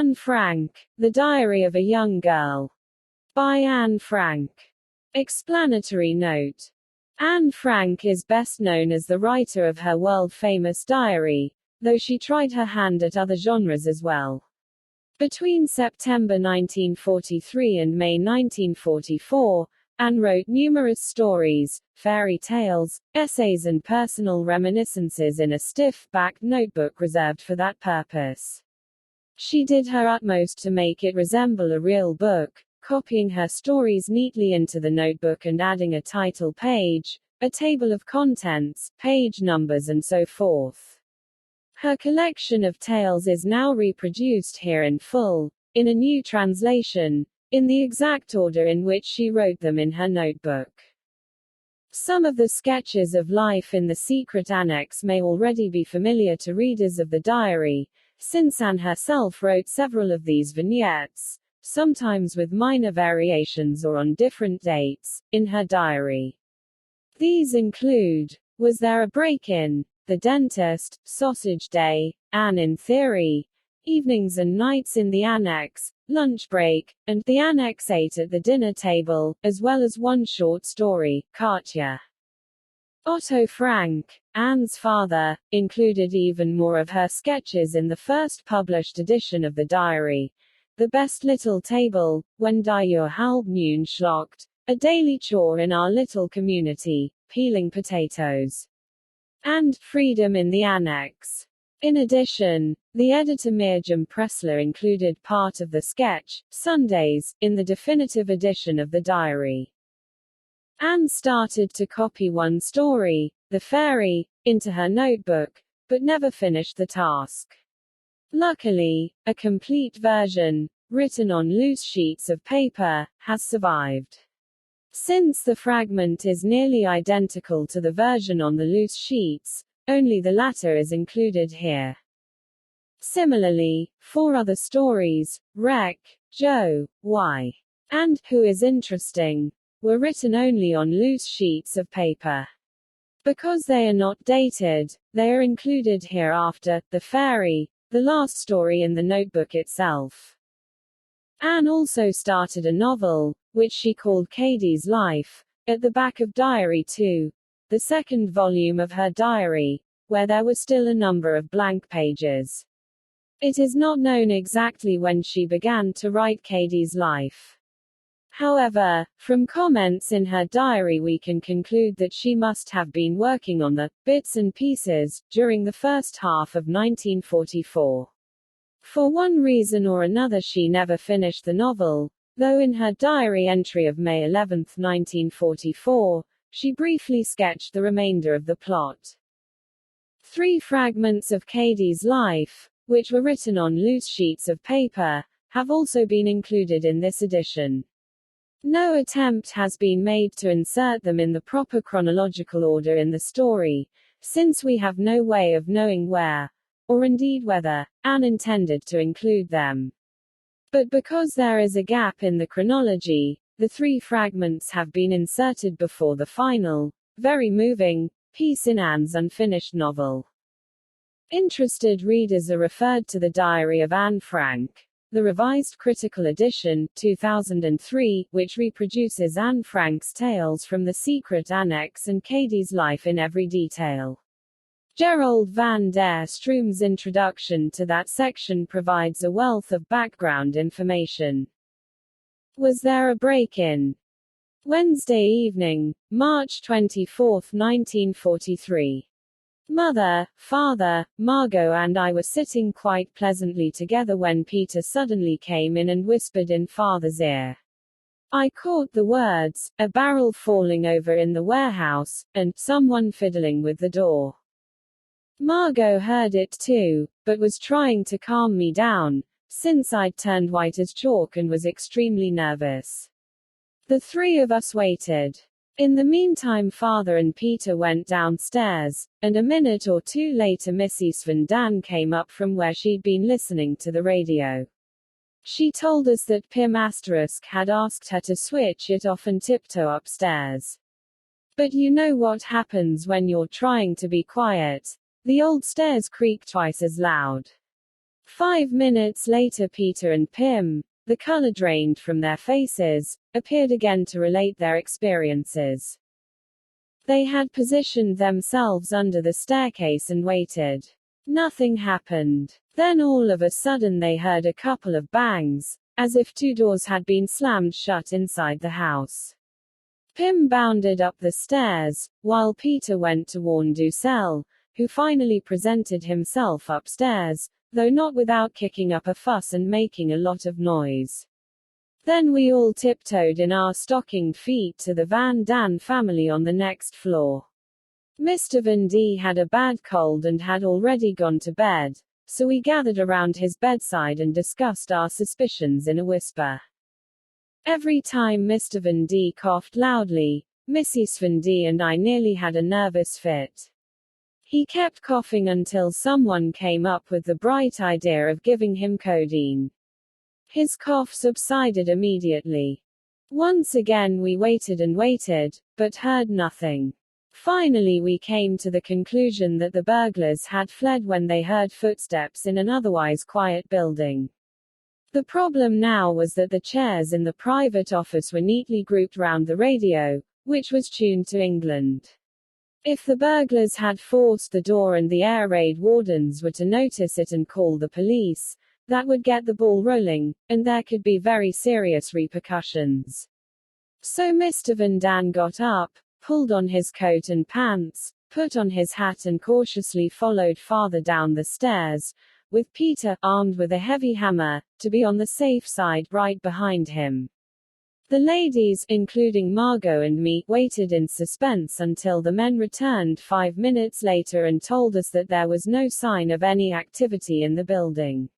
Anne Frank, The Diary of a Young Girl. By Anne Frank. Explanatory note. Anne Frank is best known as the writer of her world-famous diary, though she tried her hand at other genres as well. Between September 1943 and May 1944, Anne wrote numerous stories, fairy tales, essays and personal reminiscences in a stiff-backed notebook reserved for that purpose. She did her utmost to make it resemble a real book, copying her stories neatly into the notebook and adding a title page, a table of contents, page numbers and so forth. Her collection of tales is now reproduced here in full, in a new translation, in the exact order in which she wrote them in her notebook. Some of the sketches of life in the secret annex may already be familiar to readers of the diary, since Anne herself wrote several of these vignettes, sometimes with minor variations or on different dates, in her diary. These include, Was There a Break-In?, The Dentist, Sausage Day, Anne in Theory, Evenings and Nights in the Annex, Lunch Break, and The Annex Ate at the Dinner Table, as well as one short story, Katya. Otto Frank, Anne's father, included even more of her sketches in the first published edition of the diary, The Best Little Table, When Die Your Halb Nun Schlocked, A Daily Chore in Our Little Community, Peeling Potatoes, and Freedom in the Annex. In addition, the editor Mirjam Pressler included part of the sketch, Sundays, in the definitive edition of the diary. Anne started to copy one story, The Fairy, into her notebook, but never finished the task. Luckily, a complete version, written on loose sheets of paper, has survived. Since the fragment is nearly identical to the version on the loose sheets, only the latter is included here. Similarly, 4 other stories, Wreck, Joe, Why, and Who is Interesting, were written only on loose sheets of paper. Because they are not dated, they are included here after The Fairy, the last story in the notebook itself. Anne also started a novel, which she called Katie's Life, at the back of Diary 2, the second volume of her diary, where there were still a number of blank pages. It is not known exactly when she began to write Katie's Life. However, from comments in her diary we can conclude that she must have been working on the bits and pieces during the first half of 1944. For one reason or another she never finished the novel, though in her diary entry of May 11, 1944, she briefly sketched the remainder of the plot. 3 fragments of Katie's life, which were written on loose sheets of paper, have also been included in this edition. No attempt has been made to insert them in the proper chronological order in the story, since we have no way of knowing where, or indeed whether, Anne intended to include them. But because there is a gap in the chronology, the 3 fragments have been inserted before the final, very moving, piece in Anne's unfinished novel. Interested readers are referred to the Diary of Anne Frank, the revised critical edition, 2003, which reproduces Anne Frank's tales from the secret annex and Katie's life in every detail. Gerald van der Stroom's introduction to that section provides a wealth of background information. Was There a Break-In? Wednesday evening, March 24, 1943. Mother, Father, Margot and I were sitting quite pleasantly together when Peter suddenly came in and whispered in Father's ear. I caught the words, a barrel falling over in the warehouse, and someone fiddling with the door. Margot heard it too, but was trying to calm me down, since I'd turned white as chalk and was extremely nervous. The 3 of us waited. In the meantime Father and Peter went downstairs, and a minute or 2 later Missy Sven Dan came up from where she'd been listening to the radio. She told us that Pim Asterisk had asked her to switch it off and tiptoe upstairs. But you know what happens when you're trying to be quiet. The old stairs creak twice as loud. 5 minutes later Peter and Pim, the color drained from their faces, appeared again to relate their experiences. They had positioned themselves under the staircase and waited. Nothing happened. Then all of a sudden they heard a couple of bangs, as if 2 doors had been slammed shut inside the house. Pim bounded up the stairs, while Peter went to warn Dussel, who finally presented himself upstairs, though not without kicking up a fuss and making a lot of noise. Then we all tiptoed in our stockinged feet to the Van Daan family on the next floor. Mr. Van D had a bad cold and had already gone to bed, so we gathered around his bedside and discussed our suspicions in a whisper. Every time Mr. Van D coughed loudly, Mrs. Van D and I nearly had a nervous fit. He kept coughing until someone came up with the bright idea of giving him codeine. His cough subsided immediately. Once again we waited and waited, but heard nothing. Finally we came to the conclusion that the burglars had fled when they heard footsteps in an otherwise quiet building. The problem now was that the chairs in the private office were neatly grouped round the radio, which was tuned to England. If the burglars had forced the door and the air raid wardens were to notice it and call the police, that would get the ball rolling, and there could be very serious repercussions. So Mr. Van Daan got up, pulled on his coat and pants, put on his hat and cautiously followed farther down the stairs, with Peter, armed with a heavy hammer, to be on the safe side right behind him. The ladies, including Margot and me, waited in suspense until the men returned 5 minutes later and told us that there was no sign of any activity in the building.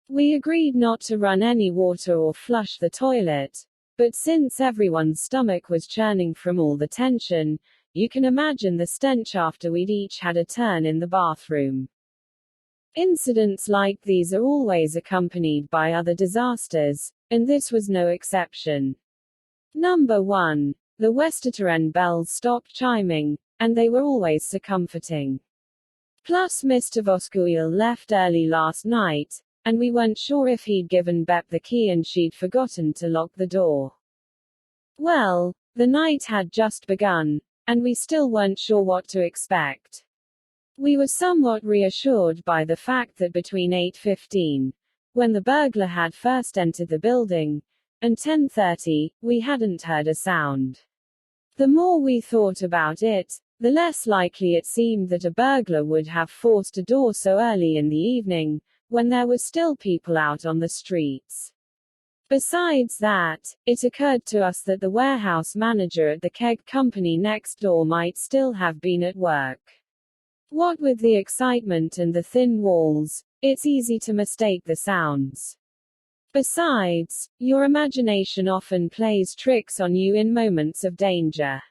We agreed not to run any water or flush the toilet, but since everyone's stomach was churning from all the tension, you can imagine the stench after we'd each had a turn in the bathroom. Incidents like these are always accompanied by other disasters, and this was no exception. Number 1. The Westertoren bells stopped chiming, and they were always so comforting. Plus Mr. Voskuil left early last night, and we weren't sure if he'd given Bep the key and she'd forgotten to lock the door. Well, the night had just begun, and we still weren't sure what to expect. We were somewhat reassured by the fact that between 8:15, when the burglar had first entered the building, and 10:30, we hadn't heard a sound. The more we thought about it, the less likely it seemed that a burglar would have forced a door so early in the evening, when there were still people out on the streets. Besides that, it occurred to us that the warehouse manager at the keg company next door might still have been at work. What with the excitement and the thin walls, it's easy to mistake the sounds. Besides, your imagination often plays tricks on you in moments of danger.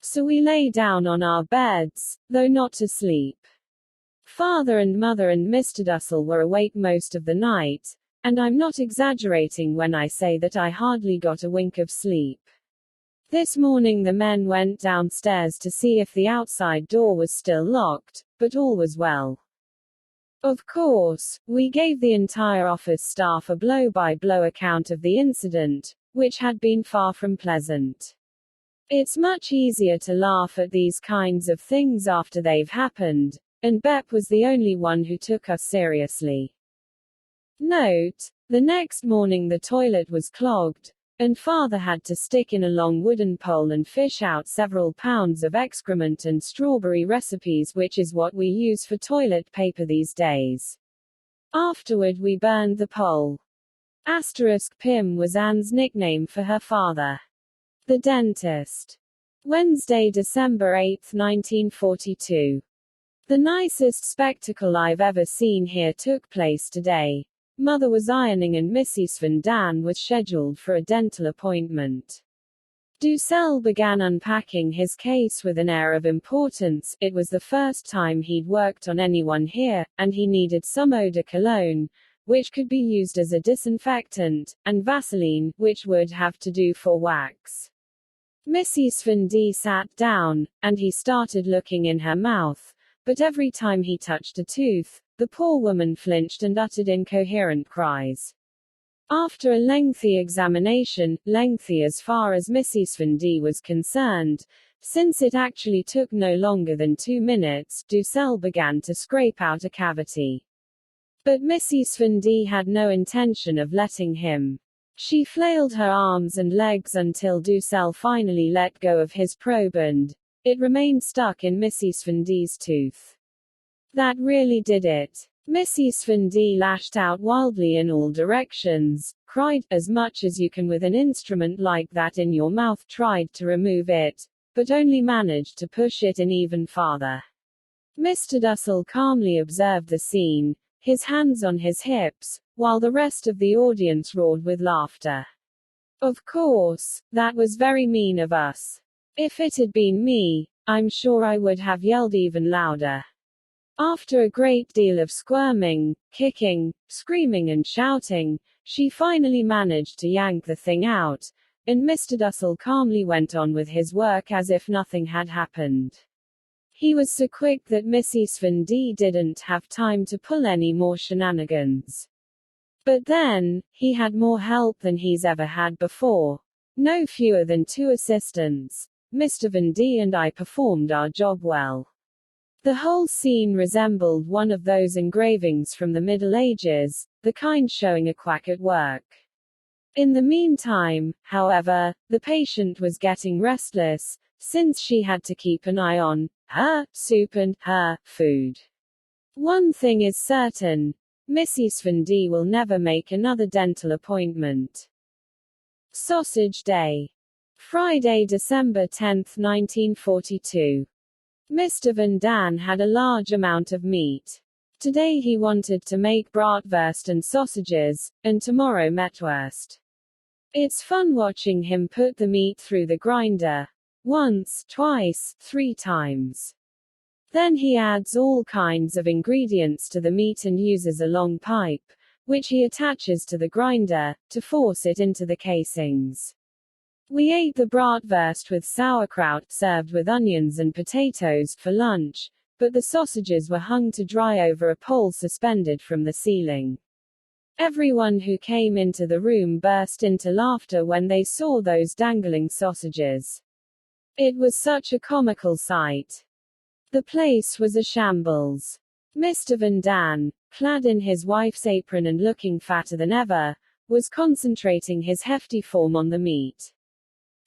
So we lay down on our beds, though not to sleep. Father and Mother and Mr. Dussel were awake most of the night, and I'm not exaggerating when I say that I hardly got a wink of sleep. This morning the men went downstairs to see if the outside door was still locked, but all was well. Of course, we gave the entire office staff a blow-by-blow account of the incident, which had been far from pleasant. It's much easier to laugh at these kinds of things after they've happened, and Bep was the only one who took us seriously. Note: the next morning the toilet was clogged, and Father had to stick in a long wooden pole and fish out several pounds of excrement and strawberry recipes, which is what we use for toilet paper these days. Afterward we burned the pole. Pim was Anne's nickname for her father. The dentist. Wednesday, December 8, 1942. The nicest spectacle I've ever seen here took place today. Mother was ironing and Mrs. Van Daan was scheduled for a dental appointment. Dussel began unpacking his case with an air of importance. It was the first time he'd worked on anyone here, and he needed some eau de cologne, which could be used as a disinfectant, and Vaseline, which would have to do for wax. Mrs. Van D sat down, and he started looking in her mouth, but every time he touched a tooth, the poor woman flinched and uttered incoherent cries. After a lengthy examination, lengthy as far as Mrs. Fundy was concerned, since it actually took no longer than 2 minutes, Dussel began to scrape out a cavity. But Mrs. Fundy had no intention of letting him. She flailed her arms and legs until Dussel finally let go of his probe and it remained stuck in Mrs. Fundy's tooth. That really did it. Mrs. Fundy lashed out wildly in all directions, cried, as much as you can with an instrument like that in your mouth, tried to remove it, but only managed to push it in even farther. Mr. Dussel calmly observed the scene, his hands on his hips, while the rest of the audience roared with laughter. Of course, that was very mean of us. If it had been me, I'm sure I would have yelled even louder. After a great deal of squirming, kicking, screaming and shouting, she finally managed to yank the thing out, and Mr. Dussel calmly went on with his work as if nothing had happened. He was so quick that Mrs. Fundy didn't have time to pull any more shenanigans. But then, he had more help than he's ever had before. No fewer than 2 assistants. Mr. Fundy and I performed our job well. The whole scene resembled one of those engravings from the Middle Ages, the kind showing a quack at work. In the meantime, however, the patient was getting restless, since she had to keep an eye on her soup and her food. One thing is certain, Mrs. Fundy will never make another dental appointment. Sausage Day. Friday, December 10, 1942. Mr. Van Daan had a large amount of meat. Today he wanted to make bratwurst and sausages, and tomorrow metwurst. It's fun watching him put the meat through the grinder. Once, twice, 3 times. Then he adds all kinds of ingredients to the meat and uses a long pipe, which he attaches to the grinder, to force it into the casings. We ate the bratwurst with sauerkraut, served with onions and potatoes, for lunch, but the sausages were hung to dry over a pole suspended from the ceiling. Everyone who came into the room burst into laughter when they saw those dangling sausages. It was such a comical sight. The place was a shambles. Mr. Van Daan, clad in his wife's apron and looking fatter than ever, was concentrating his hefty form on the meat.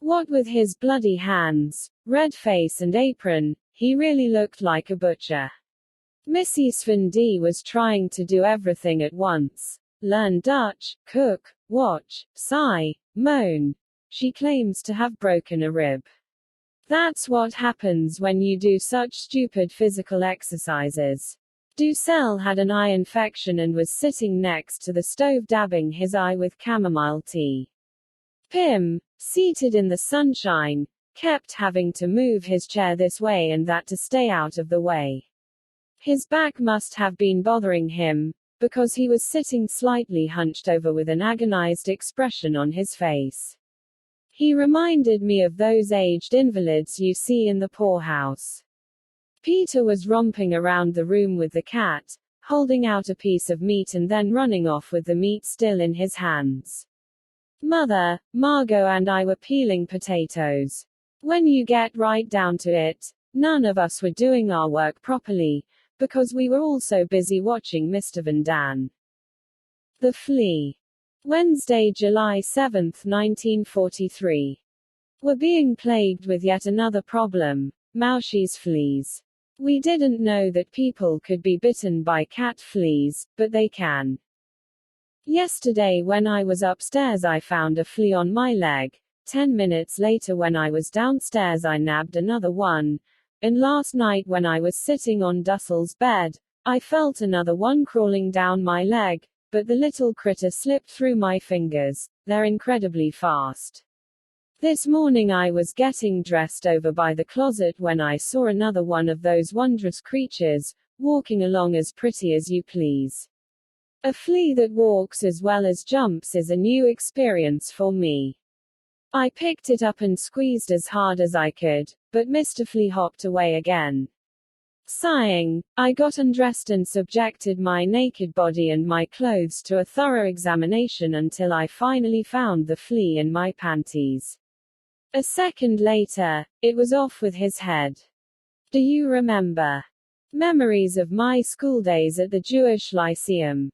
What with his bloody hands, red face and apron, he really looked like a butcher. Mrs. Fundy was trying to do everything at once. Learn Dutch, cook, watch, sigh, moan. She claims to have broken a rib. That's what happens when you do such stupid physical exercises. Dussel had an eye infection and was sitting next to the stove dabbing his eye with chamomile tea. Pim, seated in the sunshine, kept having to move his chair this way and that to stay out of the way. His back must have been bothering him, because he was sitting slightly hunched over with an agonized expression on his face. He reminded me of those aged invalids you see in the poorhouse. Peter was romping around the room with the cat, holding out a piece of meat and then running off with the meat still in his hands. Mother, Margot and I were peeling potatoes. When you get right down to it, none of us were doing our work properly, because we were all so busy watching Mr. Van Daan. The Flea. Wednesday, July 7, 1943. We're being plagued with yet another problem, Mouchies fleas. We didn't know that people could be bitten by cat fleas, but they can. Yesterday when I was upstairs I found a flea on my leg, 10 minutes later when I was downstairs I nabbed another one, and last night when I was sitting on Dussel's bed, I felt another one crawling down my leg, but the little critter slipped through my fingers, they're incredibly fast. This morning I was getting dressed over by the closet when I saw another one of those wondrous creatures, walking along as pretty as you please. A flea that walks as well as jumps is a new experience for me. I picked it up and squeezed as hard as I could, but Mr. Flea hopped away again. Sighing, I got undressed and subjected my naked body and my clothes to a thorough examination until I finally found the flea in my panties. A second later, it was off with his head. Do you remember? Memories of my schooldays at the Jewish Lyceum.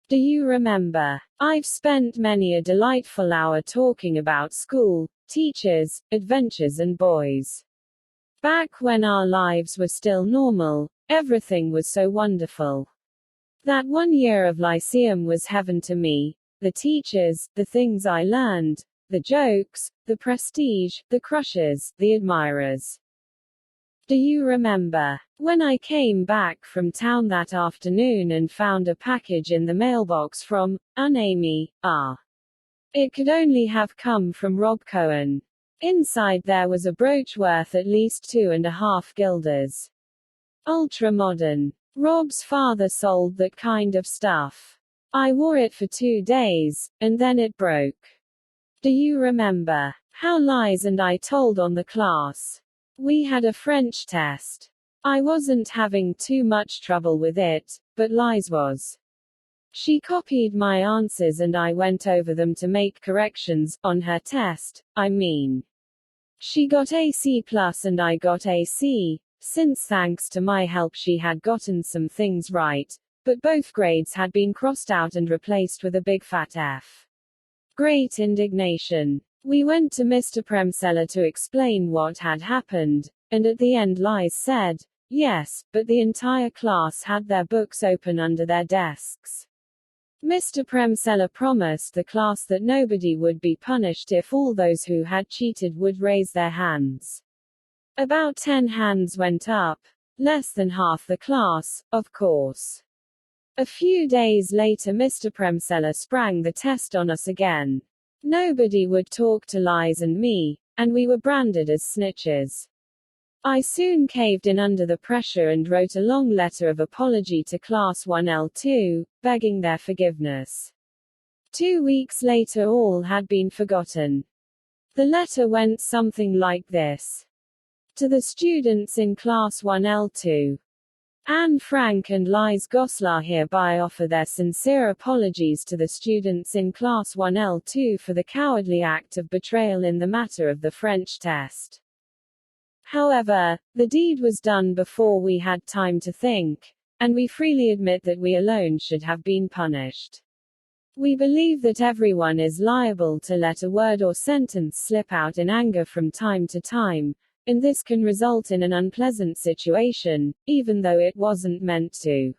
Do you remember? I've spent many a delightful hour talking about school, teachers, adventures and boys. Back when our lives were still normal, everything was so wonderful. That 1 year of Lyceum was heaven to me. The teachers, the things I learned, the jokes, the prestige, the crushes, the admirers. Do you remember? When I came back from town that afternoon and found a package in the mailbox from, Amy, It could only have come from Rob Cohen. Inside there was a brooch worth at least 2.5 guilders. Ultra modern. Rob's father sold that kind of stuff. I wore it for 2 days, and then it broke. Do you remember how Liz and I told on the class? We had a French test. I wasn't having too much trouble with it, but Liz was. She copied my answers and I went over them to make corrections, on her test, I mean. She got a C+ and I got a C, since thanks to my help she had gotten some things right, but both grades had been crossed out and replaced with a big fat F. Great indignation. We went to Mr. Premseller to explain what had happened, and at the end Liz said, yes, but the entire class had their books open under their desks. Mr. Premseller promised the class that nobody would be punished if all those who had cheated would raise their hands. About 10 hands went up, less than half the class, of course. A few days later Mr. Premseller sprang the test on us again. Nobody would talk to Liz and me, and we were branded as snitches. I soon caved in under the pressure and wrote a long letter of apology to Class 1L2, begging their forgiveness. 2 weeks later all had been forgotten. The letter went something like this. To the students in Class 1L2. Anne Frank and Liz Goslar hereby offer their sincere apologies to the students in Class 1L2 for the cowardly act of betrayal in the matter of the French test. However, the deed was done before we had time to think, and we freely admit that we alone should have been punished. We believe that everyone is liable to let a word or sentence slip out in anger from time to time, and this can result in an unpleasant situation, even though it wasn't meant to.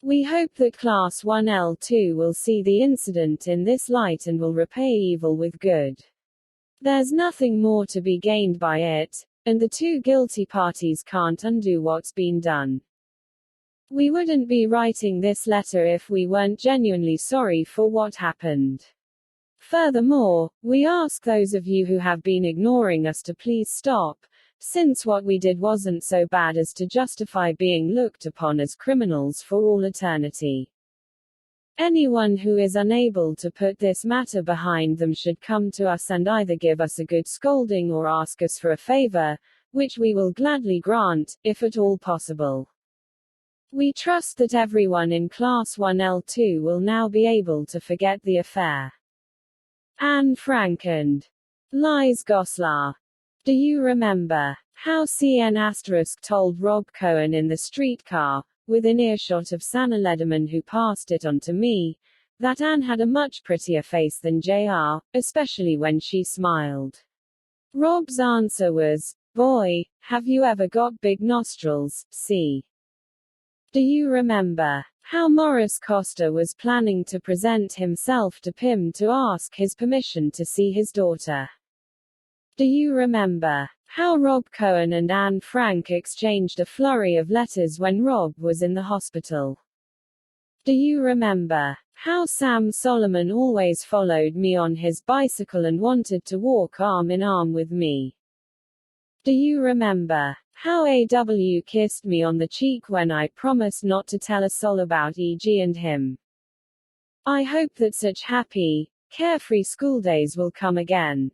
We hope that Class 1L2 will see the incident in this light and will repay evil with good. There's nothing more to be gained by it, and the two guilty parties can't undo what's been done. We wouldn't be writing this letter if we weren't genuinely sorry for what happened. Furthermore, we ask those of you who have been ignoring us to please stop, since what we did wasn't so bad as to justify being looked upon as criminals for all eternity. Anyone who is unable to put this matter behind them should come to us and either give us a good scolding or ask us for a favor, which we will gladly grant, if at all possible. We trust that everyone in Class 1L2 will now be able to forget the affair. Anne Frank and Liz Goslar. Do you remember how CN** told Rob Cohen in the streetcar, within earshot of Sanna Lederman who passed it on to me, that Anne had a much prettier face than JR, especially when she smiled? Rob's answer was, boy, have you ever got big nostrils, see? Do you remember how Morris Costa was planning to present himself to Pim to ask his permission to see his daughter? Do you remember how Rob Cohen and Anne Frank exchanged a flurry of letters when Rob was in the hospital? Do you remember how Sam Solomon always followed me on his bicycle and wanted to walk arm in arm with me? Do you remember how AW kissed me on the cheek when I promised not to tell a soul about EG and him? I hope that such happy, carefree school days will come again.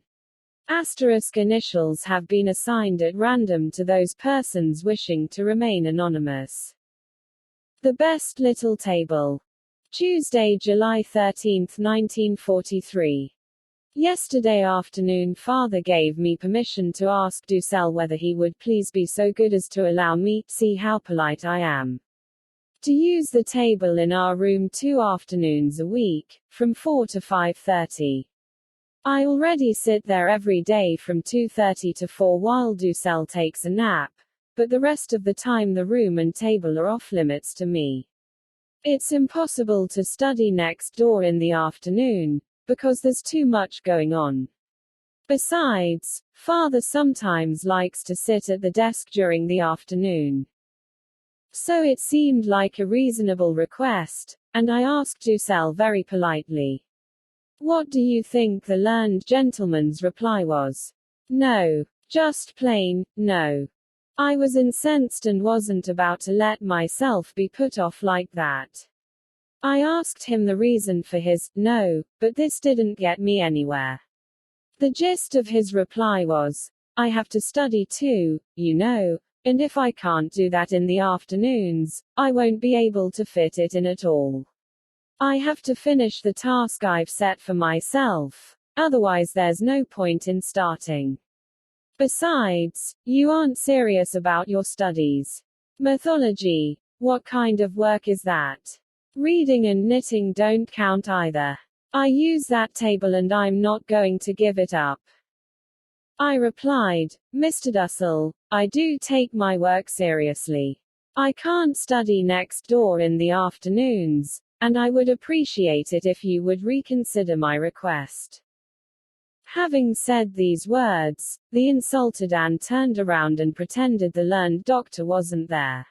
Asterisk initials have been assigned at random to those persons wishing to remain anonymous. The Best Little Table. Tuesday, July 13, 1943. Yesterday afternoon Father gave me permission to ask Dussel whether he would please be so good as to allow me, see how polite I am, to use the table in our room 2 afternoons a week, from 4 to 5:30. I already sit there every day from 2:30 to 4 while Dussel takes a nap, but the rest of the time the room and table are off limits to me. It's impossible to study next door in the afternoon, because there's too much going on. Besides, Father sometimes likes to sit at the desk during the afternoon. So it seemed like a reasonable request, and I asked Dussel very politely. What do you think the learned gentleman's reply was? No. Just plain, no. I was incensed and wasn't about to let myself be put off like that. I asked him the reason for his no, but this didn't get me anywhere. The gist of his reply was, I have to study too, you know, and if I can't do that in the afternoons, I won't be able to fit it in at all. I have to finish the task I've set for myself, otherwise there's no point in starting. Besides, you aren't serious about your studies. Mythology, what kind of work is that? Reading and knitting don't count either. I use that table and I'm not going to give it up. I replied, Mr. Dussel, I do take my work seriously. I can't study next door in the afternoons, and I would appreciate it if you would reconsider my request. Having said these words, the insulted Anne turned around and pretended the learned doctor wasn't there.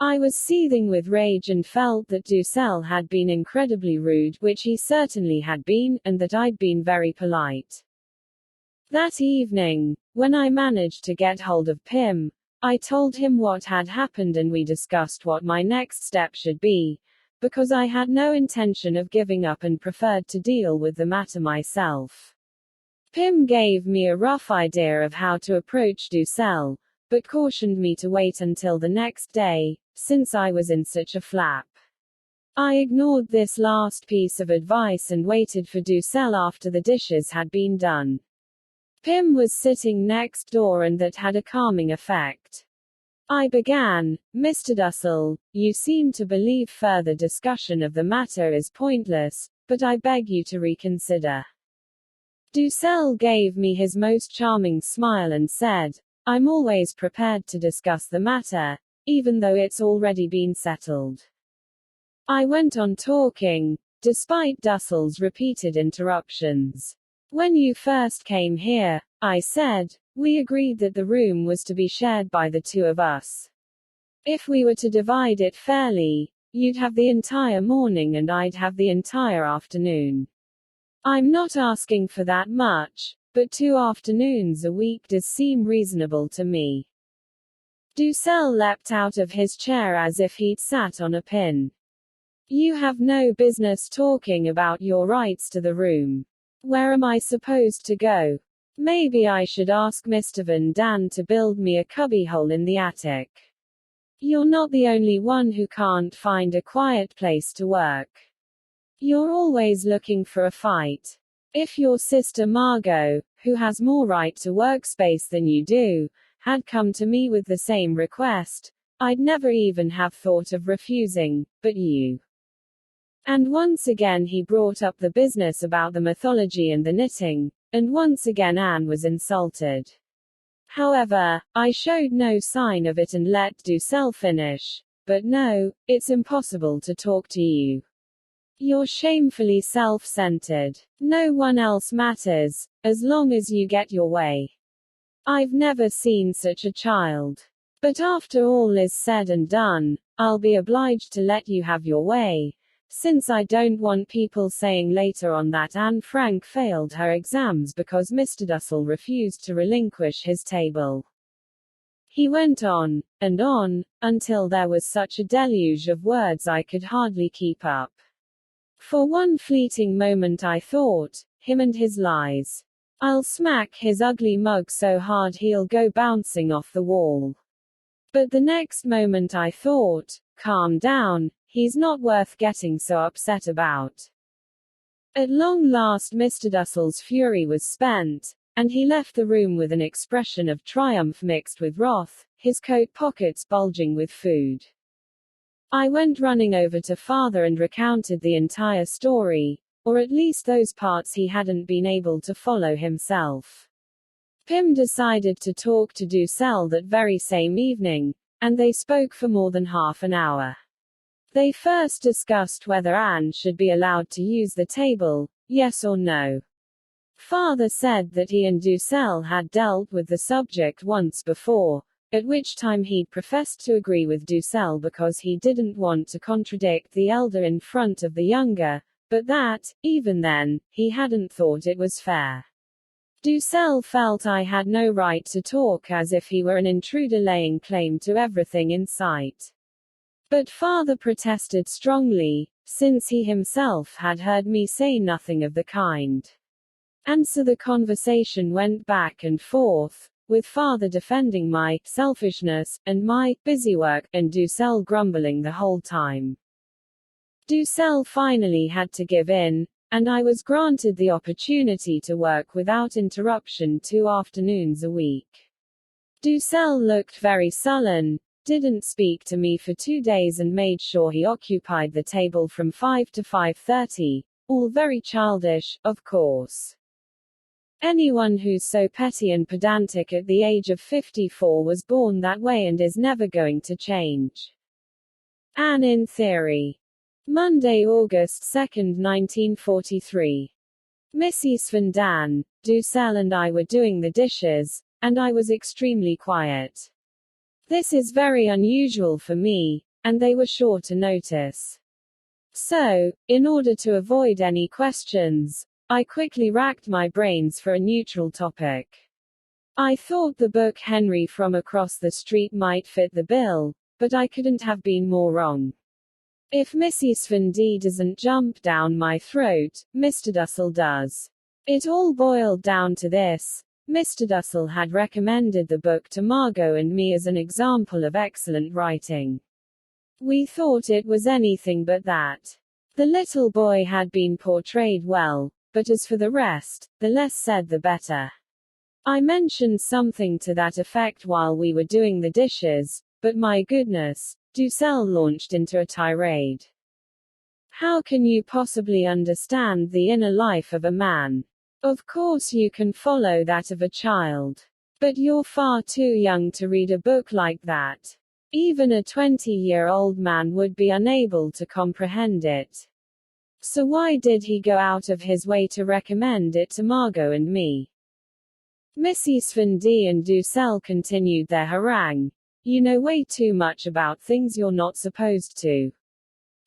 I was seething with rage and felt that Dussel had been incredibly rude, which he certainly had been, and that I'd been very polite. That evening, when I managed to get hold of Pym, I told him what had happened and we discussed what my next step should be, because I had no intention of giving up and preferred to deal with the matter myself. Pym gave me a rough idea of how to approach Dussel, but cautioned me to wait until the next day, since I was in such a flap. I ignored this last piece of advice and waited for Dussel after the dishes had been done. Pym was sitting next door and that had a calming effect. I began, Mr. Dussel, you seem to believe further discussion of the matter is pointless, but I beg you to reconsider. Dussel gave me his most charming smile and said, I'm always prepared to discuss the matter, even though it's already been settled. I went on talking, despite Dussel's repeated interruptions. When you first came here, I said, we agreed that the room was to be shared by the two of us. If we were to divide it fairly, you'd have the entire morning and I'd have the entire afternoon. I'm not asking for that much, but 2 afternoons a week does seem reasonable to me. Dussel leapt out of his chair as if he'd sat on a pin. You have no business talking about your rights to the room. Where am I supposed to go? Maybe I should ask Mr. Van Daan to build me a cubbyhole in the attic. You're not the only one who can't find a quiet place to work. You're always looking for a fight. If your sister Margot, who has more right to workspace than you do, had come to me with the same request, I'd never even have thought of refusing, but you. And once again he brought up the business about the mythology and the knitting, and once again Anne was insulted. However, I showed no sign of it and let Dussel finish. But no, it's impossible to talk to you. You're shamefully self-centered. No one else matters, as long as you get your way. I've never seen such a child. But after all is said and done, I'll be obliged to let you have your way, since I don't want people saying later on that Anne Frank failed her exams because Mr. Dussel refused to relinquish his table. He went on, until there was such a deluge of words I could hardly keep up. For one fleeting moment I thought, him and his lies. I'll smack his ugly mug so hard he'll go bouncing off the wall. But the next moment I thought, calm down, he's not worth getting so upset about. At long last Mr. Dussell's fury was spent, and he left the room with an expression of triumph mixed with wrath, his coat pockets bulging with food. I went running over to father and recounted the entire story, or at least those parts he hadn't been able to follow himself. Pym decided to talk to Dussel that very same evening, and they spoke for more than half an hour. They first discussed whether Anne should be allowed to use the table, yes or no. Father said that he and Dussel had dealt with the subject once before, at which time he'd professed to agree with Dussel because he didn't want to contradict the elder in front of the younger, but that, even then, he hadn't thought it was fair. Dussel felt I had no right to talk as if he were an intruder laying claim to everything in sight. But father protested strongly, since he himself had heard me say nothing of the kind. And so the conversation went back and forth, with father defending my selfishness, and my busywork, and Dussel grumbling the whole time. Dussel finally had to give in, and I was granted the opportunity to work without interruption 2 afternoons a week. Dussel looked very sullen, didn't speak to me for 2 days and made sure he occupied the table from 5 to 5:30, all very childish, of course. Anyone who's so petty and pedantic at the age of 54 was born that way and is never going to change. Anne in Theory. Monday, August 2, 1943. Mrs. Van Daan, Dussel and I were doing the dishes, and I was extremely quiet. This is very unusual for me, and they were sure to notice. So, in order to avoid any questions, I quickly racked my brains for a neutral topic. I thought the book Henry from Across the Street might fit the bill, but I couldn't have been more wrong. If Mrs. Van Daan doesn't jump down my throat, Mr. Dussel does. It all boiled down to this. Mr. Dussel had recommended the book to Margot and me as an example of excellent writing. We thought it was anything but that. The little boy had been portrayed well, but as for the rest, the less said the better. I mentioned something to that effect while we were doing the dishes, but my goodness, Dussel launched into a tirade. How can you possibly understand the inner life of a man? Of course you can follow that of a child. But you're far too young to read a book like that. Even a 20-year-old man would be unable to comprehend it. So why did he go out of his way to recommend it to Margot and me? Mrs. Van Daan and Dussel continued their harangue. You know way too much about things you're not supposed to.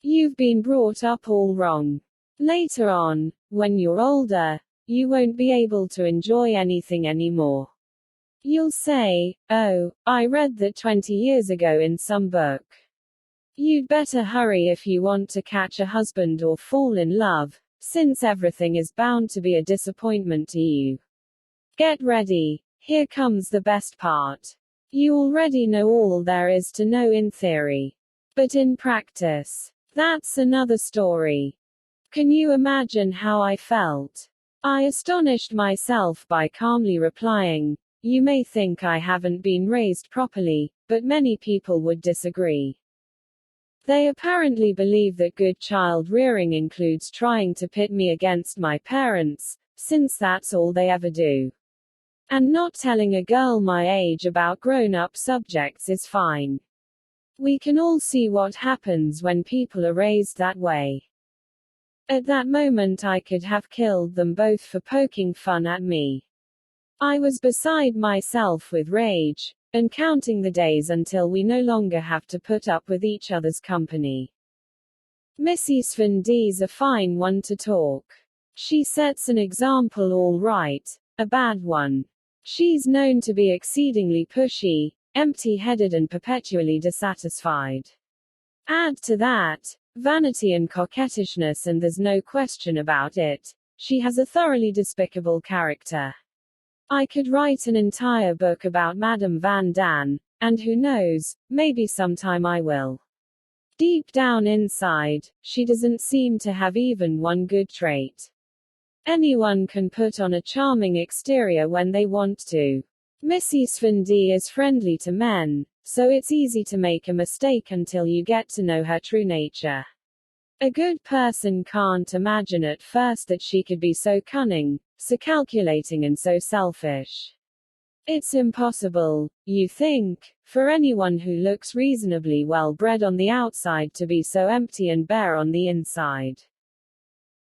You've been brought up all wrong. Later on, when you're older, you won't be able to enjoy anything anymore. You'll say, oh, I read that 20 years ago in some book. You'd better hurry if you want to catch a husband or fall in love, since everything is bound to be a disappointment to you. Get ready, here comes the best part. You already know all there is to know in theory. But in practice, that's another story. Can you imagine how I felt? I astonished myself by calmly replying, you may think I haven't been raised properly, but many people would disagree. They apparently believe that good child rearing includes trying to pit me against my parents, since that's all they ever do. And not telling a girl my age about grown-up subjects is fine. We can all see what happens when people are raised that way. At that moment I could have killed them both for poking fun at me. I was beside myself with rage, and counting the days until we no longer have to put up with each other's company. Mrs. Van Daan's a fine one to talk. She sets an example all right, a bad one. She's known to be exceedingly pushy, empty-headed and perpetually dissatisfied. Add to that, vanity and coquettishness and there's no question about it, she has a thoroughly despicable character. I could write an entire book about Madame Van Dan, and who knows, maybe sometime I will. Deep down inside, she doesn't seem to have even one good trait. Anyone can put on a charming exterior when they want to. Mrs. Van D is friendly to men, so it's easy to make a mistake until you get to know her true nature. A good person can't imagine at first that she could be so cunning, so calculating and so selfish. It's impossible, you think, for anyone who looks reasonably well bred on the outside to be so empty and bare on the inside.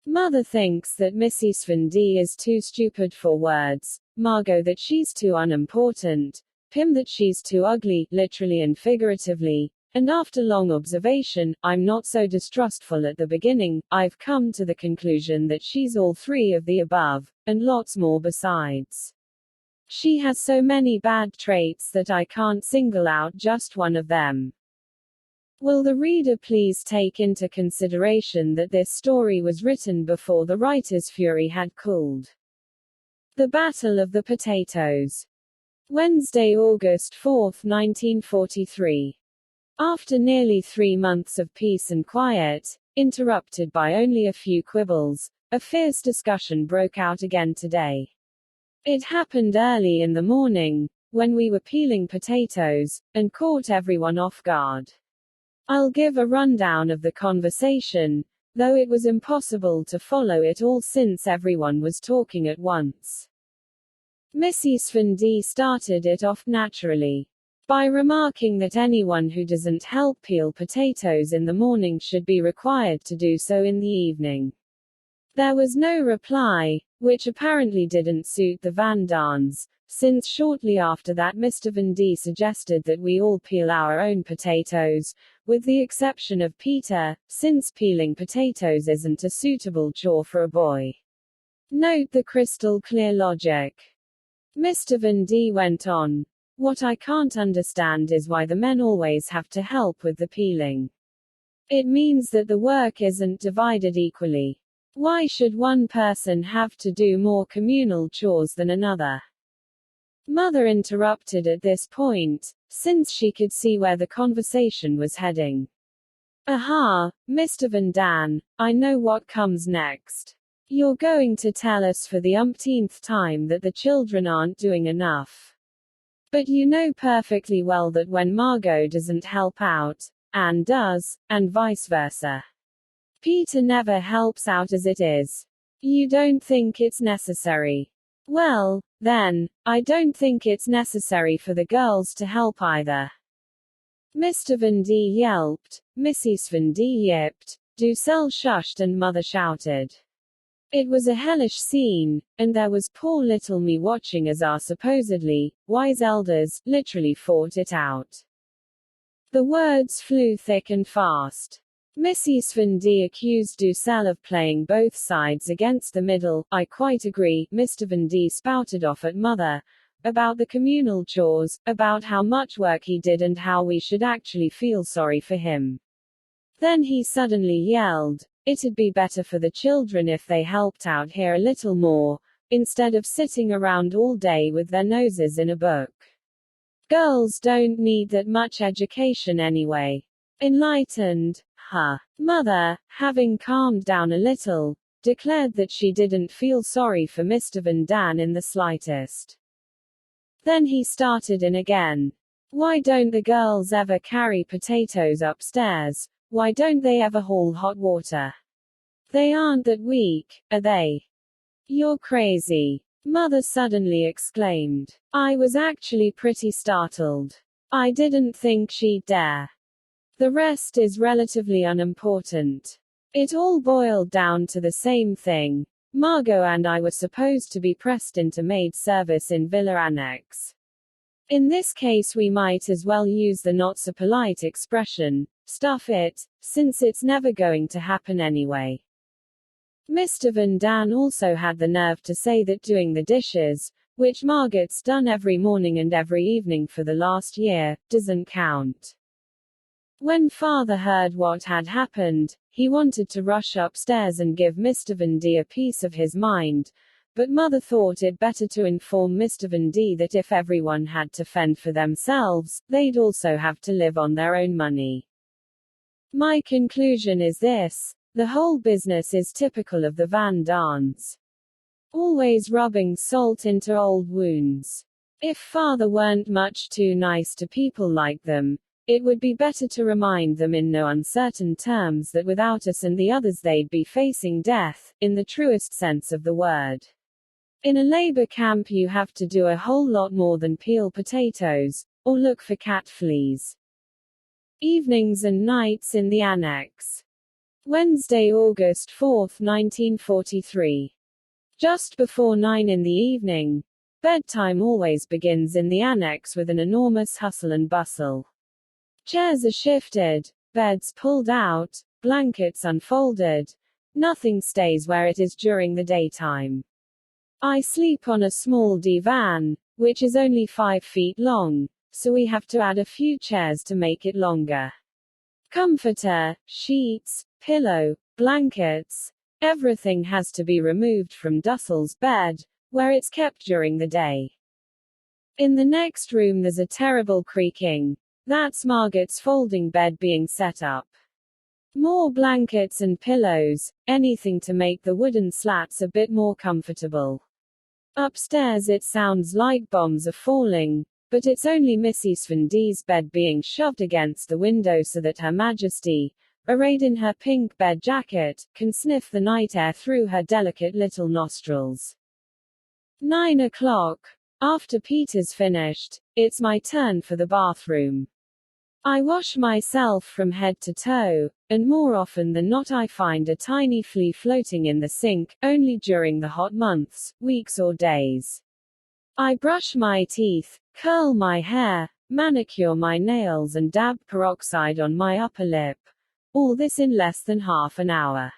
Mother thinks that Mrs. Van D is too stupid for words, Margot that she's too unimportant, Pim that she's too ugly, literally and figuratively, and after long observation, I'm not so distrustful at the beginning, I've come to the conclusion that she's all three of the above, and lots more besides. She has so many bad traits that I can't single out just one of them. Will the reader please take into consideration that this story was written before the writer's fury had cooled? The Battle of the Potatoes. Wednesday, August 4, 1943. After nearly 3 months of peace and quiet, interrupted by only a few quibbles, a fierce discussion broke out again today. It happened early in the morning, when we were peeling potatoes, and caught everyone off guard. I'll give a rundown of the conversation, though it was impossible to follow it all since everyone was talking at once. Mrs. Van D started it off naturally, by remarking that anyone who doesn't help peel potatoes in the morning should be required to do so in the evening. There was no reply, which apparently didn't suit the Van Dans, since shortly after that Mr. Van D suggested that we all peel our own potatoes, with the exception of Peter, since peeling potatoes isn't a suitable chore for a boy. Note the crystal clear logic. Mr. Van D went on. What I can't understand is why the men always have to help with the peeling. It means that the work isn't divided equally. Why should one person have to do more communal chores than another? Mother interrupted at this point, since she could see where the conversation was heading. Aha, Mr. Van Dan, I know what comes next. You're going to tell us for the umpteenth time that the children aren't doing enough. But you know perfectly well that when Margot doesn't help out, Anne does, and vice versa. Peter never helps out as it is. You don't think it's necessary. Well, then, I don't think it's necessary for the girls to help either. Mr. Van D yelped, Mrs. Van D yipped, Dussel shushed and Mother shouted. It was a hellish scene, and there was poor little me watching as our supposedly wise elders literally fought it out. The words flew thick and fast. Mrs. Van D accused Dussel of playing both sides against the middle. I quite agree, Mr. Van D spouted off at Mother, about the communal chores, about how much work he did and how we should actually feel sorry for him. Then he suddenly yelled, it'd be better for the children if they helped out here a little more, instead of sitting around all day with their noses in a book. Girls don't need that much education anyway. Enlightened, huh? Mother, having calmed down a little, declared that she didn't feel sorry for Mr. Van Dan in the slightest. Then he started in again. Why don't the girls ever carry potatoes upstairs? Why don't they ever haul hot water? They aren't that weak, are they? You're crazy. Mother suddenly exclaimed. I was actually pretty startled. I didn't think she'd dare. The rest is relatively unimportant. It all boiled down to the same thing. Margot and I were supposed to be pressed into maid service in Villa Annex. In this case we might as well use the not-so-polite expression, stuff it, since it's never going to happen anyway. Mr. Van Dan also had the nerve to say that doing the dishes, which Margot's done every morning and every evening for the last year, doesn't count. When Father heard what had happened, he wanted to rush upstairs and give Mr. Van D a piece of his mind, but Mother thought it better to inform Mr. Van D that if everyone had to fend for themselves, they'd also have to live on their own money. My conclusion is this: the whole business is typical of the Van Daans. Always rubbing salt into old wounds. If Father weren't much too nice to people like them, it would be better to remind them in no uncertain terms that without us and the others they'd be facing death, in the truest sense of the word. In a labor camp you have to do a whole lot more than peel potatoes, or look for cat fleas. Evenings and nights in the Annex. Wednesday, August 4, 1943. Just before 9 in the evening. Bedtime always begins in the Annex with an enormous hustle and bustle. Chairs are shifted, beds pulled out, blankets unfolded. Nothing stays where it is during the daytime. I sleep on a small divan, which is only 5 feet long, so we have to add a few chairs to make it longer. Comforter, sheets, pillow, blankets, everything has to be removed from Dussel's bed, where it's kept during the day. In the next room there's a terrible creaking. That's Margot's folding bed being set up. More blankets and pillows, anything to make the wooden slats a bit more comfortable. Upstairs it sounds like bombs are falling, but it's only Mrs. Van D's bed being shoved against the window so that Her Majesty, arrayed in her pink bed jacket, can sniff the night air through her delicate little nostrils. 9 o'clock. After Peter's finished, it's my turn for the bathroom. I wash myself from head to toe, and more often than not I find a tiny flea floating in the sink, only during the hot months, weeks or days. I brush my teeth, curl my hair, manicure my nails and dab peroxide on my upper lip. All this in less than half an hour.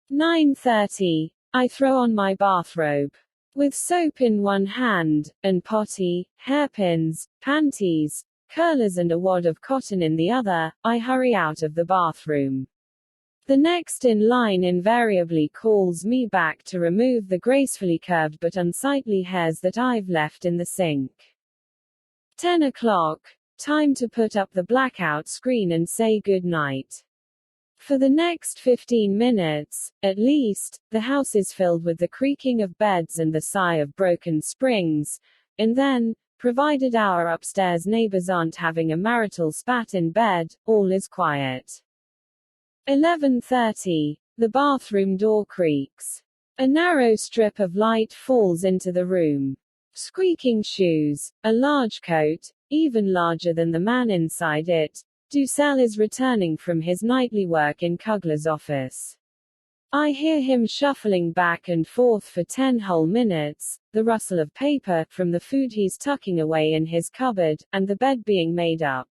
9:30. I throw on my bathrobe. With soap in one hand, and potty, hairpins, panties, curlers and a wad of cotton in the other, I hurry out of the bathroom. The next in line invariably calls me back to remove the gracefully curved but unsightly hairs that I've left in the sink. 10 o'clock. Time to put up the blackout screen and say good night. For the next 15 minutes, at least, the house is filled with the creaking of beds and the sigh of broken springs, and then, provided our upstairs neighbors aren't having a marital spat in bed, all is quiet. 11:30. The bathroom door creaks. A narrow strip of light falls into the room. Squeaking shoes, a large coat, even larger than the man inside it. Dussel is returning from his nightly work in Kugler's office. I hear him shuffling back and forth for 10 whole minutes, the rustle of paper from the food he's tucking away in his cupboard, and the bed being made up.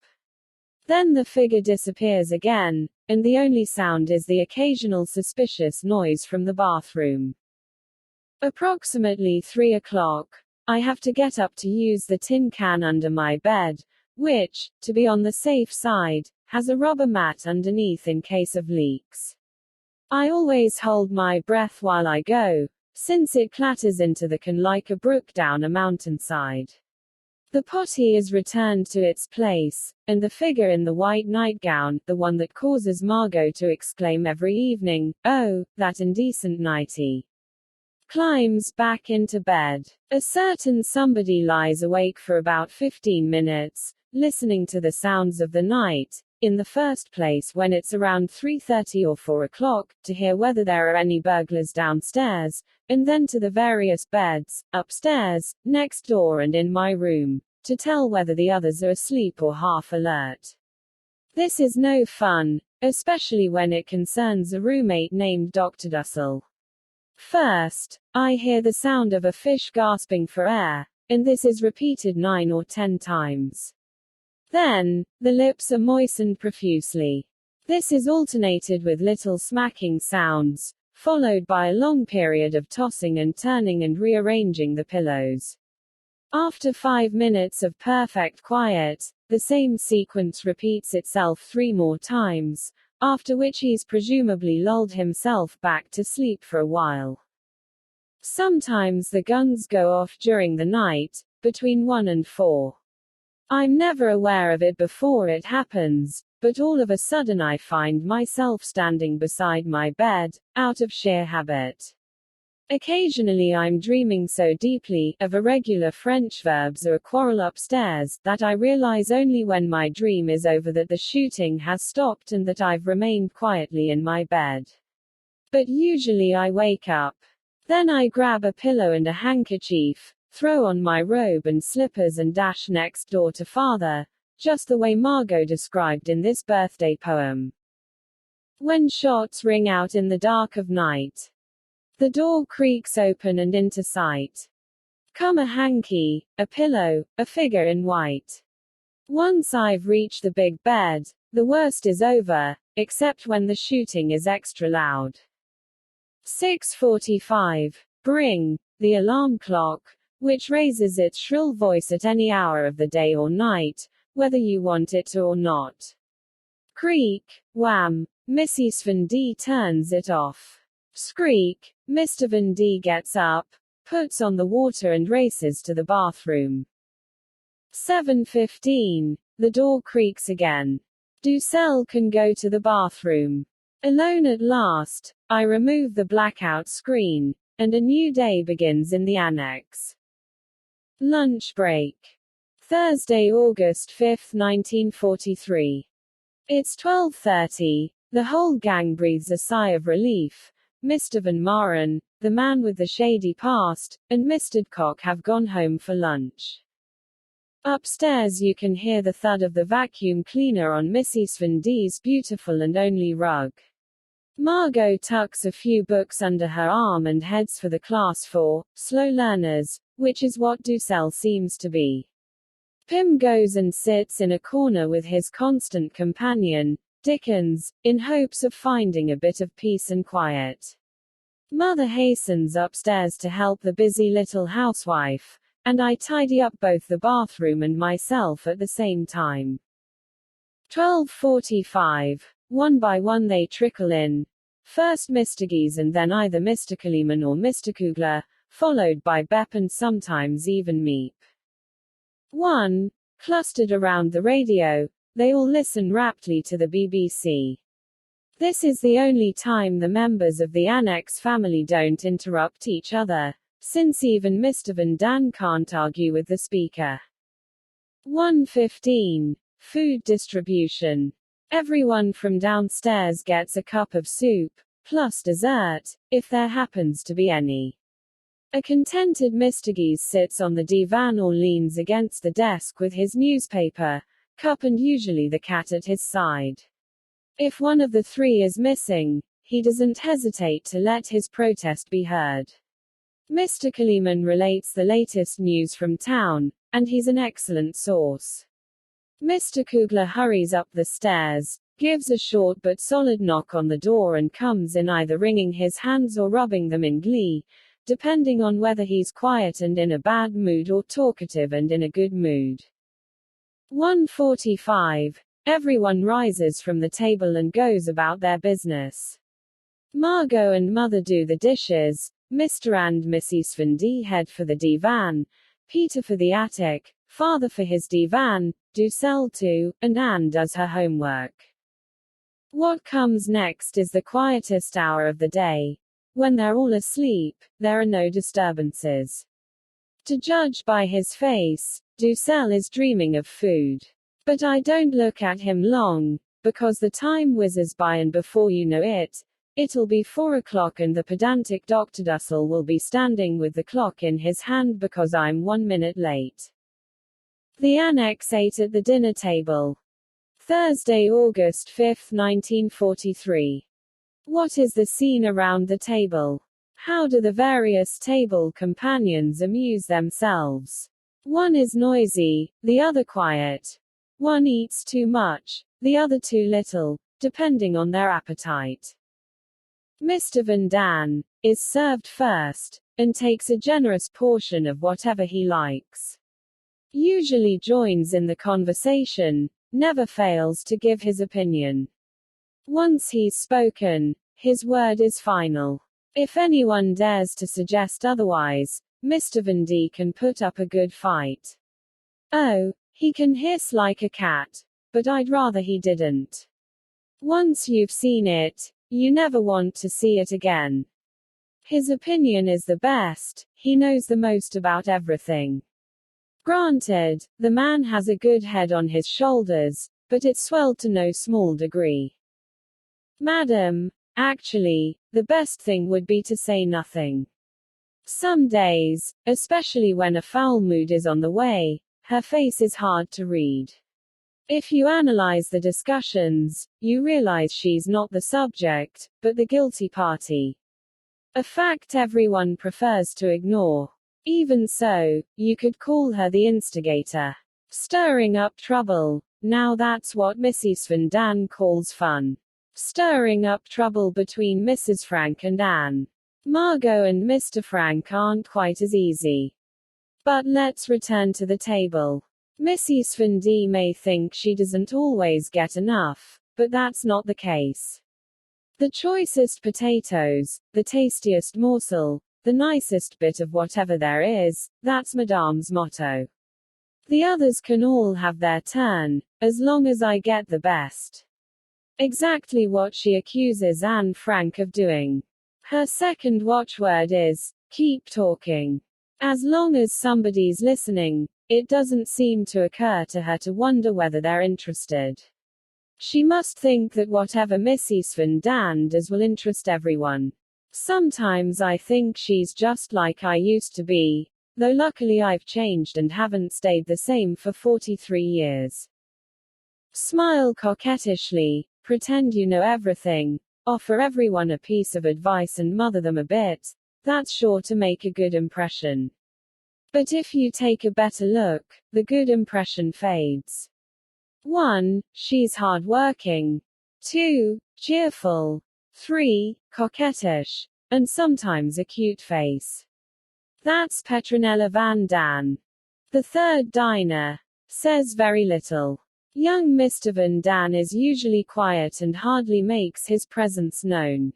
Then the figure disappears again, and the only sound is the occasional suspicious noise from the bathroom. Approximately 3 o'clock. I have to get up to use the tin can under my bed, which, to be on the safe side, has a rubber mat underneath in case of leaks. I always hold my breath while I go, since it clatters into the can like a brook down a mountainside. The potty is returned to its place, and the figure in the white nightgown, the one that causes Margot to exclaim every evening, "Oh, that indecent nightie," climbs back into bed. A certain somebody lies awake for about 15 minutes, listening to the sounds of the night, in the first place when it's around 3:30 or 4 o'clock, to hear whether there are any burglars downstairs, and then to the various beds, upstairs, next door and in my room, to tell whether the others are asleep or half alert. This is no fun, especially when it concerns a roommate named Dr. Dussel. First, I hear the sound of a fish gasping for air, and this is repeated 9 or 10 times. Then, the lips are moistened profusely. This is alternated with little smacking sounds, followed by a long period of tossing and turning and rearranging the pillows. After 5 minutes of perfect quiet, the same sequence repeats itself 3 more times, after which he's presumably lulled himself back to sleep for a while. Sometimes the guns go off during the night, between 1 and 4. I'm never aware of it before it happens, but all of a sudden I find myself standing beside my bed, out of sheer habit. Occasionally I'm dreaming so deeply, of irregular French verbs or a quarrel upstairs, that I realize only when my dream is over that the shooting has stopped and that I've remained quietly in my bed. But usually I wake up. Then I grab a pillow and a handkerchief, throw on my robe and slippers and dash next door to father, just the way Margot described in this birthday poem. When shots ring out in the dark of night. The door creaks open and into sight. Come a hanky, a pillow, a figure in white. Once I've reached the big bed, the worst is over, except when the shooting is extra loud. 6:45. Bring the alarm clock, which raises its shrill voice at any hour of the day or night, whether you want it to or not. Creak, wham, Mrs. Van D turns it off. Squeak, Mr. Van D gets up, puts on the water and races to the bathroom. 7:15. The door creaks again. Dussel can go to the bathroom. Alone at last, I remove the blackout screen, and a new day begins in the annex. Lunch break. Thursday, August 5, 1943. It's 12:30. The whole gang breathes a sigh of relief. Mr. Van Maren, the man with the shady past, and Mr. Cock have gone home for lunch. Upstairs you can hear the thud of the vacuum cleaner on Mrs. Van D's beautiful and only rug. Margot tucks a few books under her arm and heads for the class for slow learners, which is what Dussel seems to be. Pim goes and sits in a corner with his constant companion, Dickens, in hopes of finding a bit of peace and quiet. Mother hastens upstairs to help the busy little housewife, and I tidy up both the bathroom and myself at the same time. 12:45. One by one they trickle in. First Mr. Gies and then either Mr. Kaliman or Mr. Kugler, followed by Bep and sometimes even Meep. 1. Clustered around the radio, they all listen raptly to the BBC. This is the only time the members of the Annex family don't interrupt each other, since even Mr. Van Dan can't argue with the speaker. 1:15. Food distribution. Everyone from downstairs gets a cup of soup, plus dessert, if there happens to be any. A contented Mr. Gies sits on the divan or leans against the desk with his newspaper, cup and usually the cat at his side. If one of the three is missing, he doesn't hesitate to let his protest be heard. Mr. Kaliman relates the latest news from town, and he's an excellent source. Mr. Kugler hurries up the stairs, gives a short but solid knock on the door and comes in either wringing his hands or rubbing them in glee, depending on whether he's quiet and in a bad mood or talkative and in a good mood. 1:45. Everyone rises from the table and goes about their business. Margot and Mother do the dishes, Mr. and Mrs. Van D head for the divan, Peter for the attic, Father for his divan, Dussel too, and Anne does her homework. What comes next is the quietest hour of the day. When they're all asleep, there are no disturbances. To judge by his face, Dussel is dreaming of food. But I don't look at him long, because the time whizzes by and before you know it, it'll be 4 o'clock and the pedantic Dr. Dussel will be standing with the clock in his hand because I'm 1 minute late. The Annex ate at the dinner table. Thursday, August 5, 1943. What is the scene around the table? How do the various table companions amuse themselves? One is noisy, the other quiet. One eats too much, the other too little, depending on their appetite. Mr. Van Dan is served first, and takes a generous portion of whatever he likes. Usually joins in the conversation, never fails to give his opinion. Once he's spoken, his word is final. If anyone dares to suggest otherwise, Mr. Van D can put up a good fight. Oh, he can hiss like a cat, but I'd rather he didn't. Once you've seen it, you never want to see it again. His opinion is the best, he knows the most about everything. Granted, the man has a good head on his shoulders, but it's swelled to no small degree. Madam, actually, the best thing would be to say nothing. Some days, especially when a foul mood is on the way, her face is hard to read. If you analyze the discussions, you realize she's not the subject, but the guilty party. A fact everyone prefers to ignore. Even so, you could call her the instigator. Stirring up trouble. Now that's what Mrs. Van Daan calls fun. Stirring up trouble between Mrs. Frank and Anne. Margot and Mr. Frank aren't quite as easy. But let's return to the table. Mrs. Van D may think she doesn't always get enough, but that's not the case. The choicest potatoes, the tastiest morsel, the nicest bit of whatever there is, that's Madame's motto. The others can all have their turn, as long as I get the best. Exactly what she accuses Anne Frank of doing. Her second watchword is, keep talking. As long as somebody's listening, it doesn't seem to occur to her to wonder whether they're interested. She must think that whatever Mrs. Van Daan does will interest everyone. Sometimes I think she's just like I used to be, though luckily I've changed and haven't stayed the same for 43 years. Smile coquettishly, pretend you know everything, offer everyone a piece of advice and mother them a bit, that's sure to make a good impression. But if you take a better look, the good impression fades. 1. She's hard-working. 2. Cheerful. 3. Coquettish. And sometimes a cute face. That's Petronella Van Daan. The third diner. Says very little. Young Mr. Van Daan is usually quiet and hardly makes his presence known.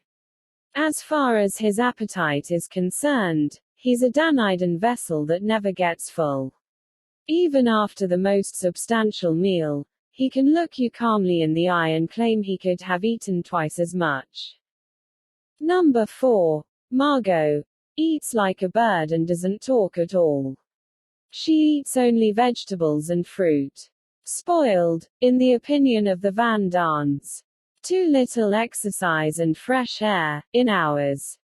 As far as his appetite is concerned, he's a Daniden vessel that never gets full. Even after the most substantial meal, he can look you calmly in the eye and claim he could have eaten twice as much. Number 4. Margot. Eats like a bird and doesn't talk at all. She eats only vegetables and fruit. Spoiled, in the opinion of the Van Daans. Too little exercise and fresh air, in hours.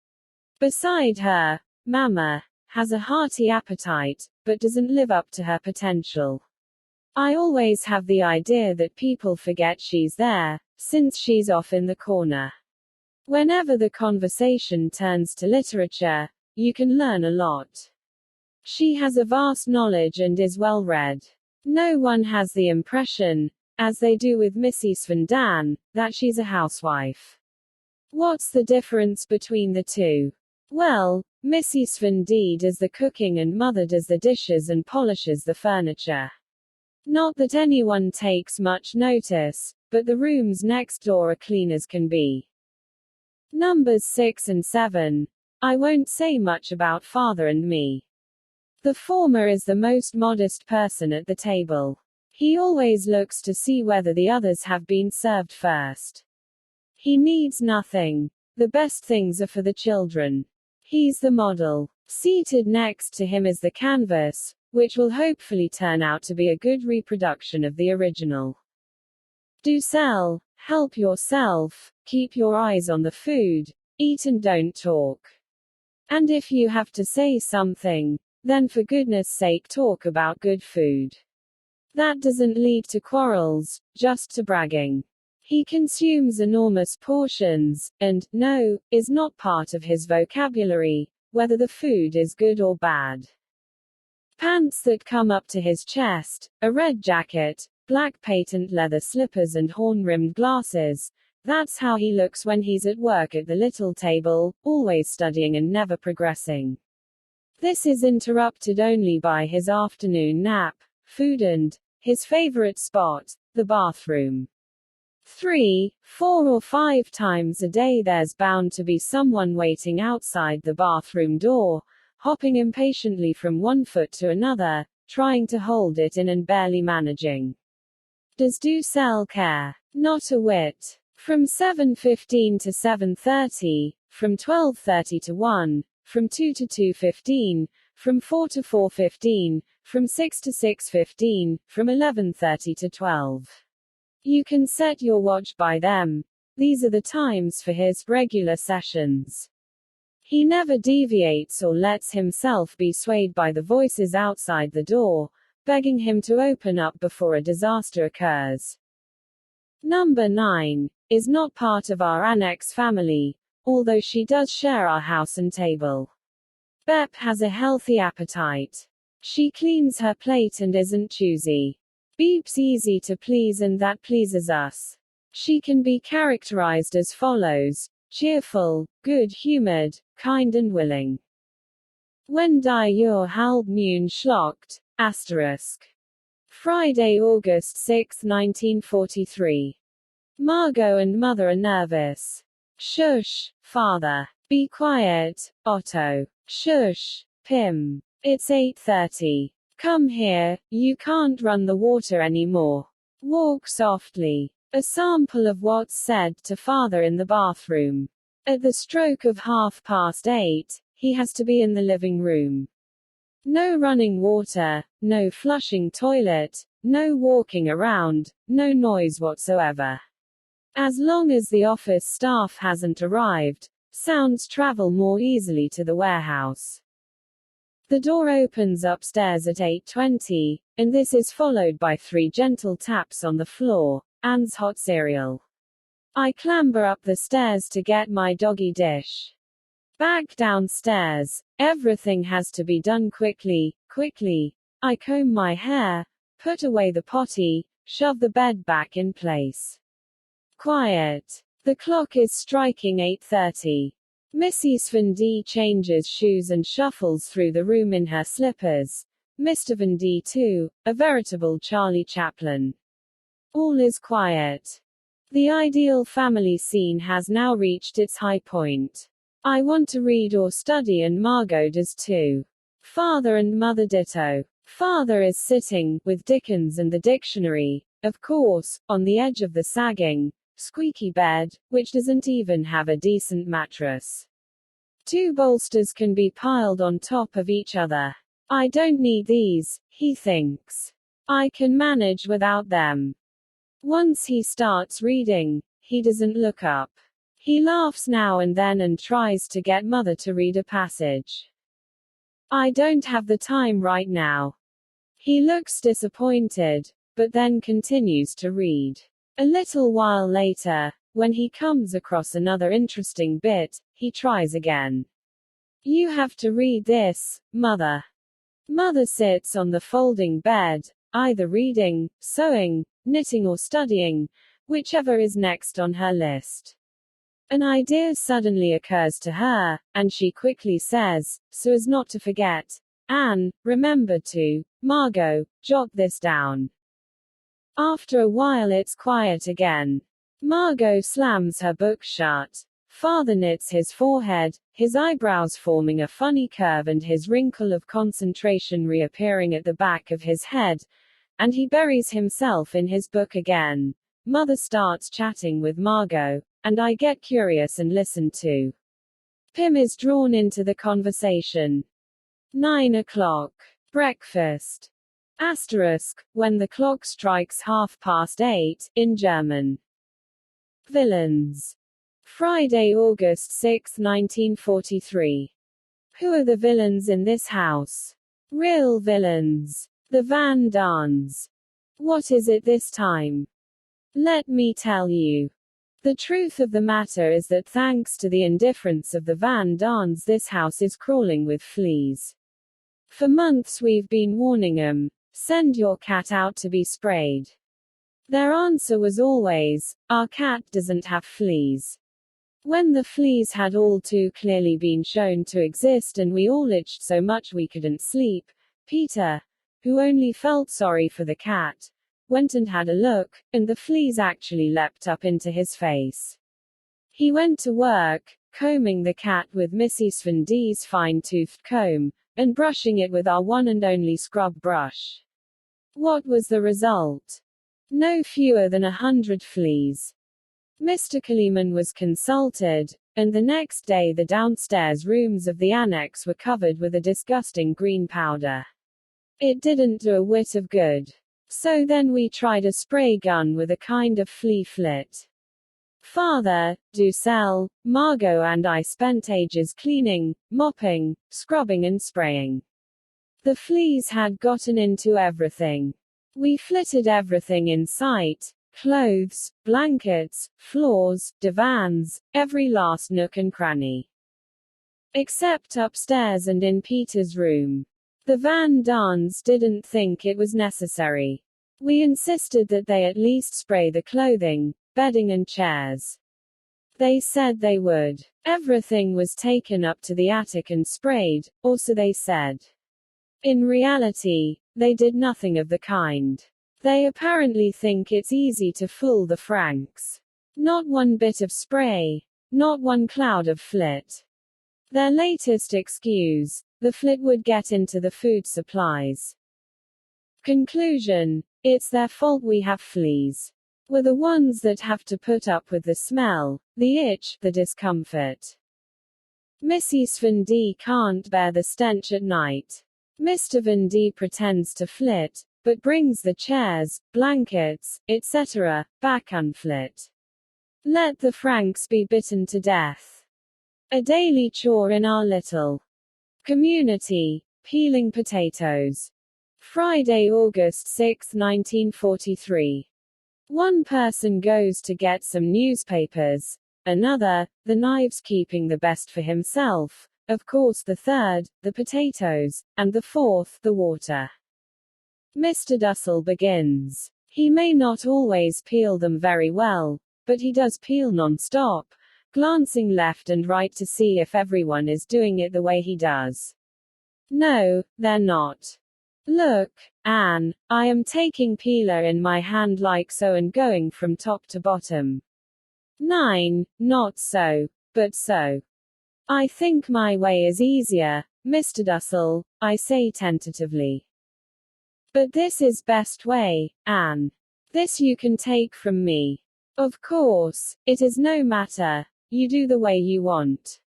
Beside her, Mama has a hearty appetite, but doesn't live up to her potential. I always have the idea that people forget she's there, since she's off in the corner. Whenever the conversation turns to literature, you can learn a lot. She has a vast knowledge and is well read. No one has the impression, as they do with Mrs. Van Daan, that she's a housewife. What's the difference between the two? Well, Mrs. Van D does the cooking and Mother does the dishes and polishes the furniture. Not that anyone takes much notice, but the rooms next door are clean as can be. Numbers 6 and 7. I won't say much about Father and me. The former is the most modest person at the table. He always looks to see whether the others have been served first. He needs nothing. The best things are for the children. He's the model. Seated next to him is the canvas, which will hopefully turn out to be a good reproduction of the original. Do sell, help yourself, keep your eyes on the food, eat and don't talk. And if you have to say something, then for goodness sake talk about good food. That doesn't lead to quarrels, just to bragging. He consumes enormous portions, and, no, is not part of his vocabulary, whether the food is good or bad. Pants that come up to his chest, a red jacket, black patent leather slippers and horn-rimmed glasses, that's how he looks when he's at work at the little table, always studying and never progressing. This is interrupted only by his afternoon nap, food and his favorite spot, the bathroom. 3, 4 or 5 times a day there's bound to be someone waiting outside the bathroom door, hopping impatiently from one foot to another, trying to hold it in and barely managing. Does do Cell care? Not a whit. From 7:15 to 7:30, from 12:30 to 1, from 2 to 2:15, from 4 to 4:15, from 6 to 6:15, from 11:30 to 12. You can set your watch by them. These are the times for his regular sessions. He never deviates or lets himself be swayed by the voices outside the door, begging him to open up before a disaster occurs. Number 9 is not part of our annex family, although she does share our house and table. Bep has a healthy appetite. She cleans her plate and isn't choosy. Beep's easy to please and that pleases us. She can be characterized as follows: cheerful, good-humored, kind and willing. When die your halb Moon schlocked? Friday, August 6, 1943. Margot and Mother are nervous. Shush, Father. Be quiet, Otto. Shush, Pim. It's 8:30. Come here, you can't run the water anymore. Walk softly. A sample of what's said to Father in the bathroom. At the stroke of 8:30, he has to be in the living room. No running water, no flushing toilet, no walking around, no noise whatsoever. As long as the office staff hasn't arrived, sounds travel more easily to the warehouse. The door opens upstairs at 8:20, and this is followed by 3 gentle taps on the floor. Anne's hot cereal. I clamber up the stairs to get my doggy dish. Back downstairs, everything has to be done quickly. I comb my hair, put away the potty, shove the bed back in place. Quiet. The clock is striking 8:30. Missy Svan D changes shoes and shuffles through the room in her slippers. Mr. Van D too, a veritable Charlie Chaplin. All is quiet. The ideal family scene has now reached its high point. I want to read or study and Margot does too. Father and Mother ditto. Father is sitting, with Dickens and the dictionary, of course, on the edge of the sagging, squeaky bed, which doesn't even have a decent mattress. 2 bolsters can be piled on top of each other. I don't need these, he thinks. I can manage without them. Once he starts reading, he doesn't look up. He laughs now and then and tries to get Mother to read a passage. I don't have the time right now. He looks disappointed, but then continues to read. A little while later, when he comes across another interesting bit, he tries again. You have to read this, Mother. Mother sits on the folding bed, either reading, sewing, knitting or studying, whichever is next on her list. An idea suddenly occurs to her, and she quickly says, so as not to forget, Anne, remember to, Margot, jot this down. After a while it's quiet again. Margot slams her book shut. Father knits his forehead, his eyebrows forming a funny curve and his wrinkle of concentration reappearing at the back of his head, and he buries himself in his book again. Mother starts chatting with Margot, and I get curious and listen too. Pim is drawn into the conversation. 9 o'clock. Breakfast. When the clock strikes 8:30, in German. Villains. Friday, August 6, 1943. Who are the villains in this house? Real villains. The Van Daans. What is it this time? Let me tell you. The truth of the matter is that thanks to the indifference of the Van Daans, this house is crawling with fleas. For months we've been warning 'em, send your cat out to be sprayed. Their answer was always, our cat doesn't have fleas. When the fleas had all too clearly been shown to exist and we all itched so much we couldn't sleep, Peter, who only felt sorry for the cat, went and had a look, and the fleas actually leapt up into his face. He went to work, combing the cat with Mrs. Van D's fine-toothed comb, and brushing it with our one and only scrub brush. What was the result? No fewer than 100 fleas. Mr. Kaliman was consulted, and the next day the downstairs rooms of the annex were covered with a disgusting green powder. It didn't do a whit of good. So then we tried a spray gun with a kind of flea flit. Father, Dussel, Margot and I spent ages cleaning, mopping, scrubbing and spraying. The fleas had gotten into everything. We flitted everything in sight, clothes, blankets, floors, divans, every last nook and cranny. Except upstairs and in Peter's room. The Van Daans didn't think it was necessary. We insisted that they at least spray the clothing, bedding and chairs. They said they would. Everything was taken up to the attic and sprayed, or so they said. In reality, they did nothing of the kind. They apparently think it's easy to fool the Franks. Not one bit of spray. Not one cloud of flit. Their latest excuse, the flit would get into the food supplies. Conclusion: it's their fault we have fleas. We're the ones that have to put up with the smell, the itch, the discomfort. Mrs. Van D can't bear the stench at night. Mr. Van D pretends to flit, but brings the chairs, blankets, etc., back unflit. Let the Franks be bitten to death. A daily chore in our little community, peeling potatoes. Friday, August 6, 1943. One person goes to get some newspapers, another, the knives, keeping the best for himself, of course, the third, the potatoes, and the fourth, the water. Mr. Dussel begins. He may not always peel them very well, but he does peel non-stop, glancing left and right to see if everyone is doing it the way he does. No, they're not. Look, Anne, I am taking peeler in my hand like so and going from top to bottom. 9, not so, but so. I think my way is easier, Mr. Dussel, I say tentatively. But this is best way, Anne. This you can take from me. Of course, it is no matter, you do the way you want.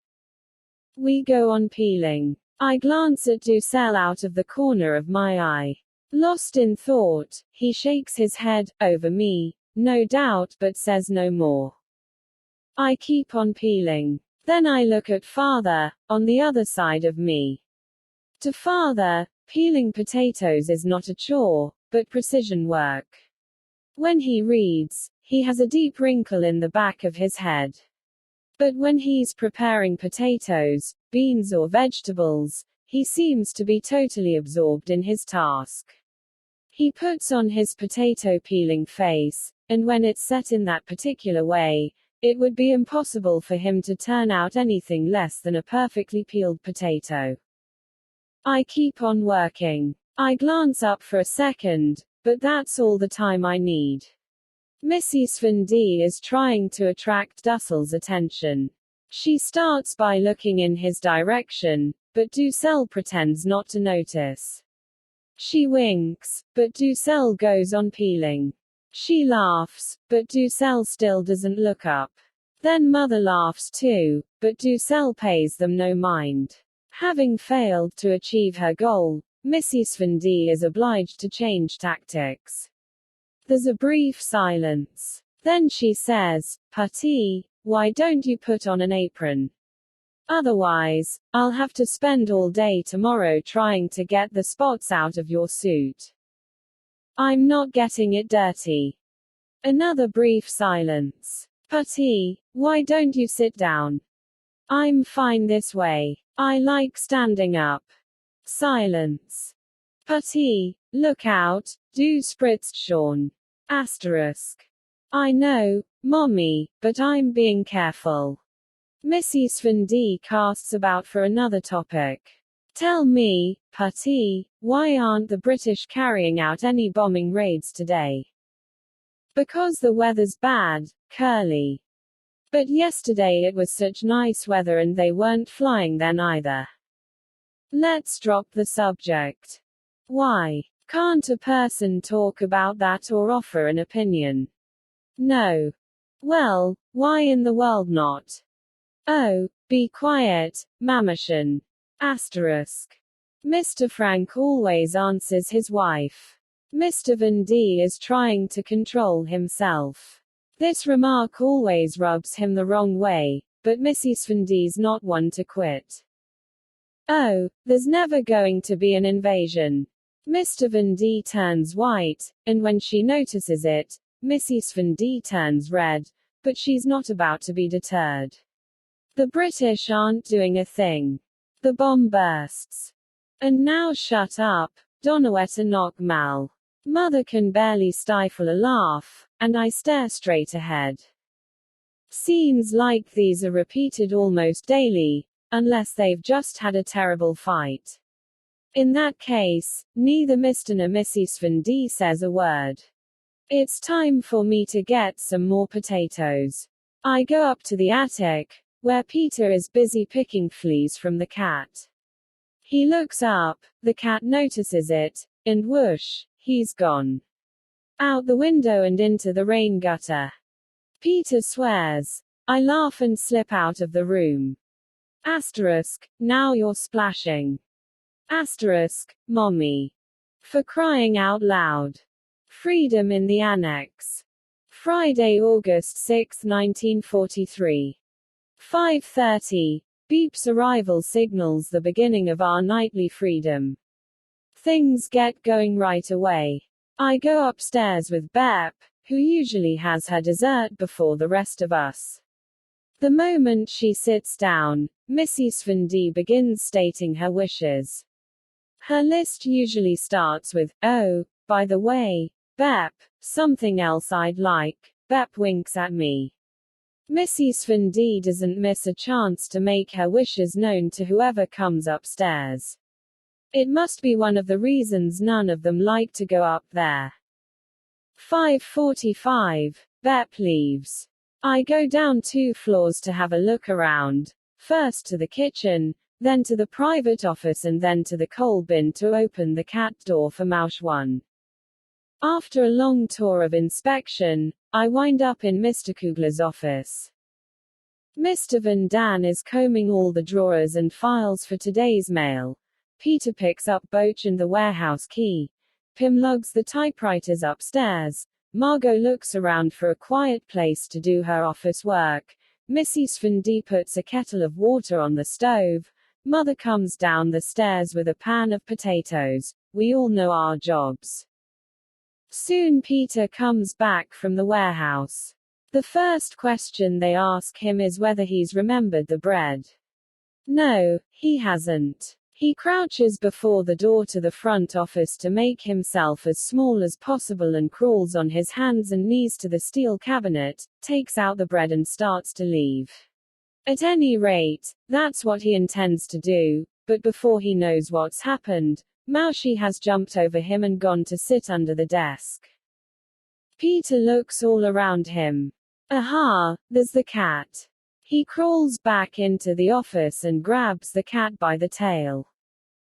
We go on peeling. I glance at Dussel out of the corner of my eye. Lost in thought, he shakes his head, over me, no doubt, but says no more. I keep on peeling. Then I look at Father, on the other side of me. To Father, peeling potatoes is not a chore, but precision work. When he reads, he has a deep wrinkle in the back of his head. But when he's preparing potatoes, beans or vegetables, he seems to be totally absorbed in his task. He puts on his potato peeling face, and when it's set in that particular way, it would be impossible for him to turn out anything less than a perfectly peeled potato. I keep on working. I glance up for a second, but that's all the time I need. Mrs. Van D is trying to attract Dussel's attention. She starts by looking in his direction, but Dussel pretends not to notice. She winks, but Dussel goes on peeling. She laughs, but Dussel still doesn't look up. Then Mother laughs too, but Dussel pays them no mind. Having failed to achieve her goal, Mrs. Van D is obliged to change tactics. There's a brief silence. Then she says, Putty, why don't you put on an apron? Otherwise, I'll have to spend all day tomorrow trying to get the spots out of your suit. I'm not getting it dirty. Another brief silence. Putty, why don't you sit down? I'm fine this way. I like standing up. Silence. Putty, look out, du spritzt schon. Asterisk. I know, Mommy, but I'm being careful. Mrs. Van D casts about for another topic. Tell me, Putty, why aren't the British carrying out any bombing raids today? Because the weather's bad, Curly. But yesterday it was such nice weather and they weren't flying then either. Let's drop the subject. Why can't a person talk about that or offer an opinion? No. Well, why in the world not? Oh, be quiet, Mamashan. Asterisk. Mr. Frank always answers his wife. Mr. Van D is trying to control himself. This remark always rubs him the wrong way, but Mrs. Van D's not one to quit. Oh, there's never going to be an invasion. Mr. Van D turns white, and when she notices it, Mrs. Van D turns red, but she's not about to be deterred. The British aren't doing a thing. The bomb bursts. And now shut up, Donaweta knock Mal. Mother can barely stifle a laugh, and I stare straight ahead. Scenes like these are repeated almost daily, unless they've just had a terrible fight. In that case, neither Mr. nor Mrs. Van D says a word. It's time for me to get some more potatoes. I go up to the attic, where Peter is busy picking fleas from the cat. He looks up, the cat notices it, and whoosh, he's gone. Out the window and into the rain gutter. Peter swears. I laugh and slip out of the room. Asterisk, now you're splashing. Asterisk, Mommy. For crying out loud. Freedom in the Annex. Friday, August 6, 1943. 5:30. Beep's arrival signals the beginning of our nightly freedom. Things get going right away. I go upstairs with Bep, who usually has her dessert before the rest of us. The moment she sits down, Mrs. Van D begins stating her wishes. Her list usually starts with, "Oh, by the way, Bep, something else I'd like." Bep winks at me. Mrs. Van D doesn't miss a chance to make her wishes known to whoever comes upstairs. It must be one of the reasons none of them like to go up there. 5:45. Bep leaves. I go down 2 floors to have a look around, first to the kitchen, then to the private office and then to the coal bin to open the cat door for Mausch 1. After a long tour of inspection, I wind up in Mr. Kugler's office. Mr. Van Dan is combing all the drawers and files for today's mail. Peter picks up Boach and the warehouse key. Pim lugs the typewriters upstairs. Margot looks around for a quiet place to do her office work. Mrs. Van D puts a kettle of water on the stove. Mother comes down the stairs with a pan of potatoes. We all know our jobs. Soon Peter comes back from the warehouse. The first question they ask him is whether he's remembered the bread. No, he hasn't. He crouches before the door to the front office to make himself as small as possible and crawls on his hands and knees to the steel cabinet, takes out the bread and starts to leave. At any rate, that's what he intends to do, but before he knows what's happened, Maushi has jumped over him and gone to sit under the desk. Peter looks all around him. Aha, there's the cat. He crawls back into the office and grabs the cat by the tail.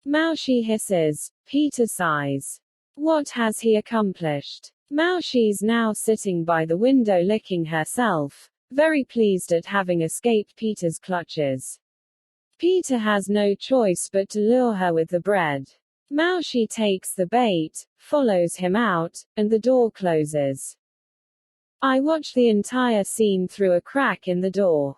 Maushi hisses. Peter sighs. What has he accomplished? Maushi's now sitting by the window licking herself, very pleased at having escaped Peter's clutches. Peter has no choice but to lure her with the bread. Maushi takes the bait, follows him out, and the door closes. I watch the entire scene through a crack in the door.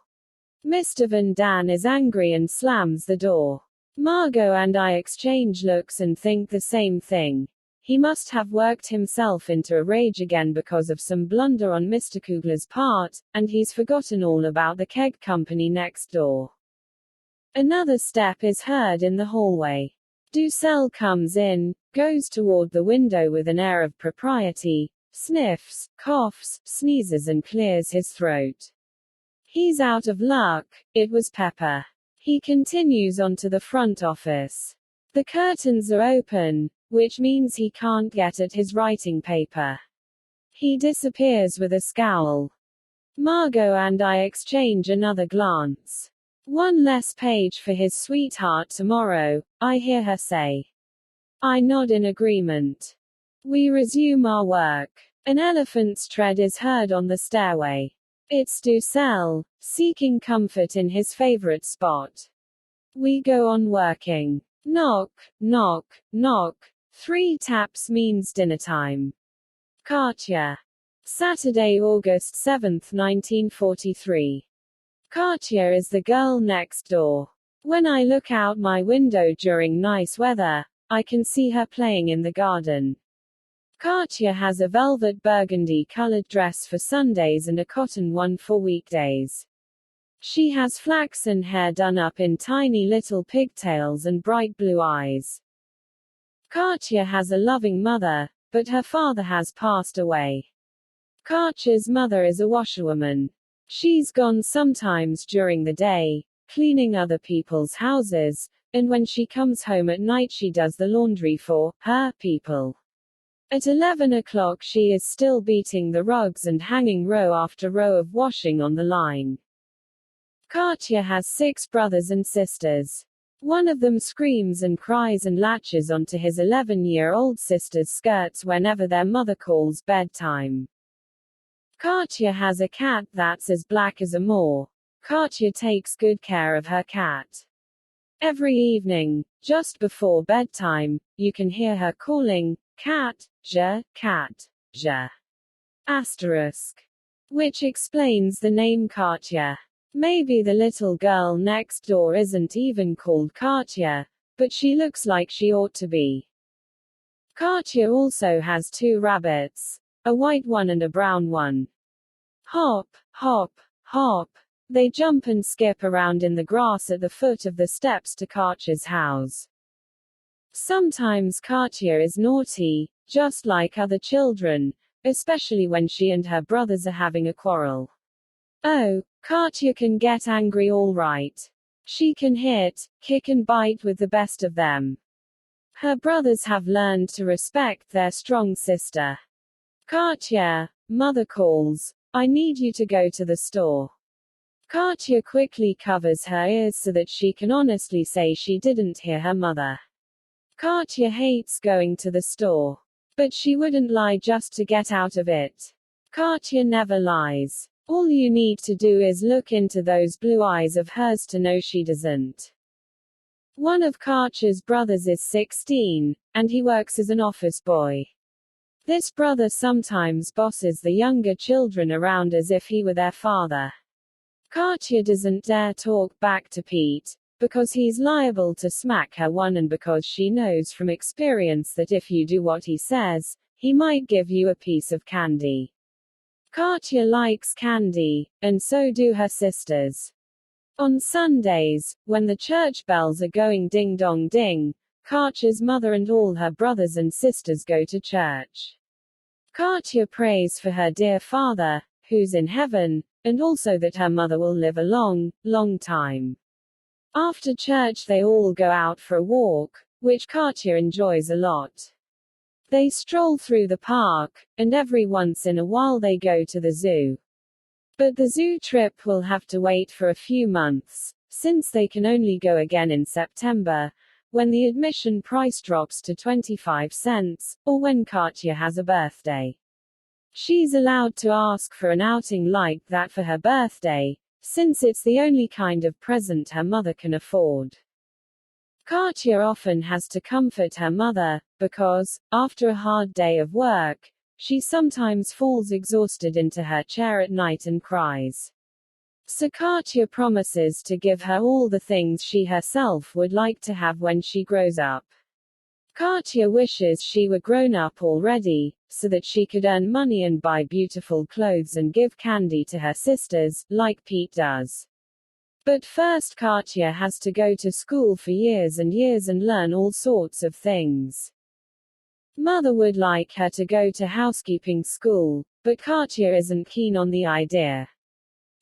Mr. Van Dan is angry and slams the door. Margot and I exchange looks and think the same thing. He must have worked himself into a rage again because of some blunder on Mr. Kugler's part, and he's forgotten all about the keg company next door. Another step is heard in the hallway. Dussel comes in, goes toward the window with an air of propriety, sniffs, coughs, sneezes and clears his throat. He's out of luck. It was pepper. He continues on to the front office. The curtains are open, which means he can't get at his writing paper. He disappears with a scowl. Margot and I exchange another glance. One less page for his sweetheart tomorrow, I hear her say. I nod in agreement. We resume our work. An elephant's tread is heard on the stairway. It's Dussel, seeking comfort in his favorite spot. We go on working. Knock, knock, knock. 3 taps means dinner time. Katja. Saturday, August 7, 1943. Katja is the girl next door. When I look out my window during nice weather, I can see her playing in the garden. Katja has a velvet burgundy-colored dress for Sundays and a cotton one for weekdays. She has flaxen hair done up in tiny little pigtails and bright blue eyes. Katja has a loving mother, but her father has passed away. Katja's mother is a washerwoman. She's gone sometimes during the day, cleaning other people's houses, and when she comes home at night she does the laundry for her people. At 11 o'clock she is still beating the rugs and hanging row after row of washing on the line. Katja has 6 brothers and sisters. One of them screams and cries and latches onto his 11-year-old sister's skirts whenever their mother calls bedtime. Katja has a cat that's as black as a moor. Katja takes good care of her cat. Every evening, just before bedtime, you can hear her calling, cat, je, asterisk. Which explains the name Katja. Maybe the little girl next door isn't even called Katja, but she looks like she ought to be. Katja also has 2 rabbits, a white one and a brown one. Hop, hop, hop. They jump and skip around in the grass at the foot of the steps to Katja's house. Sometimes Katja is naughty, just like other children, especially when she and her brothers are having a quarrel. Oh, Katja can get angry all right. She can hit, kick and bite with the best of them. Her brothers have learned to respect their strong sister. Katja, mother calls, I need you to go to the store. Katja quickly covers her ears so that she can honestly say she didn't hear her mother. Katja hates going to the store. But she wouldn't lie just to get out of it. Katja never lies. All you need to do is look into those blue eyes of hers to know she doesn't. One of Katja's brothers is 16, and he works as an office boy. This brother sometimes bosses the younger children around as if he were their father. Katja doesn't dare talk back to Pete, because he's liable to smack her one, and because she knows from experience that if you do what he says, he might give you a piece of candy. Katja likes candy, and so do her sisters. On Sundays, when the church bells are going ding dong ding, Katja's mother and all her brothers and sisters go to church. Katja prays for her dear father, who's in heaven, and also that her mother will live a long, long time. After church they all go out for a walk, which Katja enjoys a lot. They stroll through the park, and every once in a while they go to the zoo. But the zoo trip will have to wait for a few months, since they can only go again in September, when the admission price drops to 25 cents, or when Katja has a birthday. She's allowed to ask for an outing like that for her birthday, since it's the only kind of present her mother can afford. Katja often has to comfort her mother, because, after a hard day of work, she sometimes falls exhausted into her chair at night and cries. So Katja promises to give her all the things she herself would like to have when she grows up. Katja wishes she were grown up already, so that she could earn money and buy beautiful clothes and give candy to her sisters, like Pete does. But first Katja has to go to school for years and years and learn all sorts of things. Mother would like her to go to housekeeping school, but Katja isn't keen on the idea.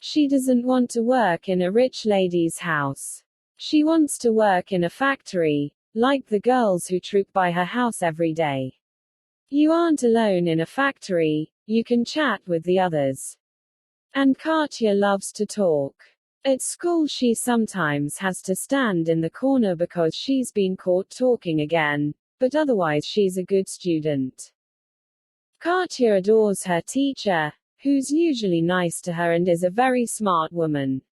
She doesn't want to work in a rich lady's house. She wants to work in a factory, like the girls who troop by her house every day. You aren't alone in a factory, you can chat with the others. And Katya loves to talk. At school she sometimes has to stand in the corner because she's been caught talking again, but otherwise she's a good student. Katya adores her teacher, who's usually nice to her and is a very smart woman.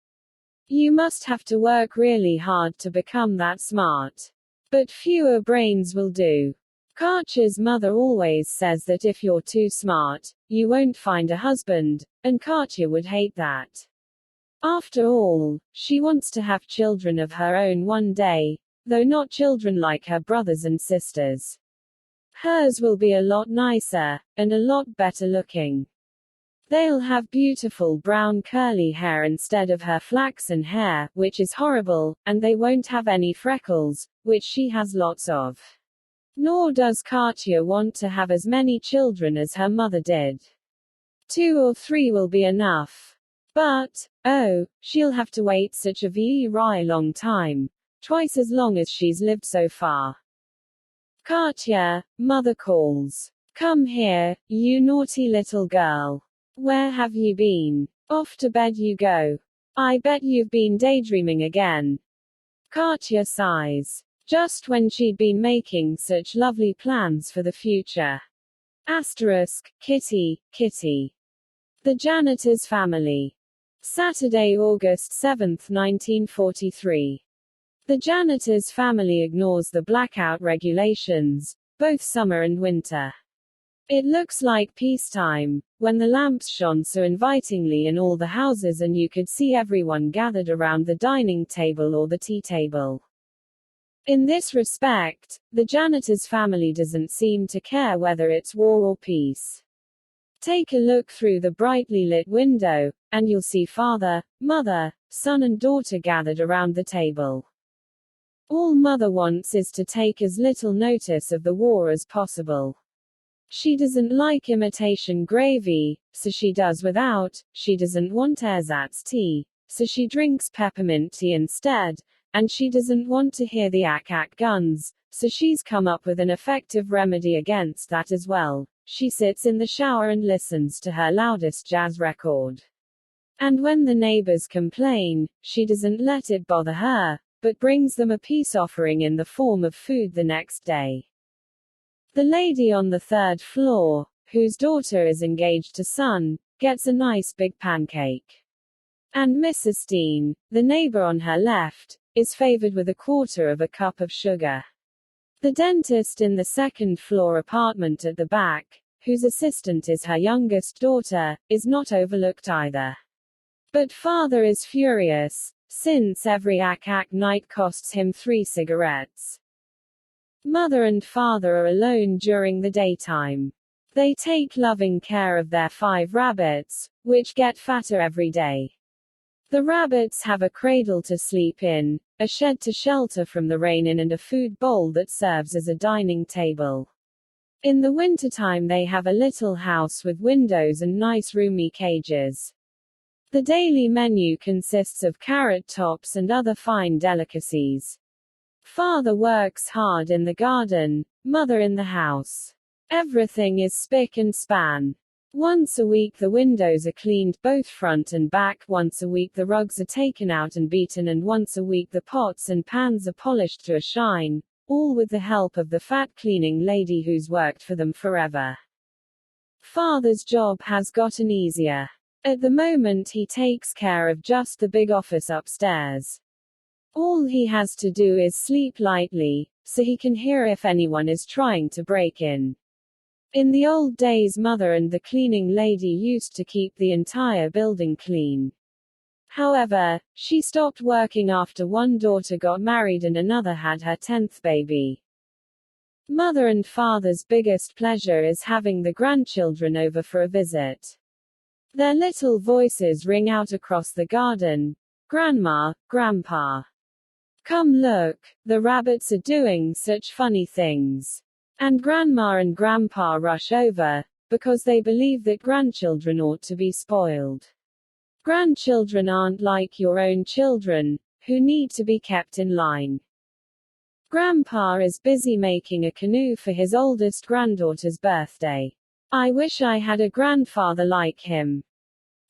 You must have to work really hard to become that smart. But fewer brains will do. Katya's mother always says that if you're too smart, you won't find a husband, and Katya would hate that. After all, she wants to have children of her own one day, though not children like her brothers and sisters. Hers will be a lot nicer, and a lot better looking. They'll have beautiful brown curly hair instead of her flaxen hair, which is horrible, and they won't have any freckles, which she has lots of. Nor does Katya want to have as many children as her mother did. 2 or 3 will be enough. But, oh, she'll have to wait such a very long time. Twice as long as she's lived so far. Katya, mother calls. Come here, you naughty little girl. Where have you been? Off to bed you go. I bet you've been daydreaming again. Katya sighs. Just when she'd been making such lovely plans for the future. Asterisk, Kitty, Kitty. The Janitor's Family. Saturday, August 7, 1943. The janitor's family ignores the blackout regulations, both summer and winter. It looks like peacetime, when the lamps shone so invitingly in all the houses and you could see everyone gathered around the dining table or the tea table. In this respect, the janitor's family doesn't seem to care whether it's war or peace. Take a look through the brightly lit window, and you'll see father, mother, son and daughter gathered around the table. All mother wants is to take as little notice of the war as possible. She doesn't like imitation gravy, so she does without. She doesn't want ersatz tea, so she drinks peppermint tea instead, and she doesn't want to hear the ack-ack guns, so she's come up with an effective remedy against that as well. She sits in the shower and listens to her loudest jazz record. And when the neighbors complain, she doesn't let it bother her, but brings them a peace offering in the form of food the next day. The lady on the 3rd floor, whose daughter is engaged to son, gets a nice big pancake. And Mrs. Steen, the neighbor on her left, is favored with 1/4 cup of sugar. The dentist in the 2nd floor apartment at the back, whose assistant is her youngest daughter, is not overlooked either. But father is furious, since every ack-ack night costs him 3 cigarettes. Mother and father are alone during the daytime. They take loving care of their 5 rabbits, which get fatter every day. The rabbits have a cradle to sleep in, a shed to shelter from the rain in, and a food bowl that serves as a dining table. In the wintertime they have a little house with windows and nice roomy cages. The daily menu consists of carrot tops and other fine delicacies. Father works hard in the garden, mother in the house. Everything is spick and span. Once a week the windows are cleaned both front and back, once a week the rugs are taken out and beaten, and once a week the pots and pans are polished to a shine, all with the help of the fat cleaning lady who's worked for them forever. Father's job has gotten easier. At the moment he takes care of just the big office upstairs. All he has to do is sleep lightly, so he can hear if anyone is trying to break in. In the old days mother and the cleaning lady used to keep the entire building clean. However, she stopped working after one daughter got married and another had her 10th baby. Mother and father's biggest pleasure is having the grandchildren over for a visit. Their little voices ring out across the garden. Grandma, Grandpa. Come look, the rabbits are doing such funny things. And Grandma and Grandpa rush over, because they believe that grandchildren ought to be spoiled. Grandchildren aren't like your own children, who need to be kept in line. Grandpa is busy making a canoe for his oldest granddaughter's birthday. I wish I had a grandfather like him.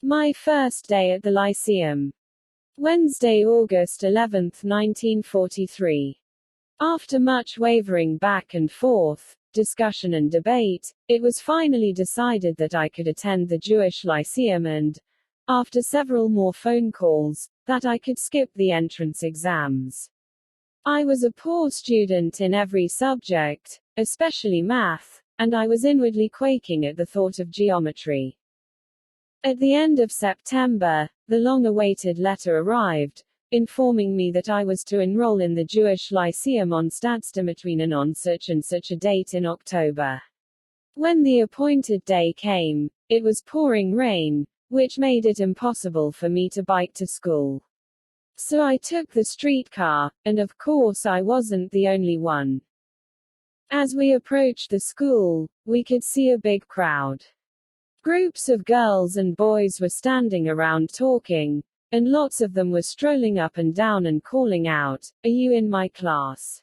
My first day at the Lyceum. Wednesday, August 11, 1943. After much wavering back and forth, discussion and debate, it was finally decided that I could attend the Jewish Lyceum and, after several more phone calls, that I could skip the entrance exams. I was a poor student in every subject, especially math, and I was inwardly quaking at the thought of geometry. At the end of September, the long-awaited letter arrived, informing me that I was to enroll in the Jewish Lyceum on Staatsdiensttermin on such and such a date in October. When the appointed day came, it was pouring rain, which made it impossible for me to bike to school. So I took the streetcar, and of course I wasn't the only one. As we approached the school, we could see a big crowd. Groups of girls and boys were standing around talking, and lots of them were strolling up and down and calling out, "Are you in my class?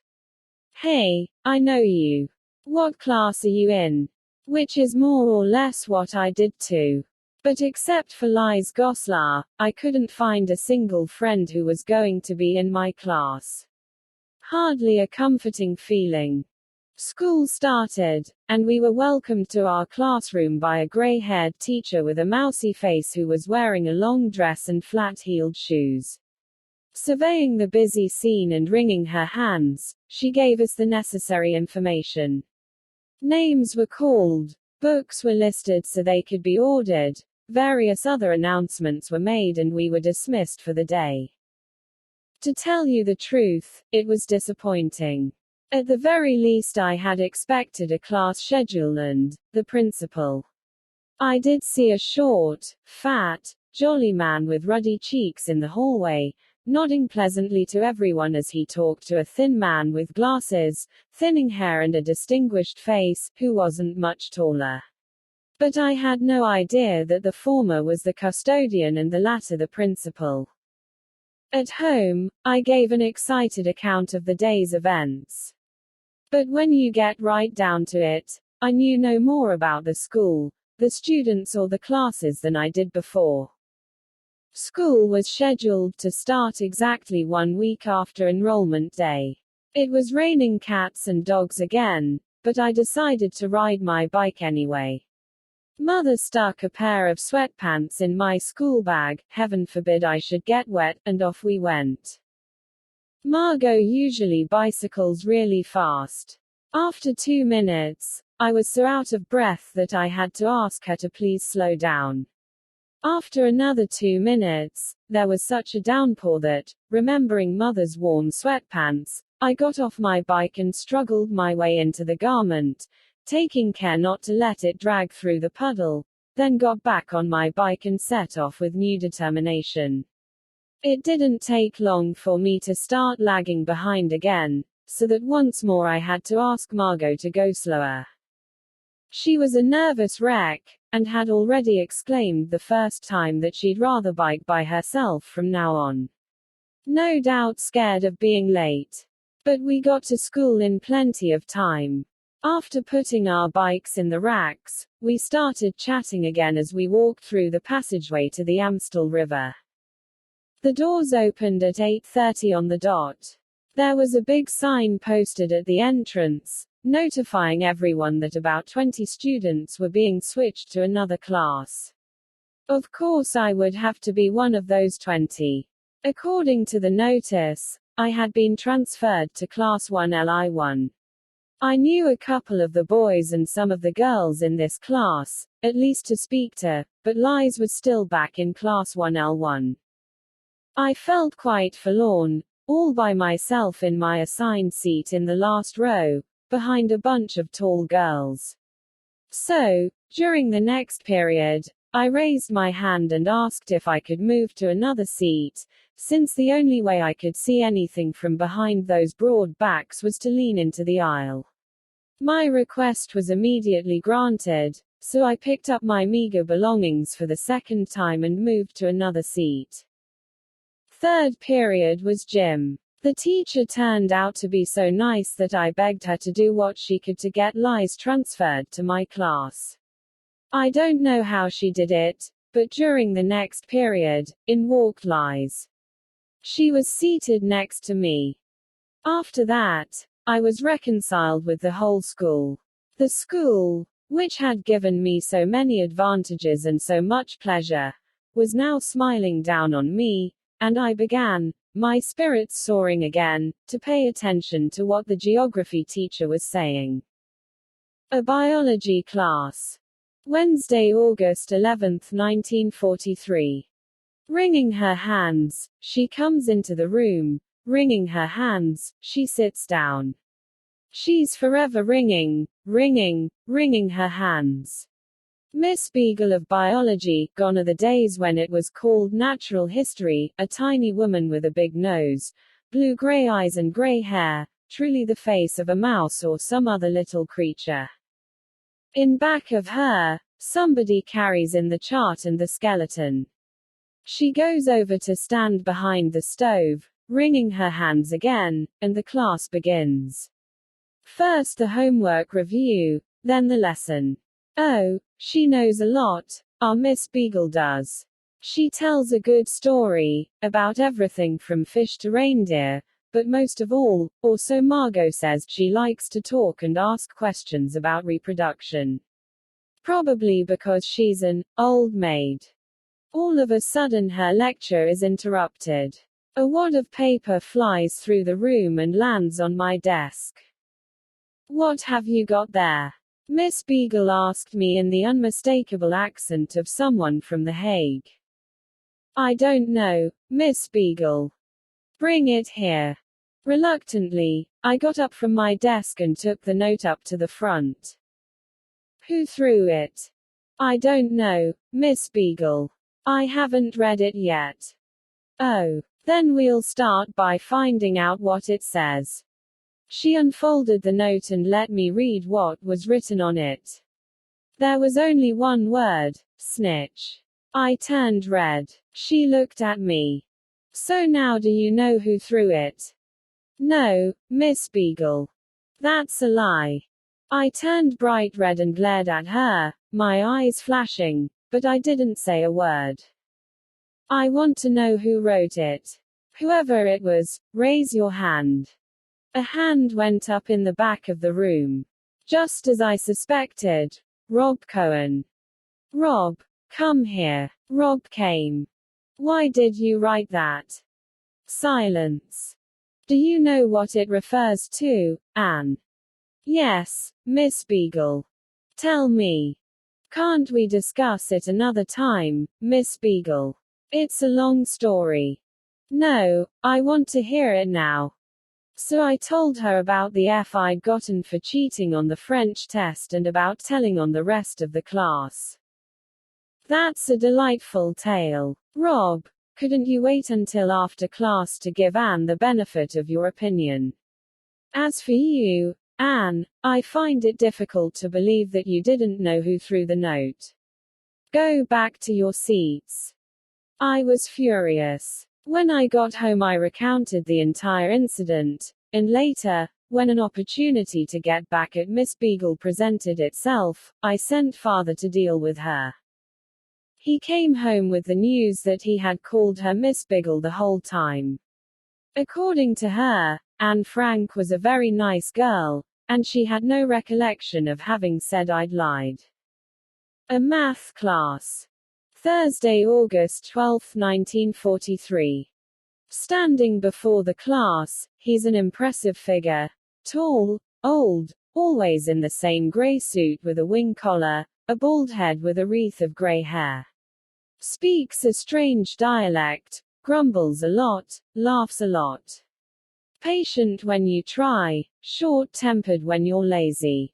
Hey, I know you. What class are you in?" Which is more or less what I did too. But except for Liz Goslar, I couldn't find a single friend who was going to be in my class. Hardly a comforting feeling. School started, and we were welcomed to our classroom by a gray-haired teacher with a mousy face who was wearing a long dress and flat-heeled shoes. Surveying the busy scene and wringing her hands, she gave us the necessary information. Names were called, books were listed so they could be ordered, various other announcements were made, and we were dismissed for the day. To tell you the truth, it was disappointing. At the very least I had expected a class schedule and the principal. I did see a short, fat, jolly man with ruddy cheeks in the hallway, nodding pleasantly to everyone as he talked to a thin man with glasses, thinning hair and a distinguished face, who wasn't much taller. But I had no idea that the former was the custodian and the latter the principal. At home, I gave an excited account of the day's events. But when you get right down to it, I knew no more about the school, the students or the classes than I did before. School was scheduled to start exactly 1 week after enrollment day. It was raining cats and dogs again, but I decided to ride my bike anyway. Mother stuck a pair of sweatpants in my school bag, heaven forbid I should get wet, and off we went. Margot usually bicycles really fast. After 2 minutes, I was so out of breath that I had to ask her to please slow down. After another 2 minutes, there was such a downpour that, remembering Mother's warm sweatpants, I got off my bike and struggled my way into the garment, taking care not to let it drag through the puddle, then got back on my bike and set off with new determination. It didn't take long for me to start lagging behind again, so that once more I had to ask Margot to go slower. She was a nervous wreck, and had already exclaimed the first time that she'd rather bike by herself from now on. No doubt scared of being late. But we got to school in plenty of time. After putting our bikes in the racks, we started chatting again as we walked through the passageway to the Amstel River. The doors opened at 8:30 on the dot. There was a big sign posted at the entrance, notifying everyone that about 20 students were being switched to another class. Of course I would have to be one of those 20. According to the notice, I had been transferred to Class 1 LI1. I knew a couple of the boys and some of the girls in this class, at least to speak to, but Liz was still back in Class 1 L1. I felt quite forlorn, all by myself in my assigned seat in the last row, behind a bunch of tall girls. So, during the next period, I raised my hand and asked if I could move to another seat, since the only way I could see anything from behind those broad backs was to lean into the aisle. My request was immediately granted, so I picked up my meager belongings for the second time and moved to another seat. Third period was gym. The teacher turned out to be so nice that I begged her to do what she could to get Liz transferred to my class. I don't know how she did it, but during the next period, in walked Liz. She was seated next to me. After that, I was reconciled with the whole school. The school, which had given me so many advantages and so much pleasure, was now smiling down on me, and I began, my spirits soaring again, to pay attention to what the geography teacher was saying. A biology class. Wednesday, August 11, 1943. Wringing her hands, she comes into the room. Wringing her hands, she sits down. She's forever wringing her hands. Miss Beagle of biology, gone are the days when it was called natural history, a tiny woman with a big nose, blue-gray eyes and gray hair, truly the face of a mouse or some other little creature. In back of her, somebody carries in the chart and the skeleton. She goes over to stand behind the stove, wringing her hands again, and the class begins. First the homework review, then the lesson. Oh, she knows a lot, our Miss Beagle does. She tells a good story, about everything from fish to reindeer, but most of all, or so Margot says, she likes to talk and ask questions about reproduction. Probably because she's an old maid. All of a sudden her lecture is interrupted. A wad of paper flies through the room and lands on my desk. What have you got there? Miss Beagle asked me in the unmistakable accent of someone from The Hague. I don't know, Miss Beagle. Bring it here. Reluctantly, I got up from my desk and took the note up to the front. Who threw it? I don't know, Miss Beagle. I haven't read it yet. Oh, then we'll start by finding out what it says. She unfolded the note and let me read what was written on it. There was only one word, snitch. I turned red. She looked at me. So now do you know who threw it? No, Miss Beagle. That's a lie. I turned bright red and glared at her, my eyes flashing, but I didn't say a word. I want to know who wrote it. Whoever it was, raise your hand. A hand went up in the back of the room. Just as I suspected. Rob Cohen. Rob, come here. Rob came. Why did you write that? Silence. Do you know what it refers to, Anne? Yes, Miss Beagle. Tell me. Can't we discuss it another time, Miss Beagle? It's a long story. No, I want to hear it now. So I told her about the F I'd gotten for cheating on the French test and about telling on the rest of the class. That's a delightful tale. Rob, couldn't you wait until after class to give Anne the benefit of your opinion? As for you, Anne, I find it difficult to believe that you didn't know who threw the note. Go back to your seats. I was furious. When I got home I recounted the entire incident, and later, when an opportunity to get back at Miss Beagle presented itself, I sent father to deal with her. He came home with the news that he had called her Miss Beagle the whole time. According to her, Anne Frank was a very nice girl, and she had no recollection of having said I'd lied. A math class. Thursday, August 12, 1943. Standing before the class, he's an impressive figure. Tall, old, always in the same grey suit with a wing collar, a bald head with a wreath of grey hair. Speaks a strange dialect, grumbles a lot, laughs a lot. Patient when you try, short-tempered when you're lazy.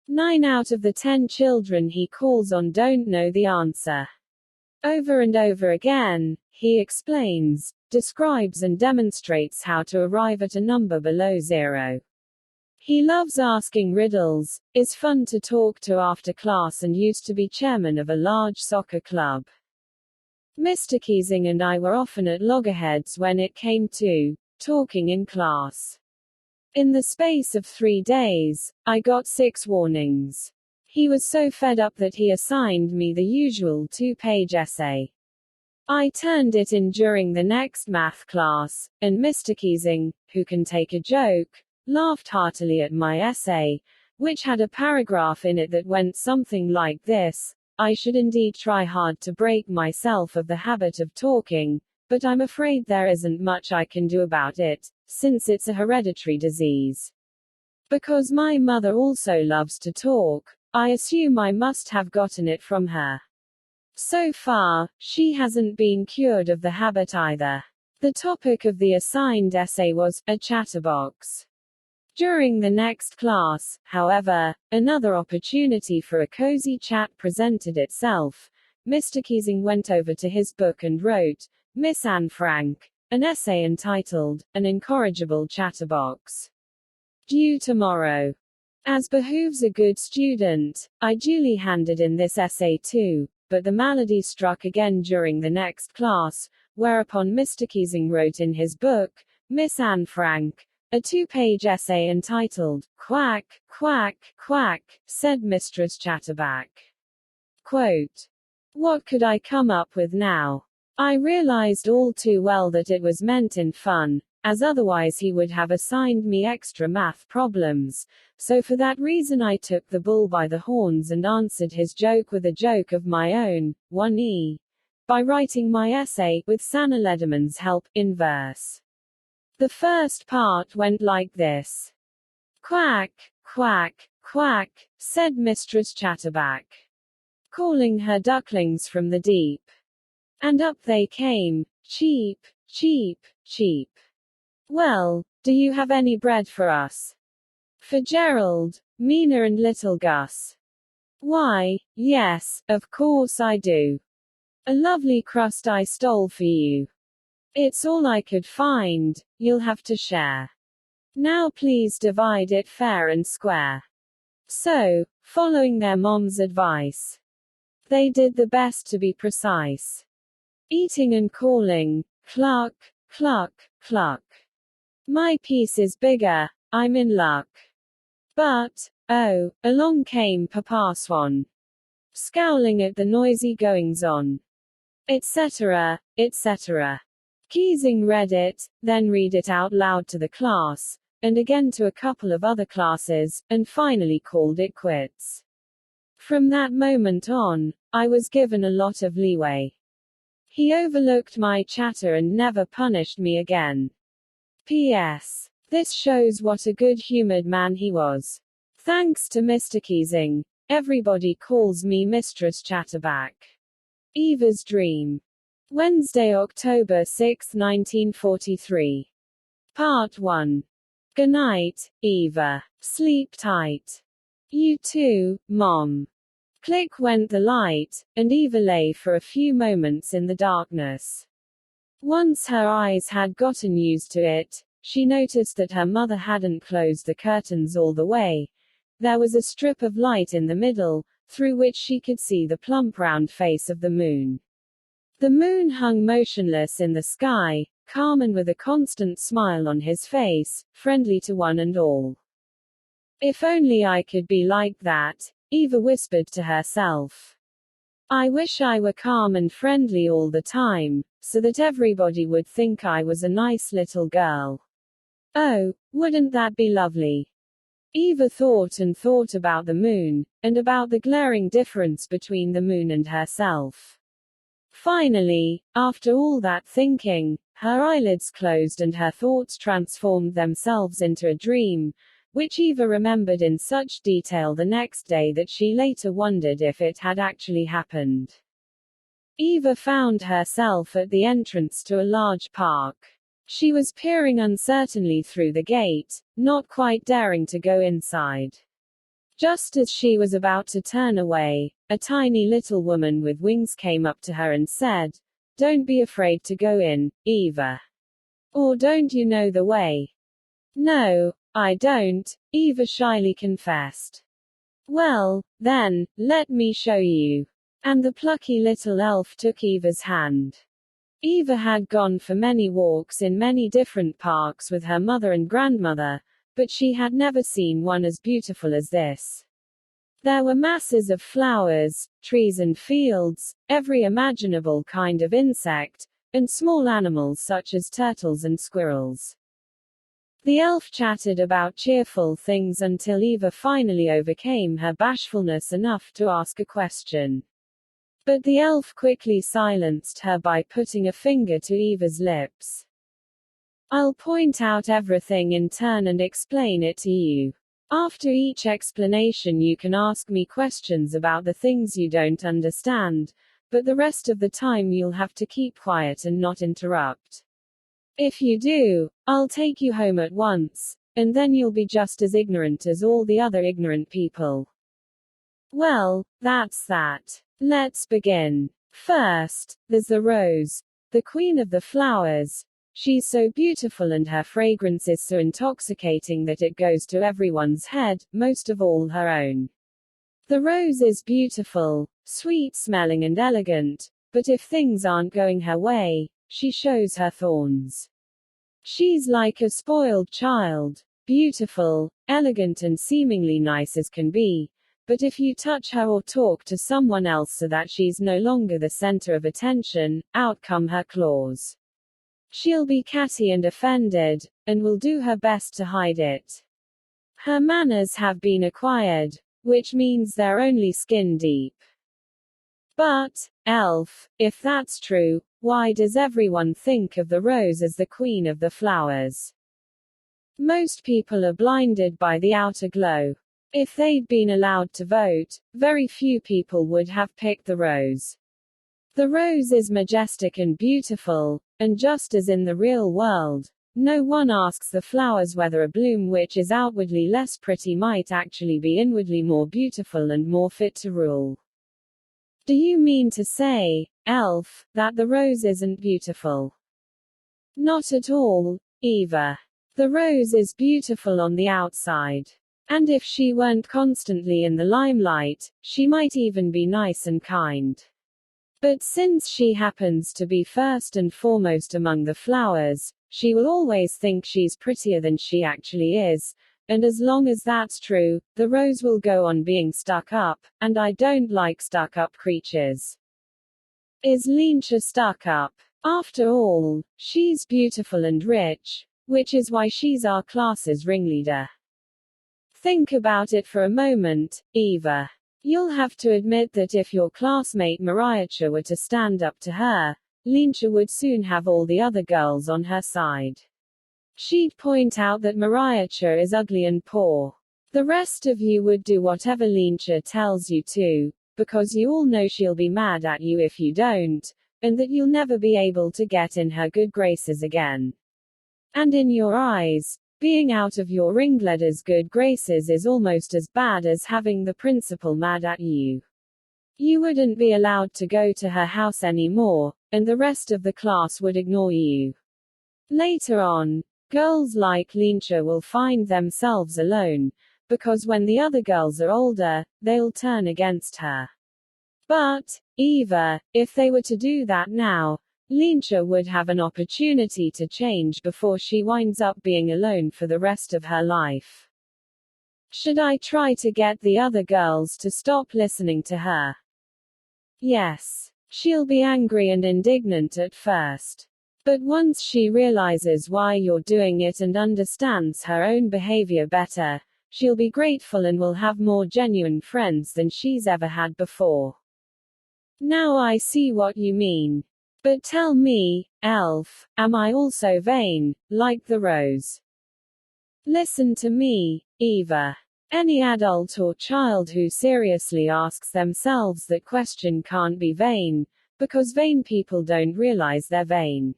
9 out of the 10 children he calls on don't know the answer. Over and over again, he explains, describes and demonstrates how to arrive at a number below 0. He loves asking riddles, is fun to talk to after class and used to be chairman of a large soccer club. Mr. Keesing and I were often at loggerheads when it came to talking in class. In the space of 3 days, I got 6 warnings. He was so fed up that he assigned me the usual 2-page essay. I turned it in during the next math class, and Mr. Keesing, who can take a joke, laughed heartily at my essay, which had a paragraph in it that went something like this: I should indeed try hard to break myself of the habit of talking, but I'm afraid there isn't much I can do about it, since it's a hereditary disease. Because my mother also loves to talk, I assume I must have gotten it from her. So far, she hasn't been cured of the habit either. The topic of the assigned essay was a chatterbox. During the next class, however, another opportunity for a cozy chat presented itself. Mr. Keesing went over to his book and wrote, Miss Anne Frank, an essay entitled, An Incorrigible Chatterbox. Due tomorrow. As behooves a good student, I duly handed in this essay too, but the malady struck again during the next class, whereupon Mr. Keesing wrote in his book, Miss Anne Frank, a 2-page essay entitled, Quack, Quack, Quack, said Mistress Chatterback. Quote, what could I come up with now? I realized all too well that it was meant in fun, as otherwise he would have assigned me extra math problems, so for that reason I took the bull by the horns and answered his joke with a joke of my own, 1e, by writing my essay, with Sanna Lederman's help, in verse. The first part went like this. Quack, quack, quack, said Mistress Chatterback, calling her ducklings from the deep. And up they came, cheep, cheep, cheep. Well, do you have any bread for us? For Gerald, Mina and little Gus. Why, yes, of course I do. A lovely crust I stole for you. It's all I could find, you'll have to share. Now please divide it fair and square. So, following their mom's advice, they did the best to be precise. Eating and calling, cluck, cluck, cluck. My piece is bigger, I'm in luck. But, oh, along came Papa Swan, scowling at the noisy goings-on, etc., etc. Keesing read it, then read it out loud to the class, and again to a couple of other classes, and finally called it quits. From that moment on, I was given a lot of leeway. He overlooked my chatter and never punished me again. P.S. This shows what a good-humored man he was. Thanks to Mr. Keesing, everybody calls me Mistress Chatterback. Eva's Dream. Wednesday, October 6, 1943. Part 1. Good night, Eva. Sleep tight. You too, Mom. Click went the light, and Eva lay for a few moments in the darkness. Once her eyes had gotten used to it, she noticed that her mother hadn't closed the curtains all the way. There was a strip of light in the middle, through which she could see the plump round face of the moon. The moon hung motionless in the sky, calm and with a constant smile on his face, friendly to one and all. If only I could be like that, Eva whispered to herself. I wish I were calm and friendly all the time, so that everybody would think I was a nice little girl. Oh, wouldn't that be lovely? Eva thought and thought about the moon, and about the glaring difference between the moon and herself. Finally, after all that thinking, her eyelids closed and her thoughts transformed themselves into a dream, which Eva remembered in such detail the next day that she later wondered if it had actually happened. Eva found herself at the entrance to a large park. She was peering uncertainly through the gate, not quite daring to go inside. Just as she was about to turn away, a tiny little woman with wings came up to her and said, Don't be afraid to go in, Eva. Or don't you know the way? No, I don't, Eva shyly confessed. Well, then, let me show you. And the plucky little elf took Eva's hand. Eva had gone for many walks in many different parks with her mother and grandmother, but she had never seen one as beautiful as this. There were masses of flowers, trees and fields, every imaginable kind of insect, and small animals such as turtles and squirrels. The elf chattered about cheerful things until Eva finally overcame her bashfulness enough to ask a question. But the elf quickly silenced her by putting a finger to Eva's lips. I'll point out everything in turn and explain it to you. After each explanation you can ask me questions about the things you don't understand, but the rest of the time you'll have to keep quiet and not interrupt. If you do, I'll take you home at once, and then you'll be just as ignorant as all the other ignorant people. Well, that's that. Let's begin. First, there's the rose, the queen of the flowers. She's so beautiful and her fragrance is so intoxicating that it goes to everyone's head, most of all her own. The rose is beautiful, sweet-smelling and elegant, but if things aren't going her way, she shows her thorns. She's like a spoiled child, beautiful, elegant and seemingly nice as can be, but if you touch her or talk to someone else so that she's no longer the center of attention, out come her claws. She'll be catty and offended, and will do her best to hide it. Her manners have been acquired, which means they're only skin deep. But, elf, if that's true, why does everyone think of the rose as the queen of the flowers? Most people are blinded by the outer glow. If they'd been allowed to vote, very few people would have picked the rose. The rose is majestic and beautiful, and just as in the real world, no one asks the flowers whether a bloom which is outwardly less pretty might actually be inwardly more beautiful and more fit to rule. Do you mean to say, elf, that the rose isn't beautiful? Not at all, Eva. The rose is beautiful on the outside. And if she weren't constantly in the limelight, she might even be nice and kind. But since she happens to be first and foremost among the flowers, she will always think she's prettier than she actually is, and as long as that's true, the rose will go on being stuck up, and I don't like stuck-up creatures. Is Lyncha stuck up? After all, she's beautiful and rich, which is why she's our class's ringleader. Think about it for a moment, Eva. You'll have to admit that if your classmate Mariacha were to stand up to her, Lyncha would soon have all the other girls on her side. She'd point out that Mariacha is ugly and poor. The rest of you would do whatever Lyncha tells you to, because you all know she'll be mad at you if you don't, and that you'll never be able to get in her good graces again. And in your eyes, being out of your ringleader's good graces is almost as bad as having the principal mad at you. You wouldn't be allowed to go to her house anymore, and the rest of the class would ignore you. Later on, girls like Lyncha will find themselves alone, because when the other girls are older, they'll turn against her. But, Eva, if they were to do that now, Lyncha would have an opportunity to change before she winds up being alone for the rest of her life. Should I try to get the other girls to stop listening to her? Yes. She'll be angry and indignant at first. But once she realizes why you're doing it and understands her own behavior better, she'll be grateful and will have more genuine friends than she's ever had before. Now I see what you mean. But tell me, elf, am I also vain, like the rose? Listen to me, Eva. Any adult or child who seriously asks themselves that question can't be vain, because vain people don't realize they're vain.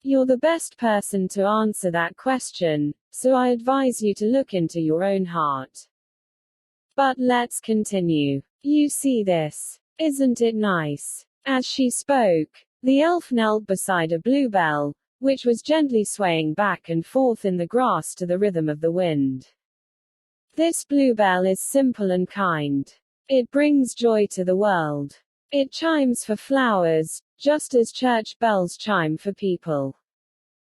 You're the best person to answer that question, so I advise you to look into your own heart. But let's continue. You see this. Isn't it nice? As she spoke, the elf knelt beside a bluebell, which was gently swaying back and forth in the grass to the rhythm of the wind. This bluebell is simple and kind. It brings joy to the world. It chimes for flowers, just as church bells chime for people.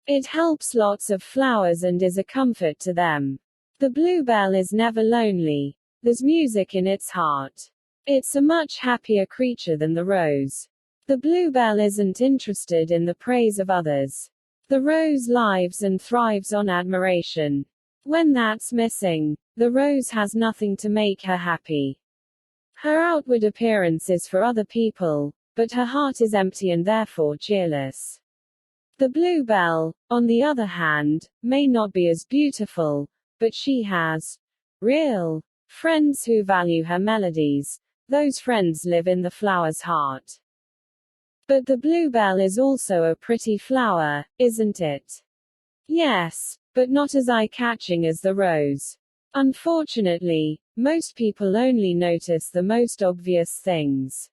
It helps lots of flowers and is a comfort to them. The bluebell is never lonely. There's music in its heart. It's a much happier creature than the rose. The bluebell isn't interested in the praise of others. The rose lives and thrives on admiration. When that's missing, the rose has nothing to make her happy. Her outward appearance is for other people, but her heart is empty and therefore cheerless. The bluebell, on the other hand, may not be as beautiful, but she has real friends who value her melodies. Those friends live in the flower's heart. But the bluebell is also a pretty flower, isn't it? Yes, but not as eye-catching as the rose. Unfortunately, most people only notice the most obvious things.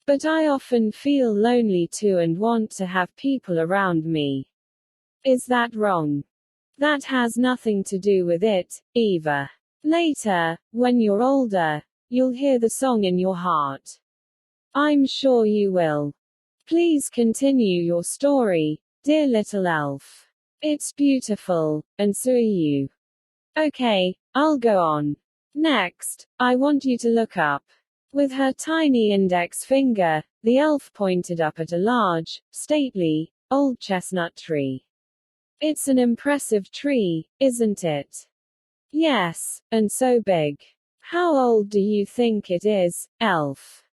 But I often feel lonely too and want to have people around me. Is that wrong? That has nothing to do with it, Eva. Later, when you're older, you'll hear the song in your heart. I'm sure you will. Please continue your story, dear little elf. It's beautiful, and so are you. Okay, I'll go on. Next, I want you to look up. With her tiny index finger, the elf pointed up at a large, stately, old chestnut tree. It's an impressive tree, isn't it? Yes, and so big. How old do you think it is, elf?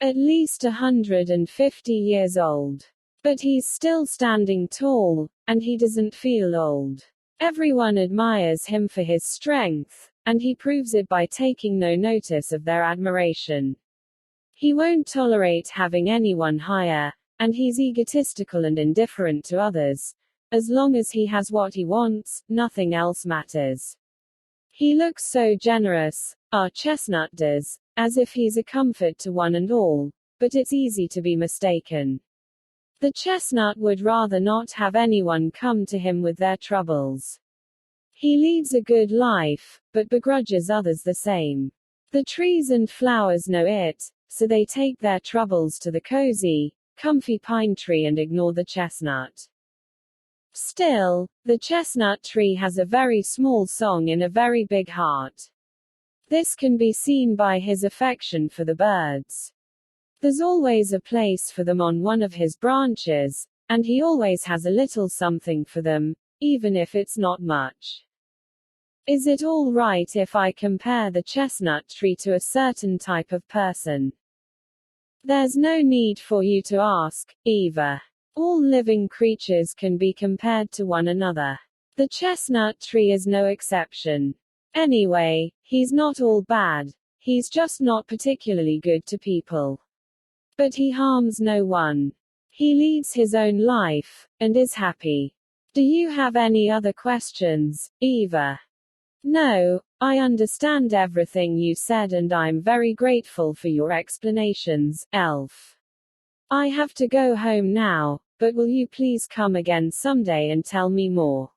At least 150 years old. But he's still standing tall, and he doesn't feel old. Everyone admires him for his strength, and he proves it by taking no notice of their admiration. He won't tolerate having anyone higher, and he's egotistical and indifferent to others. As long as he has what he wants, nothing else matters. He looks so generous, our chestnut does, as if he's a comfort to one and all, but it's easy to be mistaken. The chestnut would rather not have anyone come to him with their troubles. He leads a good life, but begrudges others the same. The trees and flowers know it, so they take their troubles to the cozy, comfy pine tree and ignore the chestnut. Still, the chestnut tree has a very small song in a very big heart. This can be seen by his affection for the birds. There's always a place for them on one of his branches, and he always has a little something for them, even if it's not much. Is it all right if I compare the chestnut tree to a certain type of person? There's no need for you to ask, Eva. All living creatures can be compared to one another. The chestnut tree is no exception. Anyway, he's not all bad. He's just not particularly good to people. But he harms no one. He leads his own life, and is happy. Do you have any other questions, Eva? No, I understand everything you said and I'm very grateful for your explanations, elf. I have to go home now, but will you please come again someday and tell me more?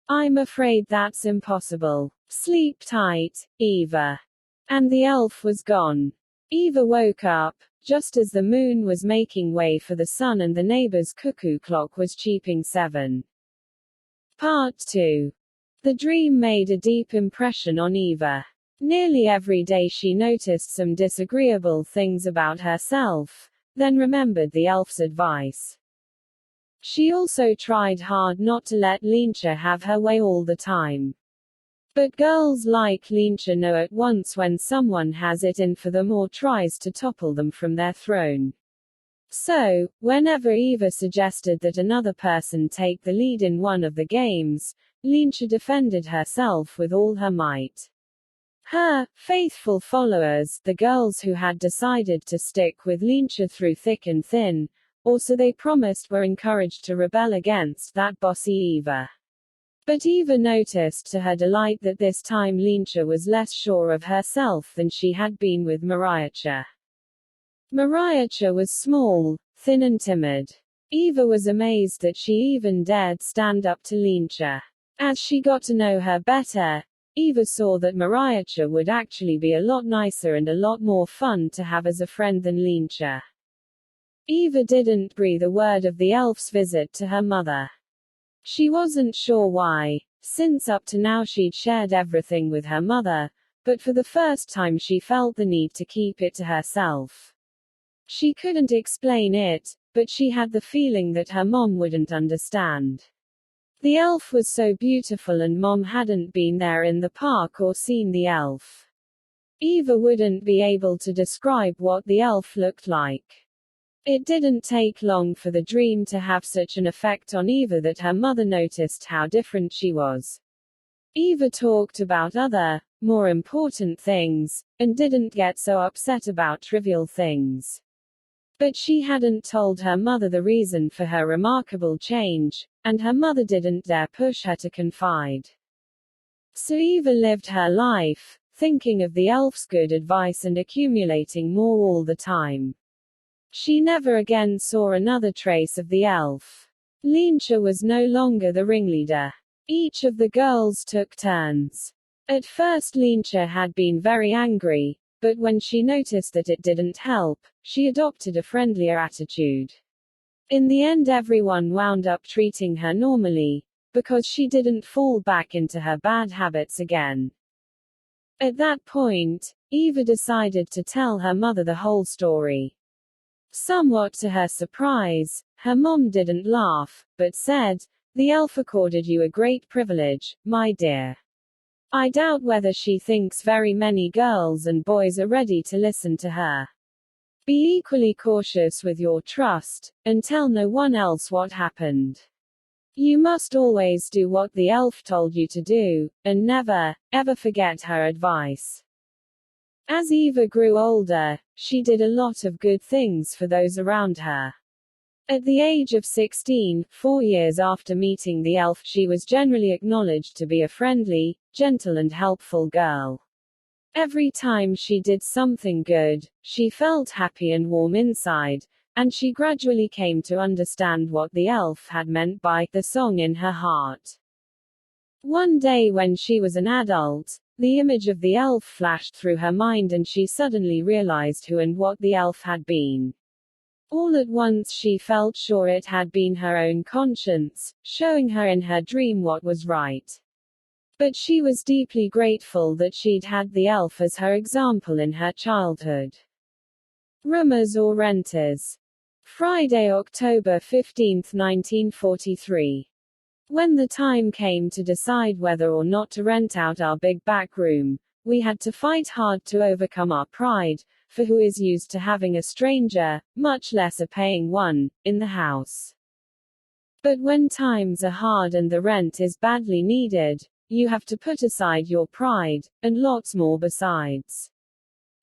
I'm afraid that's impossible. Sleep tight, Eva. And the elf was gone. Eva woke up, just as the moon was making way for the sun and the neighbor's cuckoo clock was cheeping 7. Part 2. The dream made a deep impression on Eva. Nearly every day she noticed some disagreeable things about herself, then remembered the elf's advice. She also tried hard not to let Lienche have her way all the time. But girls like Lienche know at once when someone has it in for them or tries to topple them from their throne. So, whenever Eva suggested that another person take the lead in one of the games, Lienche defended herself with all her might. Her faithful followers, the girls who had decided to stick with Lienche through thick and thin, or so they promised, were encouraged to rebel against that bossy Eva. But Eva noticed to her delight that this time Lienche was less sure of herself than she had been with Mariacha. Mariacha was small, thin and timid. Eva was amazed that she even dared stand up to Lienche. As she got to know her better, Eva saw that Mariacha would actually be a lot nicer and a lot more fun to have as a friend than Liencha. Eva didn't breathe a word of the elf's visit to her mother. She wasn't sure why, since up to now she'd shared everything with her mother, but for the first time she felt the need to keep it to herself. She couldn't explain it, but she had the feeling that her mom wouldn't understand. The elf was so beautiful and Mom hadn't been there in the park or seen the elf. Eva wouldn't be able to describe what the elf looked like. It didn't take long for the dream to have such an effect on Eva that her mother noticed how different she was. Eva talked about other, more important things, and didn't get so upset about trivial things. But she hadn't told her mother the reason for her remarkable change, and her mother didn't dare push her to confide. So Eva lived her life, thinking of the elf's good advice and accumulating more all the time. She never again saw another trace of the elf. Liencha was no longer the ringleader. Each of the girls took turns. At first Liencha had been very angry, but when she noticed that it didn't help, she adopted a friendlier attitude. In the end everyone wound up treating her normally, because she didn't fall back into her bad habits again. At that point, Eva decided to tell her mother the whole story. Somewhat to her surprise, her mom didn't laugh, but said, "The elf accorded you a great privilege, my dear. I doubt whether she thinks very many girls and boys are ready to listen to her. Be equally cautious with your trust, and tell no one else what happened. You must always do what the elf told you to do, and never, ever forget her advice." As Eva grew older, she did a lot of good things for those around her. At the age of 16, 4 years after meeting the elf, she was generally acknowledged to be a friendly, gentle and helpful girl. Every time she did something good, she felt happy and warm inside, and she gradually came to understand what the elf had meant by the song in her heart. One day when she was an adult, the image of the elf flashed through her mind and she suddenly realized who and what the elf had been. All at once she felt sure it had been her own conscience, showing her in her dream what was right. But she was deeply grateful that she'd had the elf as her example in her childhood. Roomers or renters. Friday, October 15, 1943. When the time came to decide whether or not to rent out our big back room, we had to fight hard to overcome our pride, for who is used to having a stranger, much less a paying one, in the house? But when times are hard and the rent is badly needed, you have to put aside your pride, and lots more besides.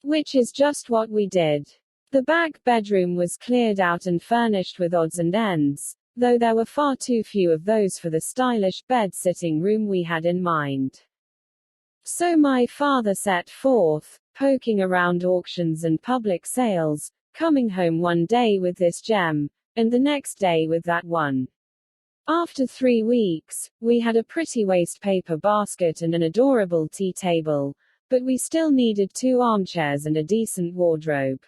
Which is just what we did. The back bedroom was cleared out and furnished with odds and ends, though there were far too few of those for the stylish bed-sitting room we had in mind. So my father set forth, poking around auctions and public sales, coming home one day with this gem, and the next day with that one. After 3 weeks, we had a pretty wastepaper basket and an adorable tea table, but we still needed 2 armchairs and a decent wardrobe.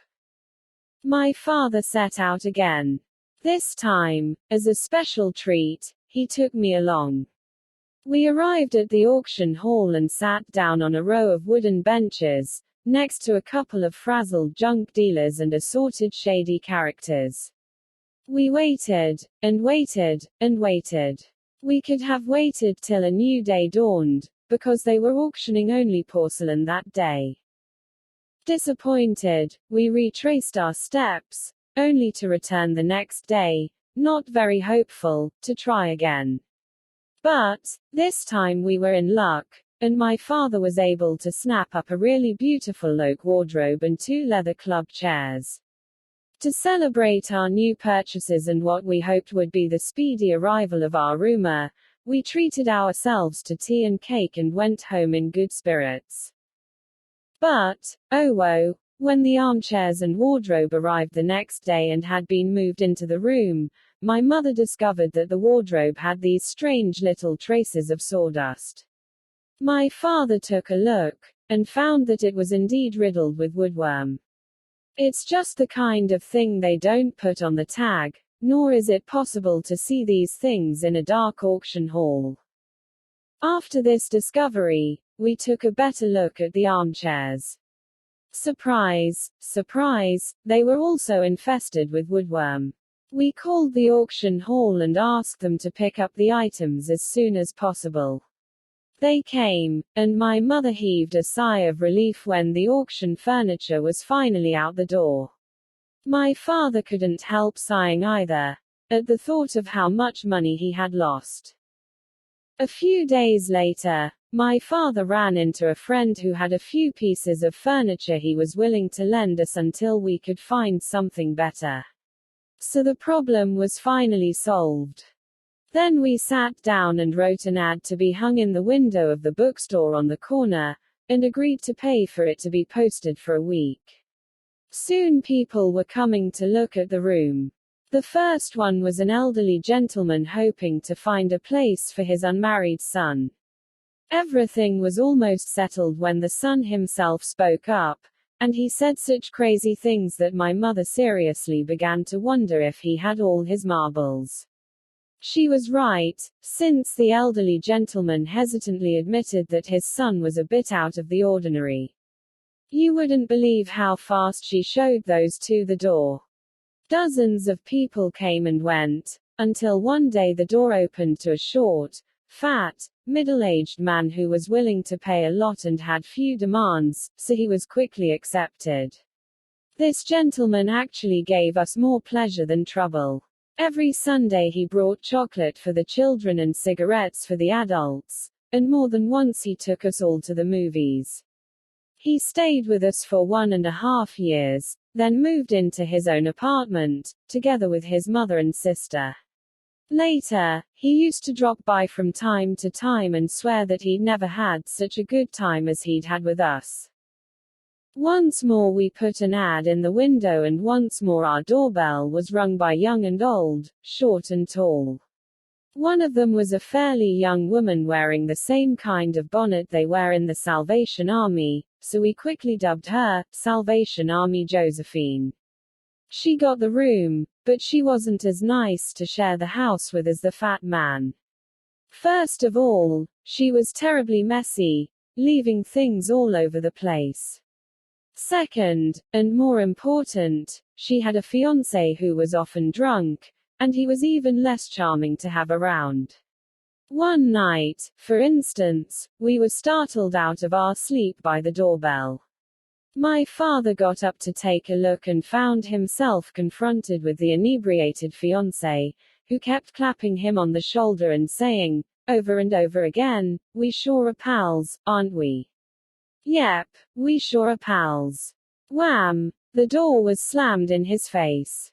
My father set out again. This time, as a special treat, he took me along. We arrived at the auction hall and sat down on a row of wooden benches, next to a couple of frazzled junk dealers and assorted shady characters. We waited, and waited, and waited. We could have waited till a new day dawned, because they were auctioning only porcelain that day. Disappointed, we retraced our steps, only to return the next day, not very hopeful, to try again. But, this time we were in luck, and my father was able to snap up a really beautiful oak wardrobe and 2 leather club chairs. To celebrate our new purchases and what we hoped would be the speedy arrival of our roomer, we treated ourselves to tea and cake and went home in good spirits. But, oh woe, when the armchairs and wardrobe arrived the next day and had been moved into the room, my mother discovered that the wardrobe had these strange little traces of sawdust. My father took a look, and found that it was indeed riddled with woodworm. It's just the kind of thing they don't put on the tag, nor is it possible to see these things in a dark auction hall. After this discovery, we took a better look at the armchairs. Surprise, surprise, they were also infested with woodworm. We called the auction hall and asked them to pick up the items as soon as possible. They came, and my mother heaved a sigh of relief when the auction furniture was finally out the door. My father couldn't help sighing either, at the thought of how much money he had lost. A few days later, my father ran into a friend who had a few pieces of furniture he was willing to lend us until we could find something better. So the problem was finally solved. Then we sat down and wrote an ad to be hung in the window of the bookstore on the corner, and agreed to pay for it to be posted for a week. Soon people were coming to look at the room. The first one was an elderly gentleman hoping to find a place for his unmarried son. Everything was almost settled when the son himself spoke up, and he said such crazy things that my mother seriously began to wonder if he had all his marbles. She was right, since the elderly gentleman hesitantly admitted that his son was a bit out of the ordinary. You wouldn't believe how fast she showed those to the door. Dozens of people came and went, until one day the door opened to a short, fat, middle-aged man who was willing to pay a lot and had few demands, so he was quickly accepted. This gentleman actually gave us more pleasure than trouble. Every Sunday he brought chocolate for the children and cigarettes for the adults, and more than once he took us all to the movies. He stayed with us for 1.5 years, then moved into his own apartment, together with his mother and sister. Later, he used to drop by from time to time and swear that he'd never had such a good time as he'd had with us. Once more we put an ad in the window, and once more our doorbell was rung by young and old, short and tall. One of them was a fairly young woman wearing the same kind of bonnet they wear in the Salvation Army, so we quickly dubbed her Salvation Army Josephine. She got the room, but she wasn't as nice to share the house with as the fat man. First of all, she was terribly messy, leaving things all over the place. Second, and more important, she had a fiancé who was often drunk, and he was even less charming to have around. One night, for instance, we were startled out of our sleep by the doorbell. My father got up to take a look and found himself confronted with the inebriated fiancé, who kept clapping him on the shoulder and saying, over and over again, "We sure are pals, aren't we?" "Yep, we sure are pals." Wham! The door was slammed in his face.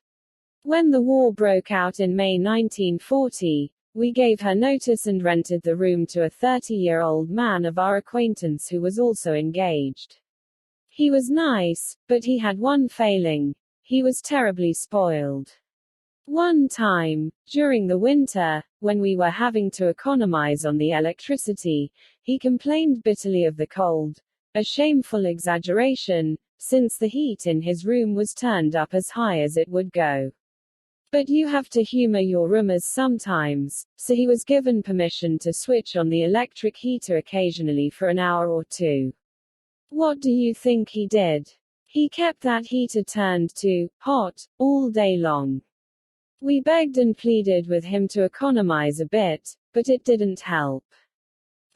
When the war broke out in May 1940, we gave her notice and rented the room to a 30-year-old man of our acquaintance who was also engaged. He was nice, but he had one failing: he was terribly spoiled. One time, during the winter, when we were having to economize on the electricity, he complained bitterly of the cold, a shameful exaggeration, since the heat in his room was turned up as high as it would go. But you have to humor your roomers sometimes, so he was given permission to switch on the electric heater occasionally for an hour or two. What do you think he did? He kept that heater turned to hot all day long. We begged and pleaded with him to economize a bit, but it didn't help.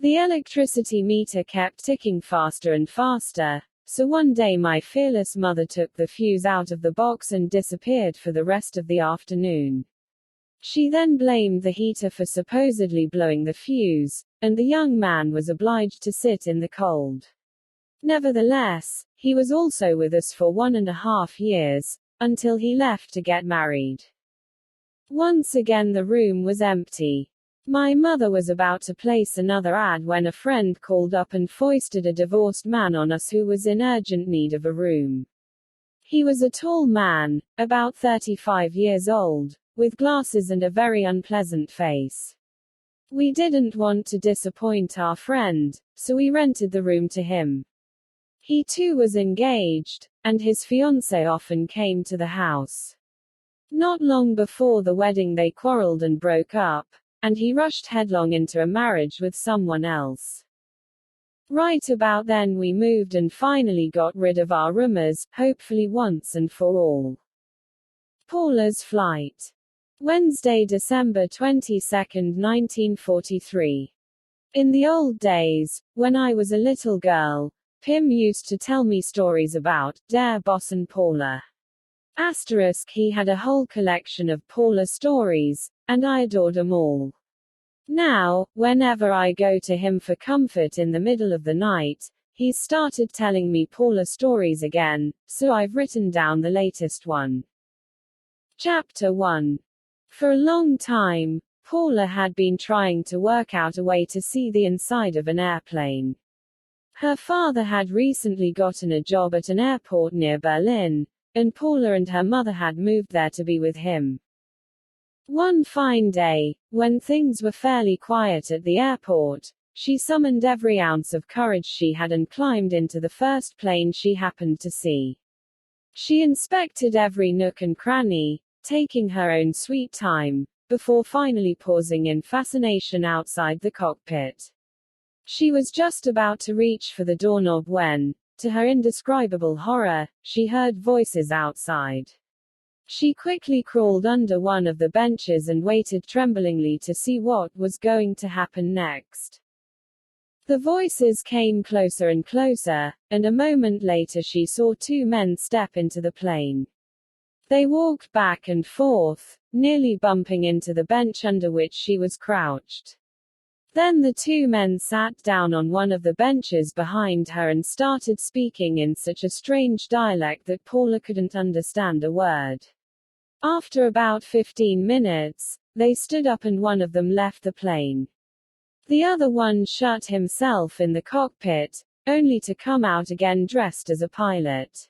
The electricity meter kept ticking faster and faster, so one day my fearless mother took the fuse out of the box and disappeared for the rest of the afternoon. She then blamed the heater for supposedly blowing the fuse, and the young man was obliged to sit in the cold. Nevertheless, he was also with us for 1.5 years, until he left to get married. Once again the room was empty. My mother was about to place another ad when a friend called up and foisted a divorced man on us who was in urgent need of a room. He was a tall man, about 35 years old, with glasses and a very unpleasant face. We didn't want to disappoint our friend, so we rented the room to him. He too was engaged, and his fiancée often came to the house. Not long before the wedding they quarreled and broke up, and he rushed headlong into a marriage with someone else. Right about then we moved and finally got rid of our rumors, hopefully once and for all. Paula's flight. Wednesday, December 22, 1943. In the old days, when I was a little girl, Pim used to tell me stories about Der Boss and Paula. He had a whole collection of Paula stories, and I adored them all. Now, whenever I go to him for comfort in the middle of the night, he's started telling me Paula stories again, so I've written down the latest one. Chapter 1. For a long time, Paula had been trying to work out a way to see the inside of an airplane. Her father had recently gotten a job at an airport near Berlin, and Paula and her mother had moved there to be with him. One fine day, when things were fairly quiet at the airport, she summoned every ounce of courage she had and climbed into the first plane she happened to see. She inspected every nook and cranny, taking her own sweet time, before finally pausing in fascination outside the cockpit. She was just about to reach for the doorknob when, to her indescribable horror, she heard voices outside. She quickly crawled under one of the benches and waited tremblingly to see what was going to happen next. The voices came closer and closer, and a moment later she saw two men step into the plane. They walked back and forth, nearly bumping into the bench under which she was crouched. Then the two men sat down on one of the benches behind her and started speaking in such a strange dialect that Paula couldn't understand a word. After about 15 minutes, they stood up and one of them left the plane. The other one shut himself in the cockpit, only to come out again dressed as a pilot.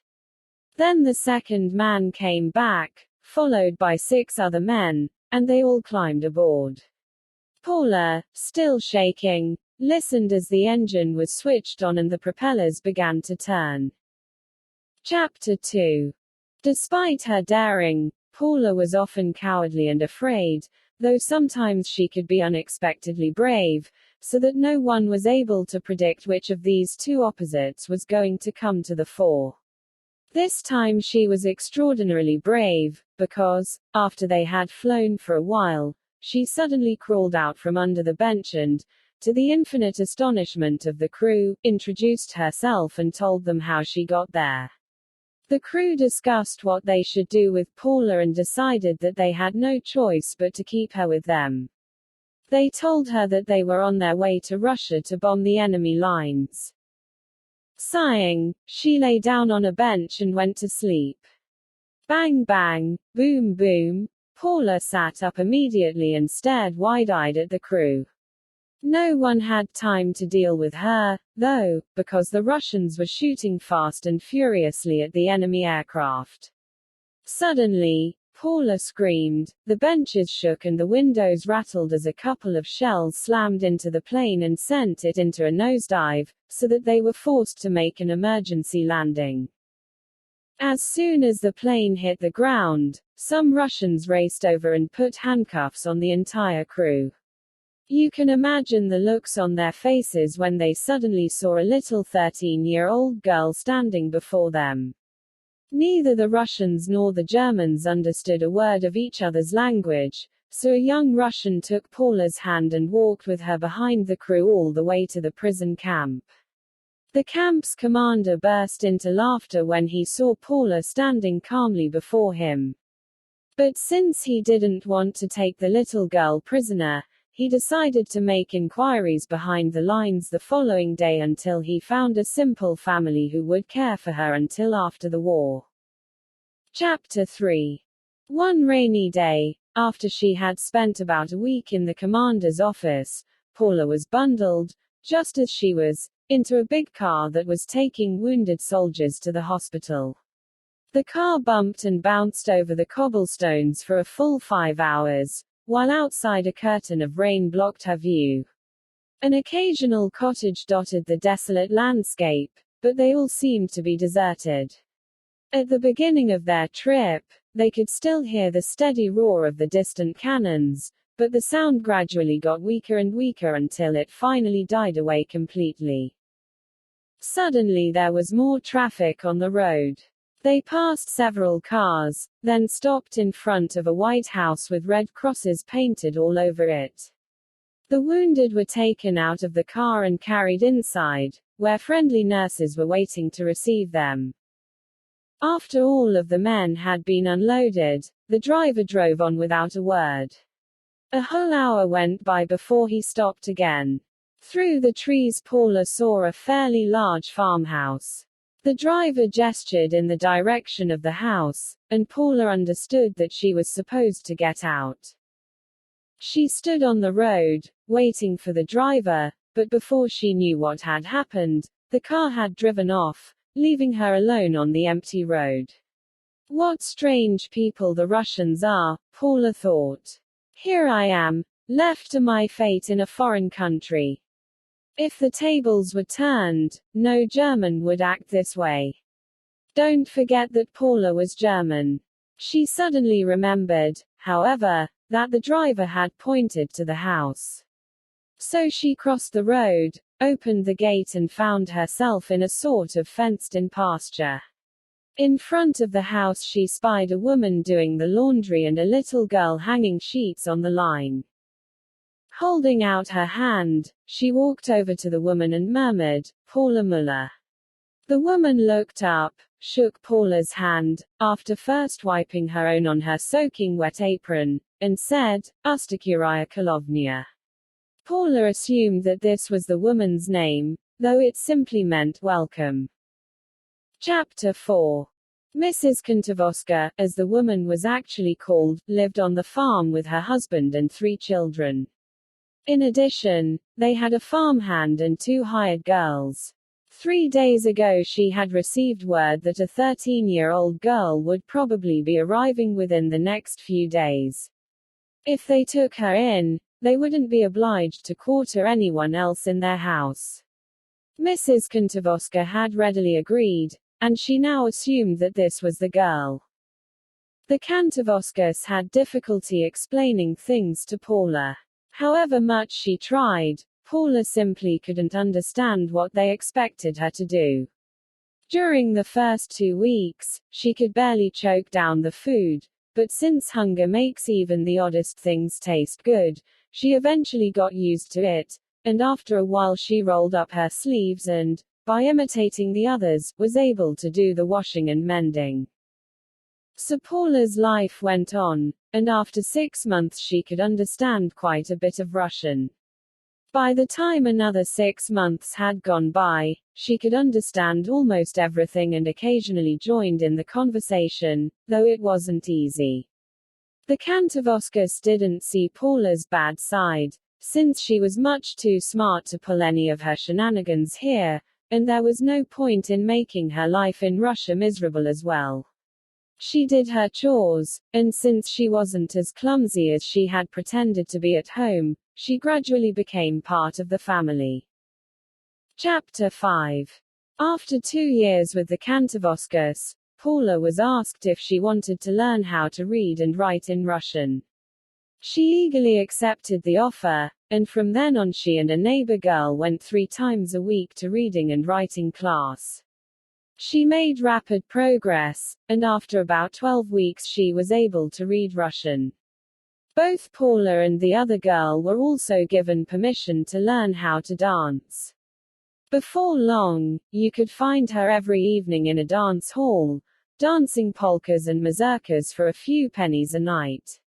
Then the second man came back, followed by 6 other men, and they all climbed aboard. Paula, still shaking, listened as the engine was switched on and the propellers began to turn. Chapter 2. Despite her daring, Paula was often cowardly and afraid, though sometimes she could be unexpectedly brave, so that no one was able to predict which of these two opposites was going to come to the fore. This time she was extraordinarily brave, because, after they had flown for a while, she suddenly crawled out from under the bench and, to the infinite astonishment of the crew, introduced herself and told them how she got there. The crew discussed what they should do with Paula and decided that they had no choice but to keep her with them. They told her that they were on their way to Russia to bomb the enemy lines. Sighing, she lay down on a bench and went to sleep. Bang bang, boom boom, Paula sat up immediately and stared wide-eyed at the crew. No one had time to deal with her, though, because the Russians were shooting fast and furiously at the enemy aircraft. Suddenly, Paula screamed, the benches shook and the windows rattled as a couple of shells slammed into the plane and sent it into a nosedive, so that they were forced to make an emergency landing. As soon as the plane hit the ground, some Russians raced over and put handcuffs on the entire crew. You can imagine the looks on their faces when they suddenly saw a little 13-year-old girl standing before them. Neither the Russians nor the Germans understood a word of each other's language, so a young Russian took Paula's hand and walked with her behind the crew all the way to the prison camp. The camp's commander burst into laughter when he saw Paula standing calmly before him. But since he didn't want to take the little girl prisoner, he decided to make inquiries behind the lines the following day until he found a simple family who would care for her until after the war. Chapter 3. One rainy day, after she had spent about a week in the commander's office, Paula was bundled, just as she was, into a big car that was taking wounded soldiers to the hospital. The car bumped and bounced over the cobblestones for a full 5 hours, while outside a curtain of rain blocked her view. An occasional cottage dotted the desolate landscape, but they all seemed to be deserted. At the beginning of their trip, they could still hear the steady roar of the distant cannons, but the sound gradually got weaker and weaker until it finally died away completely. Suddenly there was more traffic on the road. They passed several cars, then stopped in front of a white house with red crosses painted all over it. The wounded were taken out of the car and carried inside, where friendly nurses were waiting to receive them. After all of the men had been unloaded, the driver drove on without a word. A whole hour went by before he stopped again. Through the trees Paula saw a fairly large farmhouse. The driver gestured in the direction of the house, and Paula understood that she was supposed to get out. She stood on the road, waiting for the driver, but before she knew what had happened, the car had driven off, leaving her alone on the empty road. What strange people the Russians are, Paula thought. Here I am, left to my fate in a foreign country. If the tables were turned, no German would act this way. Don't forget that Paula was German. She suddenly remembered, however, that the driver had pointed to the house. So she crossed the road, opened the gate and found herself in a sort of fenced-in pasture. In front of the house she spied a woman doing the laundry and a little girl hanging sheets on the line. Holding out her hand, she walked over to the woman and murmured, "Paula Müller." The woman looked up, shook Paula's hand, after first wiping her own on her soaking wet apron, and said, "Ustakuria Kolovnia." Paula assumed that this was the woman's name, though it simply meant welcome. Chapter 4. Mrs. Kantovoska, as the woman was actually called, lived on the farm with her husband and 3 children. In addition, they had a farmhand and 2 hired girls. 3 days ago she had received word that a 13-year-old girl would probably be arriving within the next few days. If they took her in, they wouldn't be obliged to quarter anyone else in their house. Mrs. Kantovoska had readily agreed, and she now assumed that this was the girl. The Kantovoskas had difficulty explaining things to Paula. However much she tried, Paula simply couldn't understand what they expected her to do. During the first 2 weeks, she could barely choke down the food, but since hunger makes even the oddest things taste good, she eventually got used to it, and after a while she rolled up her sleeves and, by imitating the others, was able to do the washing and mending. So Paula's life went on, and after 6 months she could understand quite a bit of Russian. By the time another 6 months had gone by, she could understand almost everything and occasionally joined in the conversation, though it wasn't easy. The Kantovoskas didn't see Paula's bad side, since she was much too smart to pull any of her shenanigans here, and there was no point in making her life in Russia miserable as well. She did her chores, and since she wasn't as clumsy as she had pretended to be at home, she gradually became part of the family. Chapter 5. After 2 years with the Kantovoskas, Paula was asked if she wanted to learn how to read and write in Russian. She eagerly accepted the offer, and from then on she and a neighbor girl went 3 times a week to reading and writing class. She made rapid progress, and after about 12 weeks she was able to read Russian. Both Paula and the other girl were also given permission to learn how to dance. Before long, you could find her every evening in a dance hall, dancing polkas and mazurkas for a few pennies a night.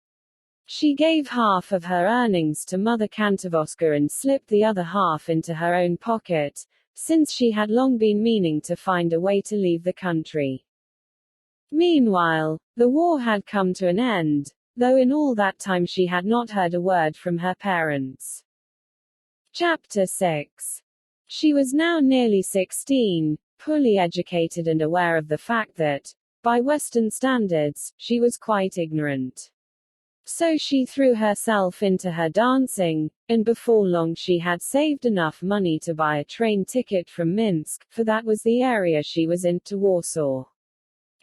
She gave half of her earnings to Mother Kantovoska and slipped the other half into her own pocket, since she had long been meaning to find a way to leave the country. Meanwhile, the war had come to an end, though in all that time she had not heard a word from her parents. Chapter 6. She was now nearly 16, fully educated and aware of the fact that, by Western standards, she was quite ignorant. So she threw herself into her dancing, and before long she had saved enough money to buy a train ticket from Minsk, for that was the area she was in, to Warsaw.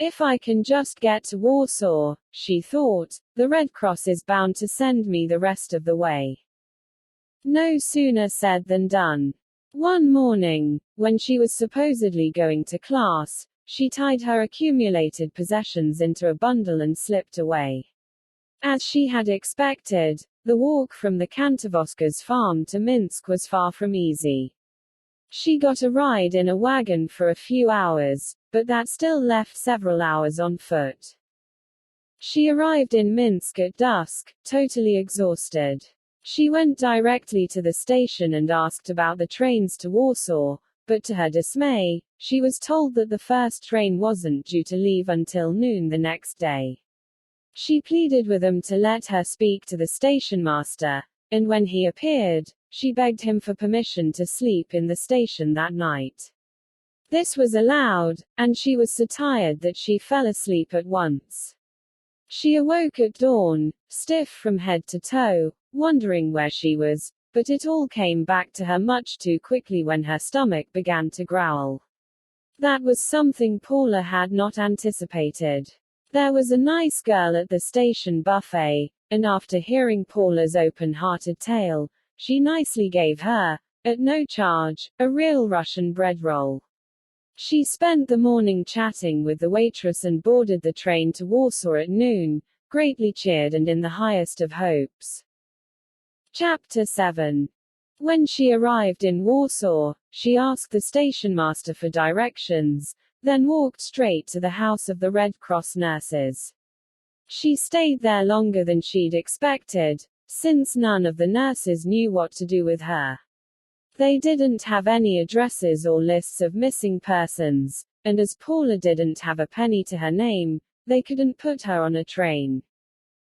If I can just get to Warsaw, she thought, the Red Cross is bound to send me the rest of the way. No sooner said than done. One morning, when she was supposedly going to class, she tied her accumulated possessions into a bundle and slipped away. As she had expected, the walk from the Kantovoska's farm to Minsk was far from easy. She got a ride in a wagon for a few hours, but that still left several hours on foot. She arrived in Minsk at dusk, totally exhausted. She went directly to the station and asked about the trains to Warsaw, but to her dismay, she was told that the first train wasn't due to leave until noon the next day. She pleaded with them to let her speak to the station master, and when he appeared, she begged him for permission to sleep in the station that night. This was allowed, and she was so tired that she fell asleep at once. She awoke at dawn, stiff from head to toe, wondering where she was, but it all came back to her much too quickly when her stomach began to growl. That was something Paula had not anticipated. There was a nice girl at the station buffet, and after hearing Paula's open-hearted tale, she nicely gave her, at no charge, a real Russian bread roll. She spent the morning chatting with the waitress and boarded the train to Warsaw at noon, greatly cheered and in the highest of hopes. Chapter 7. When she arrived in Warsaw, she asked the station master for directions, then walked straight to the house of the Red Cross nurses. She stayed there longer than she'd expected, since none of the nurses knew what to do with her. They didn't have any addresses or lists of missing persons, and as Paula didn't have a penny to her name, they couldn't put her on a train.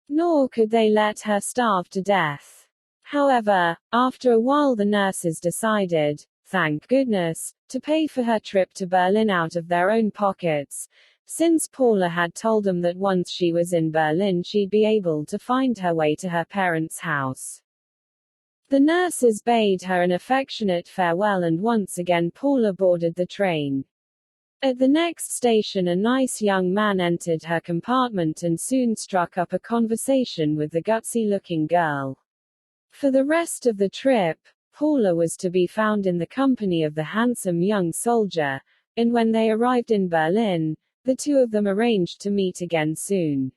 Nor could they let her starve to death. However, after a while the nurses decided, thank goodness, to pay for her trip to Berlin out of their own pockets, since Paula had told them that once she was in Berlin she'd be able to find her way to her parents' house. The nurses bade her an affectionate farewell and once again Paula boarded the train. At the next station a nice young man entered her compartment and soon struck up a conversation with the gutsy-looking girl. For the rest of the trip, Paula was to be found in the company of the handsome young soldier, and when they arrived in Berlin, the two of them arranged to meet again soon.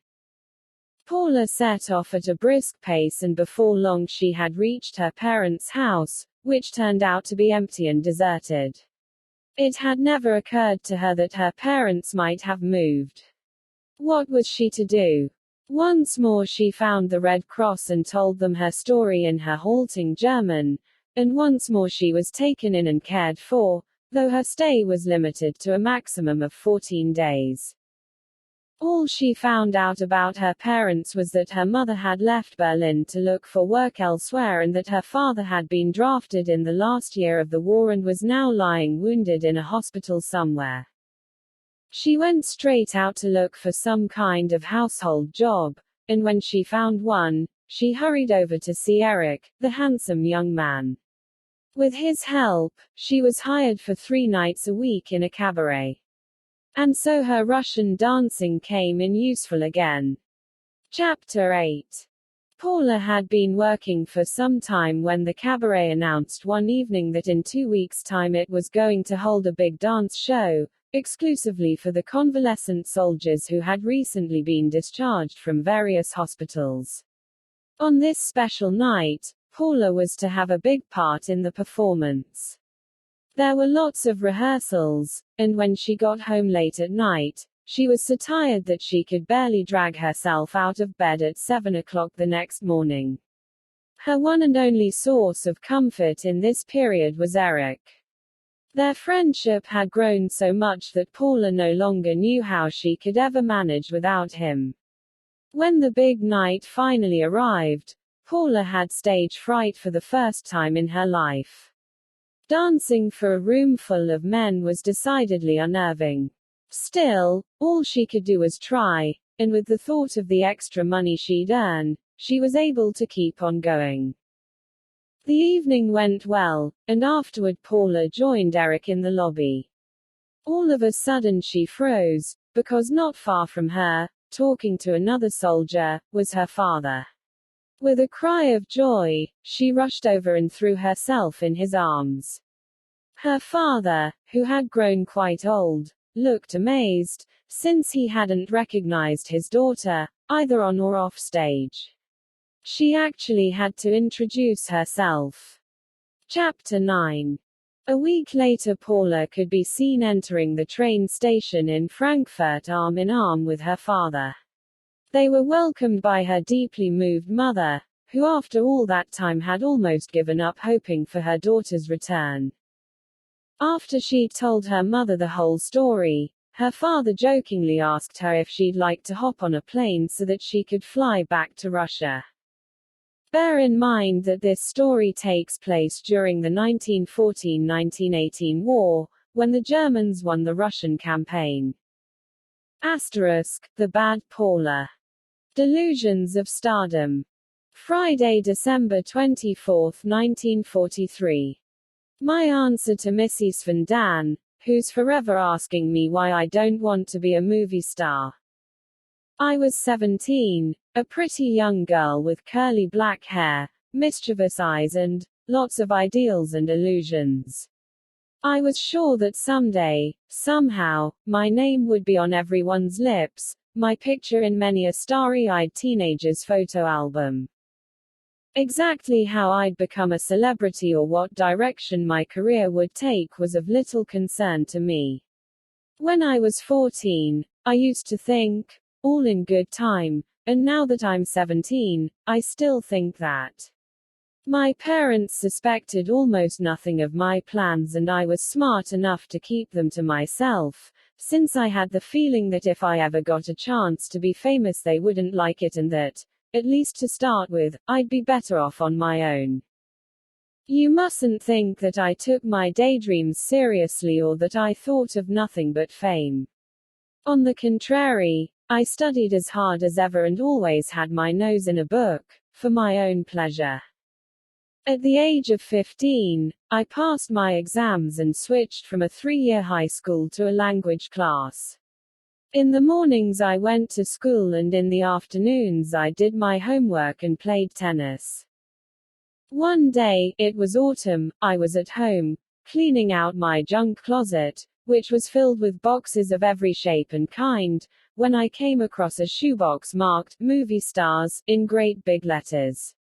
Paula set off at a brisk pace and before long she had reached her parents' house, which turned out to be empty and deserted. It had never occurred to her that her parents might have moved. What was she to do? Once more she found the Red Cross and told them her story in her halting German, and once more she was taken in and cared for, though her stay was limited to a maximum of 14 days. All she found out about her parents was that her mother had left Berlin to look for work elsewhere and that her father had been drafted in the last year of the war and was now lying wounded in a hospital somewhere. She went straight out to look for some kind of household job, and when she found one, she hurried over to see Eric, the handsome young man. With his help, she was hired for 3 nights a week in a cabaret. And so her Russian dancing came in useful again. Chapter 8. Paula had been working for some time when the cabaret announced one evening that in 2 weeks' time it was going to hold a big dance show, exclusively for the convalescent soldiers who had recently been discharged from various hospitals. On this special night, Paula was to have a big part in the performance. There were lots of rehearsals, and when she got home late at night, she was so tired that she could barely drag herself out of bed at 7 o'clock the next morning. Her one and only source of comfort in this period was Eric. Their friendship had grown so much that Paula no longer knew how she could ever manage without him. When the big night finally arrived, Paula had stage fright for the first time in her life. Dancing for a room full of men was decidedly unnerving. Still, all she could do was try, and with the thought of the extra money she'd earn, she was able to keep on going. The evening went well, and afterward Paula joined Eric in the lobby. All of a sudden she froze, because not far from her, talking to another soldier, was her father. With a cry of joy, she rushed over and threw herself in his arms. Her father, who had grown quite old, looked amazed, since he hadn't recognized his daughter, either on or off stage. She actually had to introduce herself. Chapter 9. A week later Paula could be seen entering the train station in Frankfurt arm in arm with her father. They were welcomed by her deeply moved mother, who after all that time had almost given up hoping for her daughter's return. After she'd told her mother the whole story, her father jokingly asked her if she'd like to hop on a plane so that she could fly back to Russia. Bear in mind that this story takes place during the 1914–1918 war, when the Germans won the Russian campaign. The Bad Paula. Delusions of Stardom. Friday, December 24, 1943. My answer to Mrs. Van Dan, who's forever asking me why I don't want to be a movie star. I was 17, a pretty young girl with curly black hair, mischievous eyes and lots of ideals and illusions. I was sure that someday, somehow, my name would be on everyone's lips, my picture in many a starry-eyed teenager's photo album. Exactly how I'd become a celebrity or what direction my career would take was of little concern to me. When I was 14, I used to think, all in good time, and now that I'm 17, I still think that. My parents suspected almost nothing of my plans and I was smart enough to keep them to myself, since I had the feeling that if I ever got a chance to be famous they wouldn't like it and that, at least to start with, I'd be better off on my own. You mustn't think that I took my daydreams seriously or that I thought of nothing but fame. On the contrary, I studied as hard as ever and always had my nose in a book, for my own pleasure. At the age of 15, I passed my exams and switched from a 3-year high school to a language class. In the mornings I went to school and in the afternoons I did my homework and played tennis. One day, it was autumn, I was at home, cleaning out my junk closet, which was filled with boxes of every shape and kind, when I came across a shoebox marked, "Movie Stars," in great big letters.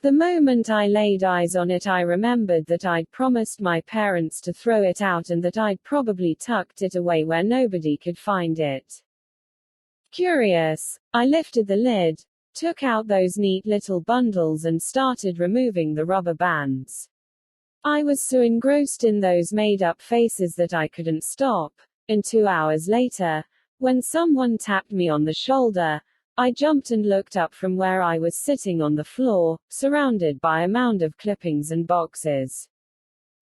The moment I laid eyes on it I remembered that I'd promised my parents to throw it out and that I'd probably tucked it away where nobody could find it. Curious, I lifted the lid, took out those neat little bundles and started removing the rubber bands. I was so engrossed in those made-up faces that I couldn't stop, and 2 hours later, when someone tapped me on the shoulder, I jumped and looked up from where I was sitting on the floor, surrounded by a mound of clippings and boxes.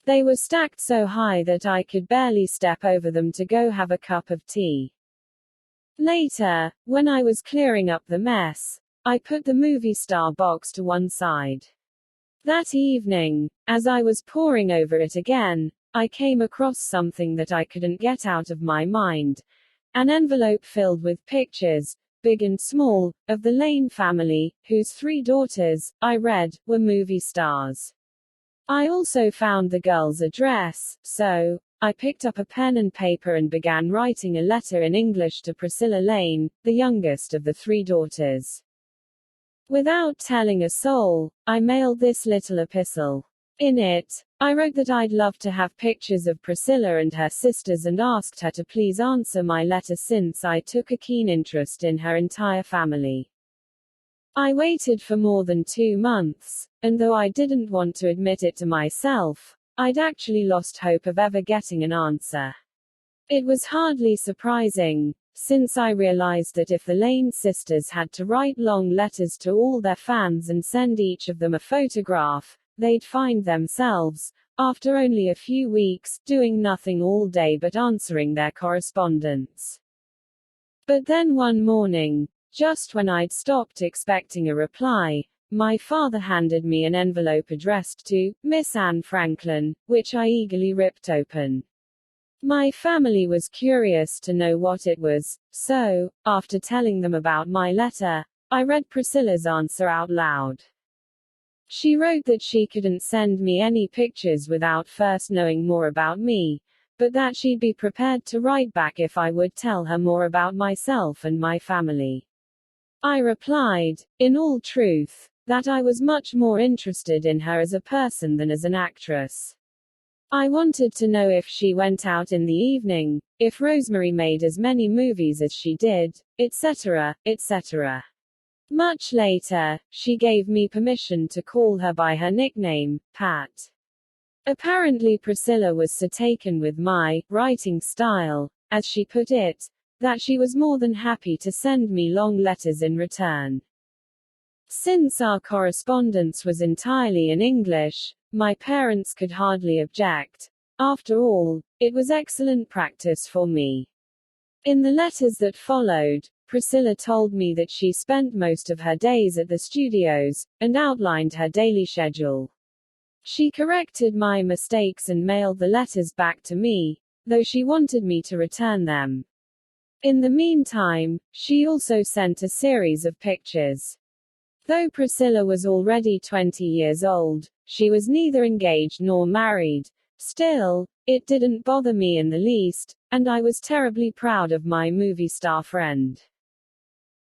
They were stacked so high that I could barely step over them to go have a cup of tea. Later, when I was clearing up the mess, I put the movie star box to one side. That evening, as I was poring over it again, I came across something that I couldn't get out of my mind. An envelope filled with pictures, big and small, of the Lane family, whose 3 daughters, I read, were movie stars. I also found the girl's address, so I picked up a pen and paper and began writing a letter in English to Priscilla Lane, the youngest of the 3 daughters. Without telling a soul, I mailed this little epistle. In it, I wrote that I'd love to have pictures of Priscilla and her sisters and asked her to please answer my letter since I took a keen interest in her entire family. I waited for more than 2 months, and though I didn't want to admit it to myself, I'd actually lost hope of ever getting an answer. It was hardly surprising, since I realized that if the Lane sisters had to write long letters to all their fans and send each of them a photograph, they'd find themselves, after only a few weeks, doing nothing all day but answering their correspondence. But then one morning, Just when I'd stopped expecting a reply, my father handed me an envelope addressed to Miss Anne Franklin, which I eagerly ripped open. My family was curious to know what it was, so, after telling them about my letter, I read Priscilla's answer out loud. She wrote that she couldn't send me any pictures without first knowing more about me, but that she'd be prepared to write back if I would tell her more about myself and my family. I replied, in all truth, that I was much more interested in her as a person than as an actress. I wanted to know if she went out in the evening, if Rosemary made as many movies as she did, etc., etc. Much later, she gave me permission to call her by her nickname, Pat. Apparently Priscilla was so taken with my writing style, as she put it, that she was more than happy to send me long letters in return. Since our correspondence was entirely in English, my parents could hardly object. After all, it was excellent practice for me. In the letters that followed, Priscilla told me that she spent most of her days at the studios, and outlined her daily schedule. She corrected my mistakes and mailed the letters back to me, though she wanted me to return them. In the meantime, she also sent a series of pictures. Though Priscilla was already 20 years old, she was neither engaged nor married. Still, it didn't bother me in the least, and I was terribly proud of my movie star friend.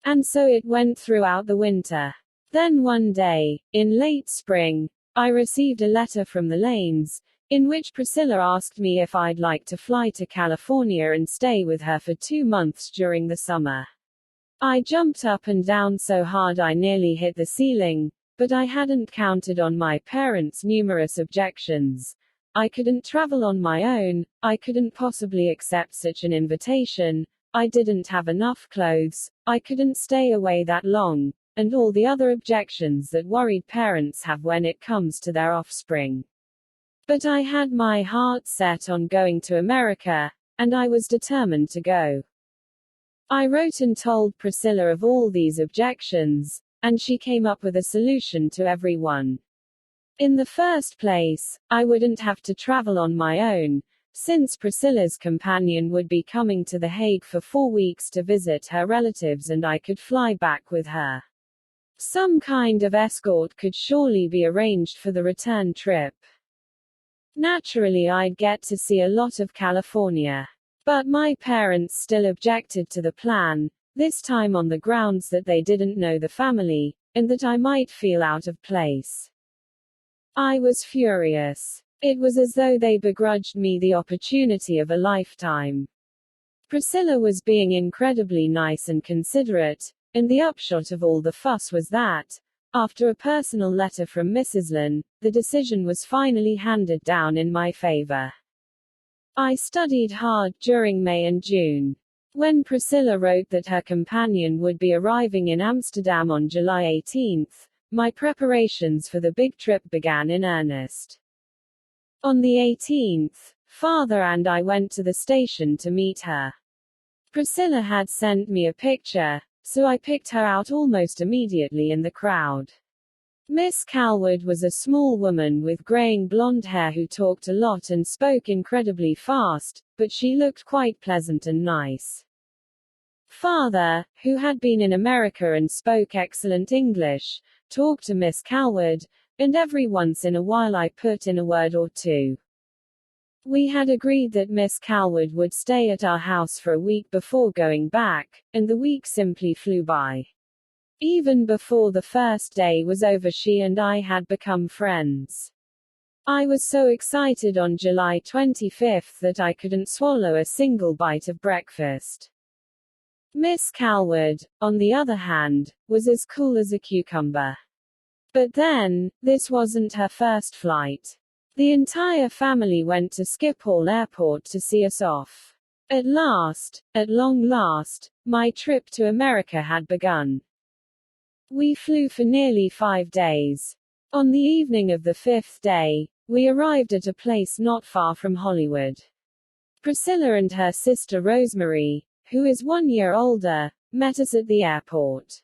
And so it went throughout the winter. Then one day, in late spring, I received a letter from the Lanes, in which Priscilla asked me if I'd like to fly to California and stay with her for 2 months during the summer. I jumped up and down so hard I nearly hit the ceiling, but I hadn't counted on my parents' numerous objections. I couldn't travel on my own, I couldn't possibly accept such an invitation, I didn't have enough clothes, I couldn't stay away that long, and all the other objections that worried parents have when it comes to their offspring. But I had my heart set on going to America, and I was determined to go. I wrote and told Priscilla of all these objections, and she came up with a solution to every one. In the first place, I wouldn't have to travel on my own, since Priscilla's companion would be coming to The Hague for 4 weeks to visit her relatives and I could fly back with her. Some kind of escort could surely be arranged for the return trip. Naturally I'd get to see a lot of California. But my parents still objected to the plan, this time on the grounds that they didn't know the family, and that I might feel out of place. I was furious. It was as though they begrudged me the opportunity of a lifetime. Priscilla was being incredibly nice and considerate, and the upshot of all the fuss was that, after a personal letter from Mrs. Lynn, the decision was finally handed down in my favor. I studied hard during May and June. When Priscilla wrote that her companion would be arriving in Amsterdam on July 18th, my preparations for the big trip began in earnest. On the 18th, Father and I went to the station to meet her. Priscilla had sent me a picture, so I picked her out almost immediately in the crowd. Miss Calwood was a small woman with graying blonde hair who talked a lot and spoke incredibly fast, but she looked quite pleasant and nice. Father, who had been in America and spoke excellent English, talked to Miss Calwood, and every once in a while I put in a word or two. We had agreed that Miss Calwood would stay at our house for a week before going back, and the week simply flew by. Even before the first day was over, she and I had become friends. I was so excited on July 25th that I couldn't swallow a single bite of breakfast. Miss Calwood, on the other hand, was as cool as a cucumber. But then, this wasn't her first flight. The entire family went to Schiphol Airport to see us off. At long last, my trip to America had begun. We flew for nearly 5 days. On the evening of the 5th day, we arrived at a place not far from Hollywood. Priscilla and her sister Rosemary, who is 1 year older, met us at the airport.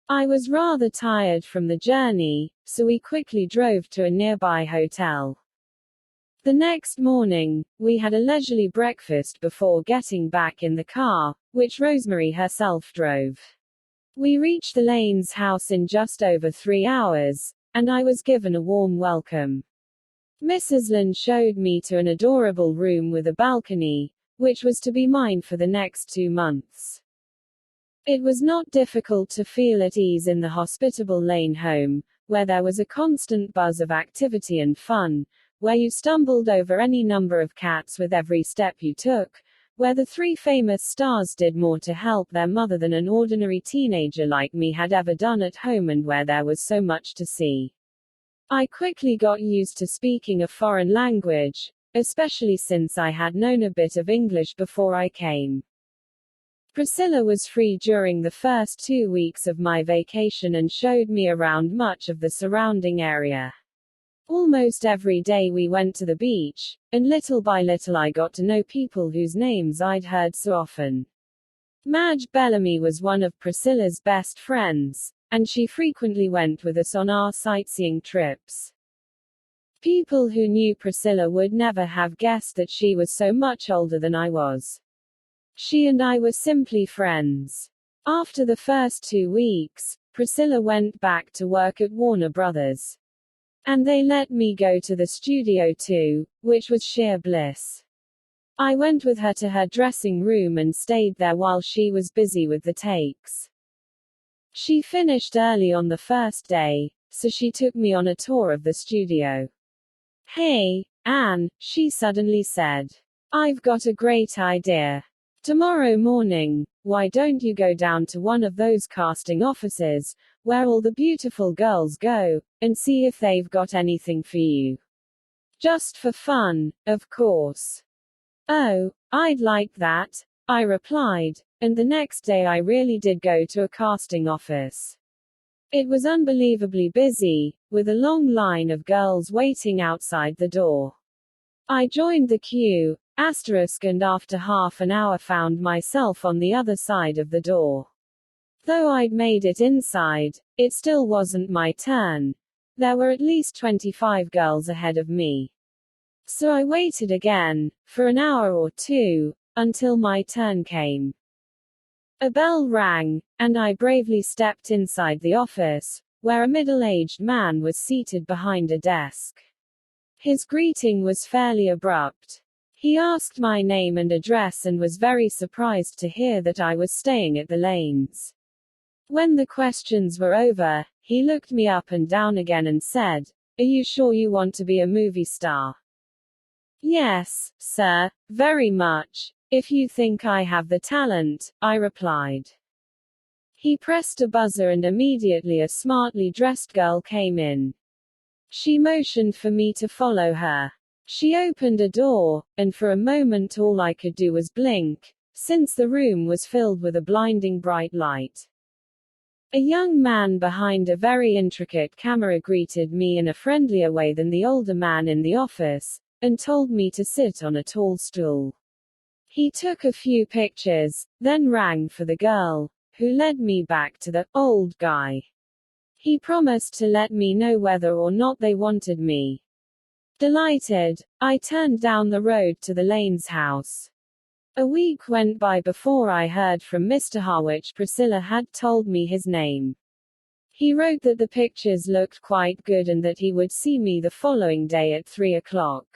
I was rather tired from the journey, so we quickly drove to a nearby hotel. The next morning, we had a leisurely breakfast before getting back in the car, which Rosemary herself drove. We reached the Lanes house in just over 3 hours, and I was given a warm welcome. Mrs. Lane showed me to an adorable room with a balcony, which was to be mine for the next 2 months. It was not difficult to feel at ease in the hospitable Lane home, where there was a constant buzz of activity and fun, where you stumbled over any number of cats with every step you took, where the 3 famous stars did more to help their mother than an ordinary teenager like me had ever done at home, and where there was so much to see. I quickly got used to speaking a foreign language, especially since I had known a bit of English before I came. Priscilla was free during the first 2 weeks of my vacation and showed me around much of the surrounding area. Almost every day we went to the beach, and little by little I got to know people whose names I'd heard so often. Madge Bellamy was one of Priscilla's best friends, and she frequently went with us on our sightseeing trips. People who knew Priscilla would never have guessed that she was so much older than I was. She and I were simply friends. After the first 2 weeks, Priscilla went back to work at Warner Brothers. And they let me go to the studio too, which was sheer bliss. I went with her to her dressing room and stayed there while she was busy with the takes. She finished early on the first day, so she took me on a tour of the studio. "Hey, Anne," she suddenly said. "I've got a great idea. Tomorrow morning, why don't you go down to one of those casting offices, where all the beautiful girls go, and see if they've got anything for you? Just for fun, of course." "Oh, I'd like that," I replied, and the next day I really did go to a casting office. It was unbelievably busy, with a long line of girls waiting outside the door. I joined the queue, and after half an hour found myself on the other side of the door. Though I'd made it inside, it still wasn't my turn. There were at least 25 girls ahead of me. So I waited again, for an hour or 2, until my turn came. A bell rang, and I bravely stepped inside the office, where a middle-aged man was seated behind a desk. His greeting was fairly abrupt. He asked my name and address and was very surprised to hear that I was staying at the Lanes. When the questions were over, he looked me up and down again and said, "Are you sure you want to be a movie star?" "Yes, sir, very much, if you think I have the talent," I replied. He pressed a buzzer and immediately a smartly dressed girl came in. She motioned for me to follow her. She opened a door, and for a moment all I could do was blink, since the room was filled with a blinding bright light. A young man behind a very intricate camera greeted me in a friendlier way than the older man in the office, and told me to sit on a tall stool. He took a few pictures, then rang for the girl, who led me back to the old guy. He promised to let me know whether or not they wanted me. Delighted, I turned down the road to the Lanes house. A week went by before I heard from Mr. Harwich. Priscilla had told me his name. He wrote that the pictures looked quite good and that he would see me the following day at 3 o'clock.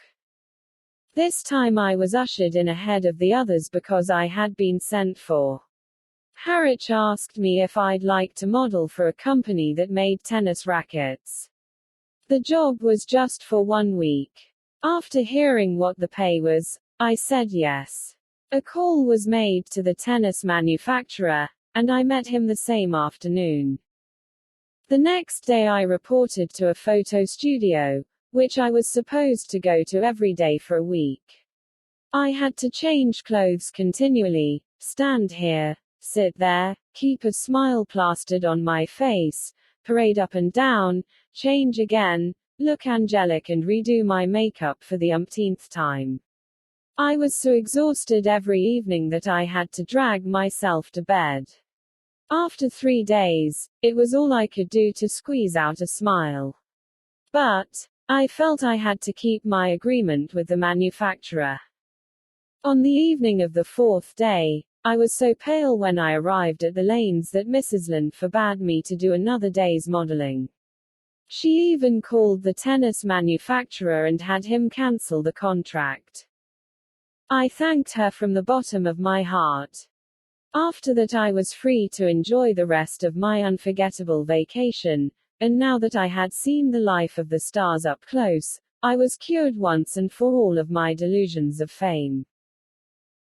This time I was ushered in ahead of the others because I had been sent for. Harwich asked me if I'd like to model for a company that made tennis rackets. The job was just for 1 week. After hearing what the pay was, I said yes. A call was made to the tennis manufacturer, and I met him the same afternoon. The next day I reported to a photo studio, which I was supposed to go to every day for a week. I had to change clothes continually, stand here, sit there, keep a smile plastered on my face, parade up and down, change again, look angelic and redo my makeup for the umpteenth time. I was so exhausted every evening that I had to drag myself to bed. After 3 days, it was all I could do to squeeze out a smile. But I felt I had to keep my agreement with the manufacturer. On the evening of the 4th day, I was so pale when I arrived at the lanes that Mrs. Lynn forbade me to do another day's modeling. She even called the tennis manufacturer and had him cancel the contract. I thanked her from the bottom of my heart. After that, I was free to enjoy the rest of my unforgettable vacation, and now that I had seen the life of the stars up close, I was cured once and for all of my delusions of fame.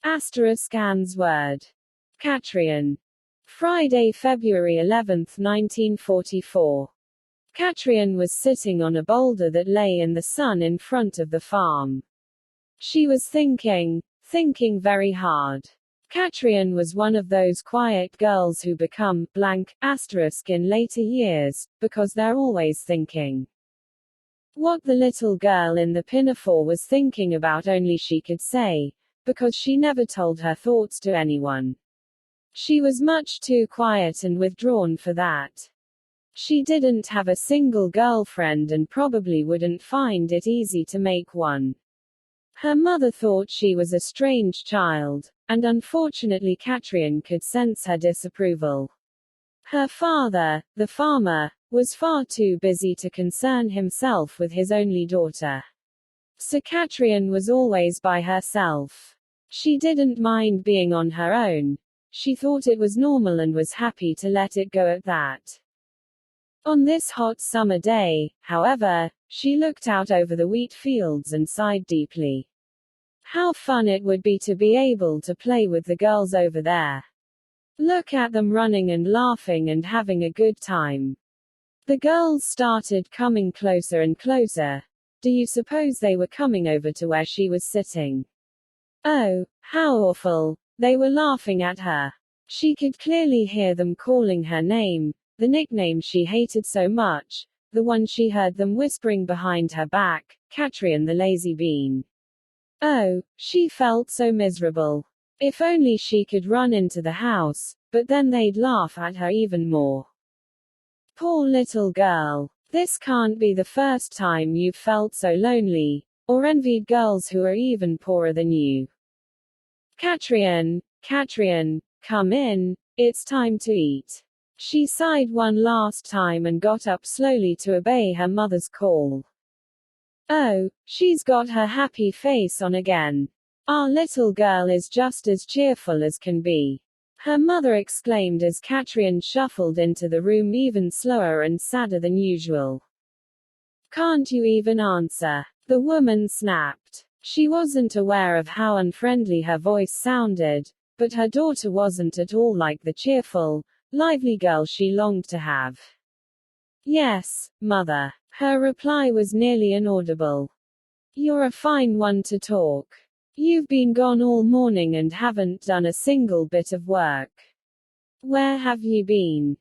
Anne's word. Catrian. Friday, February 11, 1944. Catrian was sitting on a boulder that lay in the sun in front of the farm. She was thinking very hard. Catrian was one of those quiet girls who become blank asterisk in later years, because they're always thinking. What the little girl in the pinafore was thinking about only she could say, because she never told her thoughts to anyone. She was much too quiet and withdrawn for that. She didn't have a single girlfriend and probably wouldn't find it easy to make one. Her mother thought she was a strange child, and unfortunately Catrian could sense her disapproval. Her father, the farmer, was far too busy to concern himself with his only daughter. So Catrian was always by herself. She didn't mind being on her own. She thought it was normal and was happy to let it go at that. On this hot summer day, however, she looked out over the wheat fields and sighed deeply. How fun it would be to be able to play with the girls over there. Look at them running and laughing and having a good time. The girls started coming closer and closer. Do you suppose they were coming over to where she was sitting? Oh, how awful. They were laughing at her. She could clearly hear them calling her name, the nickname she hated so much, the one she heard them whispering behind her back, Catrian the lazy bean. Oh, she felt so miserable. If only she could run into the house, but then they'd laugh at her even more. Poor little girl. This can't be the first time you've felt so lonely, or envied girls who are even poorer than you. Catrian, come in, it's time to eat. She sighed one last time and got up slowly to obey her mother's call. Oh, she's got her happy face on again. Our little girl is just as cheerful as can be. Her mother exclaimed as Catrian shuffled into the room even slower and sadder than usual. Can't you even answer? The woman snapped. She wasn't aware of how unfriendly her voice sounded, but her daughter wasn't at all like the cheerful, lively girl she longed to have. Yes, mother. Her reply was nearly inaudible. You're a fine one to talk. You've been gone all morning and haven't done a single bit of work. Where have you been?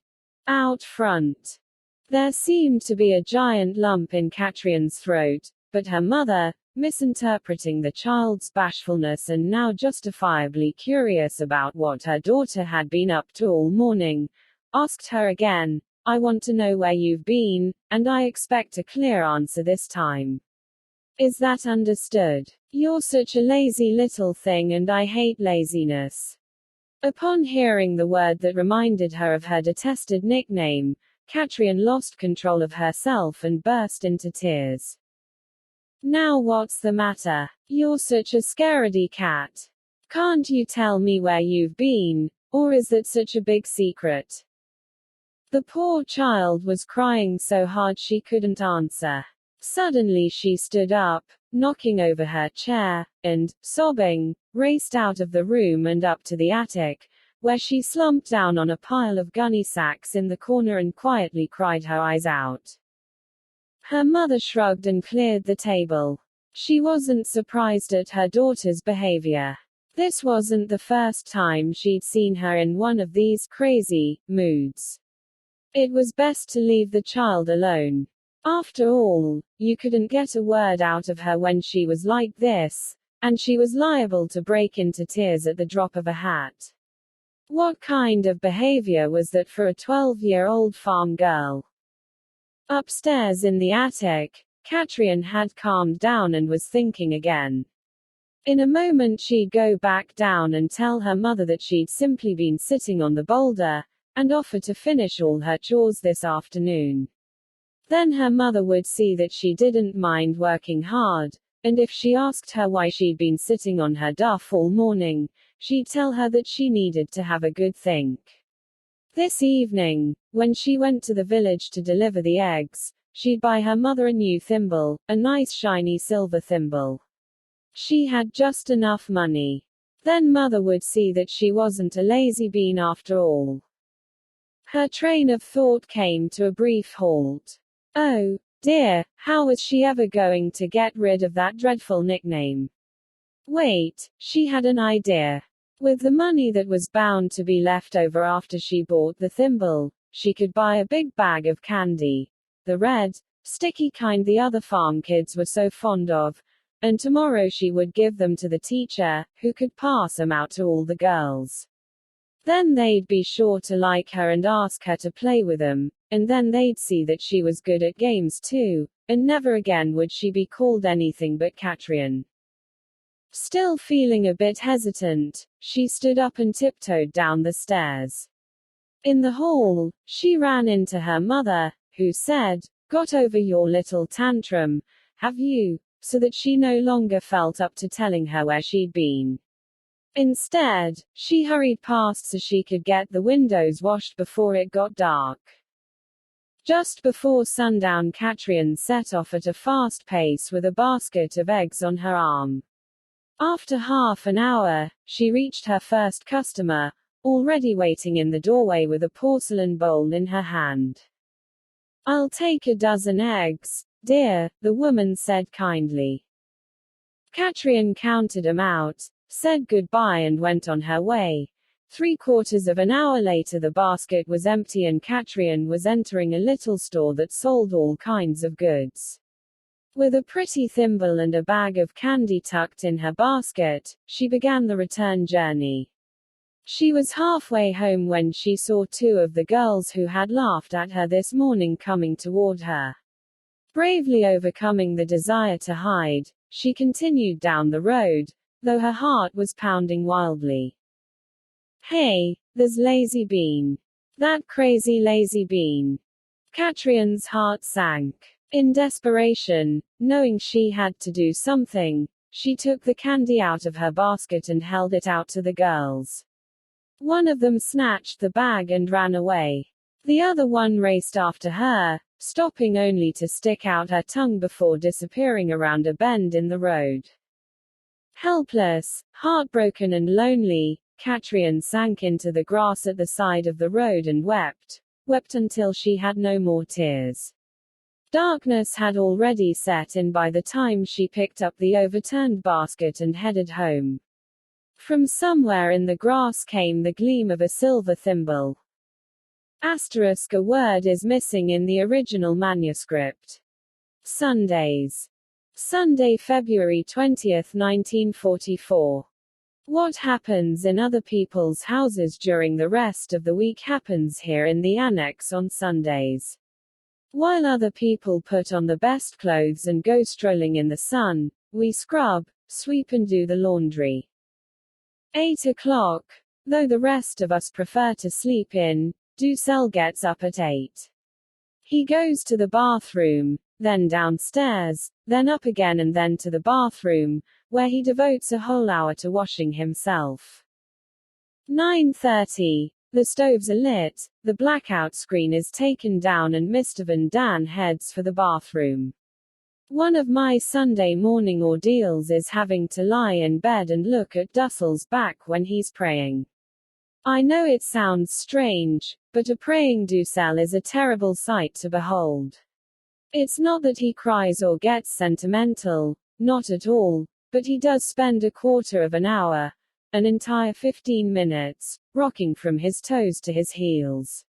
Out front. There seemed to be a giant lump in Catrian's throat, but her mother, misinterpreting the child's bashfulness and now justifiably curious about what her daughter had been up to all morning, asked her again, I want to know where you've been, and I expect a clear answer this time. Is that understood? You're such a lazy little thing and I hate laziness. Upon hearing the word that reminded her of her detested nickname, Catrian lost control of herself and burst into tears. Now what's the matter? You're such a scaredy cat. Can't you tell me where you've been, or is that such a big secret? The poor child was crying so hard she couldn't answer. Suddenly she stood up, knocking over her chair, and, sobbing, raced out of the room and up to the attic, where she slumped down on a pile of gunny sacks in the corner and quietly cried her eyes out. Her mother shrugged and cleared the table. She wasn't surprised at her daughter's behavior. This wasn't the first time she'd seen her in one of these crazy moods. It was best to leave the child alone. After all, you couldn't get a word out of her when she was like this, and she was liable to break into tears at the drop of a hat. What kind of behavior was that for a 12-year-old farm girl? Upstairs in the attic, Katrine had calmed down and was thinking again. In a moment she'd go back down and tell her mother that she'd simply been sitting on the boulder, and offer to finish all her chores this afternoon. Then her mother would see that she didn't mind working hard, and if she asked her why she'd been sitting on her duff all morning, she'd tell her that she needed to have a good think. This evening, when she went to the village to deliver the eggs, she'd buy her mother a new thimble, a nice shiny silver thimble. She had just enough money. Then mother would see that she wasn't a lazy bean after all. Her train of thought came to a brief halt. Oh, dear, how was she ever going to get rid of that dreadful nickname? Wait, she had an idea. With the money that was bound to be left over after she bought the thimble, she could buy a big bag of candy. The red, sticky kind the other farm kids were so fond of, and tomorrow she would give them to the teacher, who could pass them out to all the girls. Then they'd be sure to like her and ask her to play with them, and then they'd see that she was good at games too, and never again would she be called anything but Katrine. Still feeling a bit hesitant, she stood up and tiptoed down the stairs. In the hall, she ran into her mother, who said, "Got over your little tantrum, have you?" so that she no longer felt up to telling her where she'd been. Instead, she hurried past so she could get the windows washed before it got dark. Just before sundown, Katrine set off at a fast pace with a basket of eggs on her arm. After half an hour, she reached her first customer, already waiting in the doorway with a porcelain bowl in her hand. "I'll take a dozen eggs, dear," the woman said kindly. Katrine counted 'em out, said goodbye and went on her way. 3/4 of an hour later the basket was empty and Katrine was entering a little store that sold all kinds of goods. With a pretty thimble and a bag of candy tucked in her basket, she began the return journey. She was halfway home when she saw 2 of the girls who had laughed at her this morning coming toward her. Bravely overcoming the desire to hide, she continued down the road, though her heart was pounding wildly. "Hey, there's Lazy Bean. That crazy Lazy Bean." Katrine's heart sank. In desperation, knowing she had to do something, she took the candy out of her basket and held it out to the girls. One of them snatched the bag and ran away. The other one raced after her, stopping only to stick out her tongue before disappearing around a bend in the road. Helpless, heartbroken and lonely, Katrine sank into the grass at the side of the road and wept until she had no more tears. Darkness had already set in by the time she picked up the overturned basket and headed home. From somewhere in the grass came the gleam of a silver thimble. Asterisk, a word is missing in the original manuscript. Sundays. Sunday, February 20, 1944. What happens in other people's houses during the rest of the week happens here in the annex on Sundays. While other people put on the best clothes and go strolling in the sun, we scrub, sweep and do the laundry. 8 o'clock. Though the rest of us prefer to sleep in, Dussel gets up at 8. He goes to the bathroom, then downstairs, then up again and then to the bathroom, where he devotes a whole hour to washing himself. 9:30. The stoves are lit, the blackout screen is taken down and Mr. Van Dan heads for the bathroom. One of my Sunday morning ordeals is having to lie in bed and look at Dussel's back when he's praying. I know it sounds strange, but a praying Dussel is a terrible sight to behold. It's not that he cries or gets sentimental, not at all, but he does spend a quarter of an hour, an entire 15 minutes, rocking from his toes to his heels.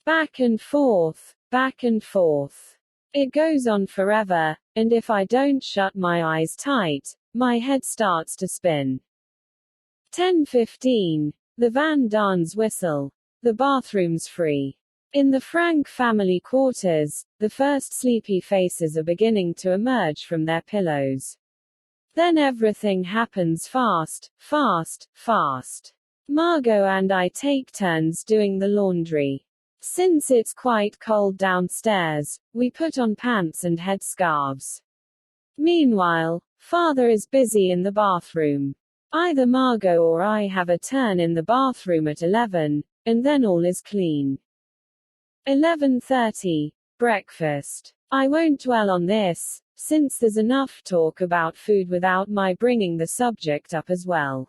Back and forth, back and forth. It goes on forever, and if I don't shut my eyes tight, my head starts to spin. 10:15. The Van Daans whistle. The bathroom's free. In the Frank family quarters, the first sleepy faces are beginning to emerge from their pillows. Then everything happens fast, fast, fast. Margot and I take turns doing the laundry. Since it's quite cold downstairs, we put on pants and headscarves. Meanwhile, Father is busy in the bathroom. Either Margot or I have a turn in the bathroom at 11, and then all is clean. 11:30. Breakfast. I won't dwell on this, since there's enough talk about food without my bringing the subject up as well.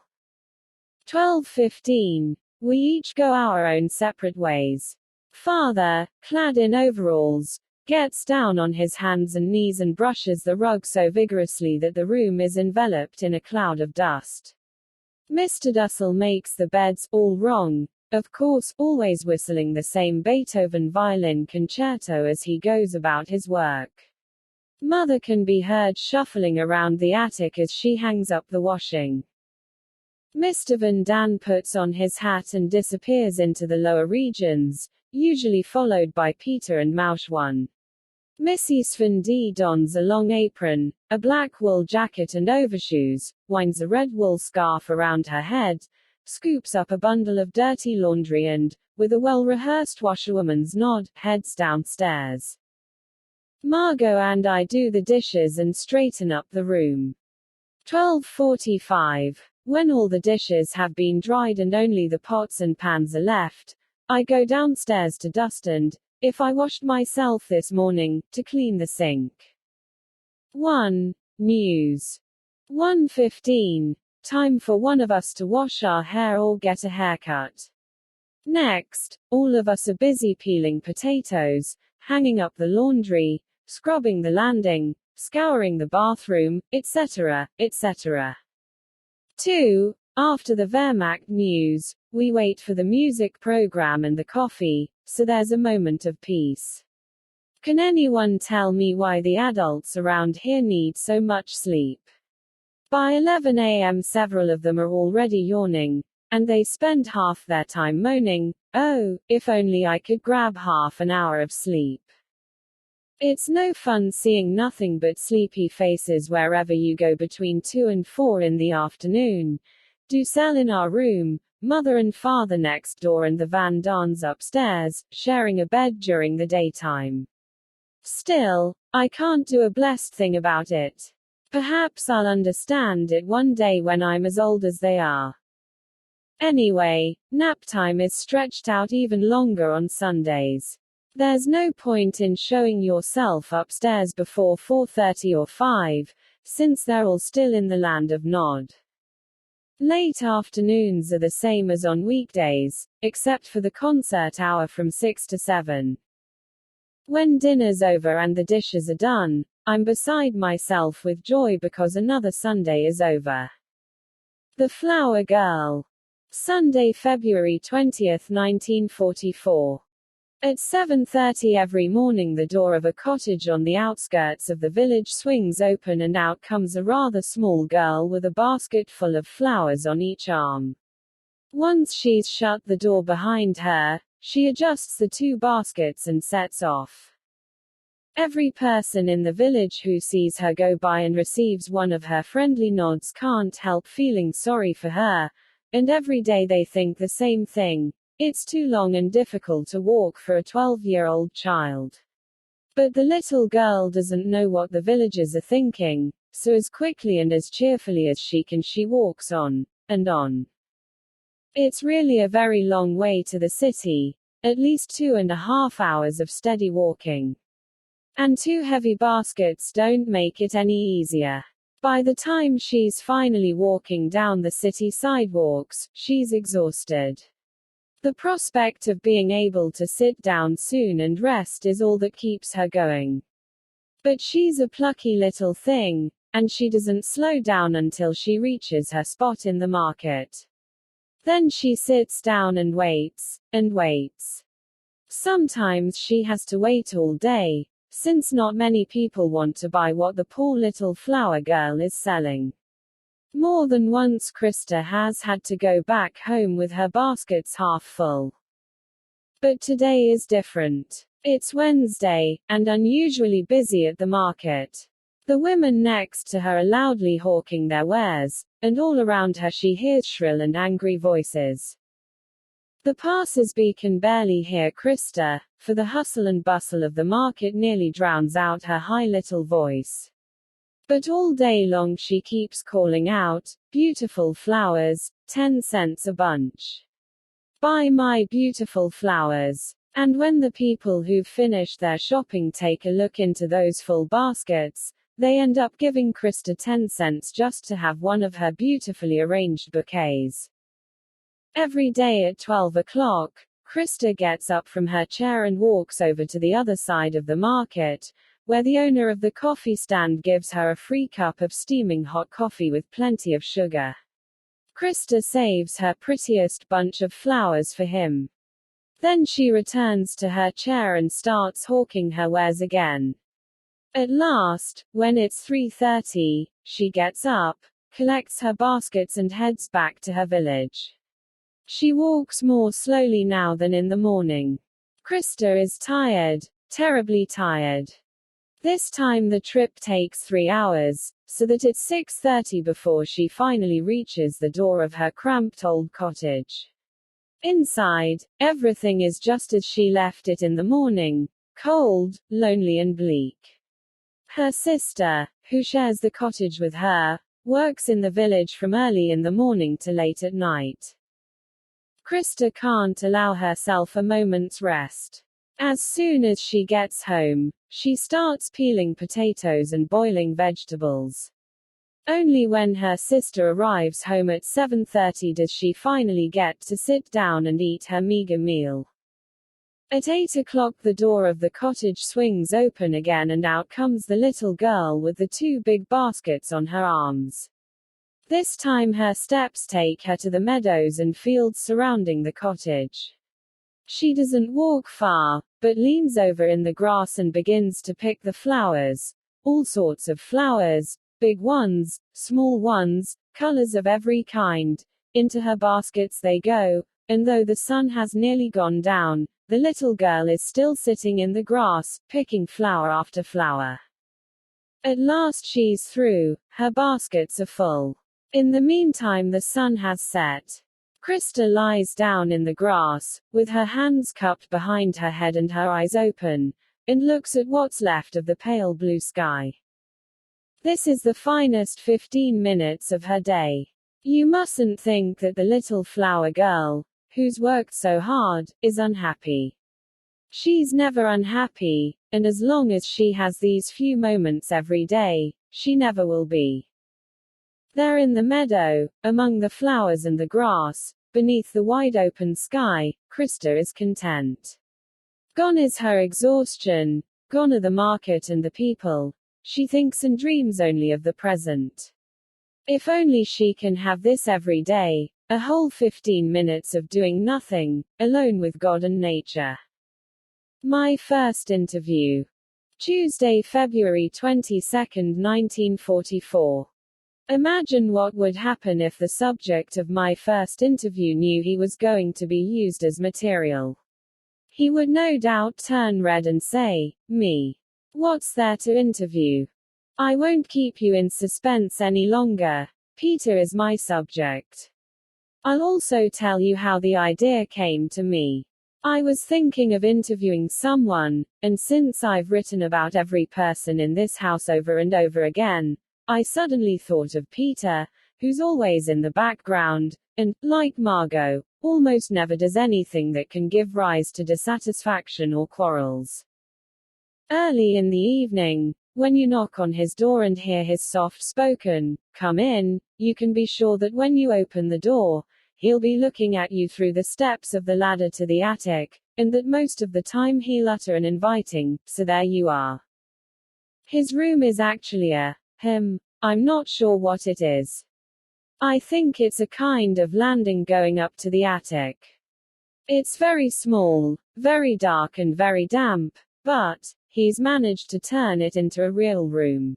12:15. We each go our own separate ways. Father, clad in overalls, gets down on his hands and knees and brushes the rug so vigorously that the room is enveloped in a cloud of dust. Mr. Dussel makes the beds, all wrong, of course, always whistling the same Beethoven violin concerto as he goes about his work. Mother can be heard shuffling around the attic as she hangs up the washing. Mr. Van Daan puts on his hat and disappears into the lower regions, usually followed by Peter and Mouche. Mrs. Van D dons a long apron, a black wool jacket and overshoes, winds a red wool scarf around her head, scoops up a bundle of dirty laundry and, with a well-rehearsed washerwoman's nod, heads downstairs. Margot and I do the dishes and straighten up the room. 12:45. When all the dishes have been dried and only the pots and pans are left, I go downstairs to dust and, if I washed myself this morning, to clean the sink. 1. News. 1:15. Time for one of us to wash our hair or get a haircut. Next, all of us are busy peeling potatoes, hanging up the laundry, scrubbing the landing, scouring the bathroom, etc., etc. 2. After the Wehrmacht news, we wait for the music program and the coffee, so there's a moment of peace. Can anyone tell me why the adults around here need so much sleep? By 11 a.m. several of them are already yawning, and they spend half their time moaning, "Oh, if only I could grab half an hour of sleep." It's no fun seeing nothing but sleepy faces wherever you go between 2 and 4 in the afternoon. Dussel in our room, Mother and Father next door and the Van Daans upstairs, sharing a bed during the daytime. Still, I can't do a blessed thing about it. Perhaps I'll understand it one day when I'm as old as they are. Anyway, nap time is stretched out even longer on Sundays. There's no point in showing yourself upstairs before 4:30 or 5, since they're all still in the land of Nod. Late afternoons are the same as on weekdays, except for the concert hour from 6 to 7. When dinner's over and the dishes are done, I'm beside myself with joy because another Sunday is over. The Flower Girl. Sunday, February 20th, 1944. At 7:30 every morning the door of a cottage on the outskirts of the village swings open and out comes a rather small girl with a basket full of flowers on each arm. Once she's shut the door behind her, she adjusts the 2 baskets and sets off. Every person in the village who sees her go by and receives one of her friendly nods can't help feeling sorry for her, and every day they think the same thing. It's too long and difficult to walk for a 12-year-old child. But the little girl doesn't know what the villagers are thinking, so as quickly and as cheerfully as she can she walks on, and on. It's really a very long way to the city, at least 2.5 hours of steady walking. And 2 heavy baskets don't make it any easier. By the time she's finally walking down the city sidewalks, she's exhausted. The prospect of being able to sit down soon and rest is all that keeps her going. But she's a plucky little thing, and she doesn't slow down until she reaches her spot in the market. Then she sits down and waits, and waits. Sometimes she has to wait all day, since not many people want to buy what the poor little flower girl is selling. More than once Krista has had to go back home with her baskets half full. But today is different. It's Wednesday, and unusually busy at the market. The women next to her are loudly hawking their wares, and all around her she hears shrill and angry voices. The passers-by can barely hear Krista, for the hustle and bustle of the market nearly drowns out her high little voice. But all day long she keeps calling out, "Beautiful flowers, 10 cents a bunch. Buy my beautiful flowers." And when the people who've finished their shopping take a look into those full baskets, they end up giving Krista 10 cents just to have one of her beautifully arranged bouquets. Every day at 12 o'clock, Krista gets up from her chair and walks over to the other side of the market, where the owner of the coffee stand gives her a free cup of steaming hot coffee with plenty of sugar. Krista saves her prettiest bunch of flowers for him. Then she returns to her chair and starts hawking her wares again. At last, when it's 3:30, she gets up, collects her baskets and heads back to her village. She walks more slowly now than in the morning. Krista is tired, terribly tired. This time the trip takes 3 hours, so that it's 6:30 before she finally reaches the door of her cramped old cottage. Inside, everything is just as she left it in the morning, cold, lonely and bleak. Her sister, who shares the cottage with her, works in the village from early in the morning to late at night. Krista can't allow herself a moment's rest. As soon as she gets home, she starts peeling potatoes and boiling vegetables. Only when her sister arrives home at 7:30 does she finally get to sit down and eat her meager meal. At 8 o'clock the door of the cottage swings open again and out comes the little girl with the 2 big baskets on her arms. This time her steps take her to the meadows and fields surrounding the cottage. She doesn't walk far, but leans over in the grass and begins to pick the flowers. All sorts of flowers, big ones, small ones, colors of every kind. Into her baskets they go, and though the sun has nearly gone down, the little girl is still sitting in the grass, picking flower after flower. At last she's through, her baskets are full. In the meantime the sun has set. Krista lies down in the grass, with her hands cupped behind her head and her eyes open, and looks at what's left of the pale blue sky. This is the finest 15 minutes of her day. You mustn't think that the little flower girl, who's worked so hard, is unhappy. She's never unhappy, and as long as she has these few moments every day, she never will be. There in the meadow, among the flowers and the grass, beneath the wide open sky, Krista is content. Gone is her exhaustion, gone are the market and the people. She thinks and dreams only of the present. If only she can have this every day, a whole 15 minutes of doing nothing, alone with God and nature. My first interview. Tuesday, February 22, 1944. Imagine what would happen if the subject of my first interview knew he was going to be used as material. He would no doubt turn red and say, "Me. What's there to interview? I won't keep you in suspense any longer. Peter is my subject." I'll also tell you how the idea came to me. I was thinking of interviewing someone, and since I've written about every person in this house over and over again, I suddenly thought of Peter, who's always in the background, and, like Margot, almost never does anything that can give rise to dissatisfaction or quarrels. Early in the evening, when you knock on his door and hear his soft-spoken, "Come in," you can be sure that when you open the door, he'll be looking at you through the steps of the ladder to the attic, and that most of the time he'll utter an inviting, "So there you are." His room is actually I'm not sure what it is. I think it's a kind of landing going up to the attic. It's very small, very dark and very damp, but he's managed to turn it into a real room.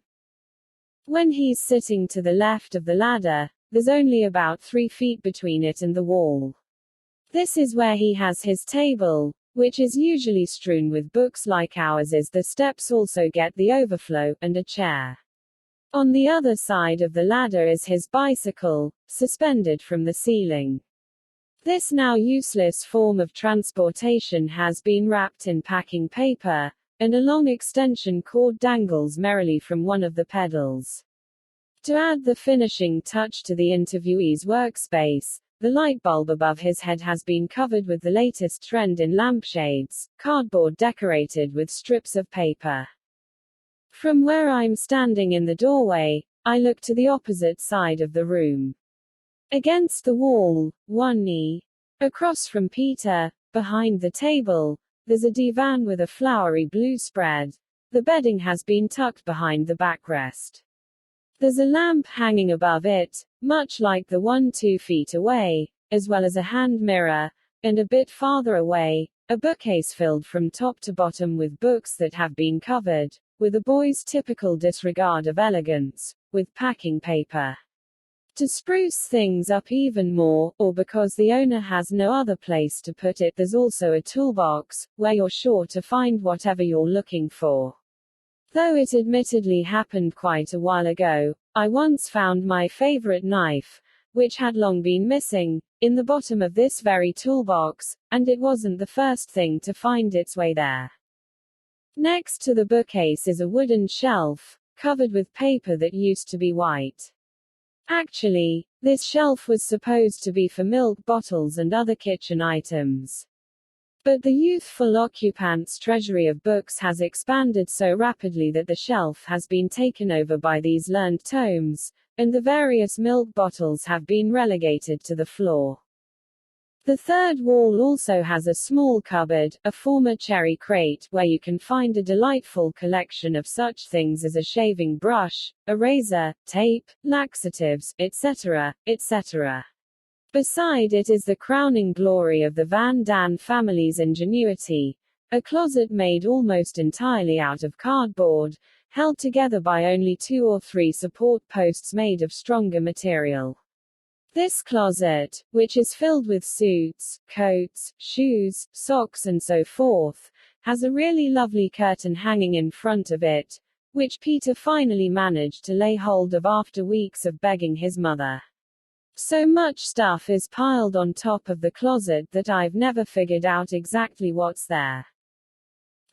When he's sitting to the left of the ladder, there's only about 3 feet between it and the wall. This is where he has his table, which is usually strewn with books like ours is. The steps also get the overflow, and a chair. On the other side of the ladder is his bicycle, suspended from the ceiling. This now useless form of transportation has been wrapped in packing paper, and a long extension cord dangles merrily from one of the pedals. To add the finishing touch to the interviewee's workspace, the light bulb above his head has been covered with the latest trend in lampshades, cardboard decorated with strips of paper. From where I'm standing in the doorway, I look to the opposite side of the room. Against the wall, one knee across from Peter, behind the table, there's a divan with a flowery blue spread. The bedding has been tucked behind the backrest. There's a lamp hanging above it, much like the one 2 feet away, as well as a hand mirror, and a bit farther away, a bookcase filled from top to bottom with books that have been covered, with a boy's typical disregard of elegance, with packing paper. To spruce things up even more, or because the owner has no other place to put it, there's also a toolbox, where you're sure to find whatever you're looking for. Though it admittedly happened quite a while ago, I once found my favorite knife, which had long been missing, in the bottom of this very toolbox, and it wasn't the first thing to find its way there. Next to the bookcase is a wooden shelf, covered with paper that used to be white. Actually, this shelf was supposed to be for milk bottles and other kitchen items. But the youthful occupant's treasury of books has expanded so rapidly that the shelf has been taken over by these learned tomes, and the various milk bottles have been relegated to the floor. The third wall also has a small cupboard, a former cherry crate, where you can find a delightful collection of such things as a shaving brush, a razor, tape, laxatives, etc., etc. Beside it is the crowning glory of the Van Daan family's ingenuity, a closet made almost entirely out of cardboard, held together by only 2 or 3 support posts made of stronger material. This closet, which is filled with suits, coats, shoes, socks and so forth, has a really lovely curtain hanging in front of it, which Peter finally managed to lay hold of after weeks of begging his mother. So much stuff is piled on top of the closet that I've never figured out exactly what's there.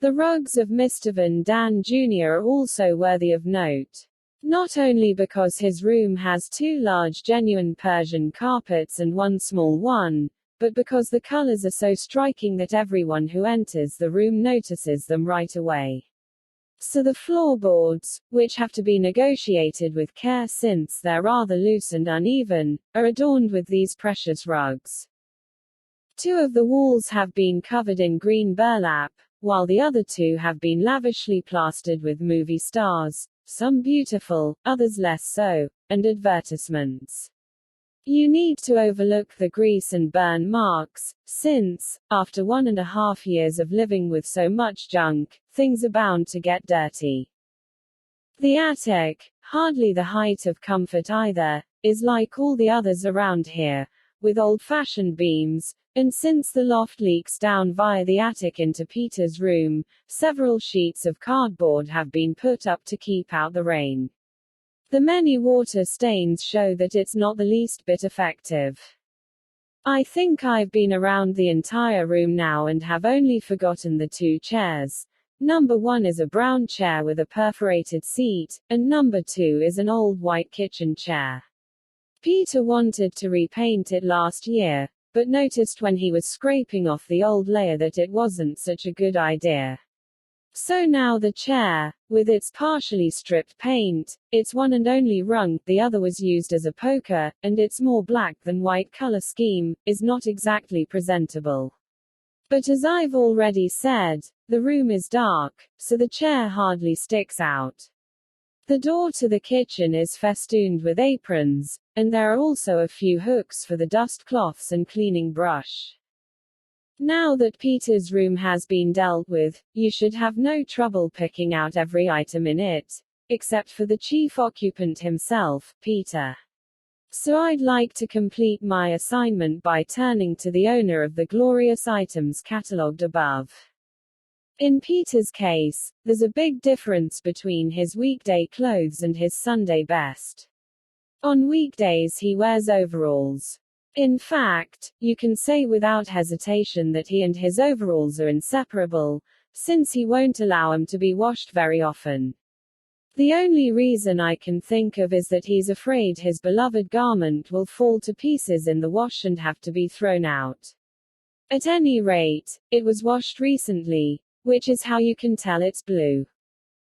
The rugs of Mr. Van Daan Jr. are also worthy of note. Not only because his room has 2 large genuine Persian carpets and 1 small one, but because the colors are so striking that everyone who enters the room notices them right away. So the floorboards, which have to be negotiated with care since they're rather loose and uneven, are adorned with these precious rugs. 2 of the walls have been covered in green burlap, while the other 2 have been lavishly plastered with movie stars, some beautiful, others less so, and advertisements. You need to overlook the grease and burn marks, since, after 1.5 years of living with so much junk, things are bound to get dirty. The attic, hardly the height of comfort either, is like all the others around here, with old-fashioned beams, and since the loft leaks down via the attic into Peter's room, several sheets of cardboard have been put up to keep out the rain. The many water stains show that it's not the least bit effective. I think I've been around the entire room now and have only forgotten the 2 chairs. Number 1 is a brown chair with a perforated seat, and number 2 is an old white kitchen chair. Peter wanted to repaint it last year, but noticed when he was scraping off the old layer that it wasn't such a good idea. So now the chair, with its partially stripped paint, its one and only rung, the other was used as a poker, and its more black than white color scheme, is not exactly presentable. But as I've already said, the room is dark, so the chair hardly sticks out. The door to the kitchen is festooned with aprons, and there are also a few hooks for the dust cloths and cleaning brush. Now that Peter's room has been dealt with, you should have no trouble picking out every item in it. except for the chief occupant himself, Peter. So I'd like to complete my assignment by turning to the owner of the glorious items catalogued above. In Peter's case, there's a big difference between his weekday clothes and his Sunday best. On weekdays he wears overalls. In fact, you can say without hesitation that he and his overalls are inseparable, since he won't allow them to be washed very often. The only reason I can think of is that he's afraid his beloved garment will fall to pieces in the wash and have to be thrown out. At any rate, it was washed recently, which is how you can tell it's blue.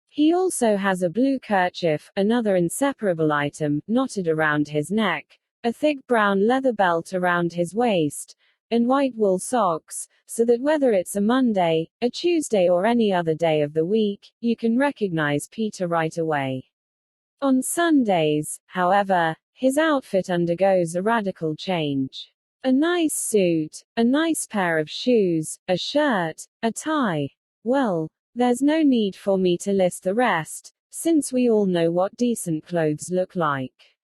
He also has a blue kerchief, another inseparable item, knotted around his neck, a thick brown leather belt around his waist, and white wool socks, so that whether it's a Monday, a Tuesday or any other day of the week, you can recognize Peter right away. On Sundays, however, his outfit undergoes a radical change. A nice suit, a nice pair of shoes, a shirt, a tie. Well, there's no need for me to list the rest, since we all know what decent clothes look like.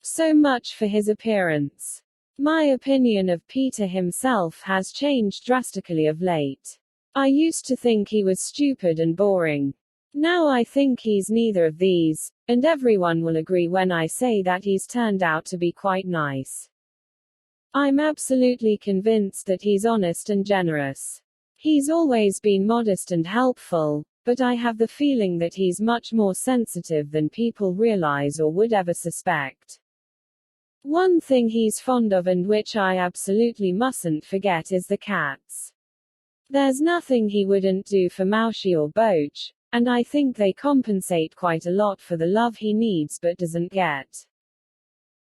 So much for his appearance. My opinion of Peter himself has changed drastically of late. I used to think he was stupid and boring. Now I think he's neither of these, and everyone will agree when I say that he's turned out to be quite nice. I'm absolutely convinced that he's honest and generous. He's always been modest and helpful, but I have the feeling that he's much more sensitive than people realize or would ever suspect. One thing he's fond of and which I absolutely mustn't forget is the cats. There's nothing he wouldn't do for Mouchie or Boach, and I think they compensate quite a lot for the love he needs but doesn't get.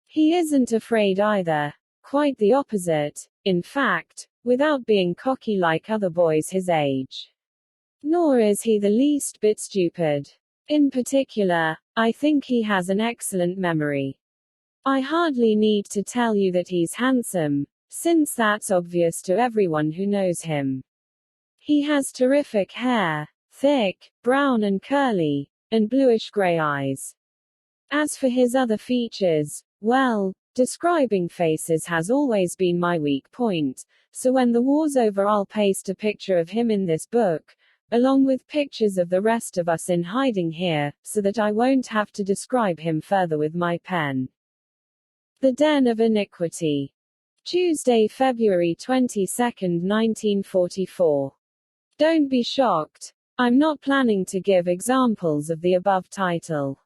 He isn't afraid either. Quite the opposite, in fact, without being cocky like other boys his age. Nor is he the least bit stupid. In particular, I think he has an excellent memory. I hardly need to tell you that he's handsome, since that's obvious to everyone who knows him. He has terrific hair, thick, brown and curly, and bluish-gray eyes. As for his other features, well, describing faces has always been my weak point, so when the war's over I'll paste a picture of him in this book, along with pictures of the rest of us in hiding here, so that I won't have to describe him further with my pen. The Den of Iniquity. Tuesday, February 22, 1944. Don't be shocked. I'm not planning to give examples of the above title.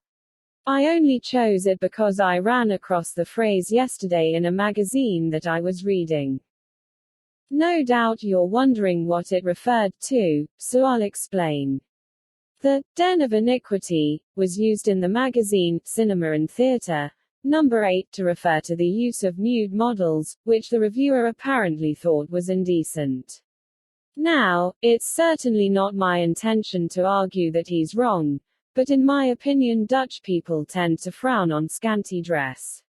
I only chose it because I ran across the phrase yesterday in a magazine that I was reading. No doubt you're wondering what it referred to, so I'll explain. The Den of Iniquity was used in the magazine Cinema and Theatre, number 8, to refer to the use of nude models, which the reviewer apparently thought was indecent. Now, it's certainly not my intention to argue that he's wrong, but in my opinion Dutch people tend to frown on scanty dress.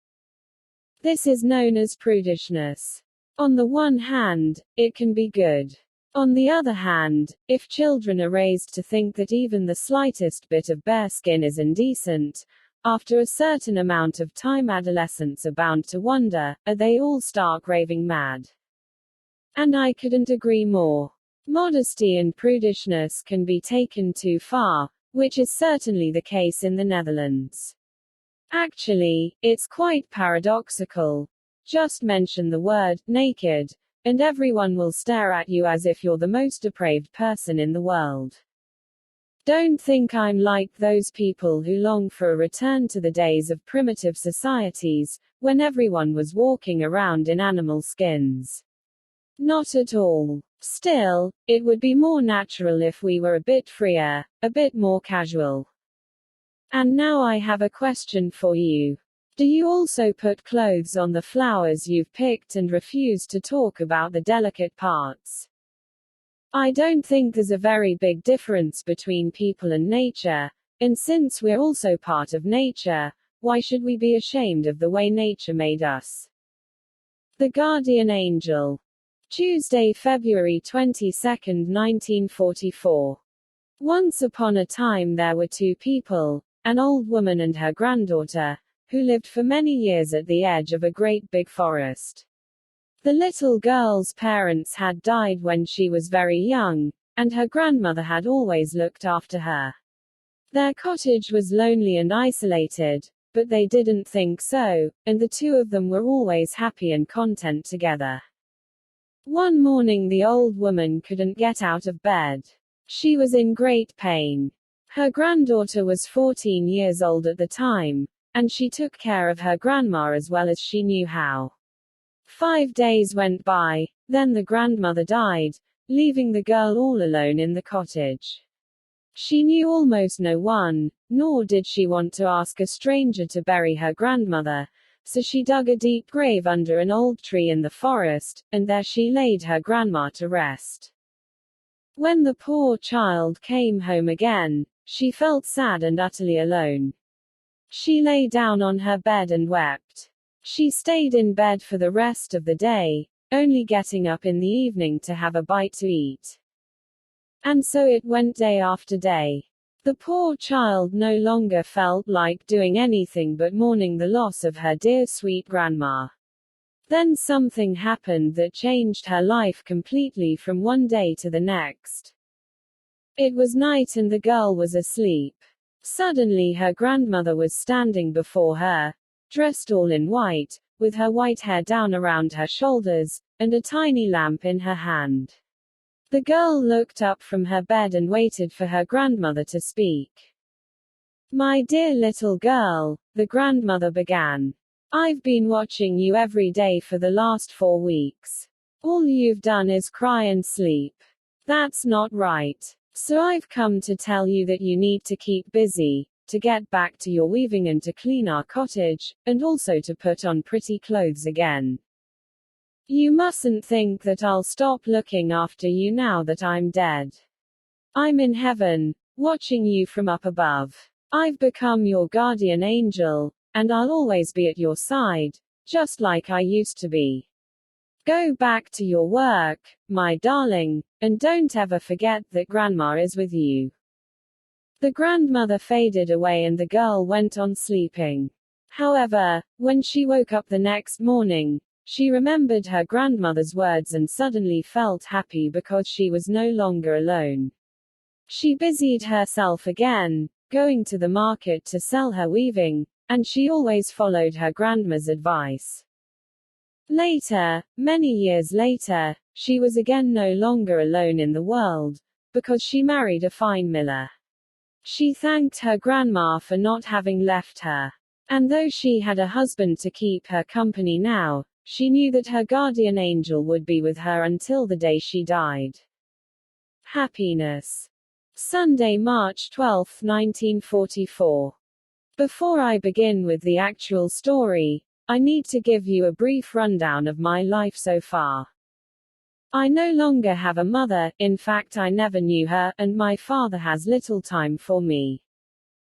This is known as prudishness. On the one hand, it can be good. On the other hand, if children are raised to think that even the slightest bit of bare skin is indecent, after a certain amount of time adolescents are bound to wonder, are they all stark raving mad? And I couldn't agree more. Modesty and prudishness can be taken too far, which is certainly the case in the Netherlands. Actually, it's quite paradoxical. Just mention the word naked, and everyone will stare at you as if you're the most depraved person in the world. Don't think I'm like those people who long for a return to the days of primitive societies, when everyone was walking around in animal skins. Not at all. Still, it would be more natural if we were a bit freer, a bit more casual. And now I have a question for you. Do you also put clothes on the flowers you've picked and refuse to talk about the delicate parts? I don't think there's a very big difference between people and nature, and since we're also part of nature, why should we be ashamed of the way nature made us? The Guardian Angel. Tuesday, February 22, 1944. Once upon a time there were two people, an old woman and her granddaughter, who lived for many years at the edge of a great big forest. The little girl's parents had died when she was very young, and her grandmother had always looked after her. Their cottage was lonely and isolated, but they didn't think so, and the two of them were always happy and content together. One morning the old woman couldn't get out of bed. She was in great pain. Her granddaughter was 14 years old at the time, and she took care of her grandma as well as she knew how. 5 days went by, then the grandmother died, leaving the girl all alone in the cottage. She knew almost no one, nor did she want to ask a stranger to bury her grandmother, so she dug a deep grave under an old tree in the forest, and there she laid her grandma to rest. When the poor child came home again, she felt sad and utterly alone. She lay down on her bed and wept. She stayed in bed for the rest of the day, only getting up in the evening to have a bite to eat. And so it went day after day. The poor child no longer felt like doing anything but mourning the loss of her dear sweet grandma. Then something happened that changed her life completely from one day to the next. It was night and the girl was asleep. Suddenly her grandmother was standing before her, dressed all in white, with her white hair down around her shoulders, and a tiny lamp in her hand. The girl looked up from her bed and waited for her grandmother to speak. "My dear little girl," the grandmother began. "I've been watching you every day for the last 4 weeks. All you've done is cry and sleep. That's not right. So I've come to tell you that you need to keep busy, to get back to your weaving and to clean our cottage, and also to put on pretty clothes again. You mustn't think that I'll stop looking after you now that I'm dead. I'm in heaven, watching you from up above. I've become your guardian angel, and I'll always be at your side, just like I used to be. Go back to your work, my darling, and don't ever forget that Grandma is with you." The grandmother faded away and the girl went on sleeping. However, when she woke up the next morning, she remembered her grandmother's words and suddenly felt happy because she was no longer alone. She busied herself again, going to the market to sell her weaving, and she always followed her grandma's advice. Later, many years later, she was again no longer alone in the world, because she married a fine miller. She thanked her grandma for not having left her. And though she had a husband to keep her company now, she knew that her guardian angel would be with her until the day she died. Happiness. Sunday, March 12, 1944. Before I begin with the actual story, I need to give you a brief rundown of my life so far. I no longer have a mother, in fact I never knew her, and my father has little time for me.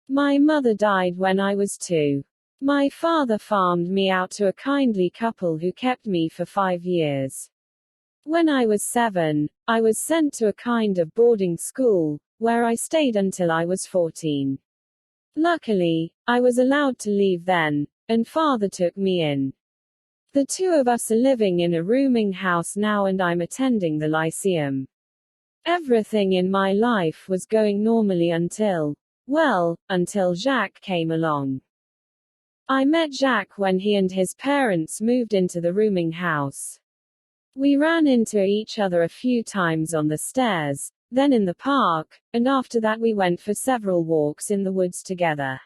My mother died when I was 2. My father farmed me out to a kindly couple who kept me for 5 years. When I was 7, I was sent to a kind of boarding school, where I stayed until I was 14. Luckily, I was allowed to leave then, and father took me in. The two of us are living in a rooming house now and I'm attending the Lyceum. Everything in my life was going normally until Jacques came along. I met Jacques when he and his parents moved into the rooming house. We ran into each other a few times on the stairs, then in the park, and after that we went for several walks in the woods together.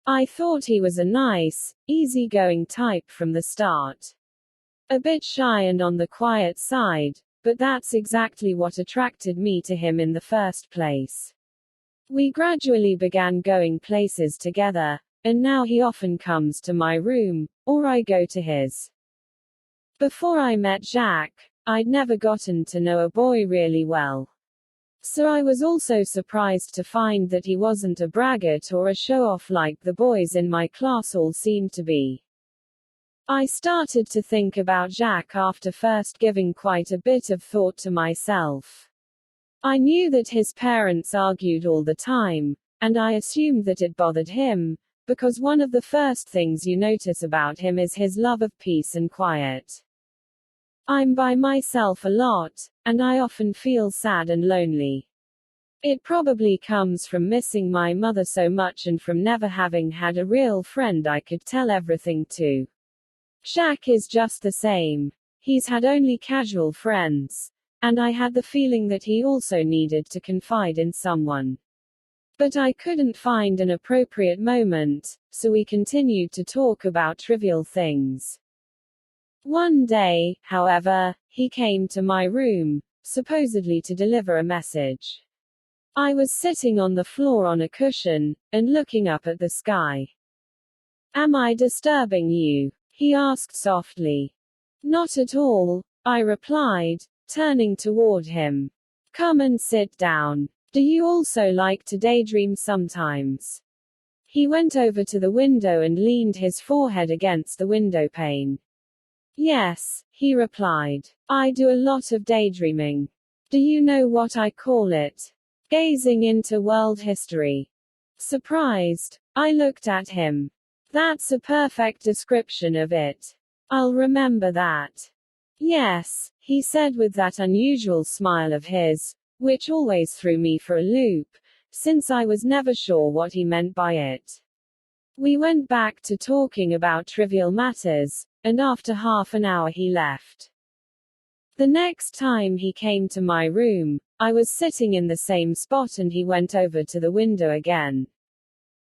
I thought he was a nice, easygoing type from the start. A bit shy and on the quiet side, but that's exactly what attracted me to him in the first place. We gradually began going places together, and now he often comes to my room, or I go to his. Before I met Jacques, I'd never gotten to know a boy really well. So I was also surprised to find that he wasn't a braggart or a show-off like the boys in my class all seemed to be. I started to think about Jacques after first giving quite a bit of thought to myself. I knew that his parents argued all the time, and I assumed that it bothered him, because one of the first things you notice about him is his love of peace and quiet. I'm by myself a lot, and I often feel sad and lonely. It probably comes from missing my mother so much and from never having had a real friend I could tell everything to. Jack is just the same. He's had only casual friends. And I had the feeling that he also needed to confide in someone. But I couldn't find an appropriate moment, so we continued to talk about trivial things. One day, however, he came to my room, supposedly to deliver a message. I was sitting on the floor on a cushion, and looking up at the sky. "Am I disturbing you?" he asked softly. "Not at all," I replied, turning toward him. "Come and sit down. Do you also like to daydream sometimes?" He went over to the window and leaned his forehead against the window pane. "Yes," he replied. "I do a lot of daydreaming. Do you know what I call it? Gazing into world history." Surprised, I looked at him. "That's a perfect description of it. I'll remember that." "Yes," he said with that unusual smile of his, which always threw me for a loop, since I was never sure what he meant by it. We went back to talking about trivial matters, and after half an hour he left. The next time he came to my room, I was sitting in the same spot and he went over to the window again.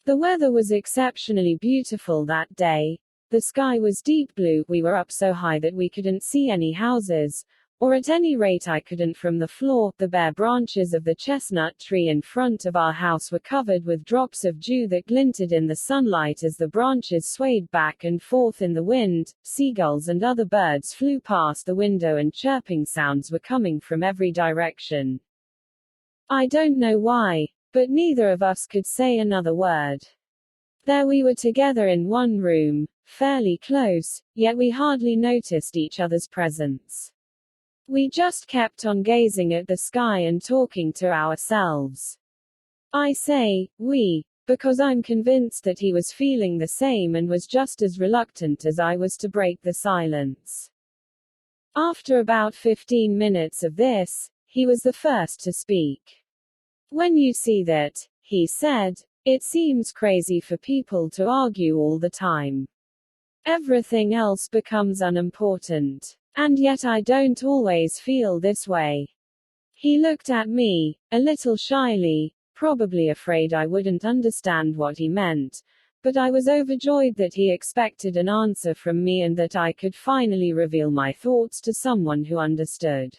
The weather was exceptionally beautiful that day. The sky was deep blue, we were up so high that we couldn't see any houses, or at any rate I couldn't from the floor. The bare branches of the chestnut tree in front of our house were covered with drops of dew that glinted in the sunlight as the branches swayed back and forth in the wind. Seagulls and other birds flew past the window and chirping sounds were coming from every direction. I don't know why, but neither of us could say another word. There we were together in one room, fairly close, yet we hardly noticed each other's presence. We just kept on gazing at the sky and talking to ourselves. I say, we, because I'm convinced that he was feeling the same and was just as reluctant as I was to break the silence. After about 15 minutes of this, he was the first to speak. "When you see that," he said, "it seems crazy for people to argue all the time. Everything else becomes unimportant. And yet I don't always feel this way." He looked at me, a little shyly, probably afraid I wouldn't understand what he meant, but I was overjoyed that he expected an answer from me and that I could finally reveal my thoughts to someone who understood.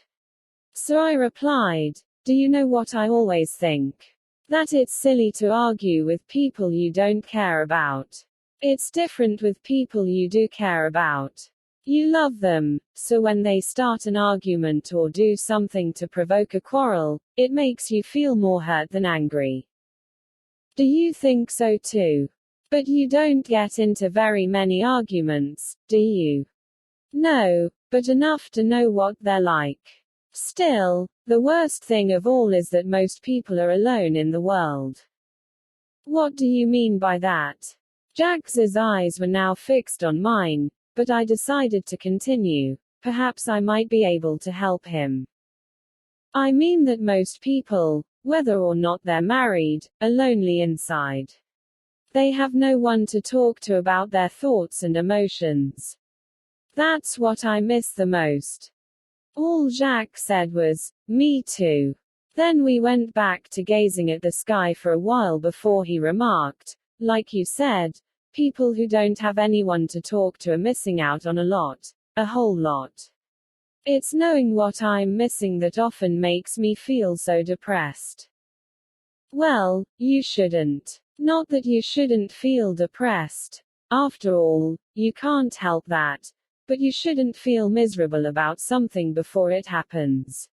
So I replied, "Do you know what I always think? That it's silly to argue with people you don't care about. It's different with people you do care about. You love them, so when they start an argument or do something to provoke a quarrel, it makes you feel more hurt than angry. Do you think so too? But you don't get into very many arguments, do you?" "No, but enough to know what they're like. Still, the worst thing of all is that most people are alone in the world." "What do you mean by that?" Jax's eyes were now fixed on mine, but I decided to continue. Perhaps I might be able to help him. "I mean that most people, whether or not they're married, are lonely inside. They have no one to talk to about their thoughts and emotions. That's what I miss the most." All Jacques said was, "Me too." Then we went back to gazing at the sky for a while before he remarked, "Like you said, people who don't have anyone to talk to are missing out on a whole lot. It's knowing what I'm missing that often makes me feel so depressed." "Well, you shouldn't. Not that you shouldn't feel depressed. After all, you can't help that. But you shouldn't feel miserable about something before it happens.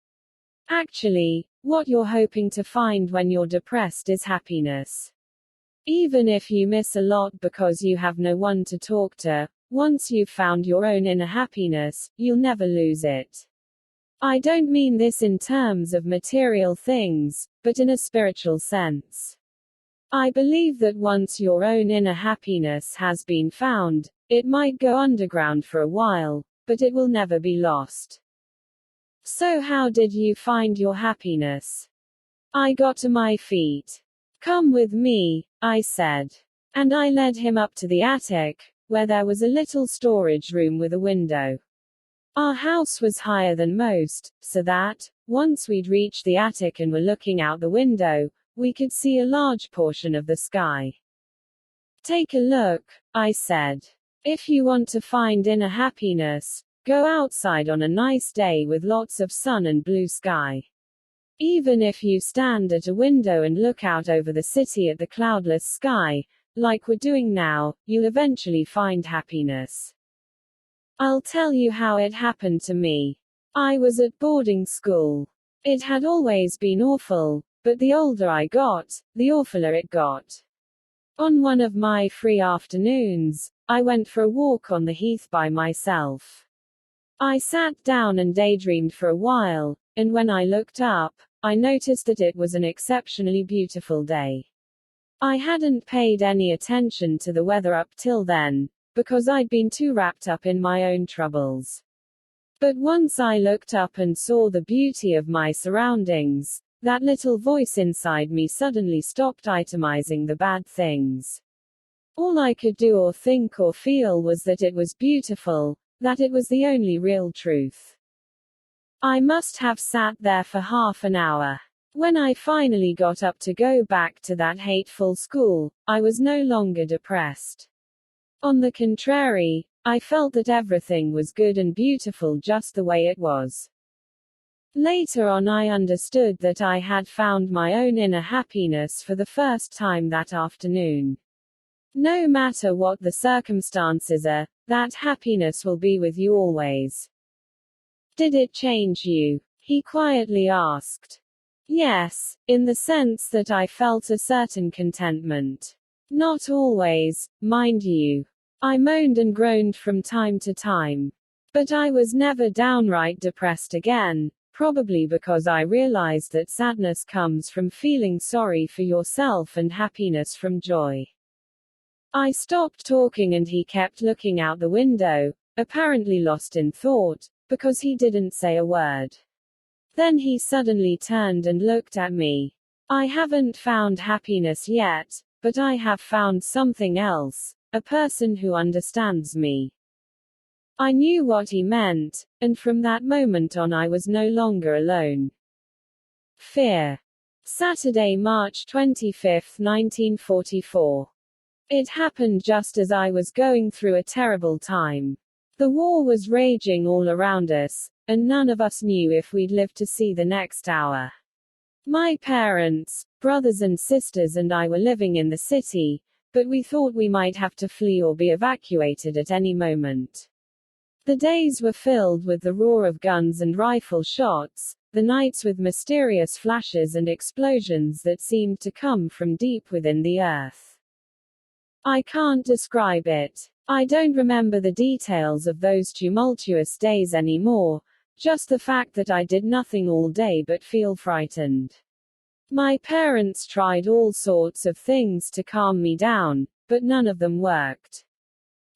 Actually, what you're hoping to find when you're depressed is happiness. Even if you miss a lot because you have no one to talk to, once you've found your own inner happiness, you'll never lose it. I don't mean this in terms of material things, but in a spiritual sense. I believe that once your own inner happiness has been found, it might go underground for a while, but it will never be lost. So how did you find your happiness? I got to my feet. Come with me, I said. And I led him up to the attic, where there was a little storage room with a window. Our house was higher than most, so that, once we'd reached the attic and were looking out the window, we could see a large portion of the sky. Take a look, I said. If you want to find inner happiness, go outside on a nice day with lots of sun and blue sky. Even if you stand at a window and look out over the city at the cloudless sky, like we're doing now, you'll eventually find happiness. I'll tell you how it happened to me. I was at boarding school. It had always been awful, but the older I got, the awfuler it got. On one of my free afternoons, I went for a walk on the heath by myself. I sat down and daydreamed for a while, and when I looked up, I noticed that it was an exceptionally beautiful day. I hadn't paid any attention to the weather up till then, because I'd been too wrapped up in my own troubles. But once I looked up and saw the beauty of my surroundings, that little voice inside me suddenly stopped itemizing the bad things. All I could do or think or feel was that it was beautiful, that it was the only real truth. I must have sat there for half an hour. When I finally got up to go back to that hateful school, I was no longer depressed. On the contrary, I felt that everything was good and beautiful just the way it was. Later on I understood that I had found my own inner happiness for the first time that afternoon. No matter what the circumstances are, that happiness will be with you always. Did it change you? He quietly asked. Yes, in the sense that I felt a certain contentment. Not always, mind you. I moaned and groaned from time to time. But I was never downright depressed again. Probably because I realized that sadness comes from feeling sorry for yourself and happiness from joy. I stopped talking and he kept looking out the window, apparently lost in thought, because he didn't say a word. Then he suddenly turned and looked at me. I haven't found happiness yet, but I have found something else, a person who understands me. I knew what he meant, and from that moment on I was no longer alone. Fear. Saturday, March 25, 1944. It happened just as I was going through a terrible time. The war was raging all around us, and none of us knew if we'd live to see the next hour. My parents, brothers and sisters and I were living in the city, but we thought we might have to flee or be evacuated at any moment. The days were filled with the roar of guns and rifle shots, the nights with mysterious flashes and explosions that seemed to come from deep within the earth. I can't describe it. I don't remember the details of those tumultuous days anymore, just the fact that I did nothing all day but feel frightened. My parents tried all sorts of things to calm me down, but none of them worked.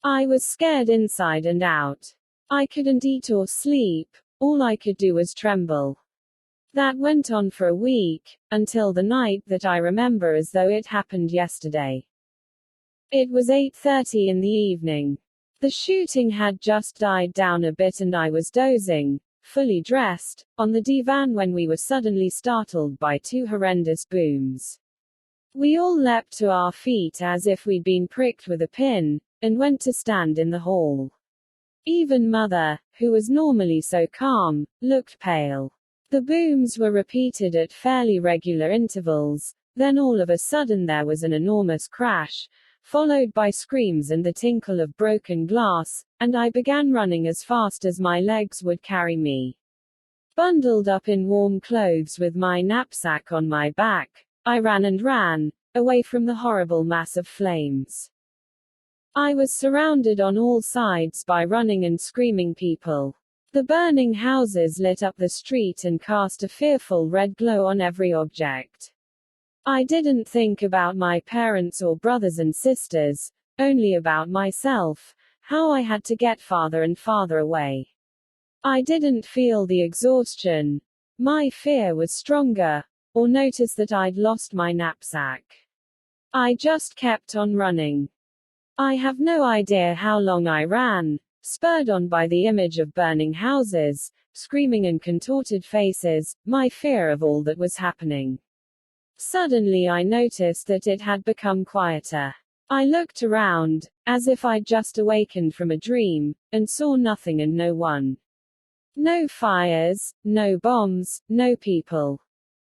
I was scared inside and out. I couldn't eat or sleep, all I could do was tremble. That went on for a week, until the night that I remember as though it happened yesterday. It was 8:30 in the evening. The shooting had just died down a bit and I was dozing, fully dressed, on the divan when we were suddenly startled by two horrendous booms. We all leapt to our feet as if we'd been pricked with a pin, and went to stand in the hall. Even Mother, who was normally so calm, looked pale. The booms were repeated at fairly regular intervals, then all of a sudden there was an enormous crash, followed by screams and the tinkle of broken glass, and I began running as fast as my legs would carry me. Bundled up in warm clothes with my knapsack on my back, I ran and ran, away from the horrible mass of flames. I was surrounded on all sides by running and screaming people. The burning houses lit up the street and cast a fearful red glow on every object. I didn't think about my parents or brothers and sisters, only about myself, how I had to get farther and farther away. I didn't feel the exhaustion. My fear was stronger, or notice that I'd lost my knapsack. I just kept on running. I have no idea how long I ran, spurred on by the image of burning houses, screaming and contorted faces, my fear of all that was happening. Suddenly I noticed that it had become quieter. I looked around, as if I'd just awakened from a dream, and saw nothing and no one. No fires, no bombs, no people.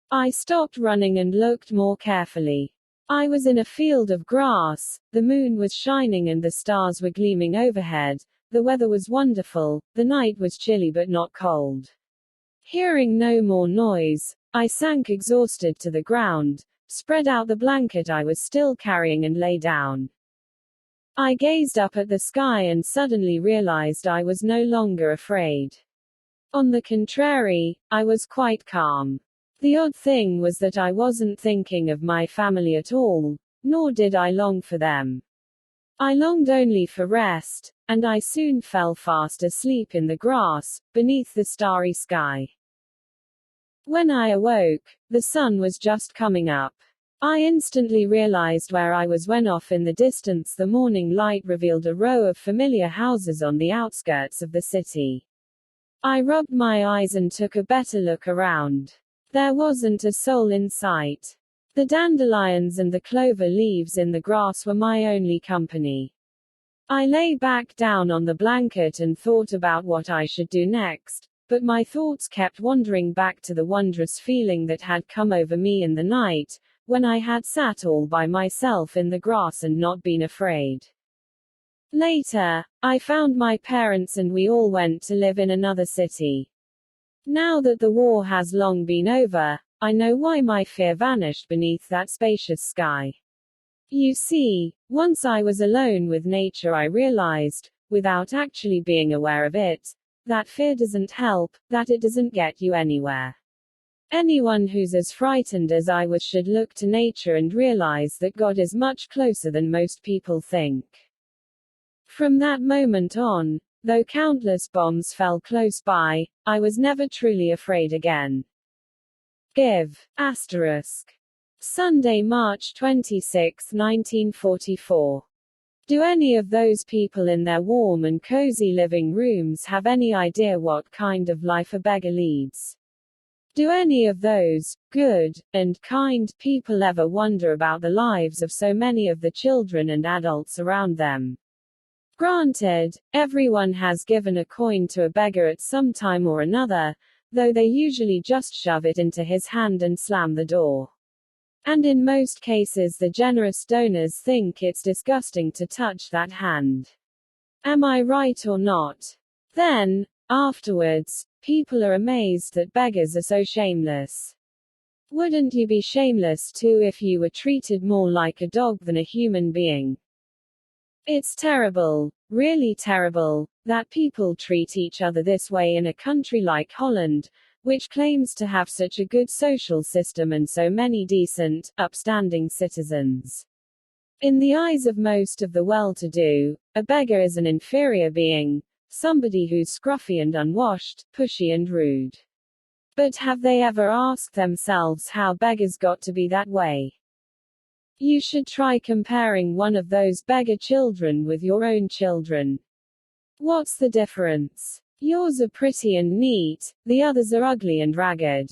I stopped running and looked more carefully. I was in a field of grass, the moon was shining and the stars were gleaming overhead, the weather was wonderful, the night was chilly but not cold. Hearing no more noise, I sank exhausted to the ground, spread out the blanket I was still carrying and lay down. I gazed up at the sky and suddenly realized I was no longer afraid. On the contrary, I was quite calm. The odd thing was that I wasn't thinking of my family at all, nor did I long for them. I longed only for rest, and I soon fell fast asleep in the grass, beneath the starry sky. When I awoke, the sun was just coming up. I instantly realized where I was when off in the distance the morning light revealed a row of familiar houses on the outskirts of the city. I rubbed my eyes and took a better look around. There wasn't a soul in sight. The dandelions and the clover leaves in the grass were my only company. I lay back down on the blanket and thought about what I should do next, but my thoughts kept wandering back to the wondrous feeling that had come over me in the night, when I had sat all by myself in the grass and not been afraid. Later, I found my parents and we all went to live in another city. Now that the war has long been over, I know why my fear vanished beneath that spacious sky. You see, once I was alone with nature I realized, without actually being aware of it, that fear doesn't help, that it doesn't get you anywhere. Anyone who's as frightened as I was should look to nature and realize that God is much closer than most people think. From that moment on, though countless bombs fell close by, I was never truly afraid again. Give. *. Sunday, March 26, 1944. Do any of those people in their warm and cozy living rooms have any idea what kind of life a beggar leads? Do any of those good and kind people ever wonder about the lives of so many of the children and adults around them? Granted, everyone has given a coin to a beggar at some time or another, though they usually just shove it into his hand and slam the door. And in most cases the generous donors think it's disgusting to touch that hand. Am I right or not? Then, afterwards, people are amazed that beggars are so shameless. Wouldn't you be shameless too if you were treated more like a dog than a human being? It's terrible, really terrible, that people treat each other this way in a country like Holland, which claims to have such a good social system and so many decent, upstanding citizens. In the eyes of most of the well-to-do, a beggar is an inferior being, somebody who's scruffy and unwashed, pushy and rude. But have they ever asked themselves how beggars got to be that way? You should try comparing one of those beggar children with your own children. What's the difference? Yours are pretty and neat, the others are ugly and ragged.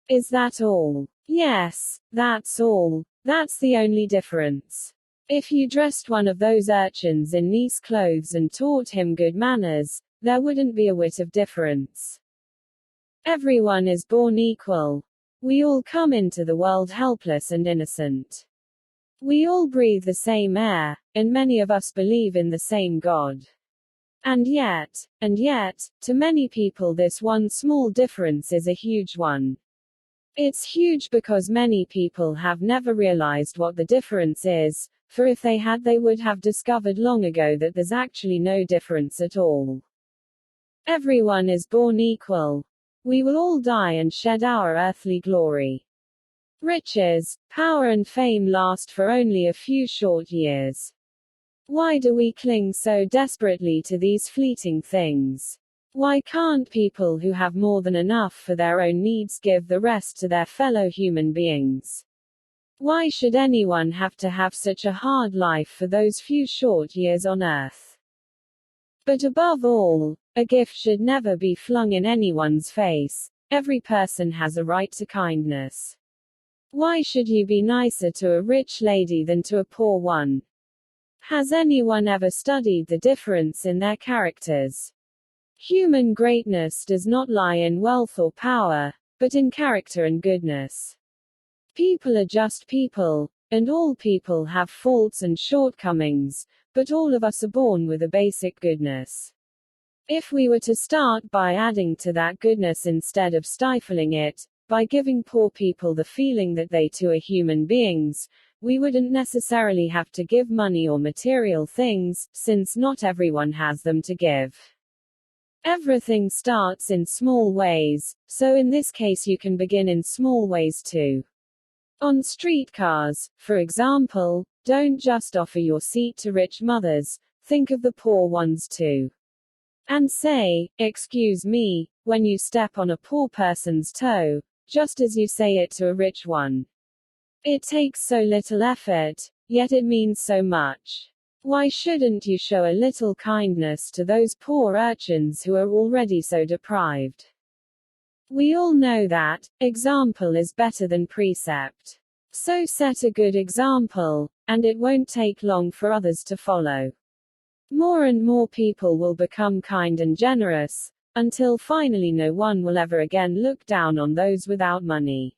Is that all? Yes, that's all. That's the only difference. If you dressed one of those urchins in nice clothes and taught him good manners, there wouldn't be a whit of difference. Everyone is born equal. We all come into the world helpless and innocent. We all breathe the same air, and many of us believe in the same God. And yet, to many people this one small difference is a huge one. It's huge because many people have never realized what the difference is, for if they had they would have discovered long ago that there's actually no difference at all. Everyone is born equal. We will all die and shed our earthly glory. Riches, power and fame last for only a few short years. Why do we cling so desperately to these fleeting things? Why can't people who have more than enough for their own needs give the rest to their fellow human beings? Why should anyone have to have such a hard life for those few short years on earth? But above all, a gift should never be flung in anyone's face. Every person has a right to kindness. Why should you be nicer to a rich lady than to a poor one? Has anyone ever studied the difference in their characters? Human greatness does not lie in wealth or power, but in character and goodness. People are just people, and all people have faults and shortcomings, but all of us are born with a basic goodness. If we were to start by adding to that goodness instead of stifling it, by giving poor people the feeling that they too are human beings, we wouldn't necessarily have to give money or material things, since not everyone has them to give. Everything starts in small ways, so in this case you can begin in small ways too. On streetcars, for example, don't just offer your seat to rich mothers, think of the poor ones too. And say, "Excuse me," when you step on a poor person's toe, just as you say it to a rich one. It takes so little effort, yet it means so much. Why shouldn't you show a little kindness to those poor urchins who are already so deprived? We all know that example is better than precept. So set a good example, and it won't take long for others to follow. More and more people will become kind and generous, until finally no one will ever again look down on those without money.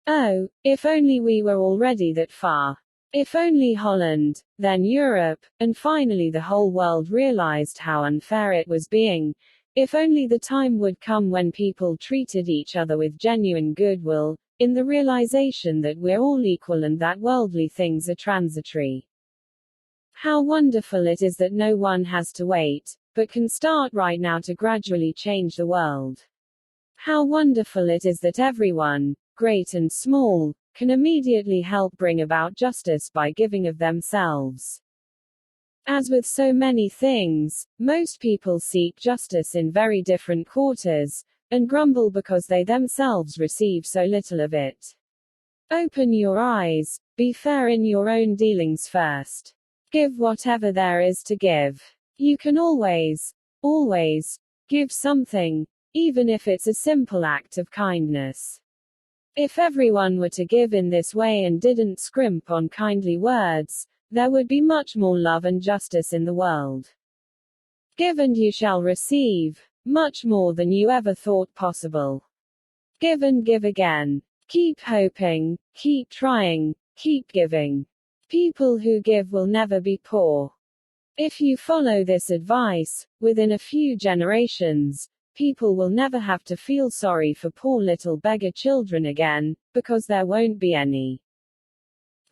Oh, if only we were already that far. If only Holland, then Europe, and finally the whole world realized how unfair it was being. If only the time would come when people treated each other with genuine goodwill, in the realization that we're all equal and that worldly things are transitory. How wonderful it is that no one has to wait, but can start right now to gradually change the world. How wonderful it is that everyone, great and small, can immediately help bring about justice by giving of themselves. As with so many things, most people seek justice in very different quarters, and grumble because they themselves receive so little of it. Open your eyes, be fair in your own dealings first. Give whatever there is to give. You can always give something, even if it's a simple act of kindness. If everyone were to give in this way and didn't scrimp on kindly words, there would be much more love and justice in the world. Give and you shall receive, much more than you ever thought possible. Give and give again. Keep hoping, keep trying, keep giving. People who give will never be poor. If you follow this advice, within a few generations, people will never have to feel sorry for poor little beggar children again, because there won't be any.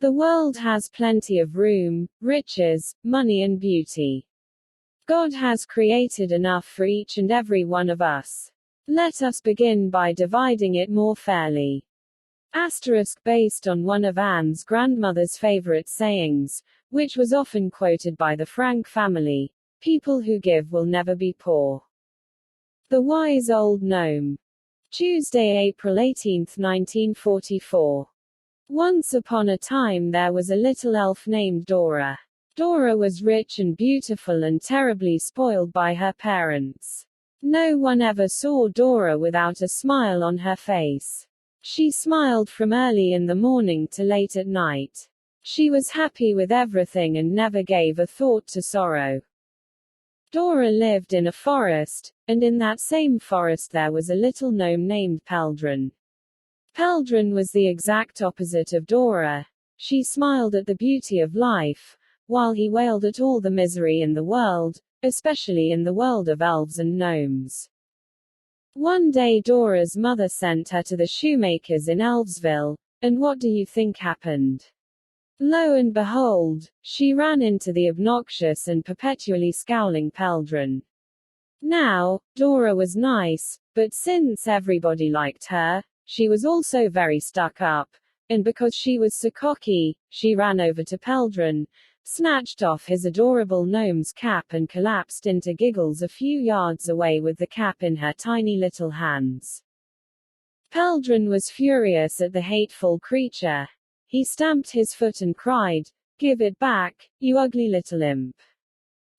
The world has plenty of room, riches, money and beauty. God has created enough for each and every one of us. Let us begin by dividing it more fairly. Based on one of Anne's grandmother's favorite sayings, which was often quoted by the Frank family, people who give will never be poor. The Wise Old Gnome. Tuesday, April 18, 1944. Once upon a time there was a little elf named Dora. Dora was rich and beautiful and terribly spoiled by her parents. No one ever saw Dora without a smile on her face. She smiled from early in the morning to late at night. She was happy with everything and never gave a thought to sorrow. Dora lived in a forest, and in that same forest there was a little gnome named Peldrin. Peldrin was the exact opposite of Dora. She smiled at the beauty of life, while he wailed at all the misery in the world, especially in the world of elves and gnomes. One day Dora's mother sent her to the shoemakers in Elvesville, and what do you think happened? Lo and behold, she ran into the obnoxious and perpetually scowling Peldrin. Now, Dora was nice, but since everybody liked her, she was also very stuck up, and because she was so cocky, she ran over to Peldron, snatched off his adorable gnome's cap and collapsed into giggles a few yards away with the cap in her tiny little hands. Peldron was furious at the hateful creature. He stamped his foot and cried, "Give it back, you ugly little imp.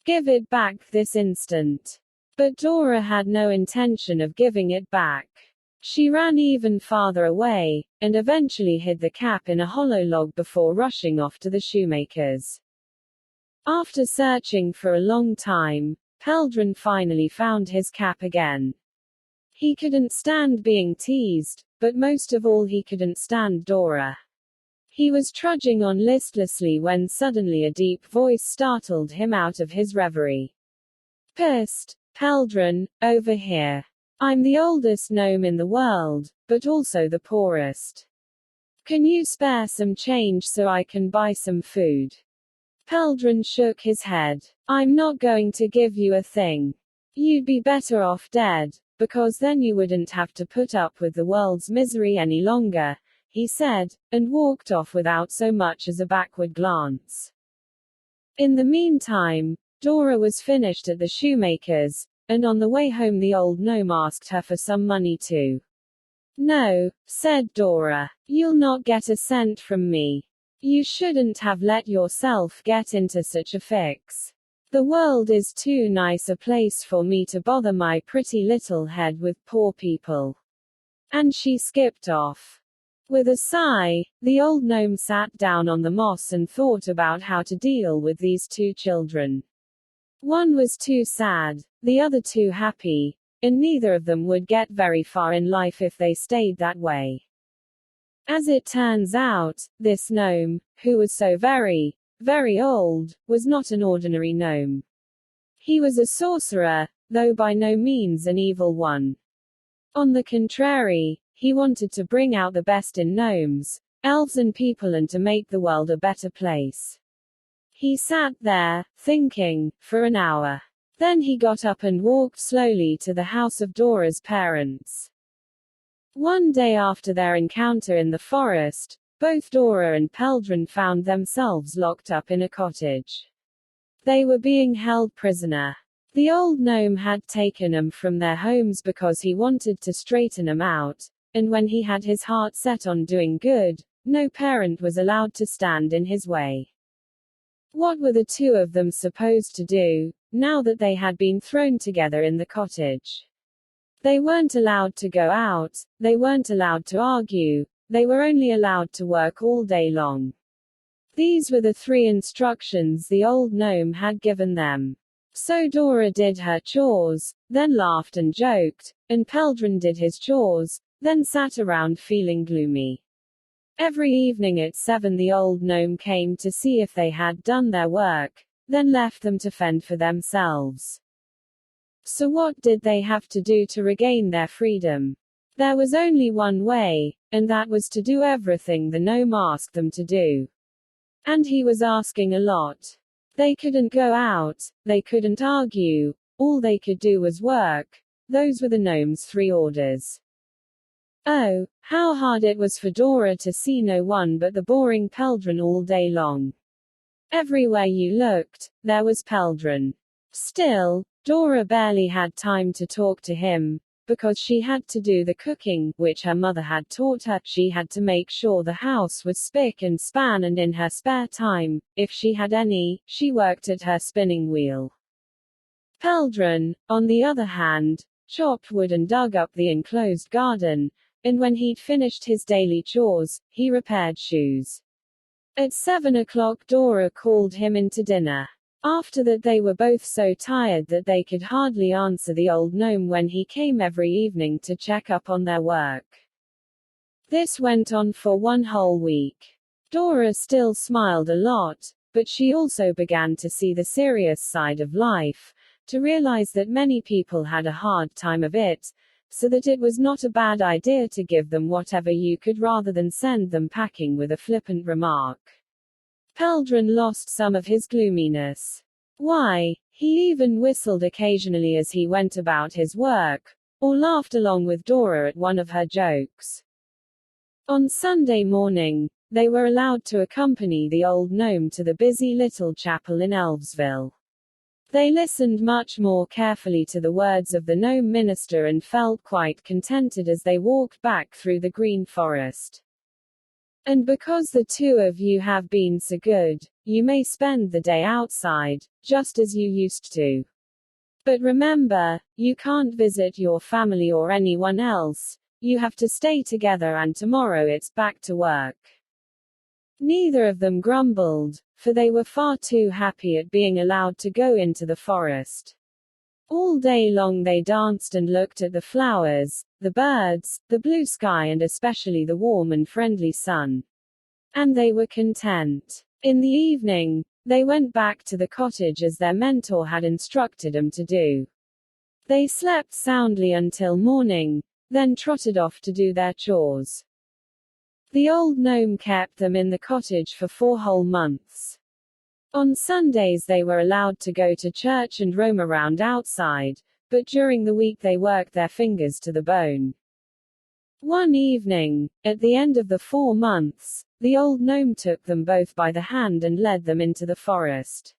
Give it back this instant." But Dora had no intention of giving it back. She ran even farther away, and eventually hid the cap in a hollow log before rushing off to the shoemaker's. After searching for a long time, Peldron finally found his cap again. He couldn't stand being teased, but most of all he couldn't stand Dora. He was trudging on listlessly when suddenly a deep voice startled him out of his reverie. "Psst, Peldron, over here. I'm the oldest gnome in the world, but also the poorest. Can you spare some change so I can buy some food?" Peldron shook his head. "I'm not going to give you a thing. You'd be better off dead, because then you wouldn't have to put up with the world's misery any longer," he said, and walked off without so much as a backward glance. In the meantime, Dora was finished at the shoemaker's, and on the way home the old gnome asked her for some money too. "No," said Dora, "you'll not get a cent from me. You shouldn't have let yourself get into such a fix. The world is too nice a place for me to bother my pretty little head with poor people." And she skipped off. With a sigh, the old gnome sat down on the moss and thought about how to deal with these two children. One was too sad, the other too happy, and neither of them would get very far in life if they stayed that way. As it turns out, this gnome, who was so very, very old, was not an ordinary gnome. He was a sorcerer, though by no means an evil one. On the contrary, he wanted to bring out the best in gnomes, elves and people and to make the world a better place. He sat there, thinking, for an hour. Then he got up and walked slowly to the house of Dora's parents. One day after their encounter in the forest, both Dora and Peldron found themselves locked up in a cottage. They were being held prisoner. The old gnome had taken them from their homes because he wanted to straighten them out, and when he had his heart set on doing good, no parent was allowed to stand in his way. What were the two of them supposed to do, now that they had been thrown together in the cottage? They weren't allowed to go out, they weren't allowed to argue, they were only allowed to work all day long. These were the 3 instructions the old gnome had given them. So Dora did her chores, then laughed and joked, and Peldron did his chores, then sat around feeling gloomy. Every evening at 7 the old gnome came to see if they had done their work, then left them to fend for themselves. So what did they have to do to regain their freedom? There was only one way, and that was to do everything the gnome asked them to do. And he was asking a lot. They couldn't go out, they couldn't argue, all they could do was work. Those were the gnome's 3 orders. Oh, how hard it was for Dora to see no one but the boring Peldron all day long. Everywhere you looked, there was Peldron. Still, Dora barely had time to talk to him, because she had to do the cooking, which her mother had taught her. She had to make sure the house was spick and span, and in her spare time, if she had any, she worked at her spinning wheel. Peldron, on the other hand, chopped wood and dug up the enclosed garden, and when he'd finished his daily chores, he repaired shoes. At 7 o'clock Dora called him in to dinner. After that they were both so tired that they could hardly answer the old gnome when he came every evening to check up on their work. This went on for 1 whole week. Dora still smiled a lot, but she also began to see the serious side of life, to realize that many people had a hard time of it, so that it was not a bad idea to give them whatever you could rather than send them packing with a flippant remark. Peldron lost some of his gloominess. Why, He even whistled occasionally as he went about his work, or laughed along with Dora at one of her jokes. On Sunday morning, they were allowed to accompany the old gnome to the busy little chapel in Elvesville. They listened much more carefully to the words of the gnome minister and felt quite contented as they walked back through the green forest. And because the two of you have been so good, you may spend the day outside, just as you used to. But remember, you can't visit your family or anyone else. You have to stay together, and tomorrow it's back to work. Neither of them grumbled, for they were far too happy at being allowed to go into the forest. All day long they danced and looked at the flowers, the birds, the blue sky, and especially the warm and friendly sun. And they were content. In the evening, they went back to the cottage as their mentor had instructed them to do. They slept soundly until morning, then trotted off to do their chores. The old gnome kept them in the cottage for 4 whole months. On Sundays they were allowed to go to church and roam around outside, but during the week they worked their fingers to the bone. One evening, at the end of the 4 months, the old gnome took them both by the hand and led them into the forest.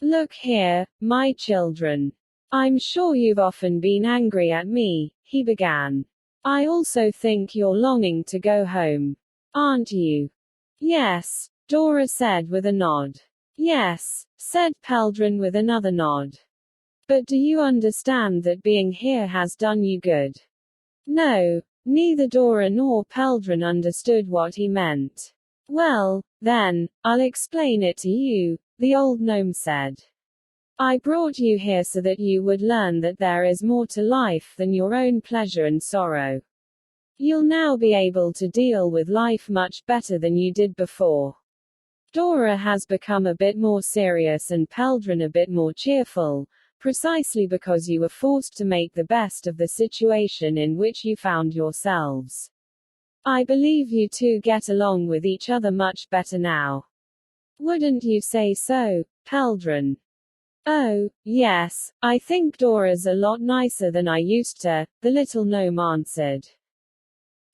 "Look here, my children. I'm sure you've often been angry at me," he began. "I also think you're longing to go home. Aren't you?" "Yes," Dora said with a nod. "Yes," said Peldrin with another nod. "But do you understand that being here has done you good?" No, neither Dora nor Peldrin understood what he meant. "Well, then, I'll explain it to you," the old gnome said. "I brought you here so that you would learn that there is more to life than your own pleasure and sorrow. You'll now be able to deal with life much better than you did before." Dora has become a bit more serious and Peldrin a bit more cheerful, precisely because you were forced to make the best of the situation in which you found yourselves. I believe you two get along with each other much better now. Wouldn't you say so, Peldrin? "Oh, yes, I think Dora's a lot nicer than I used to," the little gnome answered.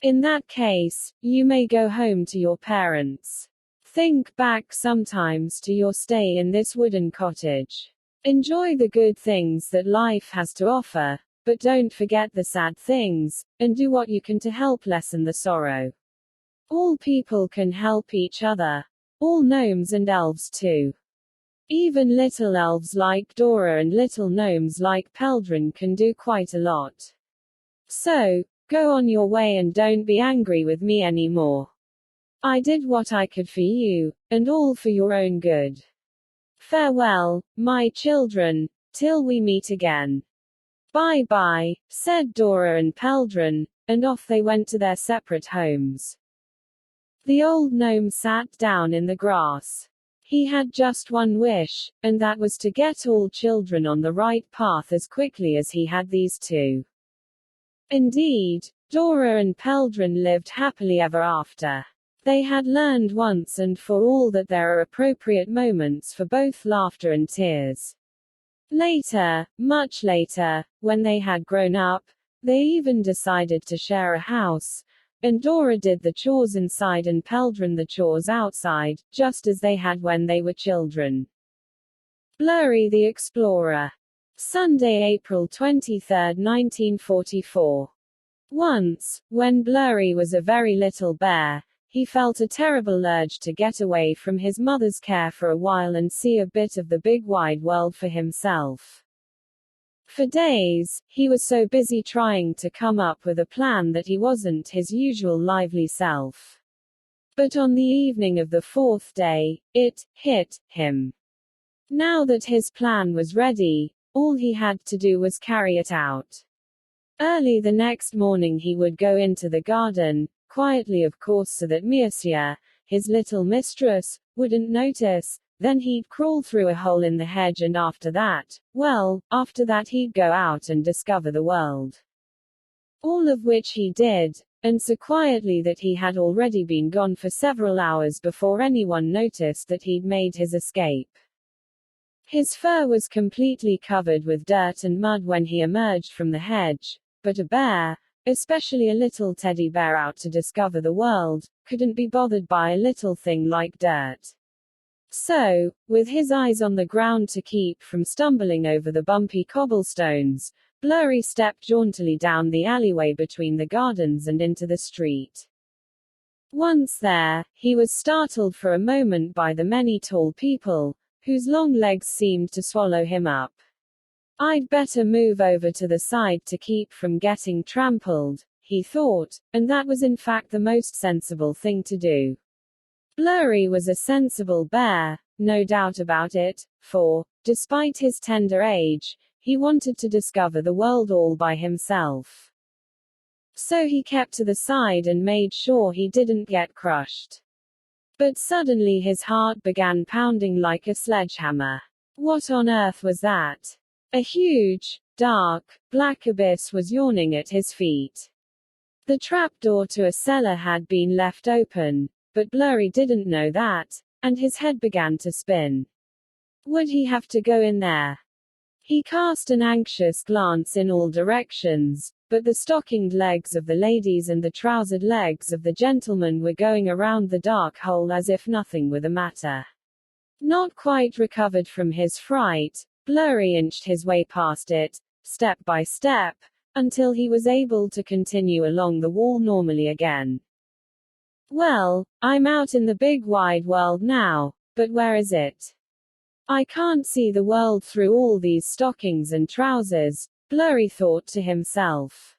"In that case, you may go home to your parents. Think back sometimes to your stay in this wooden cottage. Enjoy the good things that life has to offer, but don't forget the sad things, and do what you can to help lessen the sorrow. All people can help each other. All gnomes and elves too. Even little elves like Dora and little gnomes like Peldrin can do quite a lot. So, go on your way and don't be angry with me anymore. I did what I could for you, and all for your own good. Farewell, my children, till we meet again." "Bye-bye," said Dora and Peldrin, and off they went to their separate homes. The old gnome sat down in the grass. He had just one wish, and that was to get all children on the right path as quickly as he had these two. Indeed, Dora and Peldrin lived happily ever after. They had learned once and for all that there are appropriate moments for both laughter and tears. Later, much later, when they had grown up, they even decided to share a house, and Dora did the chores inside and Peldrin the chores outside, just as they had when they were children. Blurry the Explorer. Sunday, April 23, 1944. Once, when Blurry was a very little bear, he felt a terrible urge to get away from his mother's care for a while and see a bit of the big wide world for himself. For days, he was so busy trying to come up with a plan that he wasn't his usual lively self. But on the evening of the 4th day, it hit him. Now that his plan was ready, all he had to do was carry it out. Early the next morning he would go into the garden, quietly of course so that Mircea, his little mistress, wouldn't notice. Then he'd crawl through a hole in the hedge and after that he'd go out and discover the world. All of which he did, and so quietly that he had already been gone for several hours before anyone noticed that he'd made his escape. His fur was completely covered with dirt and mud when he emerged from the hedge, but a bear, especially a little teddy bear out to discover the world, couldn't be bothered by a little thing like dirt. So, with his eyes on the ground to keep from stumbling over the bumpy cobblestones, Blurry stepped jauntily down the alleyway between the gardens and into the street. Once there, he was startled for a moment by the many tall people, whose long legs seemed to swallow him up. I'd better move over to the side to keep from getting trampled, he thought, and that was in fact the most sensible thing to do. Blurry was a sensible bear, no doubt about it, for, despite his tender age, he wanted to discover the world all by himself. So he kept to the side and made sure he didn't get crushed. But suddenly his heart began pounding like a sledgehammer. What on earth was that? A huge, dark, black abyss was yawning at his feet. The trapdoor to a cellar had been left open, but Blurry didn't know that, and his head began to spin. Would he have to go in there? He cast an anxious glance in all directions, but the stockinged legs of the ladies and the trousered legs of the gentlemen were going around the dark hole as if nothing were the matter. Not quite recovered from his fright, Blurry inched his way past it, step by step, until he was able to continue along the wall normally again. Well, I'm out in the big wide world now, but where is it? I can't see the world through all these stockings and trousers, Blurry thought to himself.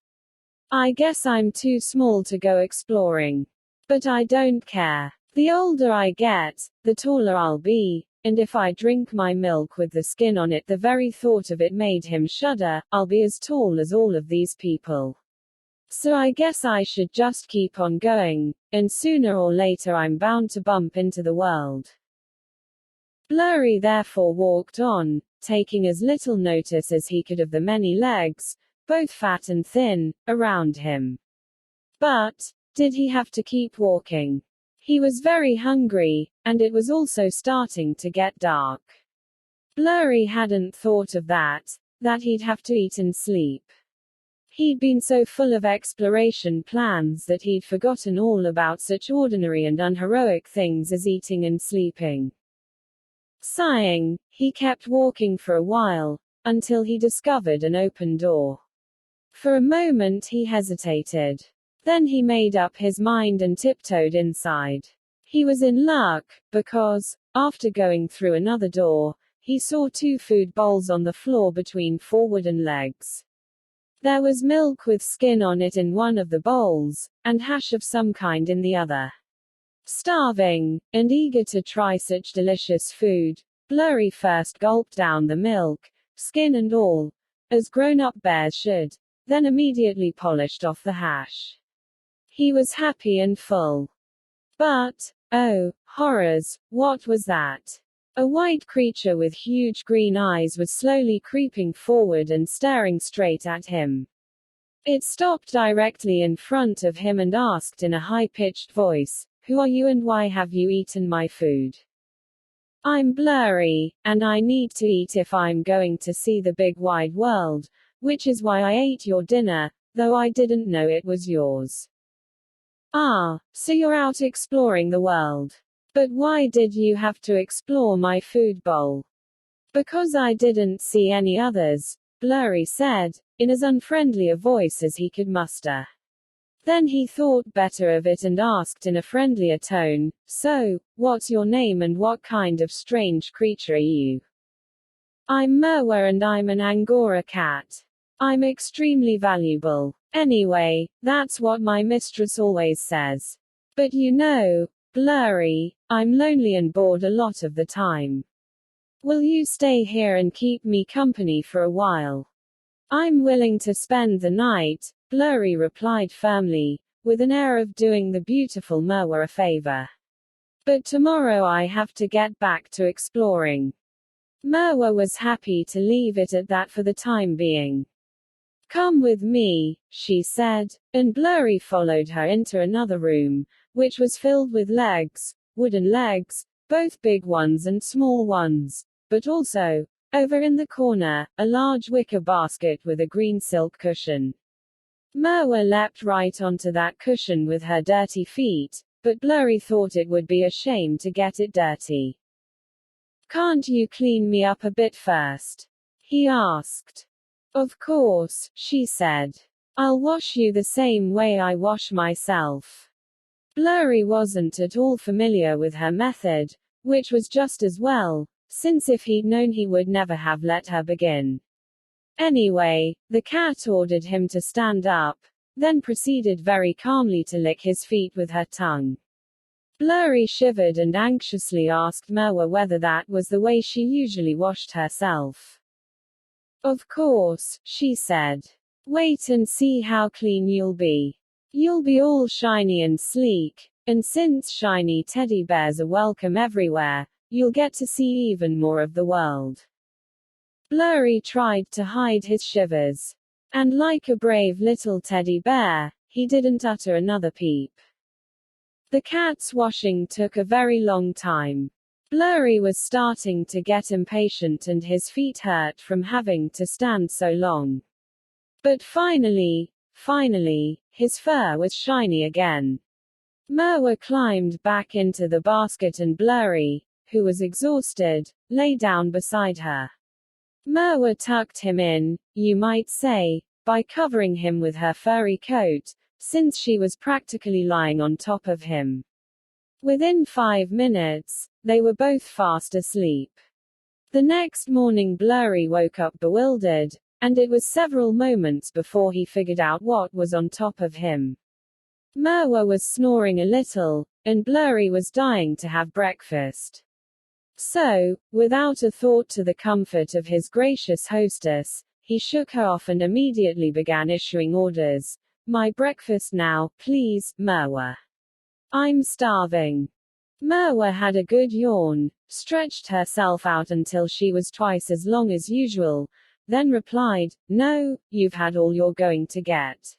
I guess I'm too small to go exploring. But I don't care. The older I get, the taller I'll be, and if I drink my milk with the skin on it, the very thought of it made him shudder, I'll be as tall as all of these people. So I guess I should just keep on going, and sooner or later I'm bound to bump into the world. Blurry therefore walked on, taking as little notice as he could of the many legs, both fat and thin, around him. But, did he have to keep walking? He was very hungry, and it was also starting to get dark. Blurry hadn't thought of that he'd have to eat and sleep. He'd been so full of exploration plans that he'd forgotten all about such ordinary and unheroic things as eating and sleeping. Sighing, he kept walking for a while, until he discovered an open door. For a moment he hesitated. Then he made up his mind and tiptoed inside. He was in luck, because, after going through another door, he saw 2 food bowls on the floor between 4 wooden legs. There was milk with skin on it in one of the bowls, and hash of some kind in the other. Starving, and eager to try such delicious food, Blurry first gulped down the milk, skin and all, as grown-up bears should, then immediately polished off the hash. He was happy and full. But, oh, horrors, what was that? A white creature with huge green eyes was slowly creeping forward and staring straight at him. It stopped directly in front of him and asked in a high-pitched voice, "Who are you and why have you eaten my food?" "I'm Blurry, and I need to eat if I'm going to see the big wide world, which is why I ate your dinner, though I didn't know it was yours." "Ah, so you're out exploring the world. But why did you have to explore my food bowl?" "Because I didn't see any others," Blurry said, in as unfriendly a voice as he could muster. Then he thought better of it and asked in a friendlier tone, "So, what's your name and what kind of strange creature are you?" "I'm Merwa and I'm an Angora cat. I'm extremely valuable. Anyway, that's what my mistress always says. But you know, Blurry, I'm lonely and bored a lot of the time. Will you stay here and keep me company for a while?" "I'm willing to spend the night," Blurry replied firmly, with an air of doing the beautiful Merwa a favor. "But tomorrow I have to get back to exploring." Merwa was happy to leave it at that for the time being. "Come with me," she said, and Blurry followed her into another room, which was filled with legs, wooden legs, both big ones and small ones, but also, over in the corner, a large wicker basket with a green silk cushion. Merwa leapt right onto that cushion with her dirty feet, but Blurry thought it would be a shame to get it dirty. "Can't you clean me up a bit first?" he asked. "Of course," she said. "I'll wash you the same way I wash myself." Blurry wasn't at all familiar with her method, which was just as well, since if he'd known he would never have let her begin. Anyway, the cat ordered him to stand up, then proceeded very calmly to lick his feet with her tongue. Blurry shivered and anxiously asked Merwa whether that was the way she usually washed herself. "Of course," she said. "Wait and see how clean you'll be. You'll be all shiny and sleek, and since shiny teddy bears are welcome everywhere, you'll get to see even more of the world." Blurry tried to hide his shivers. And like a brave little teddy bear, he didn't utter another peep. The cat's washing took a very long time. Blurry was starting to get impatient and his feet hurt from having to stand so long. But finally, his fur was shiny again. Merwa climbed back into the basket and Blurry, who was exhausted, lay down beside her. Merwa tucked him in, you might say, by covering him with her furry coat, since she was practically lying on top of him. Within 5 minutes, they were both fast asleep. The next morning Blurry woke up bewildered, and it was several moments before he figured out what was on top of him. Merwa was snoring a little, and Blurry was dying to have breakfast. So, without a thought to the comfort of his gracious hostess, he shook her off and immediately began issuing orders. "My breakfast now, please, Merwa. I'm starving." Merwa had a good yawn, stretched herself out until she was twice as long as usual, then replied, "No, you've had all you're going to get.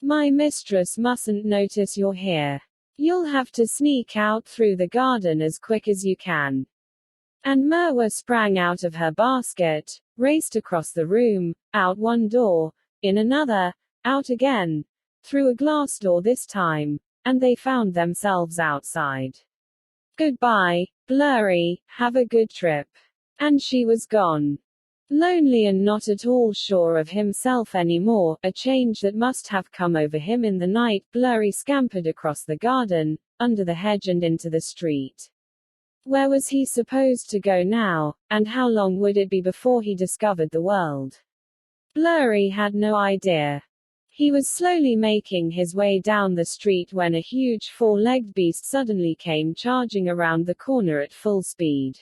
My mistress mustn't notice you're here. You'll have to sneak out through the garden as quick as you can." And Merwa sprang out of her basket, raced across the room, out one door, in another, out again, through a glass door this time, and they found themselves outside. "Goodbye, Blurry, have a good trip." And she was gone. Lonely and not at all sure of himself anymore, a change that must have come over him in the night, Blurry scampered across the garden, under the hedge and into the street. Where was he supposed to go now, and how long would it be before he discovered the world? Blurry had no idea. He was slowly making his way down the street when a huge four-legged beast suddenly came charging around the corner at full speed.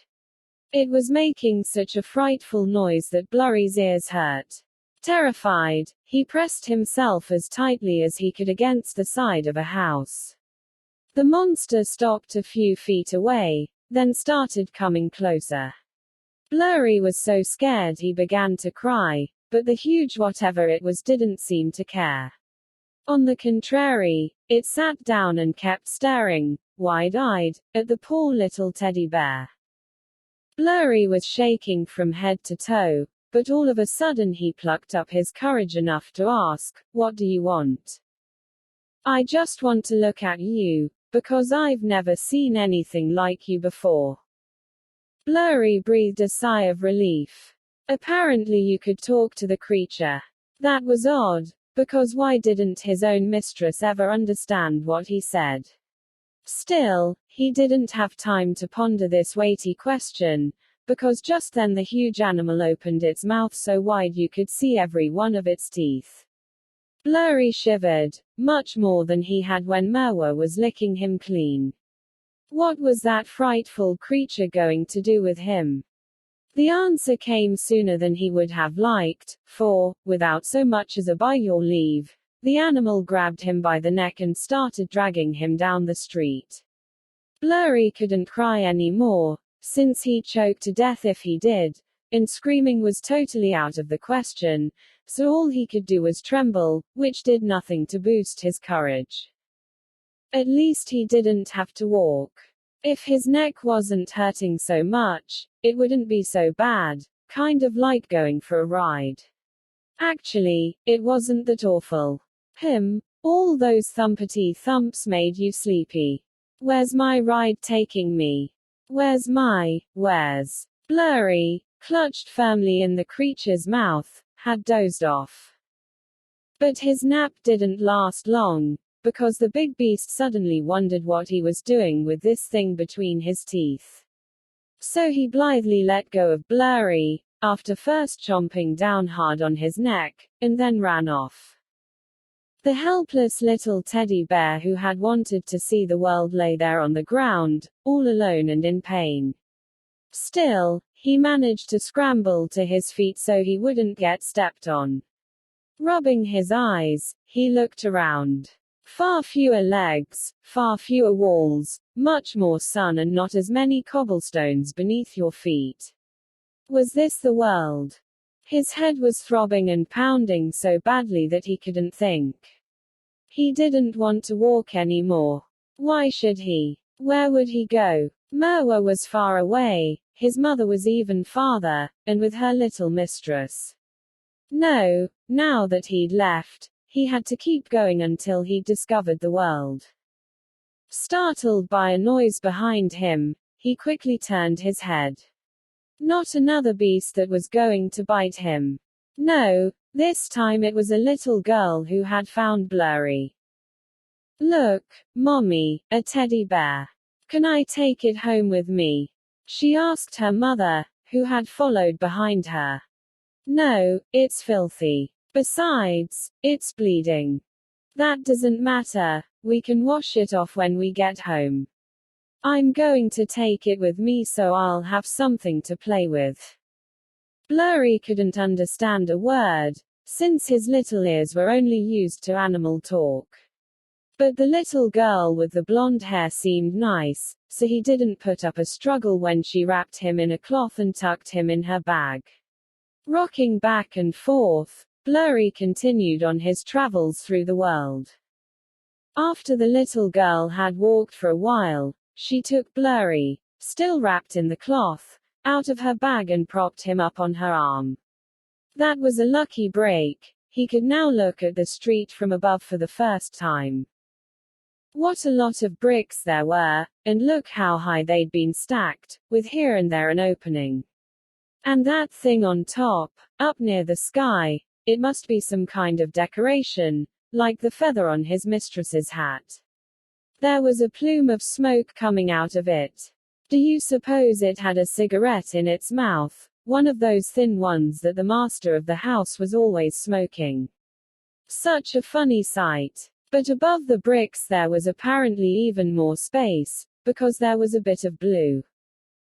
It was making such a frightful noise that Blurry's ears hurt. Terrified, he pressed himself as tightly as he could against the side of a house. The monster stopped a few feet away, then started coming closer. Blurry was so scared he began to cry, but the huge whatever it was didn't seem to care. On the contrary, it sat down and kept staring, wide-eyed, at the poor little teddy bear. Blurry was shaking from head to toe, but all of a sudden he plucked up his courage enough to ask, "What do you want?" "I just want to look at you, because I've never seen anything like you before." Blurry breathed a sigh of relief. Apparently you could talk to the creature. That was odd, because why didn't his own mistress ever understand what he said? Still, he didn't have time to ponder this weighty question, because just then the huge animal opened its mouth so wide you could see every one of its teeth. Blurry shivered, much more than he had when Merwa was licking him clean. What was that frightful creature going to do with him? The answer came sooner than he would have liked, for, without so much as a "by your leave," the animal grabbed him by the neck and started dragging him down the street. Blurry couldn't cry anymore, since he'd choke to death if he did, and screaming was totally out of the question, so all he could do was tremble, which did nothing to boost his courage. At least he didn't have to walk. If his neck wasn't hurting so much, it wouldn't be so bad, kind of like going for a ride. Actually, it wasn't that awful. All those thumpity thumps made you sleepy. Where's my ride taking me? Where's Blurry, clutched firmly in the creature's mouth, had dozed off. But his nap didn't last long, because the big beast suddenly wondered what he was doing with this thing between his teeth. So he blithely let go of Blurry, after first chomping down hard on his neck, and then ran off. The helpless little teddy bear who had wanted to see the world lay there on the ground, all alone and in pain. Still, he managed to scramble to his feet so he wouldn't get stepped on. Rubbing his eyes, he looked around. Far fewer legs, far fewer walls, much more sun and not as many cobblestones beneath your feet. Was this the world? His head was throbbing and pounding so badly that he couldn't think. He didn't want to walk anymore. Why should he? Where would he go? Merwa was far away, his mother was even farther, and with her little mistress. No, now that he'd left, he had to keep going until he'd discovered the world. Startled by a noise behind him, he quickly turned his head. Not another beast that was going to bite him. No, this time it was a little girl who had found Blurry. Look, Mommy, a teddy bear. Can I take it home with me? She asked her mother, who had followed behind her. No, it's filthy. Besides, it's bleeding. That doesn't matter, we can wash it off when we get home. I'm going to take it with me so I'll have something to play with. Blurry couldn't understand a word, since his little ears were only used to animal talk. But the little girl with the blonde hair seemed nice, so he didn't put up a struggle when she wrapped him in a cloth and tucked him in her bag. Rocking back and forth, Blurry continued on his travels through the world. After the little girl had walked for a while, she took Blurry, still wrapped in the cloth, out of her bag and propped him up on her arm. That was a lucky break. He could now look at the street from above for the first time. What a lot of bricks there were, and look how high they'd been stacked, with here and there an opening. And that thing on top, up near the sky, it must be some kind of decoration, like the feather on his mistress's hat. There was a plume of smoke coming out of it. Do you suppose it had a cigarette in its mouth, one of those thin ones that the master of the house was always smoking? Such a funny sight. But above the bricks there was apparently even more space, because there was a bit of blue.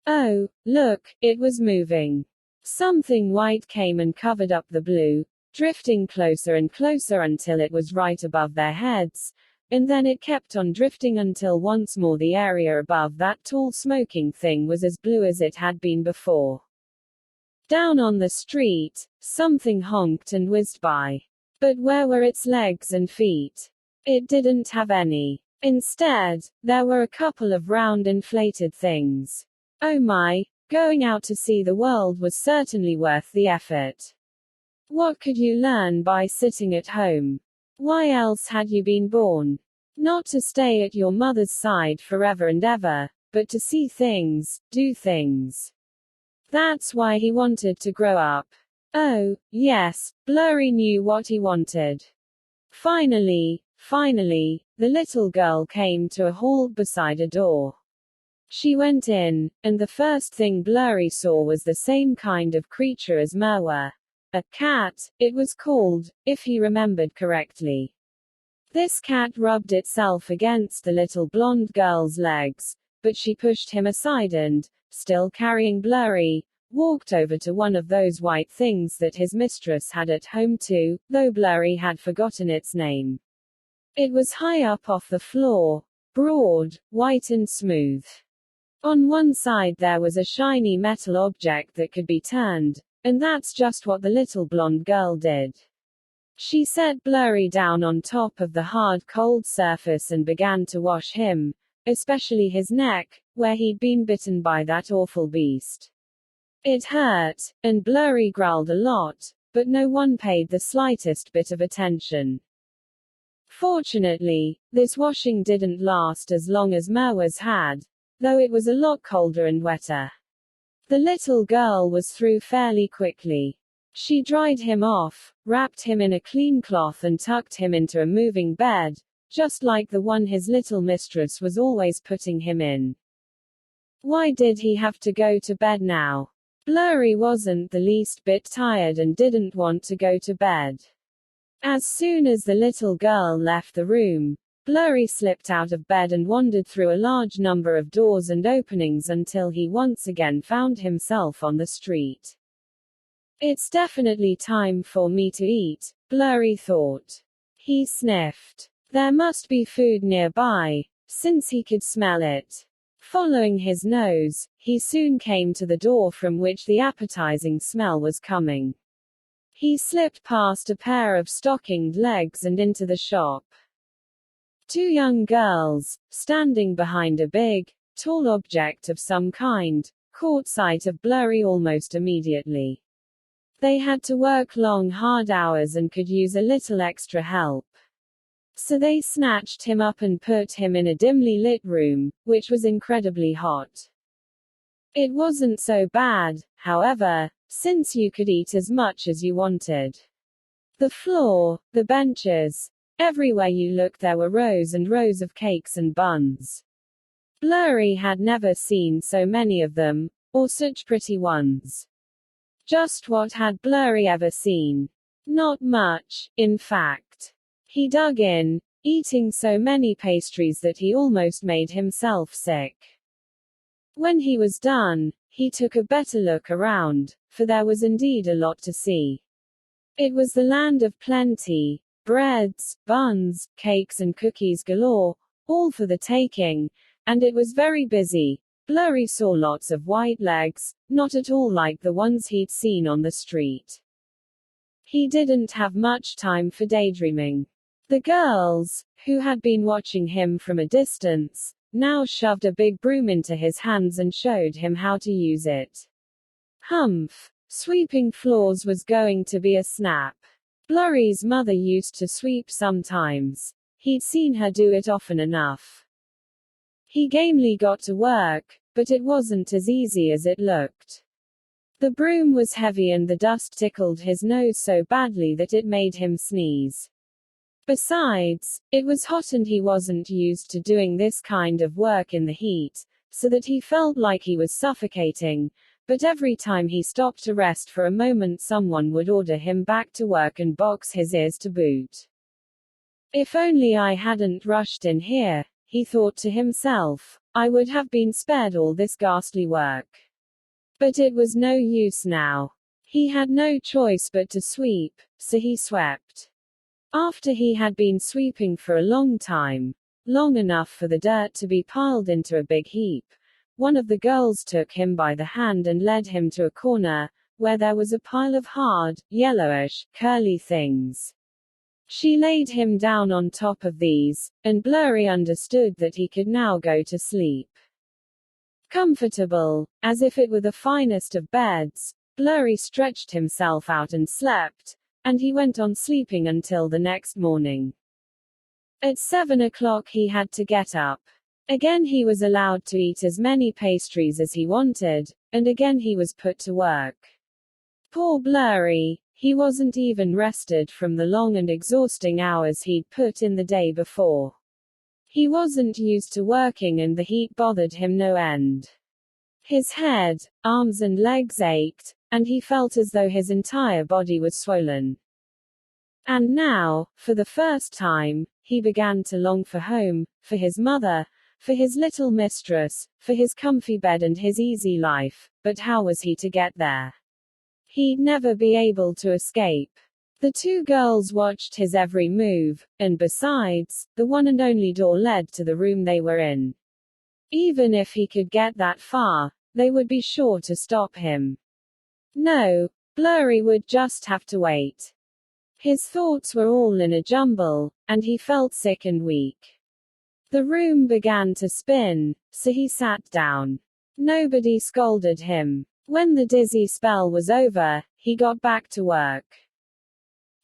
Oh, look, it was moving. Something white came and covered up the blue, drifting closer and closer until it was right above their heads, and then it kept on drifting until once more the area above that tall smoking thing was as blue as it had been before. Down on the street, something honked and whizzed by. But where were its legs and feet? It didn't have any. Instead, there were a couple of round inflated things. Oh my, going out to see the world was certainly worth the effort. What could you learn by sitting at home? Why else had you been born? Not to stay at your mother's side forever and ever, but to see things, do things. That's why he wanted to grow up. Oh, yes, Blurry knew what he wanted. Finally, the little girl came to a halt beside a door. She went in, and the first thing Blurry saw was the same kind of creature as Merwa. A cat, it was called, if he remembered correctly. This cat rubbed itself against the little blonde girl's legs, but she pushed him aside and, still carrying Blurry, walked over to one of those white things that his mistress had at home too, though Blurry had forgotten its name. It was high up off the floor, broad, white and smooth. On one side there was a shiny metal object that could be turned, and that's just what the little blonde girl did. She set Blurry down on top of the hard cold surface and began to wash him, especially his neck, where he'd been bitten by that awful beast. It hurt, and Blurry growled a lot, but no one paid the slightest bit of attention. Fortunately, this washing didn't last as long as Merwa's had, though it was a lot colder and wetter. The little girl was through fairly quickly. She dried him off, wrapped him in a clean cloth and tucked him into a moving bed, just like the one his little mistress was always putting him in. Why did he have to go to bed now? Blurry wasn't the least bit tired and didn't want to go to bed. As soon as the little girl left the room, Blurry slipped out of bed and wandered through a large number of doors and openings until he once again found himself on the street. It's definitely time for me to eat, Blurry thought. He sniffed. There must be food nearby, since he could smell it. Following his nose, he soon came to the door from which the appetizing smell was coming. He slipped past a pair of stockinged legs and into the shop. Two young girls, standing behind a big, tall object of some kind, caught sight of Blurry almost immediately. They had to work long hard hours and could use a little extra help. So they snatched him up and put him in a dimly lit room, which was incredibly hot. It wasn't so bad, however, since you could eat as much as you wanted. The floor, the benches, everywhere you looked there were rows and rows of cakes and buns. Blurry had never seen so many of them, or such pretty ones. Just what had Blurry ever seen? Not much, in fact. He dug in, eating so many pastries that he almost made himself sick. When he was done, he took a better look around, for there was indeed a lot to see. It was the land of plenty, breads, buns, cakes and cookies galore, all for the taking, and it was very busy. Blurry saw lots of white legs, not at all like the ones he'd seen on the street. He didn't have much time for daydreaming. The girls, who had been watching him from a distance, now shoved a big broom into his hands and showed him how to use it. Humph! Sweeping floors was going to be a snap. Blurry's mother used to sweep sometimes. He'd seen her do it often enough. He gamely got to work, but it wasn't as easy as it looked. The broom was heavy and the dust tickled his nose so badly that it made him sneeze. Besides, it was hot and he wasn't used to doing this kind of work in the heat, so that he felt like he was suffocating, but every time he stopped to rest for a moment someone would order him back to work and box his ears to boot. If only I hadn't rushed in here, he thought to himself, I would have been spared all this ghastly work. But it was no use now. He had no choice but to sweep, so he swept. After he had been sweeping for a long time, long enough for the dirt to be piled into a big heap, one of the girls took him by the hand and led him to a corner, where there was a pile of hard, yellowish, curly things. She laid him down on top of these, and Blurry understood that he could now go to sleep. Comfortable, as if it were the finest of beds, Blurry stretched himself out and slept, and he went on sleeping until the next morning. At 7 o'clock he had to get up. Again he was allowed to eat as many pastries as he wanted, and again he was put to work. Poor Blurry, he wasn't even rested from the long and exhausting hours he'd put in the day before. He wasn't used to working and the heat bothered him no end. His head, arms and legs ached, and he felt as though his entire body was swollen. And now, for the first time, he began to long for home, for his mother, for his little mistress, for his comfy bed and his easy life, but how was he to get there? He'd never be able to escape. The two girls watched his every move, and besides, the one and only door led to the room they were in. Even if he could get that far, they would be sure to stop him. No, Blurry would just have to wait. His thoughts were all in a jumble, and he felt sick and weak. The room began to spin, so he sat down. Nobody scolded him. When the dizzy spell was over, he got back to work.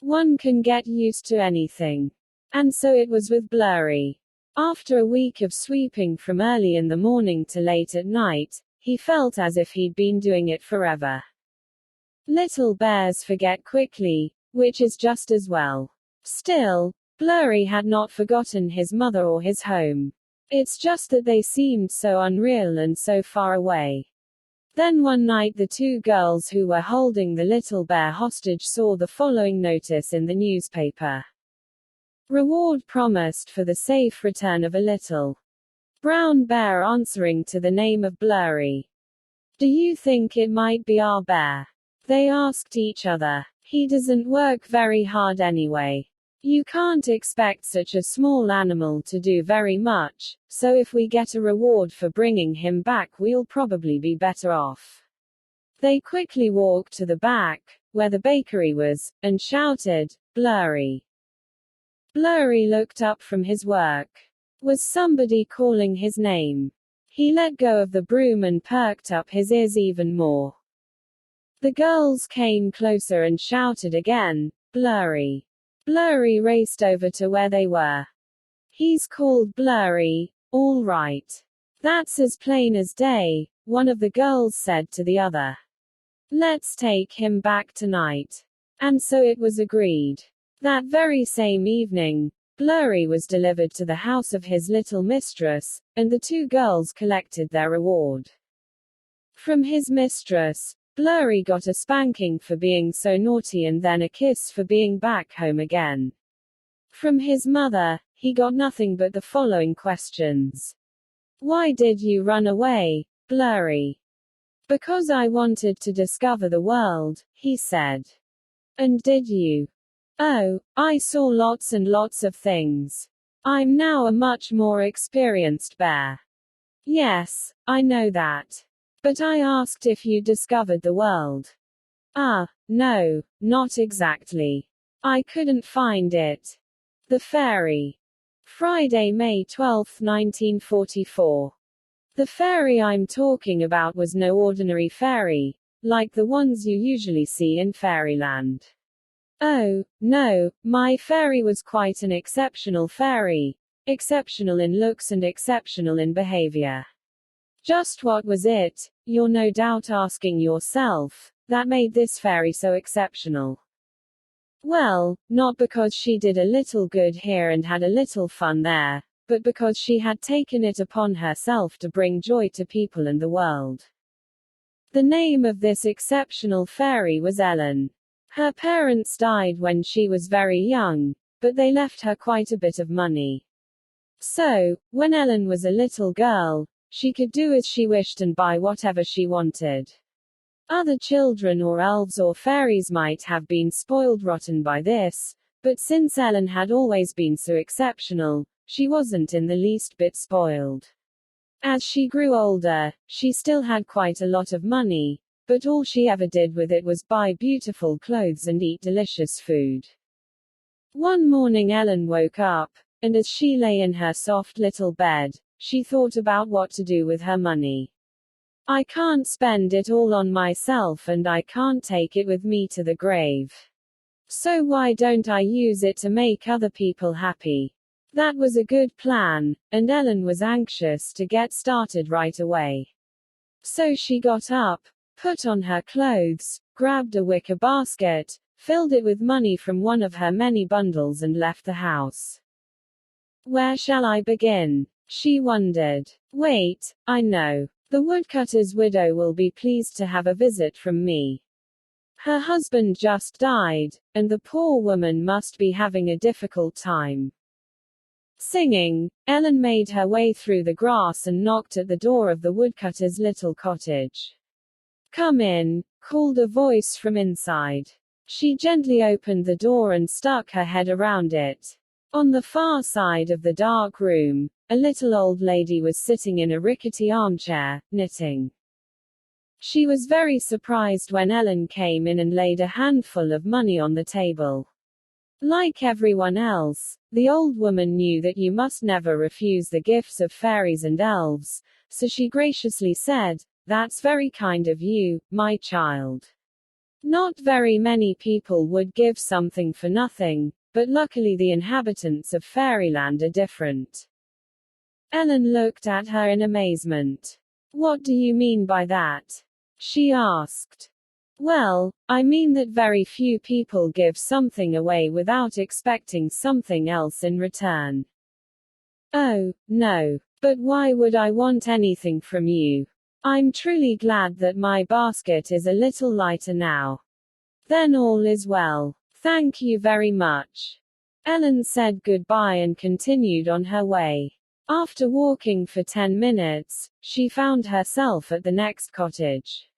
One can get used to anything. And so it was with Blurry. After a week of sweeping from early in the morning to late at night, he felt as if he'd been doing it forever. Little bears forget quickly, which is just as well. Still, Blurry had not forgotten his mother or his home. It's just that they seemed so unreal and so far away. Then one night the two girls who were holding the little bear hostage saw the following notice in the newspaper. Reward promised for the safe return of a little brown bear answering to the name of Blurry. Do you think it might be our bear? They asked each other. He doesn't work very hard anyway. You can't expect such a small animal to do very much, so if we get a reward for bringing him back we'll probably be better off. They quickly walked to the back, where the bakery was, and shouted, Blurry. Blurry looked up from his work. Was somebody calling his name? He let go of the broom and perked up his ears even more. The girls came closer and shouted again, Blurry. Blurry raced over to where they were. He's called Blurry, all right. That's as plain as day, one of the girls said to the other. Let's take him back tonight. And so it was agreed. That very same evening, Blurry was delivered to the house of his little mistress, and the two girls collected their reward. From his mistress, Blurry got a spanking for being so naughty and then a kiss for being back home again. From his mother, he got nothing but the following questions. Why did you run away, Blurry? Because I wanted to discover the world, he said. And did you? Oh, I saw lots and lots of things. I'm now a much more experienced bear. Yes, I know that. But I asked if you discovered the world. No, not exactly. I couldn't find it. The Fairy. Friday, May 12, 1944. The fairy I'm talking about was no ordinary fairy, like the ones you usually see in fairyland. Oh, no, my fairy was quite an exceptional fairy. Exceptional in looks and exceptional in behavior. Just what was it, you're no doubt asking yourself, that made this fairy so exceptional? Well, not because she did a little good here and had a little fun there, but because she had taken it upon herself to bring joy to people and the world. The name of this exceptional fairy was Ellen. Her parents died when she was very young, but they left her quite a bit of money. So, when Ellen was a little girl, she could do as she wished and buy whatever she wanted. Other children or elves or fairies might have been spoiled rotten by this, but since Ellen had always been so exceptional, she wasn't in the least bit spoiled. As she grew older, she still had quite a lot of money, but all she ever did with it was buy beautiful clothes and eat delicious food. One morning Ellen woke up, and as she lay in her soft little bed, she thought about what to do with her money. I can't spend it all on myself and I can't take it with me to the grave. So why don't I use it to make other people happy? That was a good plan, and Ellen was anxious to get started right away. So she got up, put on her clothes, grabbed a wicker basket, filled it with money from one of her many bundles and left the house. Where shall I begin? She wondered. Wait, I know. The woodcutter's widow will be pleased to have a visit from me. Her husband just died, and the poor woman must be having a difficult time. Singing, Ellen made her way through the grass and knocked at the door of the woodcutter's little cottage. Come in, called a voice from inside. She gently opened the door and stuck her head around it. On the far side of the dark room, a little old lady was sitting in a rickety armchair, knitting. She was very surprised when Ellen came in and laid a handful of money on the table. Like everyone else, the old woman knew that you must never refuse the gifts of fairies and elves, so she graciously said, "That's very kind of you, my child. Not very many people would give something for nothing, but luckily the inhabitants of Fairyland are different." Ellen looked at her in amazement. "What do you mean by that?" she asked. "Well, I mean that very few people give something away without expecting something else in return." "Oh, no. But why would I want anything from you? I'm truly glad that my basket is a little lighter now." "Then all is well. Thank you very much." Ellen said goodbye and continued on her way. After walking for 10 minutes, she found herself at the next cottage.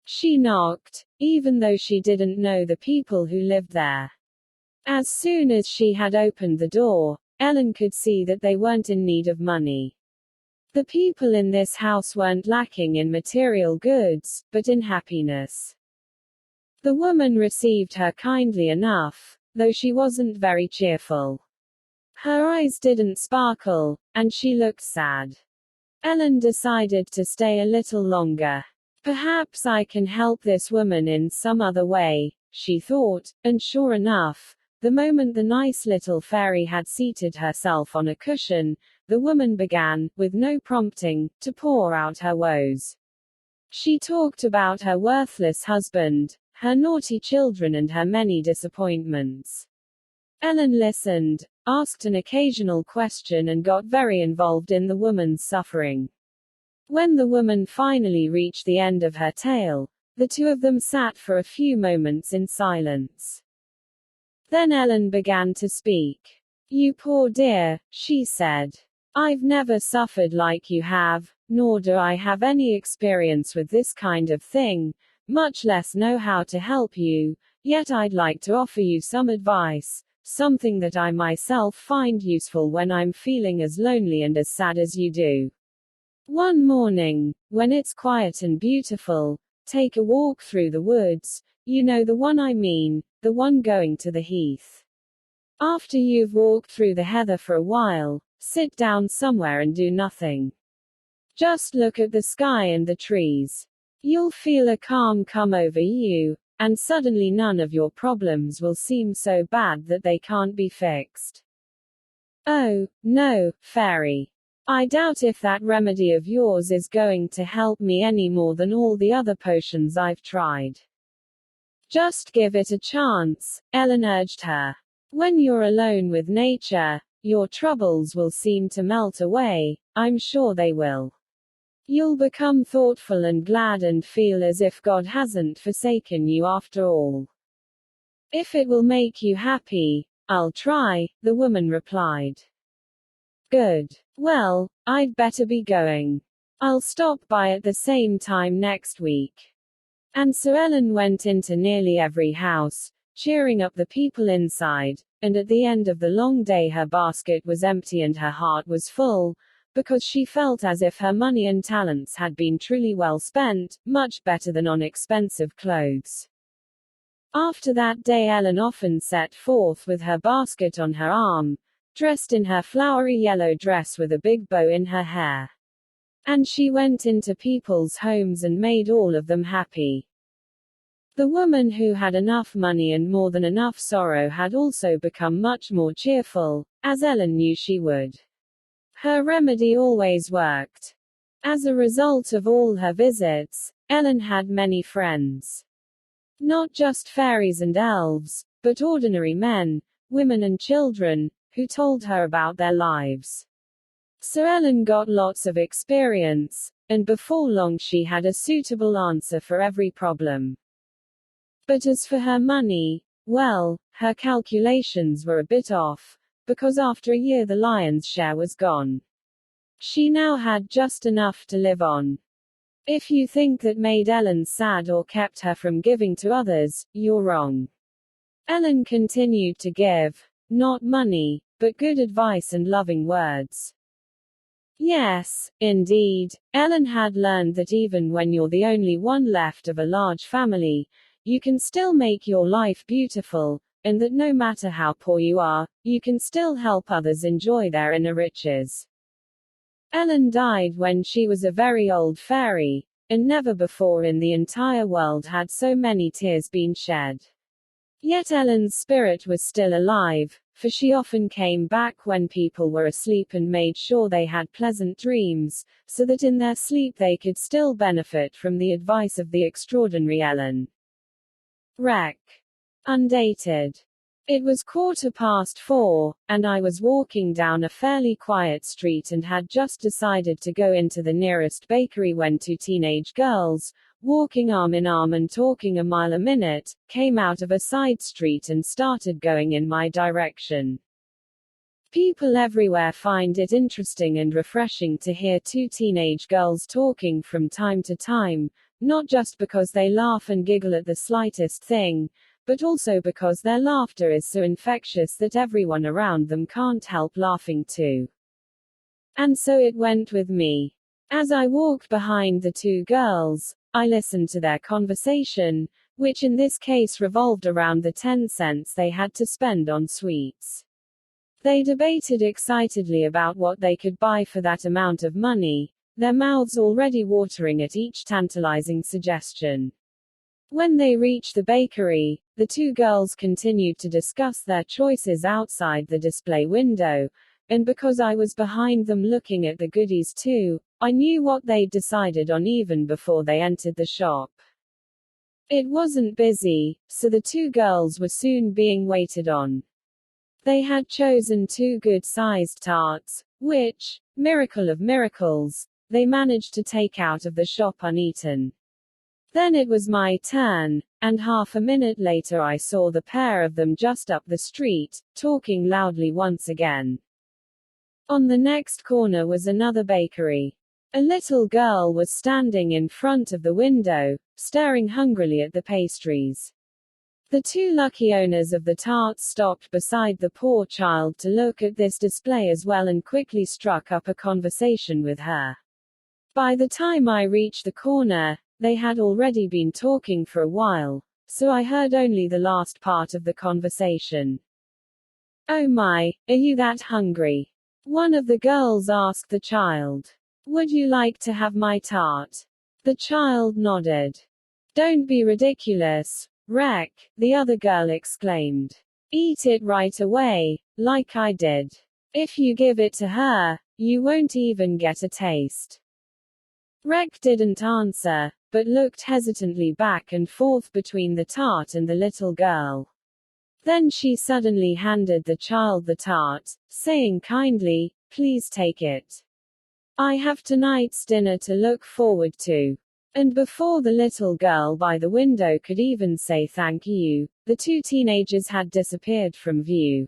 She knocked, even though she didn't know the people who lived there. As soon as she had opened the door, Ellen could see that they weren't in need of money. The people in this house weren't lacking in material goods, but in happiness. The woman received her kindly enough, though she wasn't very cheerful. Her eyes didn't sparkle, and she looked sad. Ellen decided to stay a little longer. "Perhaps I can help this woman in some other way," she thought, and sure enough, the moment the nice little fairy had seated herself on a cushion, the woman began, with no prompting, to pour out her woes. She talked about her worthless husband, her naughty children and her many disappointments. Ellen listened, asked an occasional question and got very involved in the woman's suffering. When the woman finally reached the end of her tale, the two of them sat for a few moments in silence. Then Ellen began to speak. "You poor dear," she said. "I've never suffered like you have, nor do I have any experience with this kind of thing, much less know how to help you, yet I'd like to offer you some advice, something that I myself find useful when I'm feeling as lonely and as sad as you do. One morning, when it's quiet and beautiful, take a walk through the woods, you know the one I mean, the one going to the heath. After you've walked through the heather for a while, sit down somewhere and do nothing. Just look at the sky and the trees. You'll feel a calm come over you, and suddenly none of your problems will seem so bad that they can't be fixed." "Oh, no, fairy. I doubt if that remedy of yours is going to help me any more than all the other potions I've tried." "Just give it a chance," Ellen urged her. "When you're alone with nature, your troubles will seem to melt away, I'm sure they will. You'll become thoughtful and glad and feel as if God hasn't forsaken you after all." "If it will make you happy, I'll try," the woman replied. "Good. Well, I'd better be going. I'll stop by at the same time next week." And so Ellen went into nearly every house, cheering up the people inside, and at the end of the long day her basket was empty and her heart was full, because she felt as if her money and talents had been truly well spent, much better than on expensive clothes. After that day Ellen often set forth with her basket on her arm, dressed in her flowery yellow dress with a big bow in her hair. And she went into people's homes and made all of them happy. The woman who had enough money and more than enough sorrow had also become much more cheerful, as Ellen knew she would. Her remedy always worked. As a result of all her visits, Ellen had many friends. Not just fairies and elves, but ordinary men, women and children, who told her about their lives. So Ellen got lots of experience, and before long she had a suitable answer for every problem. But as for her money, well, her calculations were a bit off, because after a year the lion's share was gone. She now had just enough to live on. If you think that made Ellen sad or kept her from giving to others, you're wrong. Ellen continued to give, not money, but good advice and loving words. Yes, indeed, Ellen had learned that even when you're the only one left of a large family, you can still make your life beautiful, and that no matter how poor you are, you can still help others enjoy their inner riches. Ellen died when she was a very old fairy, and never before in the entire world had so many tears been shed. Yet Ellen's spirit was still alive, for she often came back when people were asleep and made sure they had pleasant dreams, so that in their sleep they could still benefit from the advice of the extraordinary Ellen. Rec. Undated. It was 4:15, and I was walking down a fairly quiet street and had just decided to go into the nearest bakery when two teenage girls, walking arm in arm and talking a mile a minute, came out of a side street and started going in my direction. People everywhere find it interesting and refreshing to hear two teenage girls talking from time to time, not just because they laugh and giggle at the slightest thing, but also because their laughter is so infectious that everyone around them can't help laughing too. And so it went with me. As I walked behind the two girls, I listened to their conversation, which in this case revolved around the 10 cents they had to spend on sweets. They debated excitedly about what they could buy for that amount of money, their mouths already watering at each tantalizing suggestion. When they reached the bakery, the two girls continued to discuss their choices outside the display window, and because I was behind them looking at the goodies too, I knew what they'd decided on even before they entered the shop. It wasn't busy, so the two girls were soon being waited on. They had chosen two good-sized tarts, which, miracle of miracles, they managed to take out of the shop uneaten. Then it was my turn, and half a minute later I saw the pair of them just up the street, talking loudly once again. On the next corner was another bakery. A little girl was standing in front of the window, staring hungrily at the pastries. The two lucky owners of the tarts stopped beside the poor child to look at this display as well and quickly struck up a conversation with her. By the time I reached the corner, they had already been talking for a while, so I heard only the last part of the conversation. "Oh my, are you that hungry?" one of the girls asked the child. "Would you like to have my tart?" The child nodded. "Don't be ridiculous, Rec," the other girl exclaimed. "Eat it right away, like I did. If you give it to her, you won't even get a taste." Rec didn't answer, but looked hesitantly back and forth between the tart and the little girl. Then she suddenly handed the child the tart, saying kindly, "Please take it. I have tonight's dinner to look forward to." And before the little girl by the window could even say thank you, the two teenagers had disappeared from view.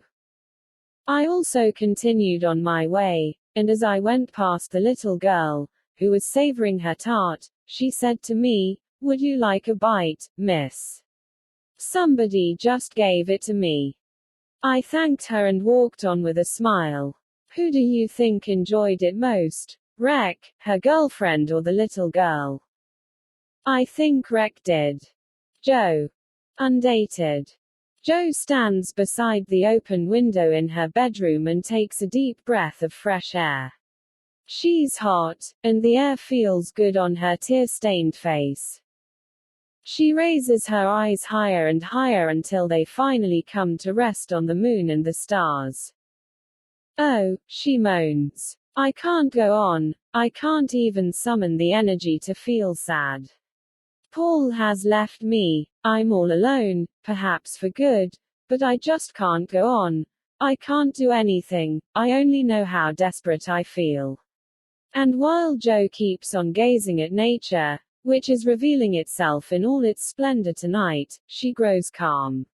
I also continued on my way, and as I went past the little girl, who was savoring her tart, she said to me, "Would you like a bite, miss? Somebody just gave it to me." I thanked her and walked on with a smile. Who do you think enjoyed it most? Rec, her girlfriend, or the little girl? I think Rec did. Joe. Undated. Joe stands beside the open window in her bedroom and takes a deep breath of fresh air. She's hot, and the air feels good on her tear-stained face. She raises her eyes higher and higher until they finally come to rest on the moon and the stars. "Oh," she moans. "I can't go on. I can't even summon the energy to feel sad. Paul has left me. I'm all alone, perhaps for good, but I just can't go on. I can't do anything. I only know how desperate I feel." And while Joe keeps on gazing at nature, which is revealing itself in all its splendor tonight, she grows calm.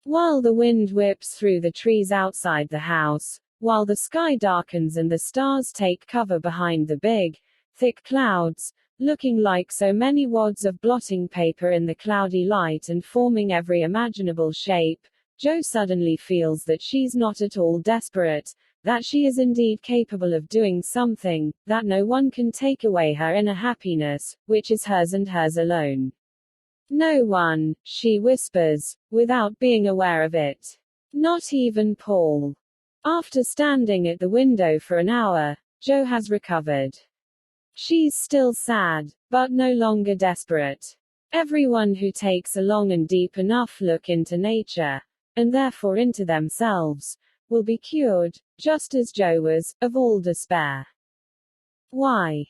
While the wind whips through the trees outside the house, while the sky darkens and the stars take cover behind the big, thick clouds, looking like so many wads of blotting paper in the cloudy light and forming every imaginable shape, Joe suddenly feels that she's not at all desperate, that she is indeed capable of doing something, that no one can take away her inner happiness, which is hers and hers alone. No one, she whispers, without being aware of it. Not even Paul. After standing at the window for an hour, Jo has recovered. She's still sad, but no longer desperate. Everyone who takes a long and deep enough look into nature, and therefore into themselves, will be cured, just as Jo was, of all despair. Why?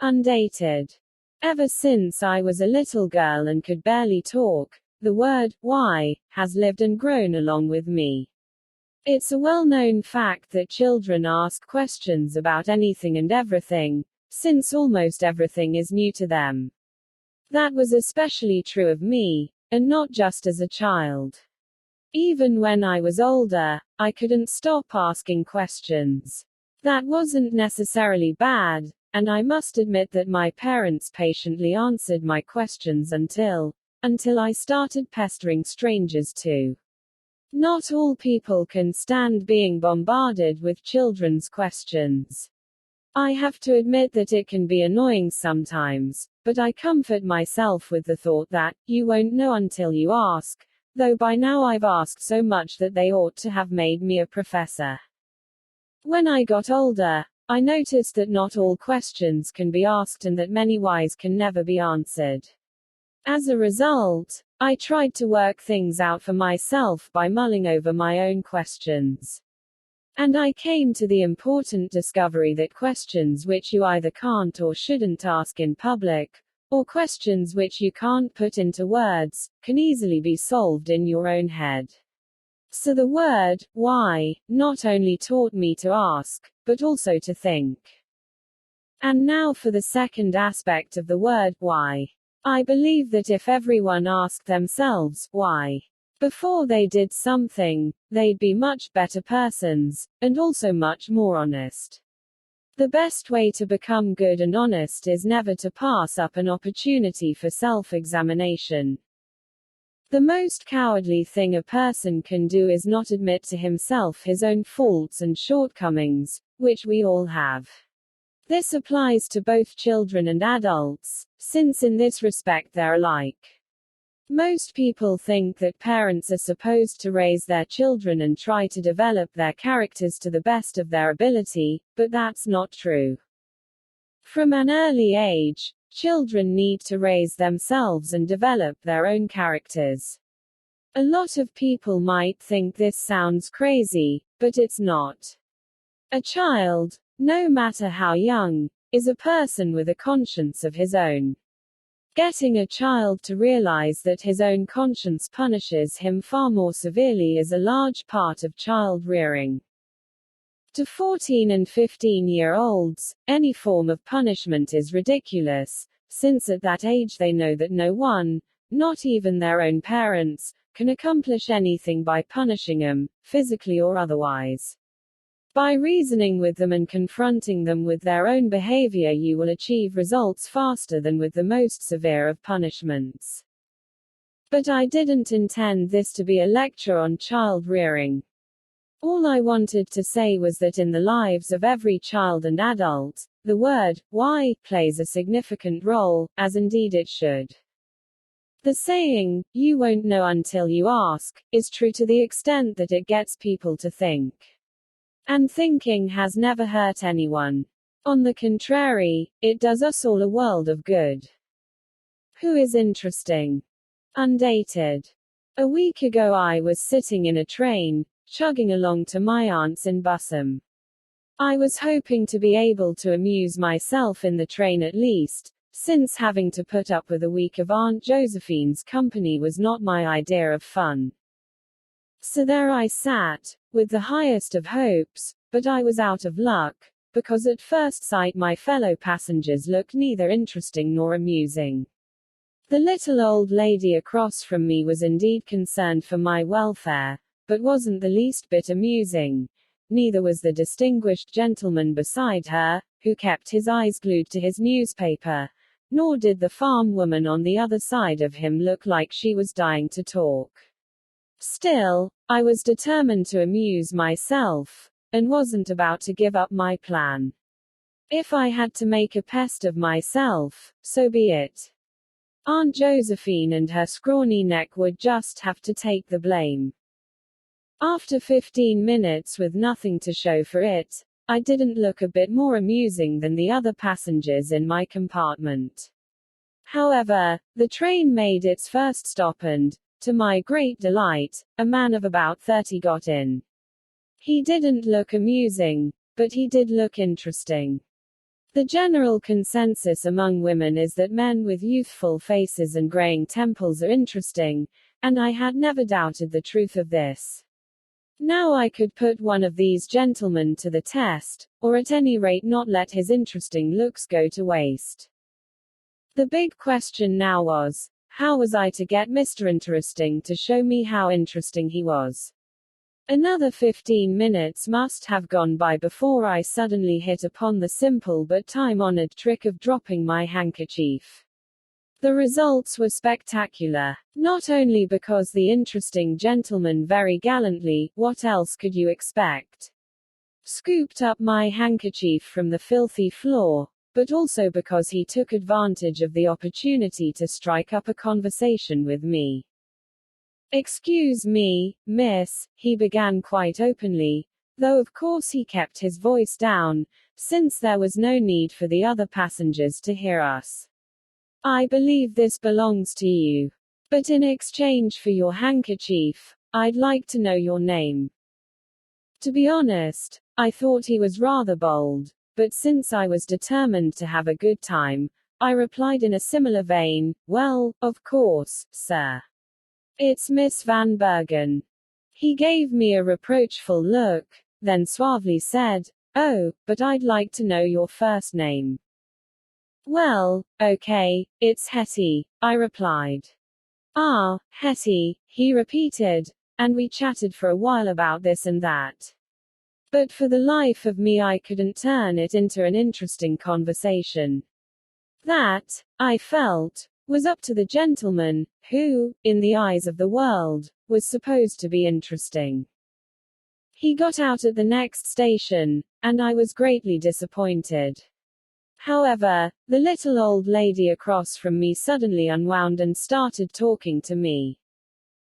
Undated. Ever since I was a little girl and could barely talk, the word, why, has lived and grown along with me. It's a well-known fact that children ask questions about anything and everything, since almost everything is new to them. That was especially true of me, and not just as a child. Even when I was older, I couldn't stop asking questions. That wasn't necessarily bad, and I must admit that my parents patiently answered my questions until I started pestering strangers too. Not all people can stand being bombarded with children's questions. I have to admit that it can be annoying sometimes, but I comfort myself with the thought that, you won't know until you ask, though by now I've asked so much that they ought to have made me a professor. When I got older, I noticed that not all questions can be asked and that many whys can never be answered. As a result, I tried to work things out for myself by mulling over my own questions. And I came to the important discovery that questions which you either can't or shouldn't ask in public, or questions which you can't put into words, can easily be solved in your own head. So the word, why, not only taught me to ask, but also to think. And now for the second aspect of the word, why. I believe that if everyone asked themselves, why, before they did something, they'd be much better persons, and also much more honest. The best way to become good and honest is never to pass up an opportunity for self-examination. The most cowardly thing a person can do is not admit to himself his own faults and shortcomings, which we all have. This applies to both children and adults, since in this respect they're alike. Most people think that parents are supposed to raise their children and try to develop their characters to the best of their ability, but that's not true. From an early age, children need to raise themselves and develop their own characters. A lot of people might think this sounds crazy, but it's not. A child, no matter how young, is a person with a conscience of his own. Getting a child to realize that his own conscience punishes him far more severely is a large part of child rearing. To 14 and 15-year-olds, any form of punishment is ridiculous, since at that age they know that no one, not even their own parents, can accomplish anything by punishing them, physically or otherwise. By reasoning with them and confronting them with their own behavior, you will achieve results faster than with the most severe of punishments. But I didn't intend this to be a lecture on child rearing. All I wanted to say was that in the lives of every child and adult, the word, why, plays a significant role, as indeed it should. The saying, you won't know until you ask, is true to the extent that it gets people to think. And thinking has never hurt anyone. On the contrary, it does us all a world of good. Who is interesting? Undated. A week ago I was sitting in a train, chugging along to my aunt's in Bussum. I was hoping to be able to amuse myself in the train at least, since having to put up with a week of Aunt Josephine's company was not my idea of fun. So there I sat, with the highest of hopes, but I was out of luck, because at first sight my fellow passengers looked neither interesting nor amusing. The little old lady across from me was indeed concerned for my welfare, but wasn't the least bit amusing. Neither was the distinguished gentleman beside her, who kept his eyes glued to his newspaper, nor did the farm woman on the other side of him look like she was dying to talk. Still, I was determined to amuse myself, and wasn't about to give up my plan. If I had to make a pest of myself, so be it. Aunt Josephine and her scrawny neck would just have to take the blame. After 15 minutes with nothing to show for it, I didn't look a bit more amusing than the other passengers in my compartment. However, the train made its first stop and, to my great delight, a man of about 30 got in. He didn't look amusing, but he did look interesting. The general consensus among women is that men with youthful faces and graying temples are interesting, and I had never doubted the truth of this. Now I could put one of these gentlemen to the test, or at any rate not let his interesting looks go to waste. The big question now was, how was I to get Mr. Interesting to show me how interesting he was? Another 15 minutes must have gone by before I suddenly hit upon the simple but time-honored trick of dropping my handkerchief. The results were spectacular. Not only because the interesting gentleman very gallantly, what else could you expect, scooped up my handkerchief from the filthy floor, but also because he took advantage of the opportunity to strike up a conversation with me. "Excuse me, miss," he began quite openly, though of course he kept his voice down, since there was no need for the other passengers to hear us. "I believe this belongs to you. But in exchange for your handkerchief, I'd like to know your name." To be honest, I thought he was rather bold, but since I was determined to have a good time, I replied in a similar vein, "Well, of course, sir. It's Miss Van Bergen." He gave me a reproachful look, then suavely said, "Oh, but I'd like to know your first name." "Well, okay, it's Hetty," I replied. "Ah, Hetty," he repeated, and we chatted for a while about this and that. But for the life of me I couldn't turn it into an interesting conversation. That, I felt, was up to the gentleman, who, in the eyes of the world, was supposed to be interesting. He got out at the next station, and I was greatly disappointed. However, the little old lady across from me suddenly unwound and started talking to me.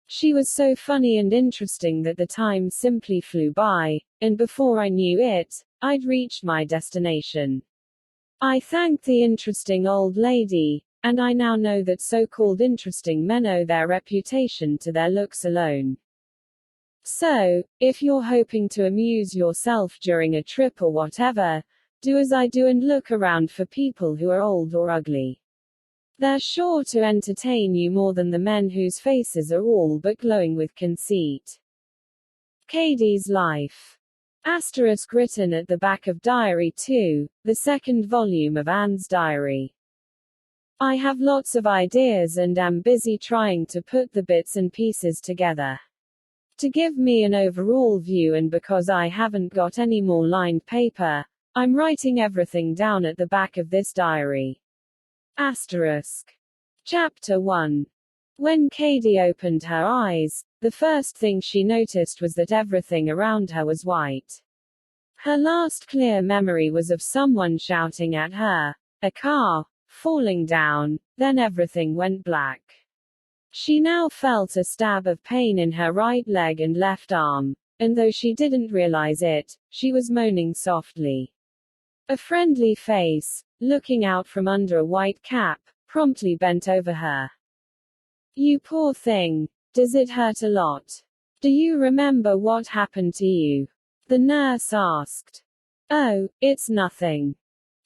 She was so funny and interesting that the time simply flew by, and before I knew it, I'd reached my destination. I thanked the interesting old lady, and I now know that so-called interesting men owe their reputation to their looks alone. So, if you're hoping to amuse yourself during a trip or whatever, do as I do and look around for people who are old or ugly. They're sure to entertain you more than the men whose faces are all but glowing with conceit. Katie's Life. Asterisk written at the back of Diary 2, the second volume of Anne's diary. I have lots of ideas and am busy trying to put the bits and pieces together. To give me an overall view, and because I haven't got any more lined paper, I'm writing everything down at the back of this diary. Asterisk. Chapter 1. When Katie opened her eyes, the first thing she noticed was that everything around her was white. Her last clear memory was of someone shouting at her, a car, falling down, then everything went black. She now felt a stab of pain in her right leg and left arm, and though she didn't realize it, she was moaning softly. A friendly face, looking out from under a white cap, promptly bent over her. "You poor thing. Does it hurt a lot? Do you remember what happened to you?" the nurse asked. "Oh, it's nothing."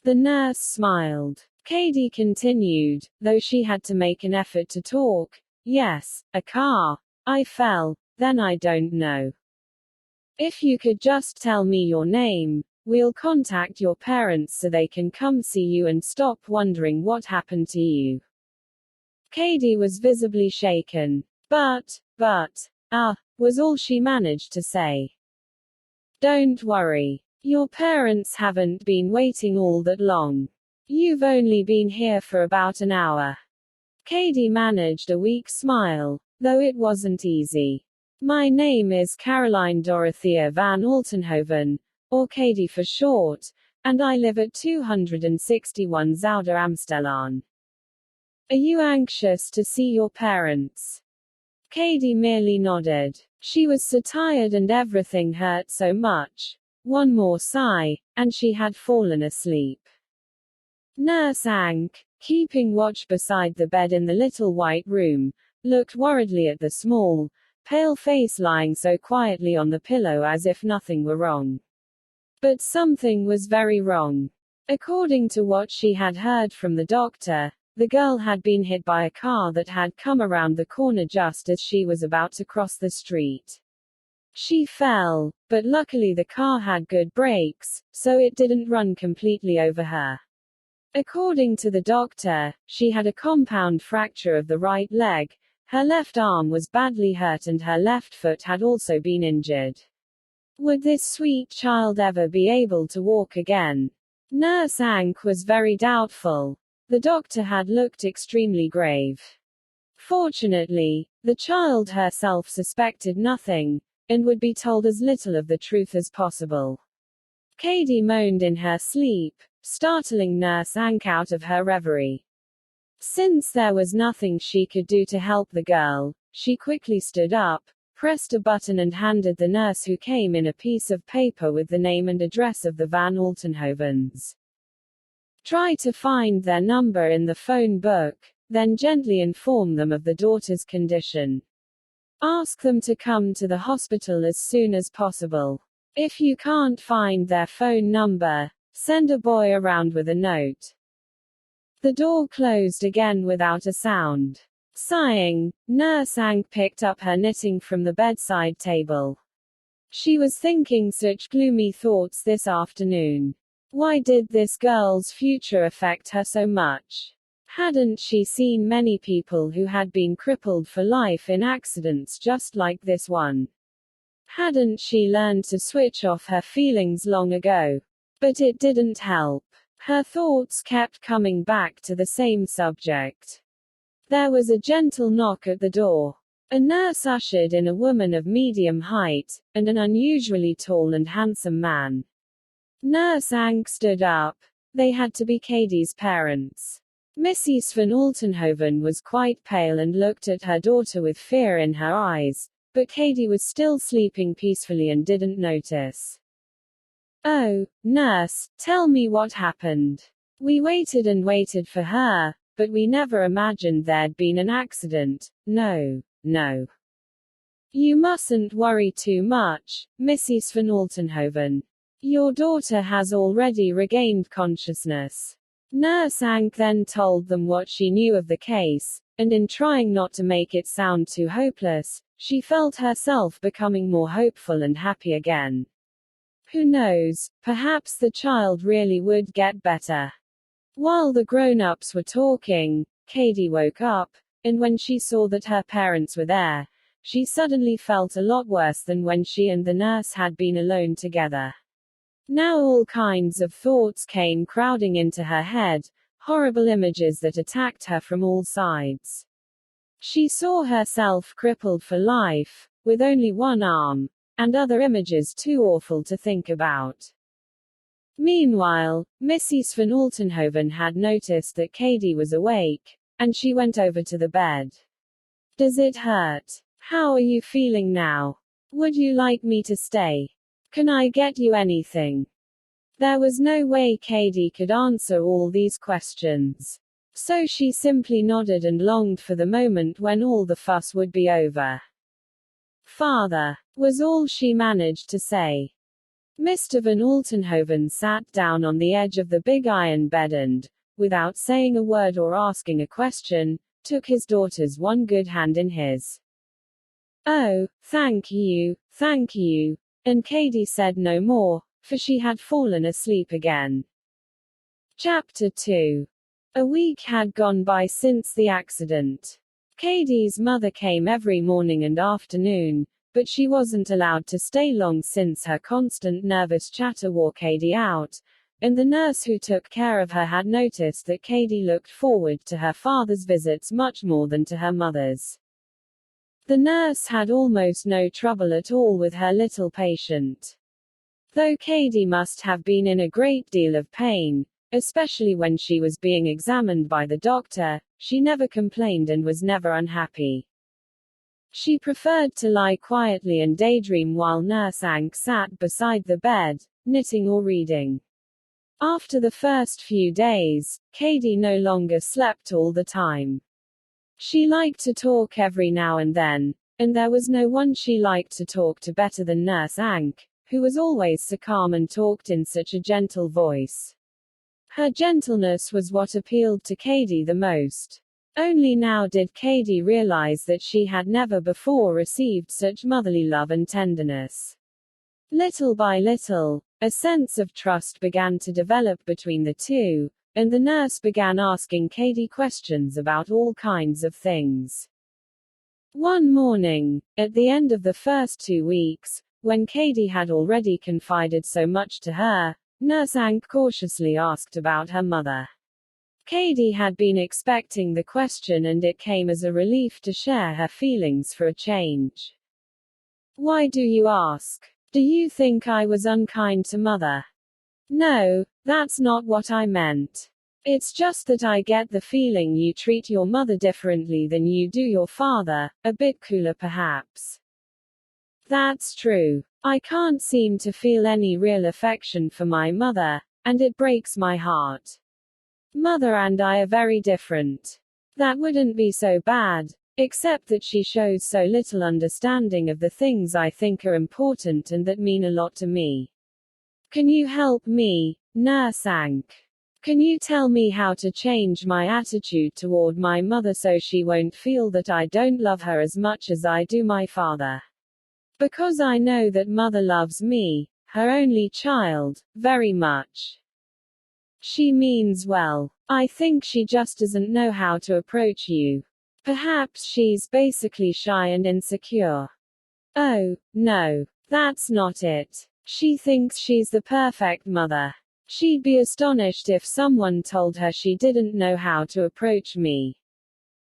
The nurse smiled. Katie continued, though she had to make an effort to talk. "Yes, a car. I fell, then I don't know. If you could just tell me your name, we'll contact your parents so they can come see you and stop wondering what happened to you." Katie was visibly shaken. But, was all she managed to say. "Don't worry. Your parents haven't been waiting all that long. You've only been here for about an hour." Katie managed a weak smile, though it wasn't easy. "My name is Caroline Dorothea van Altenhoven, or Katie for short, and I live at 261 Zuider Amstellaan." Are you anxious to see your parents? Katie merely nodded. She was so tired and everything hurt so much. One more sigh, and she had fallen asleep. Nurse Ank, keeping watch beside the bed in the little white room, looked worriedly at the small, pale face lying so quietly on the pillow as if nothing were wrong. But something was very wrong. According to what she had heard from the doctor, the girl had been hit by a car that had come around the corner just as she was about to cross the street. She fell, but luckily the car had good brakes, so it didn't run completely over her. According to the doctor, she had a compound fracture of the right leg, her left arm was badly hurt and her left foot had also been injured. Would this sweet child ever be able to walk again? Nurse Ank was very doubtful. The doctor had looked extremely grave. Fortunately, the child herself suspected nothing, and would be told as little of the truth as possible. Katie moaned in her sleep, startling Nurse Ank out of her reverie. Since there was nothing she could do to help the girl, she quickly stood up, pressed a button and handed the nurse who came in a piece of paper with the name and address of the Van Altenhovens. Try to find their number in the phone book, then gently inform them of the daughter's condition. Ask them to come to the hospital as soon as possible. If you can't find their phone number, send a boy around with a note. The door closed again without a sound. Sighing, Nurse Ank picked up her knitting from the bedside table. She was thinking such gloomy thoughts this afternoon. Why did this girl's future affect her so much? Hadn't she seen many people who had been crippled for life in accidents just like this one? Hadn't she learned to switch off her feelings long ago? But it didn't help. Her thoughts kept coming back to the same subject. There was a gentle knock at the door. A nurse ushered in a woman of medium height, and an unusually tall and handsome man. Nurse Ank stood up. They had to be Katie's parents. Mrs. Van Altenhoven was quite pale and looked at her daughter with fear in her eyes, but Katie was still sleeping peacefully and didn't notice. Oh, nurse, tell me what happened. We waited and waited for her, but we never imagined there'd been an accident. No. You mustn't worry too much, Mrs. Van Altenhoven. Your daughter has already regained consciousness. Nurse Ank then told them what she knew of the case, and in trying not to make it sound too hopeless, she felt herself becoming more hopeful and happy again. Who knows, perhaps the child really would get better. While the grown-ups were talking, Katie woke up, and when she saw that her parents were there, she suddenly felt a lot worse than when she and the nurse had been alone together. Now all kinds of thoughts came crowding into her head, horrible images that attacked her from all sides. She saw herself crippled for life, with only one arm, and other images too awful to think about. Meanwhile, Mrs. Van Altenhoven had noticed that Katie was awake, and she went over to the bed. Does it hurt? How are you feeling now? Would you like me to stay? Can I get you anything? There was no way Katie could answer all these questions. So she simply nodded and longed for the moment when all the fuss would be over. Father, was all she managed to say. Mr. Van Altenhoven sat down on the edge of the big iron bed and, without saying a word or asking a question, took his daughter's one good hand in his. Oh, thank you, and Katie said no more, for she had fallen asleep again. Chapter 2. A week had gone by since the accident. Katie's mother came every morning and afternoon, but she wasn't allowed to stay long since her constant nervous chatter wore Katie out, and the nurse who took care of her had noticed that Katie looked forward to her father's visits much more than to her mother's. The nurse had almost no trouble at all with her little patient. Though Katie must have been in a great deal of pain, especially when she was being examined by the doctor, she never complained and was never unhappy. She preferred to lie quietly and daydream while Nurse Ank sat beside the bed, knitting or reading. After the first few days, Katie no longer slept all the time. She liked to talk every now and then, and there was no one she liked to talk to better than Nurse Ank, who was always so calm and talked in such a gentle voice. Her gentleness was what appealed to Katie the most. Only now did Katie realize that she had never before received such motherly love and tenderness. Little by little, a sense of trust began to develop between the two, and the nurse began asking Katie questions about all kinds of things. One morning, at the end of the first 2 weeks, when Katie had already confided so much to her, Nurse Ank cautiously asked about her mother. Katie had been expecting the question and it came as a relief to share her feelings for a change. "Why do you ask? Do you think I was unkind to Mother?" "No, that's not what I meant. It's just that I get the feeling you treat your mother differently than you do your father, a bit cooler perhaps." "That's true. I can't seem to feel any real affection for my mother, and it breaks my heart. Mother and I are very different. That wouldn't be so bad, except that she shows so little understanding of the things I think are important and that mean a lot to me. Can you help me, Nurse Ank? Can you tell me how to change my attitude toward my mother so she won't feel that I don't love her as much as I do my father? Because I know that Mother loves me, her only child, very much. She means well. I think she just doesn't know how to approach you. Perhaps she's basically shy and insecure." "Oh, no. That's not it. She thinks she's the perfect mother. She'd be astonished if someone told her she didn't know how to approach me.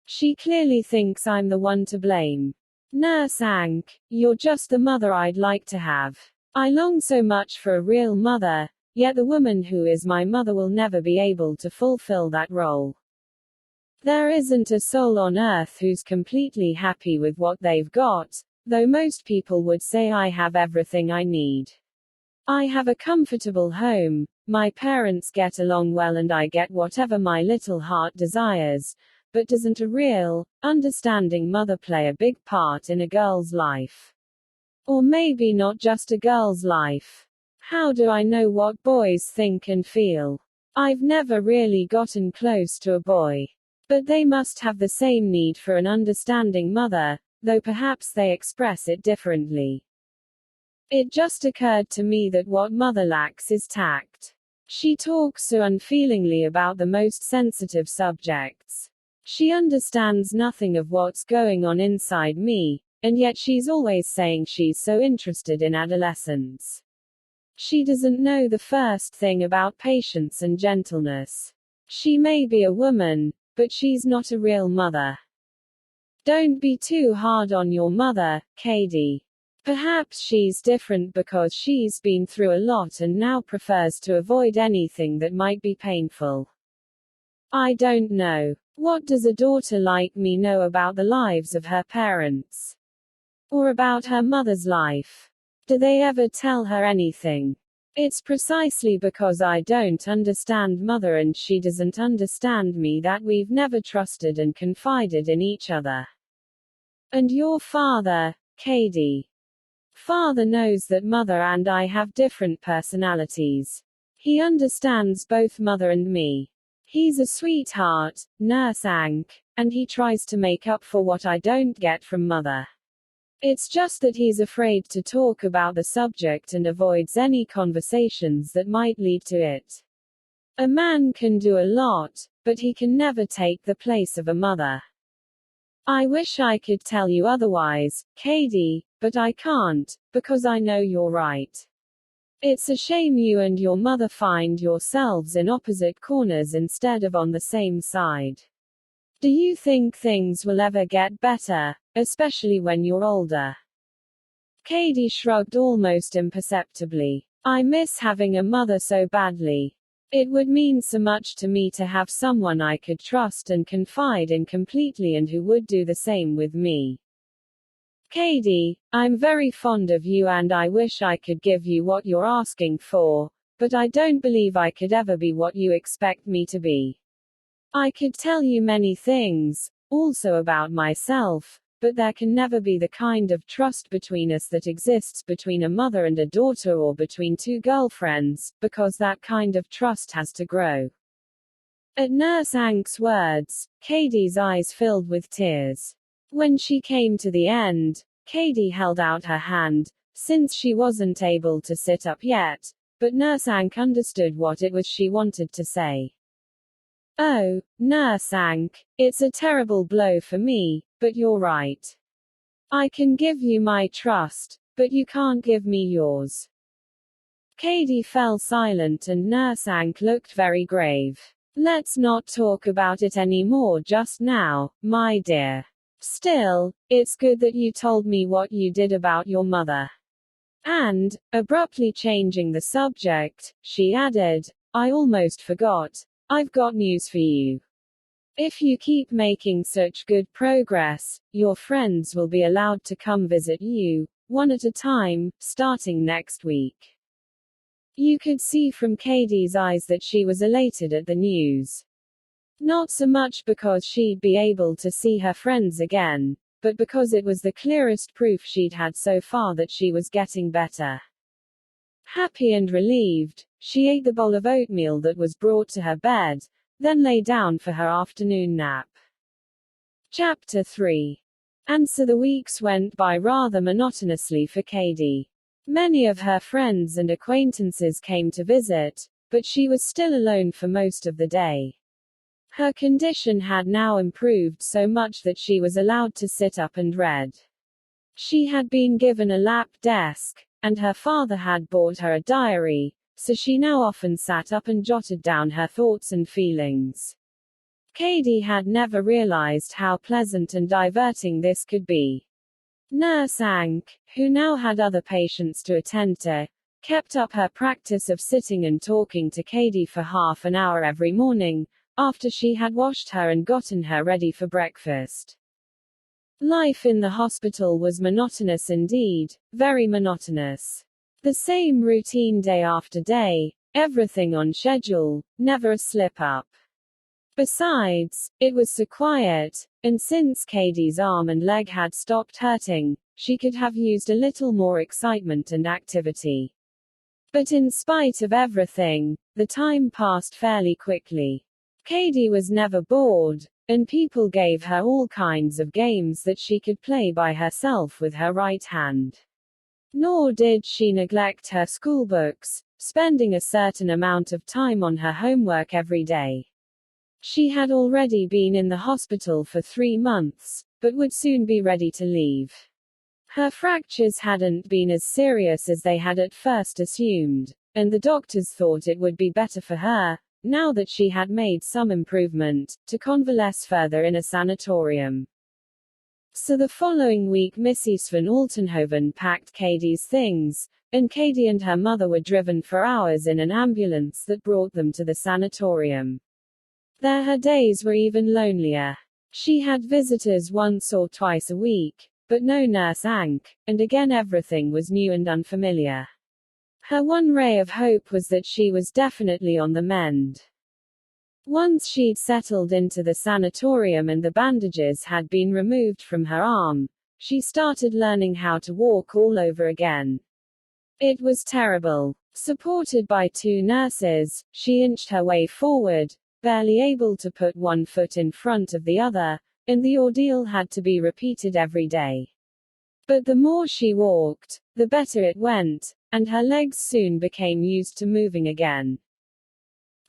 She clearly thinks I'm the one to blame. Nurse Ank, you're just the mother I'd like to have. I long so much for a real mother, yet the woman who is my mother will never be able to fulfill that role. There isn't a soul on earth who's completely happy with what they've got, though most people would say I have everything I need. I have a comfortable home, my parents get along well and I get whatever my little heart desires, but doesn't a real, understanding mother play a big part in a girl's life? Or maybe not just a girl's life. How do I know what boys think and feel? I've never really gotten close to a boy. But they must have the same need for an understanding mother, though perhaps they express it differently. It just occurred to me that what Mother lacks is tact. She talks so unfeelingly about the most sensitive subjects. She understands nothing of what's going on inside me, and yet she's always saying she's so interested in adolescence. She doesn't know the first thing about patience and gentleness. She may be a woman, but she's not a real mother. Don't be too hard on your mother, Katie. Perhaps she's different because she's been through a lot and now prefers to avoid anything that might be painful. I don't know. What does a daughter like me know about the lives of her parents? Or about her mother's life? Do they ever tell her anything? It's precisely because I don't understand Mother and she doesn't understand me that we've never trusted and confided in each other. And your father, Katie? Father knows that Mother and I have different personalities. He understands both Mother and me. He's a sweetheart, Nurse Ank, and he tries to make up for what I don't get from Mother. It's just that he's afraid to talk about the subject and avoids any conversations that might lead to it. A man can do a lot, but he can never take the place of a mother. I wish I could tell you otherwise, Katie, but I can't, because I know you're right. It's a shame you and your mother find yourselves in opposite corners instead of on the same side. Do you think things will ever get better, especially when you're older? Katie shrugged almost imperceptibly. I miss having a mother so badly. It would mean so much to me to have someone I could trust and confide in completely and who would do the same with me. Katie, I'm very fond of you and I wish I could give you what you're asking for, but I don't believe I could ever be what you expect me to be. I could tell you many things, also about myself, but there can never be the kind of trust between us that exists between a mother and a daughter or between two girlfriends, because that kind of trust has to grow. At Nurse Ank's words, Katie's eyes filled with tears. When she came to the end, Katie held out her hand, since she wasn't able to sit up yet, but Nurse Ank understood what it was she wanted to say. Oh, Nurse Ank, it's a terrible blow for me, but you're right. I can give you my trust, but you can't give me yours. Katie fell silent and Nurse Ank looked very grave. Let's not talk about it anymore just now, my dear. Still, it's good that you told me what you did about your mother. And, abruptly changing the subject, she added, I almost forgot. I've got news for you. If you keep making such good progress, your friends will be allowed to come visit you, one at a time, starting next week. You could see from Katie's eyes that she was elated at the news. Not so much because she'd be able to see her friends again, but because it was the clearest proof she'd had so far that she was getting better. Happy and relieved, she ate the bowl of oatmeal that was brought to her bed, then lay down for her afternoon nap. Chapter 3. And so the weeks went by rather monotonously for Katie. Many of her friends and acquaintances came to visit, but she was still alone for most of the day. Her condition had now improved so much that she was allowed to sit up and read. She had been given a lap desk, and her father had bought her a diary, so she now often sat up and jotted down her thoughts and feelings. Katie had never realized how pleasant and diverting this could be. Nurse Ank, who now had other patients to attend to, kept up her practice of sitting and talking to Katie for half an hour every morning, after she had washed her and gotten her ready for breakfast. Life in the hospital was monotonous indeed, very monotonous. The same routine day after day, everything on schedule, never a slip-up. Besides, it was so quiet, and since Katie's arm and leg had stopped hurting, she could have used a little more excitement and activity. But in spite of everything, the time passed fairly quickly. Katie was never bored, and people gave her all kinds of games that she could play by herself with her right hand. Nor did she neglect her schoolbooks, spending a certain amount of time on her homework every day. She had already been in the hospital for 3 months, but would soon be ready to leave. Her fractures hadn't been as serious as they had at first assumed, and the doctors thought it would be better for her, now that she had made some improvement, to convalesce further in a sanatorium. So the following week Mrs. van Altenhoven packed Katie's things, and Katie and her mother were driven for hours in an ambulance that brought them to the sanatorium. There her days were even lonelier. She had visitors once or twice a week, but no Nurse Ank, and again everything was new and unfamiliar. Her one ray of hope was that she was definitely on the mend. Once she'd settled into the sanatorium and the bandages had been removed from her arm, she started learning how to walk all over again. It was terrible. Supported by 2 nurses, she inched her way forward, barely able to put one foot in front of the other, and the ordeal had to be repeated every day. But the more she walked, the better it went, and her legs soon became used to moving again.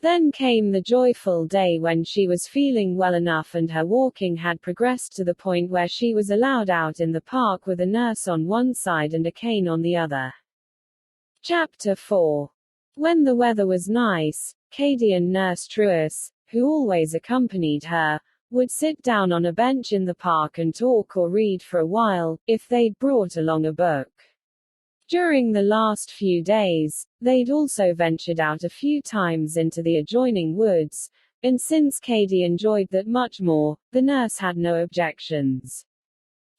Then came the joyful day when she was feeling well enough and her walking had progressed to the point where she was allowed out in the park with a nurse on one side and a cane on the other. Chapter 4. When the weather was nice, Katie and Nurse Truus, who always accompanied her, would sit down on a bench in the park and talk or read for a while, if they'd brought along a book. During the last few days, they'd also ventured out a few times into the adjoining woods, and since Katie enjoyed that much more, the nurse had no objections.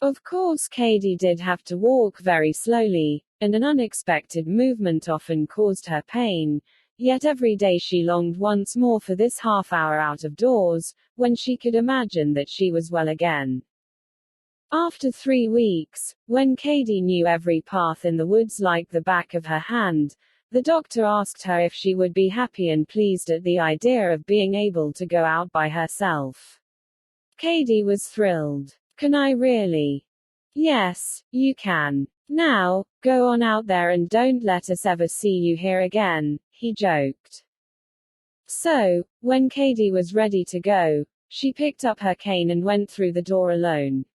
Of course, Katie did have to walk very slowly, and an unexpected movement often caused her pain, yet every day she longed once more for this half hour out of doors, when she could imagine that she was well again. After 3 weeks, when Katie knew every path in the woods like the back of her hand, the doctor asked her if she would be happy and pleased at the idea of being able to go out by herself. Katie was thrilled. "Can I really?" "Yes, you can. Now, go on out there and don't let us ever see you here again," he joked. So, when Katie was ready to go, she picked up her cane and went through the door alone.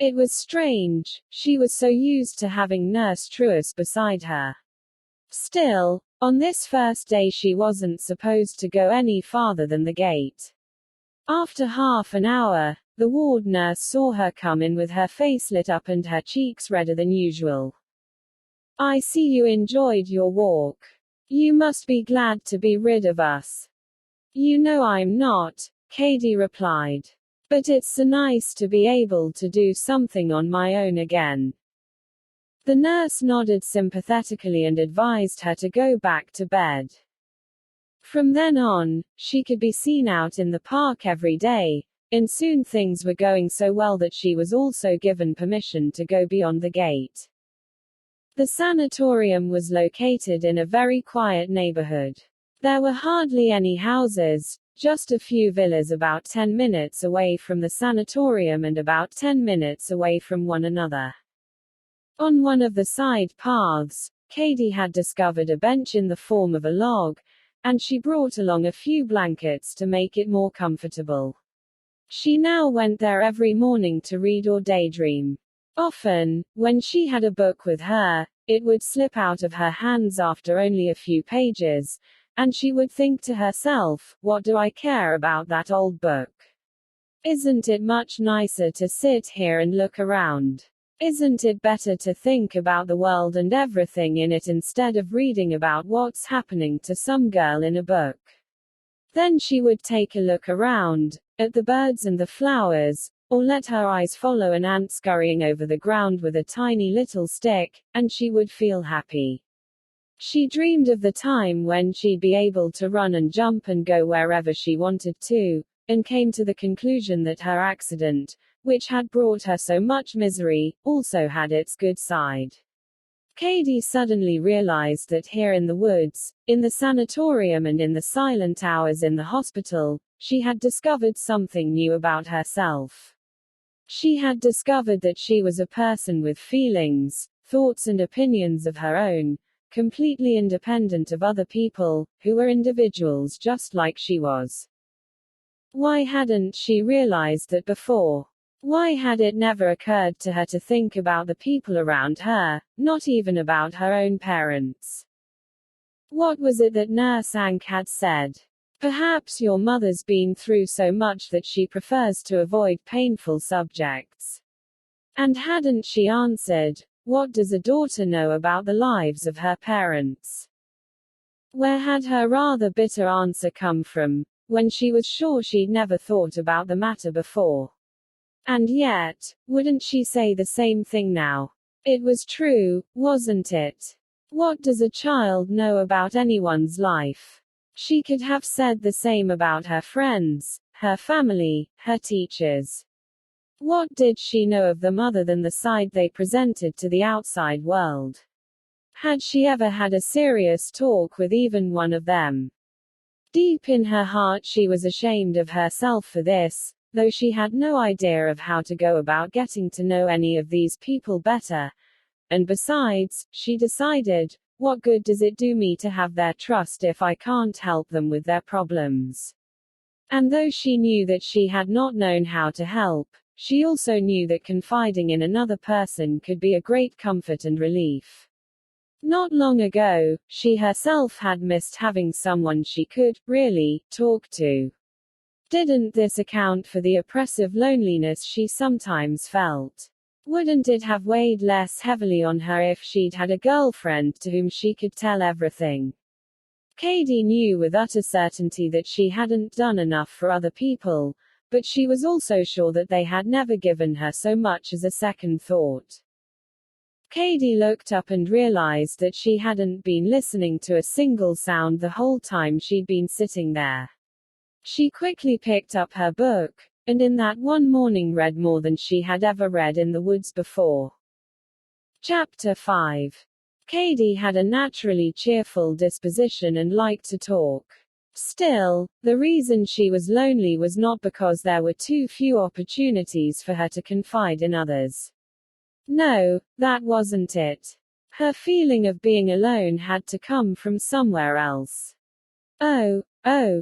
It was strange, she was so used to having Nurse Truus beside her. Still, on this first day she wasn't supposed to go any farther than the gate. After half an hour, the ward nurse saw her come in with her face lit up and her cheeks redder than usual. "I see you enjoyed your walk. You must be glad to be rid of us." "You know I'm not," Katie replied. "But it's so nice to be able to do something on my own again." The nurse nodded sympathetically and advised her to go back to bed. From then on, she could be seen out in the park every day, and soon things were going so well that she was also given permission to go beyond the gate. The sanatorium was located in a very quiet neighborhood. There were hardly any houses, just a few villas about 10 minutes away from the sanatorium and about 10 minutes away from one another. On one of the side paths, Katie had discovered a bench in the form of a log, and she brought along a few blankets to make it more comfortable. She now went there every morning to read or daydream. Often, when she had a book with her, it would slip out of her hands after only a few pages, and she would think to herself, "What do I care about that old book? Isn't it much nicer to sit here and look around? Isn't it better to think about the world and everything in it instead of reading about what's happening to some girl in a book?" Then she would take a look around, at the birds and the flowers, or let her eyes follow an ant scurrying over the ground with a tiny little stick, and she would feel happy. She dreamed of the time when she'd be able to run and jump and go wherever she wanted to, and came to the conclusion that her accident, which had brought her so much misery, also had its good side. Katie suddenly realized that here in the woods, in the sanatorium and in the silent hours in the hospital, she had discovered something new about herself. She had discovered that she was a person with feelings, thoughts and opinions of her own, completely independent of other people, who were individuals just like she was. Why hadn't she realized that before? Why had it never occurred to her to think about the people around her, not even about her own parents? What was it that Nurse Ank had said? "Perhaps your mother's been through so much that she prefers to avoid painful subjects." And hadn't she answered, "What does a daughter know about the lives of her parents?" Where had her rather bitter answer come from, when she was sure she'd never thought about the matter before? And yet, wouldn't she say the same thing now? It was true, wasn't it? What does a child know about anyone's life? She could have said the same about her friends, her family, her teachers. What did she know of them other than the side they presented to the outside world? Had she ever had a serious talk with even one of them? Deep in her heart she was ashamed of herself for this, though she had no idea of how to go about getting to know any of these people better. And besides, she decided, what good does it do me to have their trust if I can't help them with their problems? And though she knew that she had not known how to help, she also knew that confiding in another person could be a great comfort and relief. Not long ago, she herself had missed having someone she could, really, talk to. Didn't this account for the oppressive loneliness she sometimes felt? Wouldn't it have weighed less heavily on her if she'd had a girlfriend to whom she could tell everything? Katie knew with utter certainty that she hadn't done enough for other people, but she was also sure that they had never given her so much as a second thought. Katie looked up and realized that she hadn't been listening to a single sound the whole time she'd been sitting there. She quickly picked up her book, and in that one morning read more than she had ever read in the woods before. Chapter 5. Katie had a naturally cheerful disposition and liked to talk. Still, the reason she was lonely was not because there were too few opportunities for her to confide in others. No, that wasn't it. Her feeling of being alone had to come from somewhere else. Oh,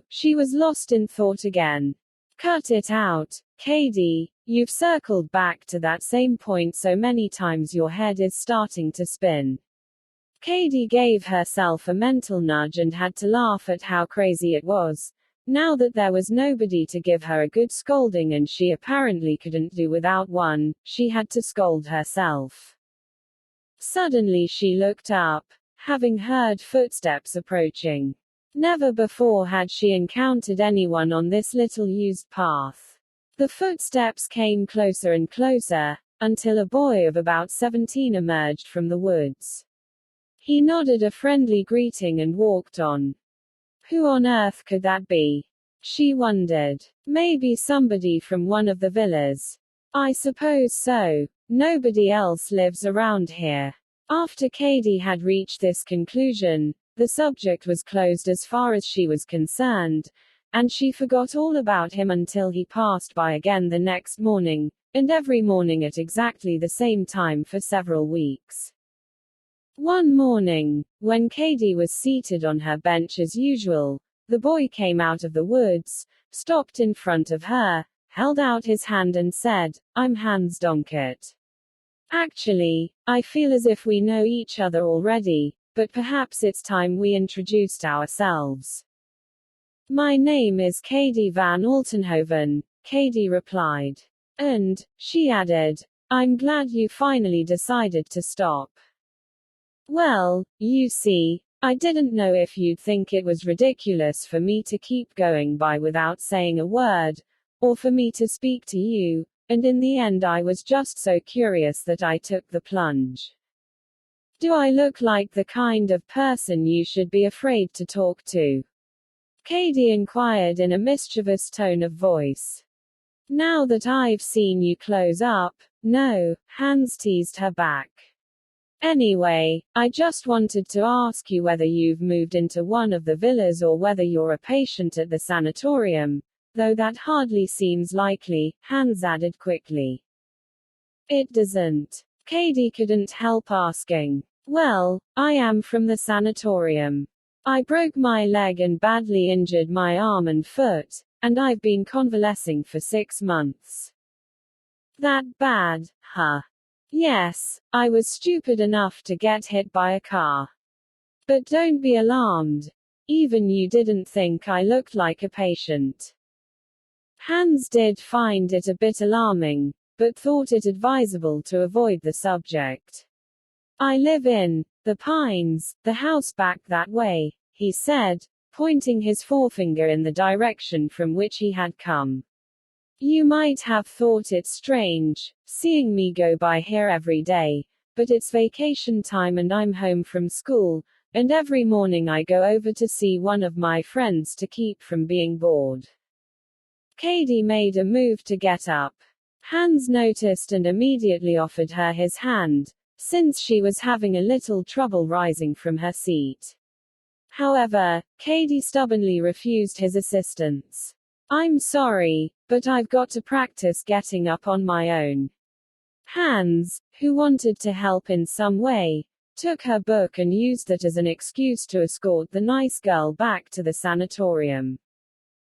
she was lost in thought again. Cut it out, Katie, you've circled back to that same point so many times your head is starting to spin. Katie gave herself a mental nudge and had to laugh at how crazy it was. Now that there was nobody to give her a good scolding and she apparently couldn't do without one, she had to scold herself. Suddenly she looked up, having heard footsteps approaching. Never before had she encountered anyone on this little used path. The footsteps came closer and closer, until a boy of about 17 emerged from the woods. He nodded a friendly greeting and walked on. Who on earth could that be? She wondered. Maybe somebody from one of the villas. I suppose so. Nobody else lives around here. After Katie had reached this conclusion, the subject was closed as far as she was concerned, and she forgot all about him until he passed by again the next morning, and every morning at exactly the same time for several weeks. One morning, when Katie was seated on her bench as usual, the boy came out of the woods, stopped in front of her, held out his hand and said, "I'm Hans Donkert. Actually, I feel as if we know each other already, but perhaps it's time we introduced ourselves." "My name is Katie van Altenhoven," Katie replied. "And," she added, "I'm glad you finally decided to stop. Well, you see, I didn't know if you'd think it was ridiculous for me to keep going by without saying a word, or for me to speak to you, and in the end I was just so curious that I took the plunge. Do I look like the kind of person you should be afraid to talk to?" Katie inquired in a mischievous tone of voice. "Now that I've seen you close up, no," Hans teased her back. "Anyway, I just wanted to ask you whether you've moved into one of the villas or whether you're a patient at the sanatorium, though that hardly seems likely," Hans added quickly. "It doesn't." Katie couldn't help asking. "Well, I am from the sanatorium. I broke my leg and badly injured my arm and foot, and I've been convalescing for 6 months." "That bad, huh?" "Yes, I was stupid enough to get hit by a car. But don't be alarmed. Even you didn't think I looked like a patient." Hans did find it a bit alarming, but thought it advisable to avoid the subject. "I live in the Pines, the house back that way," he said, pointing his forefinger in the direction from which he had come. "You might have thought it strange, seeing me go by here every day, but it's vacation time and I'm home from school, and every morning I go over to see one of my friends to keep from being bored." Katie made a move to get up. Hans noticed and immediately offered her his hand, since she was having a little trouble rising from her seat. However, Katie stubbornly refused his assistance. "I'm sorry, but I've got to practice getting up on my own." Hans, who wanted to help in some way, took her book and used that as an excuse to escort the nice girl back to the sanatorium.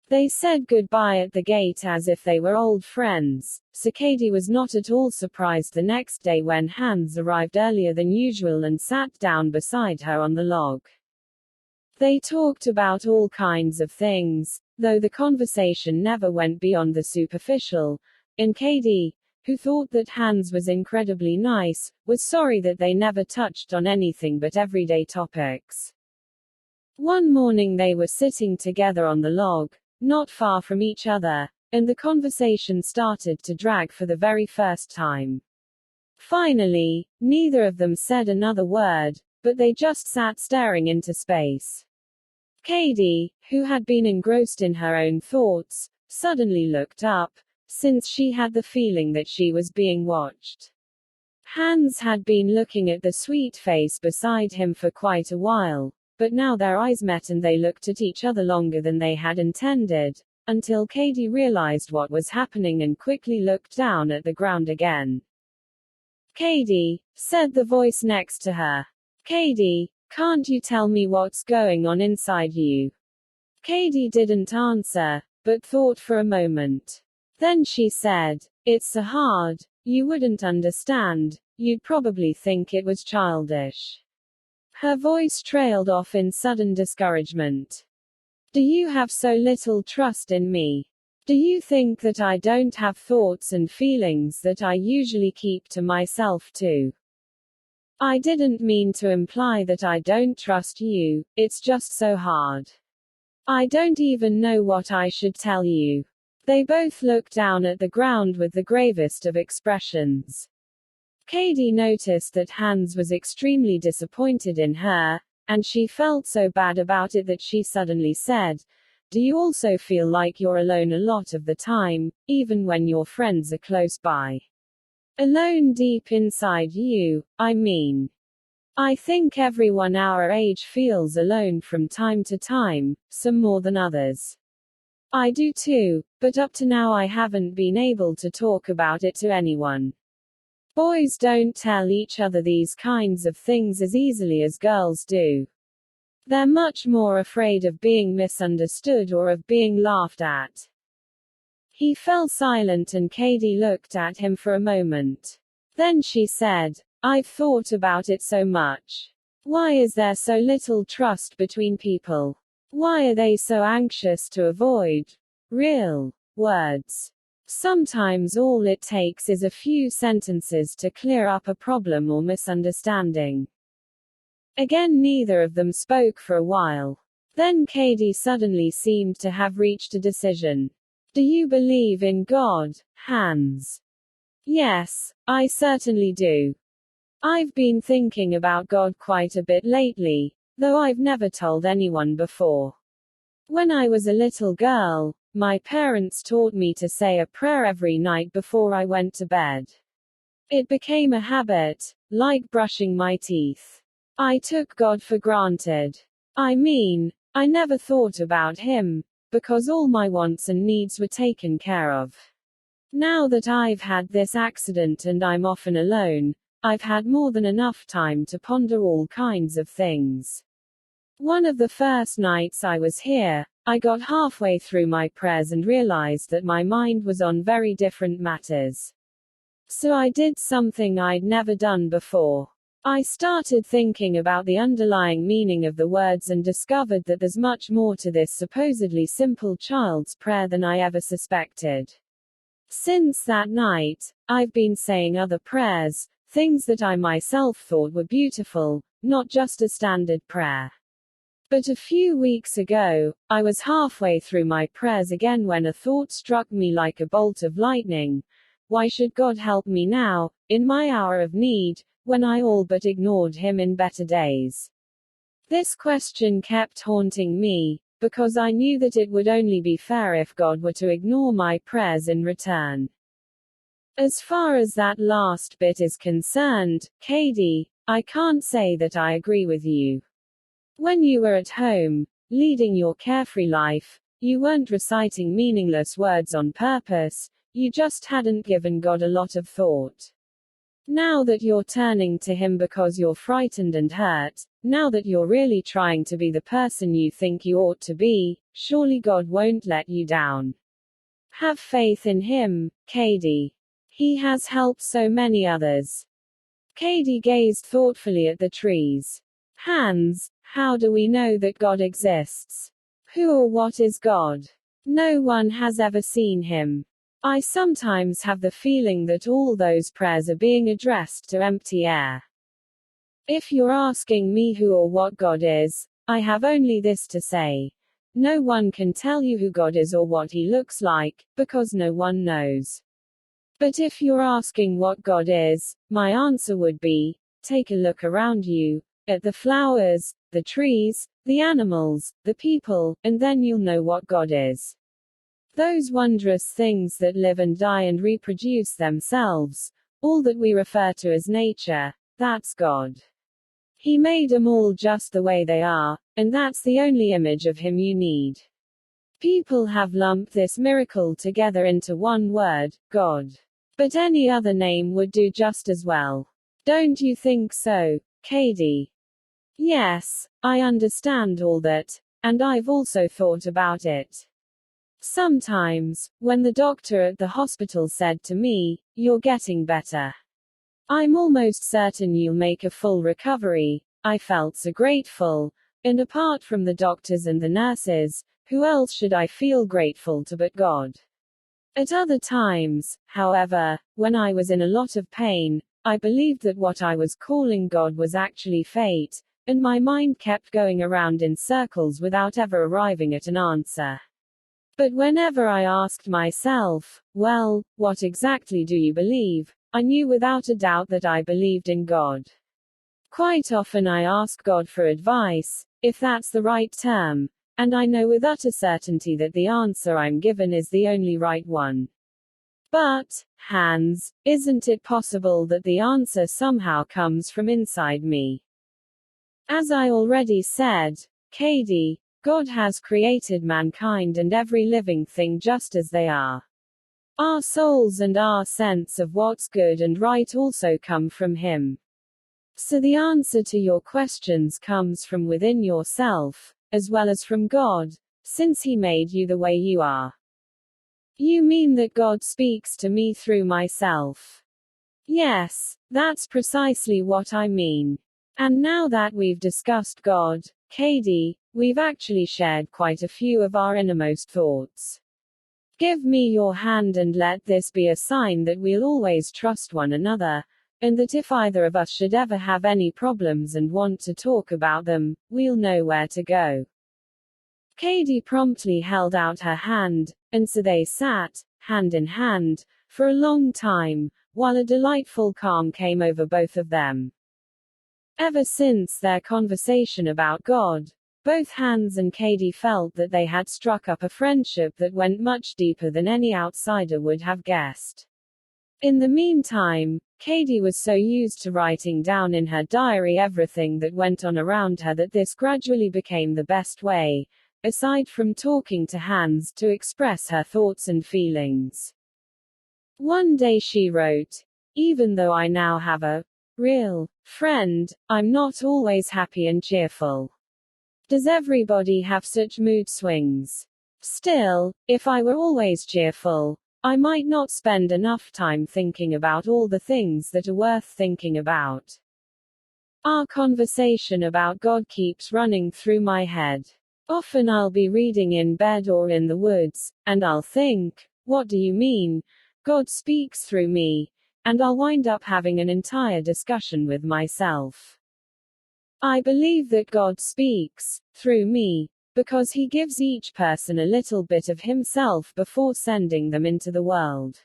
They said goodbye at the gate as if they were old friends, so Katie was not at all surprised the next day when Hans arrived earlier than usual and sat down beside her on the log. They talked about all kinds of things, though the conversation never went beyond the superficial, and Katie, who thought that Hans was incredibly nice, was sorry that they never touched on anything but everyday topics. One morning they were sitting together on the log, not far from each other, and the conversation started to drag for the very first time. Finally, neither of them said another word, but they just sat staring into space. Katie, who had been engrossed in her own thoughts, suddenly looked up, since she had the feeling that she was being watched. Hans had been looking at the sweet face beside him for quite a while, but now their eyes met and they looked at each other longer than they had intended, until Katie realized what was happening and quickly looked down at the ground again. "Katie," said the voice next to her. "Katie, can't you tell me what's going on inside you?" Katie didn't answer, but thought for a moment. Then she said, "It's so hard, you wouldn't understand, you'd probably think it was childish." Her voice trailed off in sudden discouragement. "Do you have so little trust in me? Do you think that I don't have thoughts and feelings that I usually keep to myself too? I didn't mean to imply that I don't trust you, it's just so hard. I don't even know what I should tell you." They both looked down at the ground with the gravest of expressions. Katie noticed that Hans was extremely disappointed in her, and she felt so bad about it that she suddenly said, "Do you also feel like you're alone a lot of the time, even when your friends are close by? Alone deep inside you, I mean. I think everyone our age feels alone from time to time, some more than others. I do too, but up to now I haven't been able to talk about it to anyone. Boys don't tell each other these kinds of things as easily as girls do. They're much more afraid of being misunderstood or of being laughed at." He fell silent and Katie looked at him for a moment. Then she said, "I've thought about it so much. Why is there so little trust between people? Why are they so anxious to avoid real words? Sometimes all it takes is a few sentences to clear up a problem or misunderstanding." Again neither of them spoke for a while. Then Katie suddenly seemed to have reached a decision. "Do you believe in God, Hans?" "Yes, I certainly do. I've been thinking about God quite a bit lately, though I've never told anyone before. When I was a little girl, my parents taught me to say a prayer every night before I went to bed. It became a habit, like brushing my teeth. I took God for granted. I mean, I never thought about Him, because all my wants and needs were taken care of. Now that I've had this accident and I'm often alone, I've had more than enough time to ponder all kinds of things. One of the first nights I was here, I got halfway through my prayers and realized that my mind was on very different matters. So I did something I'd never done before. I started thinking about the underlying meaning of the words and discovered that there's much more to this supposedly simple child's prayer than I ever suspected. Since that night, I've been saying other prayers, things that I myself thought were beautiful, not just a standard prayer. But a few weeks ago, I was halfway through my prayers again when a thought struck me like a bolt of lightning. Why should God help me now, in my hour of need, when I all but ignored Him in better days? This question kept haunting me, because I knew that it would only be fair if God were to ignore my prayers in return. As far as that last bit is concerned, Katie, I can't say that I agree with you. When you were at home, leading your carefree life, you weren't reciting meaningless words on purpose, you just hadn't given God a lot of thought. Now that you're turning to Him because you're frightened and hurt, now that you're really trying to be the person you think you ought to be, surely God won't let you down. Have faith in Him, Katie. He has helped so many others. Katie gazed thoughtfully at the trees. Hans, how do we know that God exists? Who or what is God? No one has ever seen Him. I sometimes have the feeling that all those prayers are being addressed to empty air. If you're asking me who or what God is, I have only this to say. No one can tell you who God is or what he looks like, because no one knows. But if you're asking what God is, my answer would be, take a look around you, at the flowers, the trees, the animals, the people, and then you'll know what God is. Those wondrous things that live and die and reproduce themselves, all that we refer to as nature, that's God. He made them all just the way they are, and that's the only image of him you need. People have lumped this miracle together into one word, God. But any other name would do just as well. Don't you think so, Katie? Yes, I understand all that, and I've also thought about it. Sometimes, when the doctor at the hospital said to me, "You're getting better. I'm almost certain you'll make a full recovery," I felt so grateful, and apart from the doctors and the nurses, who else should I feel grateful to but God? At other times, however, when I was in a lot of pain, I believed that what I was calling God was actually fate, and my mind kept going around in circles without ever arriving at an answer. But whenever I asked myself, well, what exactly do you believe? I knew without a doubt that I believed in God. Quite often I ask God for advice, if that's the right term, and I know with utter certainty that the answer I'm given is the only right one. But, Hans, isn't it possible that the answer somehow comes from inside me? As I already said, Katie, God has created mankind and every living thing just as they are. Our souls and our sense of what's good and right also come from Him. So the answer to your questions comes from within yourself, as well as from God, since He made you the way you are. You mean that God speaks to me through myself? Yes, that's precisely what I mean. And now that we've discussed God, Katie, we've actually shared quite a few of our innermost thoughts. Give me your hand and let this be a sign that we'll always trust one another, and that if either of us should ever have any problems and want to talk about them, we'll know where to go. Katie promptly held out her hand, and so they sat, hand in hand, for a long time, while a delightful calm came over both of them. Ever since their conversation about God, both Hans and Katie felt that they had struck up a friendship that went much deeper than any outsider would have guessed. In the meantime, Katie was so used to writing down in her diary everything that went on around her that this gradually became the best way, aside from talking to Hans, to express her thoughts and feelings. One day she wrote, "Even though I now have a real friend, I'm not always happy and cheerful. Does everybody have such mood swings? Still, if I were always cheerful, I might not spend enough time thinking about all the things that are worth thinking about. Our conversation about God keeps running through my head. Often I'll be reading in bed or in the woods, and I'll think, what do you mean? God speaks through me, and I'll wind up having an entire discussion with myself. I believe that God speaks through me, because He gives each person a little bit of Himself before sending them into the world.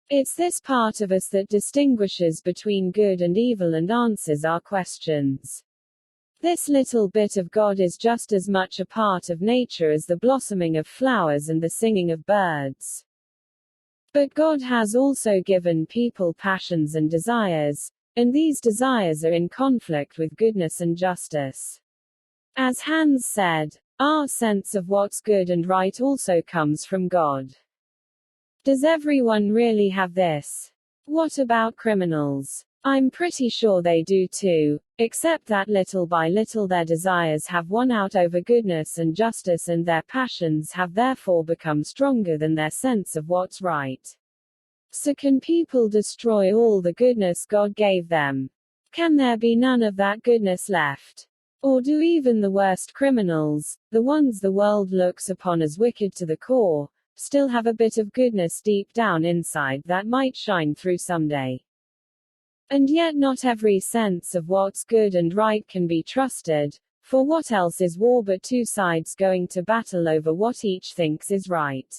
It's this part of us that distinguishes between good and evil and answers our questions. This little bit of God is just as much a part of nature as the blossoming of flowers and the singing of birds. But God has also given people passions and desires, and these desires are in conflict with goodness and justice. As Hans said, our sense of what's good and right also comes from God. Does everyone really have this? What about criminals? I'm pretty sure they do too, except that little by little their desires have won out over goodness and justice, and their passions have therefore become stronger than their sense of what's right. So can people destroy all the goodness God gave them? Can there be none of that goodness left? Or do even the worst criminals, the ones the world looks upon as wicked to the core, still have a bit of goodness deep down inside that might shine through someday. And yet not every sense of what's good and right can be trusted, for what else is war but two sides going to battle over what each thinks is right?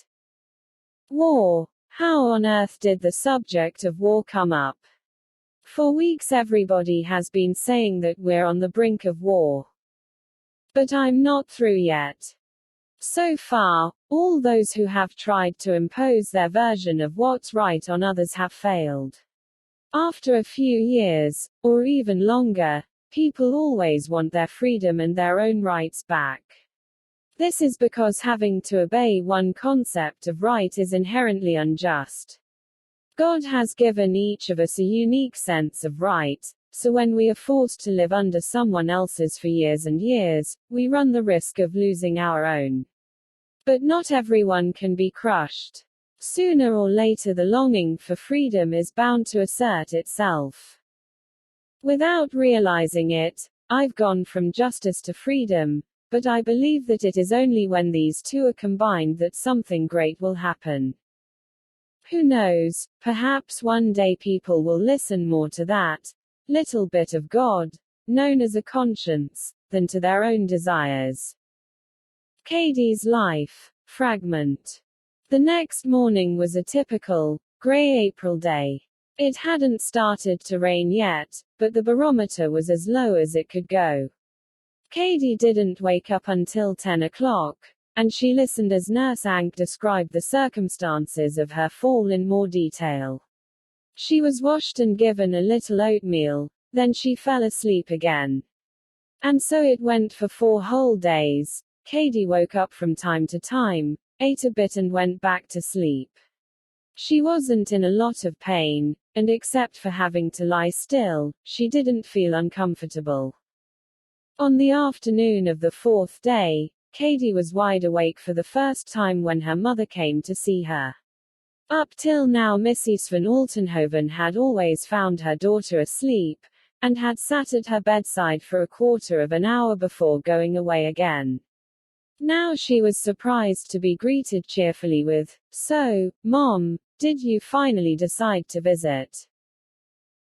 War. How on earth did the subject of war come up? For weeks everybody has been saying that we're on the brink of war. But I'm not through yet. So far, all those who have tried to impose their version of what's right on others have failed. After a few years, or even longer, people always want their freedom and their own rights back. This is because having to obey one concept of right is inherently unjust. God has given each of us a unique sense of right, so when we are forced to live under someone else's for years and years, we run the risk of losing our own. But not everyone can be crushed. Sooner or later the longing for freedom is bound to assert itself. Without realizing it, I've gone from justice to freedom, but I believe that it is only when these two are combined that something great will happen. Who knows, perhaps one day people will listen more to that little bit of God, known as a conscience, than to their own desires. Katie's life. Fragment. The next morning was a typical, grey April day. It hadn't started to rain yet, but the barometer was as low as it could go. Katie didn't wake up until 10 o'clock, and she listened as Nurse Ank described the circumstances of her fall in more detail. She was washed and given a little oatmeal, then she fell asleep again. And so it went for 4 whole days. Katie woke up from time to time, ate a bit and went back to sleep. She wasn't in a lot of pain, and except for having to lie still, she didn't feel uncomfortable. On the afternoon of the 4th day, Katie was wide awake for the first time when her mother came to see her. Up till now Mrs. van Altenhoven had always found her daughter asleep, and had sat at her bedside for a quarter of an hour before going away again. Now she was surprised to be greeted cheerfully with, "So, Mom, did you finally decide to visit?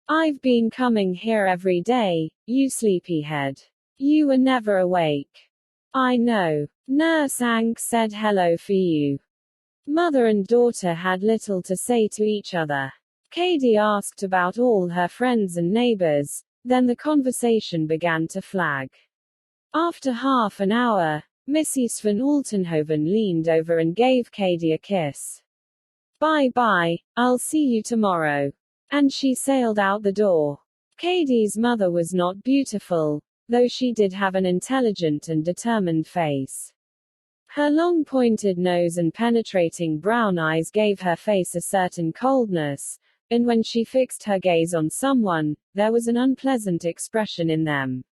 I've been coming here every day, you sleepyhead. You were never awake." "I know. Nurse Ank said hello for you." Mother and daughter had little to say to each other. Katie asked about all her friends and neighbors, then the conversation began to flag. After half an hour, Mrs. van Altenhoven leaned over and gave Katie a kiss. "Bye-bye, I'll see you tomorrow." And she sailed out the door. Katie's mother was not beautiful, though she did have an intelligent and determined face. Her long pointed nose and penetrating brown eyes gave her face a certain coldness, and when she fixed her gaze on someone, there was an unpleasant expression in them.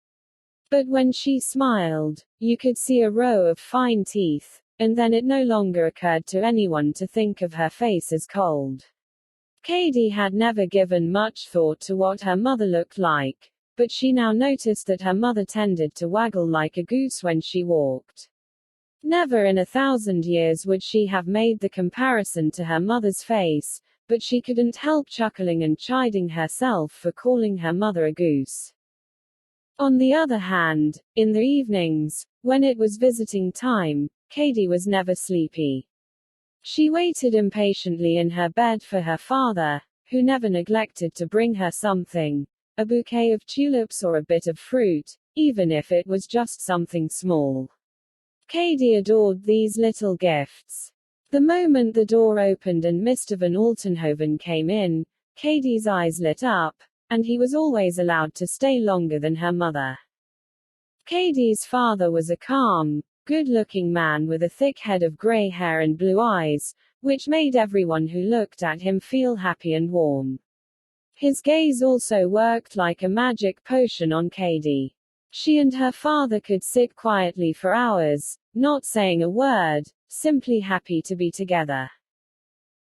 But when she smiled, you could see a row of fine teeth, and then it no longer occurred to anyone to think of her face as cold. Katie had never given much thought to what her mother looked like, but she now noticed that her mother tended to waggle like a goose when she walked. Never in 1,000 years would she have made the comparison to her mother's face, but she couldn't help chuckling and chiding herself for calling her mother a goose. On the other hand, in the evenings, when it was visiting time, Katie was never sleepy. She waited impatiently in her bed for her father, who never neglected to bring her something, a bouquet of tulips or a bit of fruit, even if it was just something small. Katie adored these little gifts. The moment the door opened and Mr. van Altenhoven came in, Katie's eyes lit up, and he was always allowed to stay longer than her mother. Katie's father was a calm, good-looking man with a thick head of grey hair and blue eyes, which made everyone who looked at him feel happy and warm. His gaze also worked like a magic potion on Katie. She and her father could sit quietly for hours, not saying a word, simply happy to be together.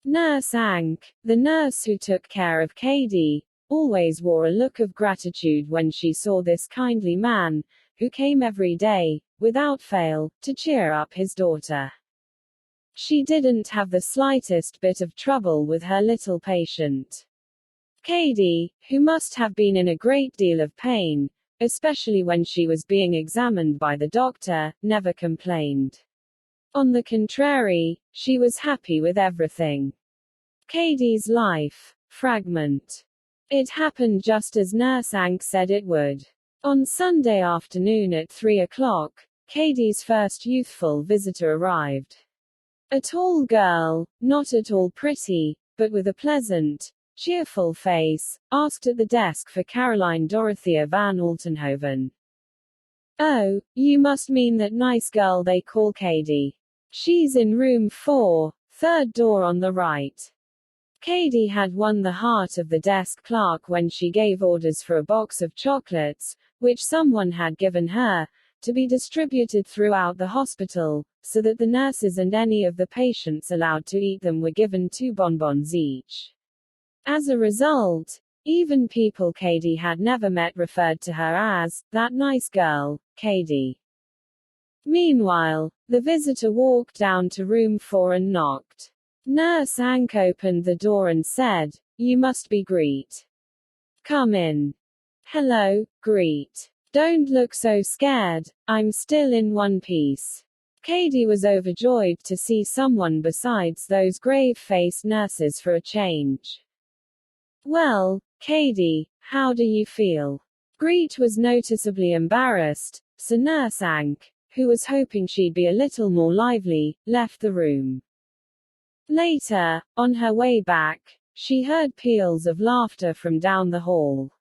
Nurse Ank, the nurse who took care of Katie, always wore a look of gratitude when she saw this kindly man, who came every day, without fail, to cheer up his daughter. She didn't have the slightest bit of trouble with her little patient. Katie, who must have been in a great deal of pain, especially when she was being examined by the doctor, never complained. On the contrary, she was happy with everything. Katie's life. Fragment. It happened just as Nurse Ank said it would. On Sunday afternoon at 3 o'clock, Katie's first youthful visitor arrived. A tall girl, not at all pretty, but with a pleasant, cheerful face, asked at the desk for Caroline Dorothea van Altenhoven. "Oh, you must mean that nice girl they call Katie. She's in room 4, third door on the right." Katie had won the heart of the desk clerk when she gave orders for a box of chocolates, which someone had given her, to be distributed throughout the hospital, so that the nurses and any of the patients allowed to eat them were given 2 bonbons each. As a result, even people Katie had never met referred to her as, "that nice girl, Katie." Meanwhile, the visitor walked down to room 4 and knocked. Nurse Ank opened the door and said, "You must be Greet. Come in." "Hello, Greet. Don't look so scared, I'm still in one piece." Katie was overjoyed to see someone besides those grave-faced nurses for a change. "Well, Katie, how do you feel?" Greet was noticeably embarrassed, so Nurse Ank, who was hoping she'd be a little more lively, left the room. Later, on her way back, she heard peals of laughter from down the hall.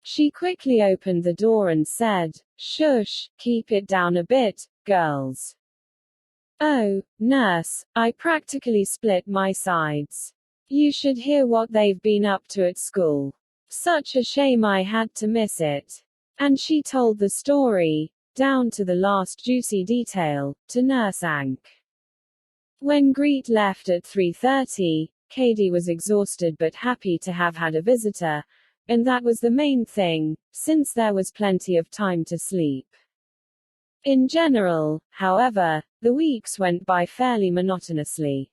She quickly opened the door and said, "Shush, keep it down a bit, girls." "Oh, nurse, I practically split my sides. You should hear what they've been up to at school. Such a shame I had to miss it." And she told the story, down to the last juicy detail, to Nurse Ank. When Greet left at 3:30, Katie was exhausted but happy to have had a visitor, and that was the main thing, since there was plenty of time to sleep. In general, however, the weeks went by fairly monotonously.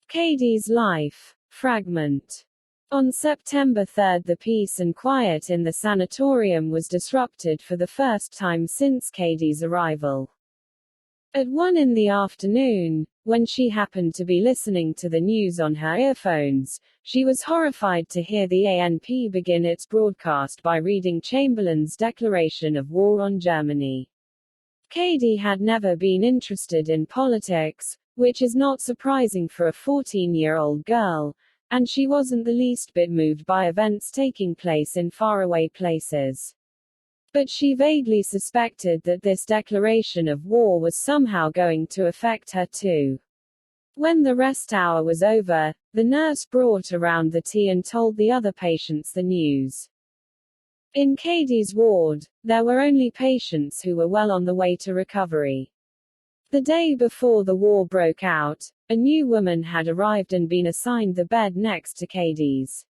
Katie's life. Fragment. On September 3 the peace and quiet in the sanatorium was disrupted for the first time since Katie's arrival. At 1 in the afternoon, when she happened to be listening to the news on her earphones, she was horrified to hear the ANP begin its broadcast by reading Chamberlain's declaration of war on Germany. Katie had never been interested in politics, which is not surprising for a 14-year-old girl, and she wasn't the least bit moved by events taking place in faraway places. But she vaguely suspected that this declaration of war was somehow going to affect her too. When the rest hour was over, the nurse brought around the tea and told the other patients the news. In Katie's ward, there were only patients who were well on the way to recovery. The day before the war broke out, a new woman had arrived and been assigned the bed next to Katie's.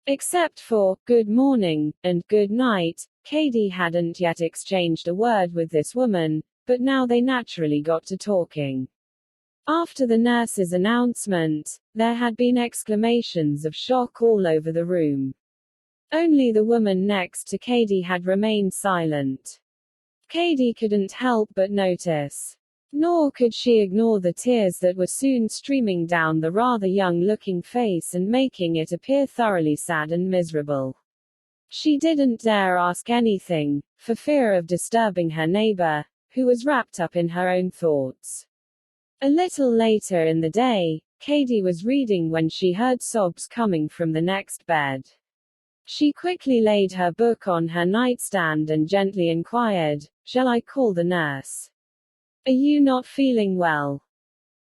Except for "good morning" and "good night," Katie hadn't yet exchanged a word with this woman, but now they naturally got to talking. After the nurse's announcement, there had been exclamations of shock all over the room. Only the woman next to Katie had remained silent. Katie couldn't help but notice. Nor could she ignore the tears that were soon streaming down the rather young-looking face and making it appear thoroughly sad and miserable. She didn't dare ask anything, for fear of disturbing her neighbor, who was wrapped up in her own thoughts. A little later in the day, Katie was reading when she heard sobs coming from the next bed. She quickly laid her book on her nightstand and gently inquired, "Shall I call the nurse? Are you not feeling well?"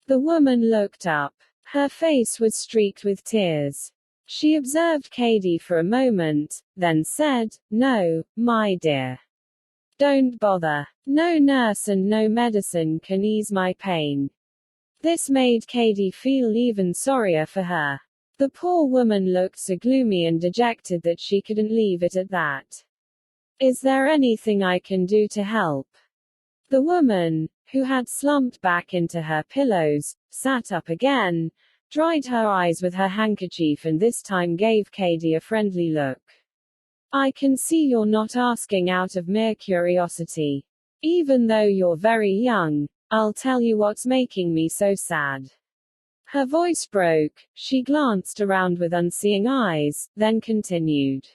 The woman looked up. Her face was streaked with tears. She observed Katie for a moment, then said, "No, my dear. Don't bother. No nurse and no medicine can ease my pain." This made Katie feel even sorrier for her. The poor woman looked so gloomy and dejected that she couldn't leave it at that. "Is there anything I can do to help?" The woman, who had slumped back into her pillows, sat up again, dried her eyes with her handkerchief and this time gave Katie a friendly look. I can see you're not asking out of mere curiosity. Even though you're very young, I'll tell you what's making me so sad. Her voice broke, she glanced around with unseeing eyes, then continued.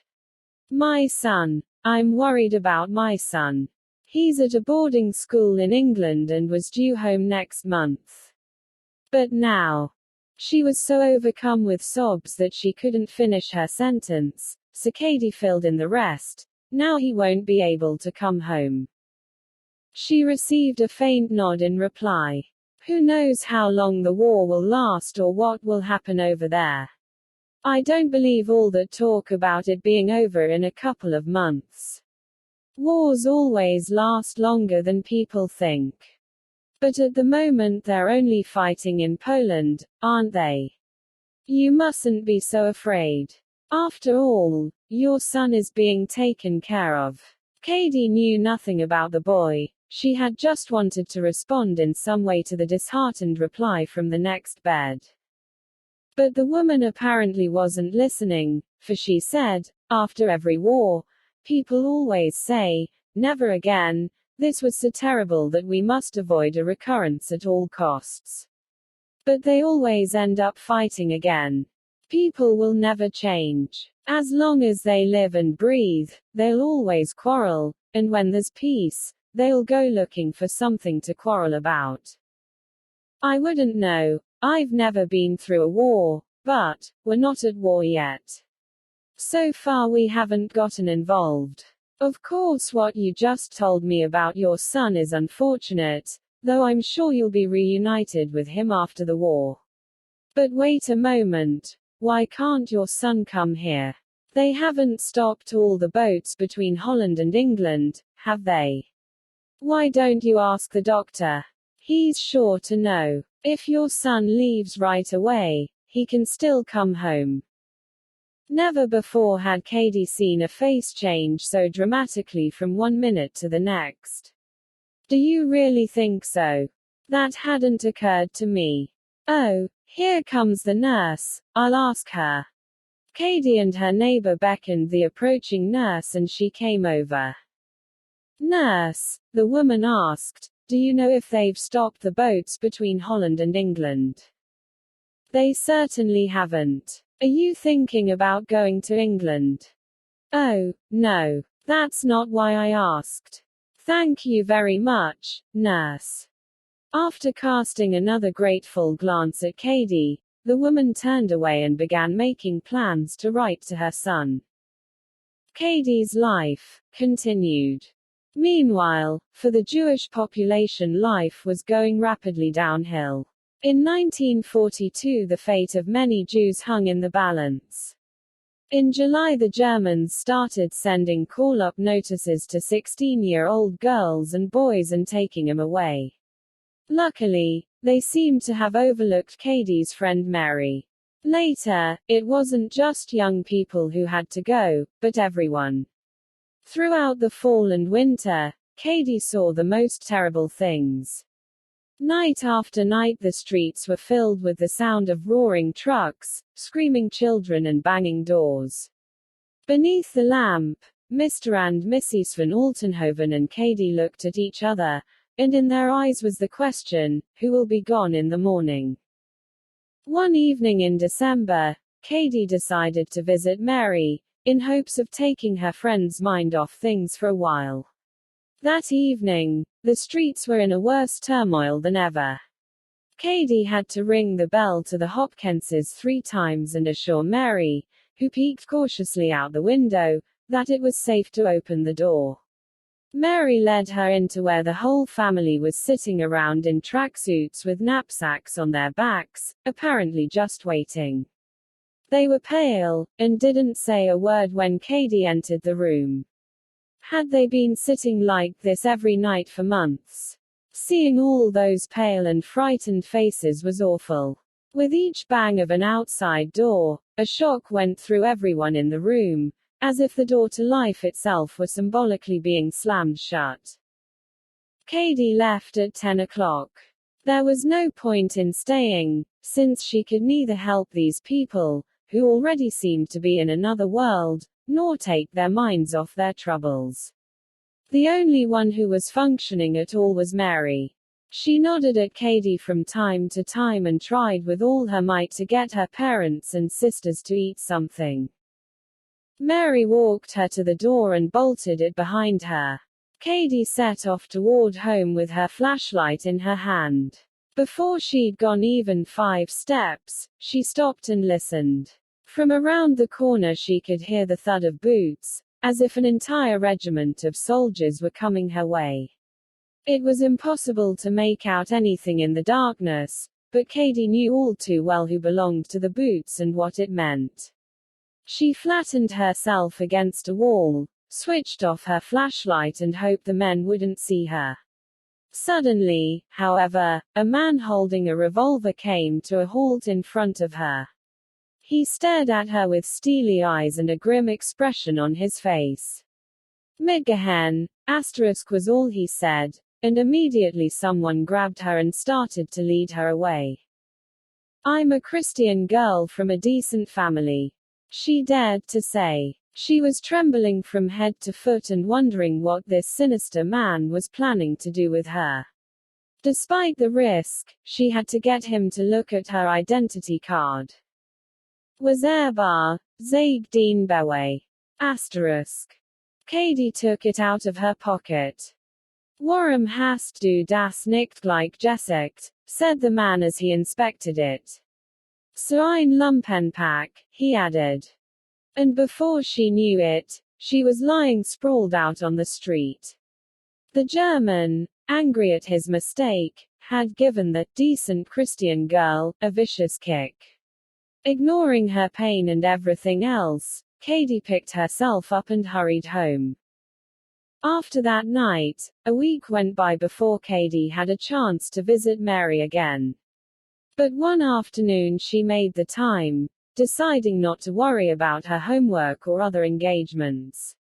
My son. I'm worried about my son. He's at a boarding school in England and was due home next month. But now. She was so overcome with sobs that she couldn't finish her sentence, so Katie filled in the rest. Now he won't be able to come home. She received a faint nod in reply. Who knows how long the war will last or what will happen over there. I don't believe all that talk about it being over in a couple of months. Wars always last longer than people think. But at the moment they're only fighting in Poland, aren't they? You mustn't be so afraid. After all, your son is being taken care of. Katie knew nothing about the boy. She had just wanted to respond in some way to the disheartened reply from the next bed. But the woman apparently wasn't listening, for she said, after every war, people always say, never again, this was so terrible that we must avoid a recurrence at all costs. But they always end up fighting again. People will never change. As long as they live and breathe, they'll always quarrel, and when there's peace, they'll go looking for something to quarrel about. I wouldn't know. I've never been through a war, but we're not at war yet. So far we haven't gotten involved. Of course what you just told me about your son is unfortunate, though I'm sure you'll be reunited with him after the war. But wait a moment. Why can't your son come here? They haven't stopped all the boats between Holland and England, have they? Why don't you ask the doctor? He's sure to know. If your son leaves right away, he can still come home. Never before had Katie seen a face change so dramatically from one minute to the next. Do you really think so? That hadn't occurred to me. Oh, here comes the nurse, I'll ask her. Katie and her neighbor beckoned the approaching nurse and she came over. Nurse, the woman asked, do you know if they've stopped the boats between Holland and England? They certainly haven't. Are you thinking about going to England? Oh, no. That's not why I asked. Thank you very much, nurse. After casting another grateful glance at Katie, the woman turned away and began making plans to write to her son. Katie's life continued. Meanwhile, for the Jewish population, life was going rapidly downhill. In 1942, the fate of many Jews hung in the balance. In July, the Germans started sending call-up notices to 16-year-old girls and boys and taking them away. Luckily, they seemed to have overlooked Katie's friend Mary. Later, it wasn't just young people who had to go, but everyone. Throughout the fall and winter, Katie saw the most terrible things. Night after night the streets were filled with the sound of roaring trucks, screaming children and banging doors. Beneath the lamp, Mr. and Mrs. van Altenhoven and Katie looked at each other, and in their eyes was the question, who will be gone in the morning? One evening in December, Katie decided to visit Mary, in hopes of taking her friend's mind off things for a while. That evening, the streets were in a worse turmoil than ever. Katie had to ring the bell to the Hopkinses 3 times and assure Mary, who peeked cautiously out the window, that it was safe to open the door. Mary led her into where the whole family was sitting around in tracksuits with knapsacks on their backs, apparently just waiting. They were pale, and didn't say a word when Katie entered the room. Had they been sitting like this every night for months? Seeing all those pale and frightened faces was awful. With each bang of an outside door, a shock went through everyone in the room, as if the door to life itself were symbolically being slammed shut. Katie left at 10 o'clock. There was no point in staying, since she could neither help these people, who already seemed to be in another world, nor take their minds off their troubles. The only one who was functioning at all was Mary. She nodded at Katie from time to time and tried with all her might to get her parents and sisters to eat something. Mary walked her to the door and bolted it behind her. Katie set off toward home with her flashlight in her hand. Before she'd gone even 5 steps, she stopped and listened. From around the corner she could hear the thud of boots, as if an entire regiment of soldiers were coming her way. It was impossible to make out anything in the darkness, but Katie knew all too well who belonged to the boots and what it meant. She flattened herself against a wall, switched off her flashlight and hoped the men wouldn't see her. Suddenly, however, a man holding a revolver came to a halt in front of her. He stared at her with steely eyes and a grim expression on his face. "Mitgehen, asterisk" was all he said, and immediately someone grabbed her and started to lead her away. "I'm a Christian girl from a decent family," she dared to say. She was trembling from head to foot and wondering what this sinister man was planning to do with her. Despite the risk, she had to get him to look at her identity card. Was Erbar, Zeig den Bewe. Asterisk. Katie took it out of her pocket. "Warum hast du das nicht gleich gesagt?" said the man as he inspected it. "So ein Lumpenpack," he added. And before she knew it, she was lying sprawled out on the street. The German, angry at his mistake, had given the decent Christian girl a vicious kick. Ignoring her pain and everything else, Katie picked herself up and hurried home. After that night, a week went by before Katie had a chance to visit Mary again. But one afternoon she made the time, deciding not to worry about her homework or other engagements.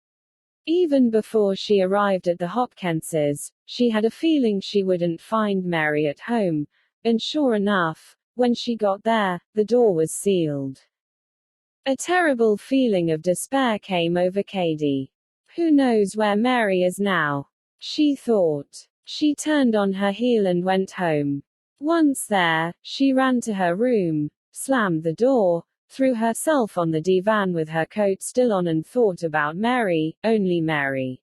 Even before she arrived at the Hopkinses, she had a feeling she wouldn't find Mary at home, and sure enough, when she got there, the door was sealed. A terrible feeling of despair came over Katie. Who knows where Mary is now? She thought. She turned on her heel and went home. Once there, she ran to her room, slammed the door, threw herself on the divan with her coat still on and thought about Mary, only Mary.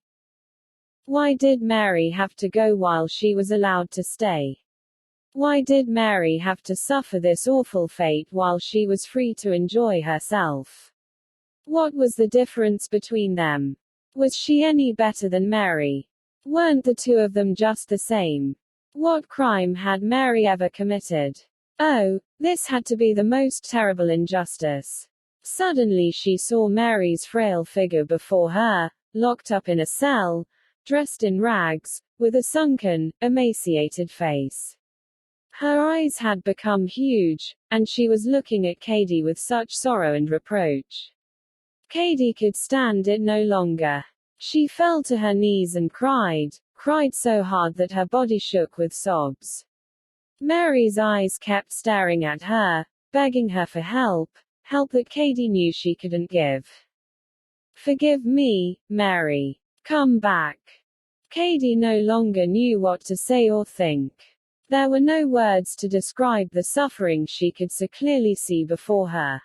Why did Mary have to go while she was allowed to stay? Why did Mary have to suffer this awful fate while she was free to enjoy herself? What was the difference between them? Was she any better than Mary? Weren't the two of them just the same? What crime had Mary ever committed? Oh, this had to be the most terrible injustice. Suddenly she saw Mary's frail figure before her, locked up in a cell, dressed in rags, with a sunken, emaciated face. Her eyes had become huge, and she was looking at Katie with such sorrow and reproach. Katie could stand it no longer. She fell to her knees and cried so hard that her body shook with sobs. Mary's eyes kept staring at her, begging her for help that Katie knew she couldn't give. "Forgive me, Mary. Come back." Katie no longer knew what to say or think. There were no words to describe the suffering she could so clearly see before her.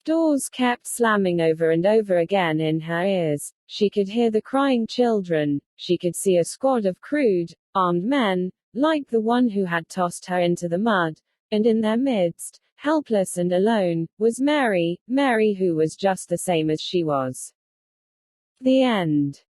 Doors kept slamming over and over again in her ears, she could hear the crying children, she could see a squad of crude, armed men, like the one who had tossed her into the mud, and in their midst, helpless and alone, was Mary who was just the same as she was. The end.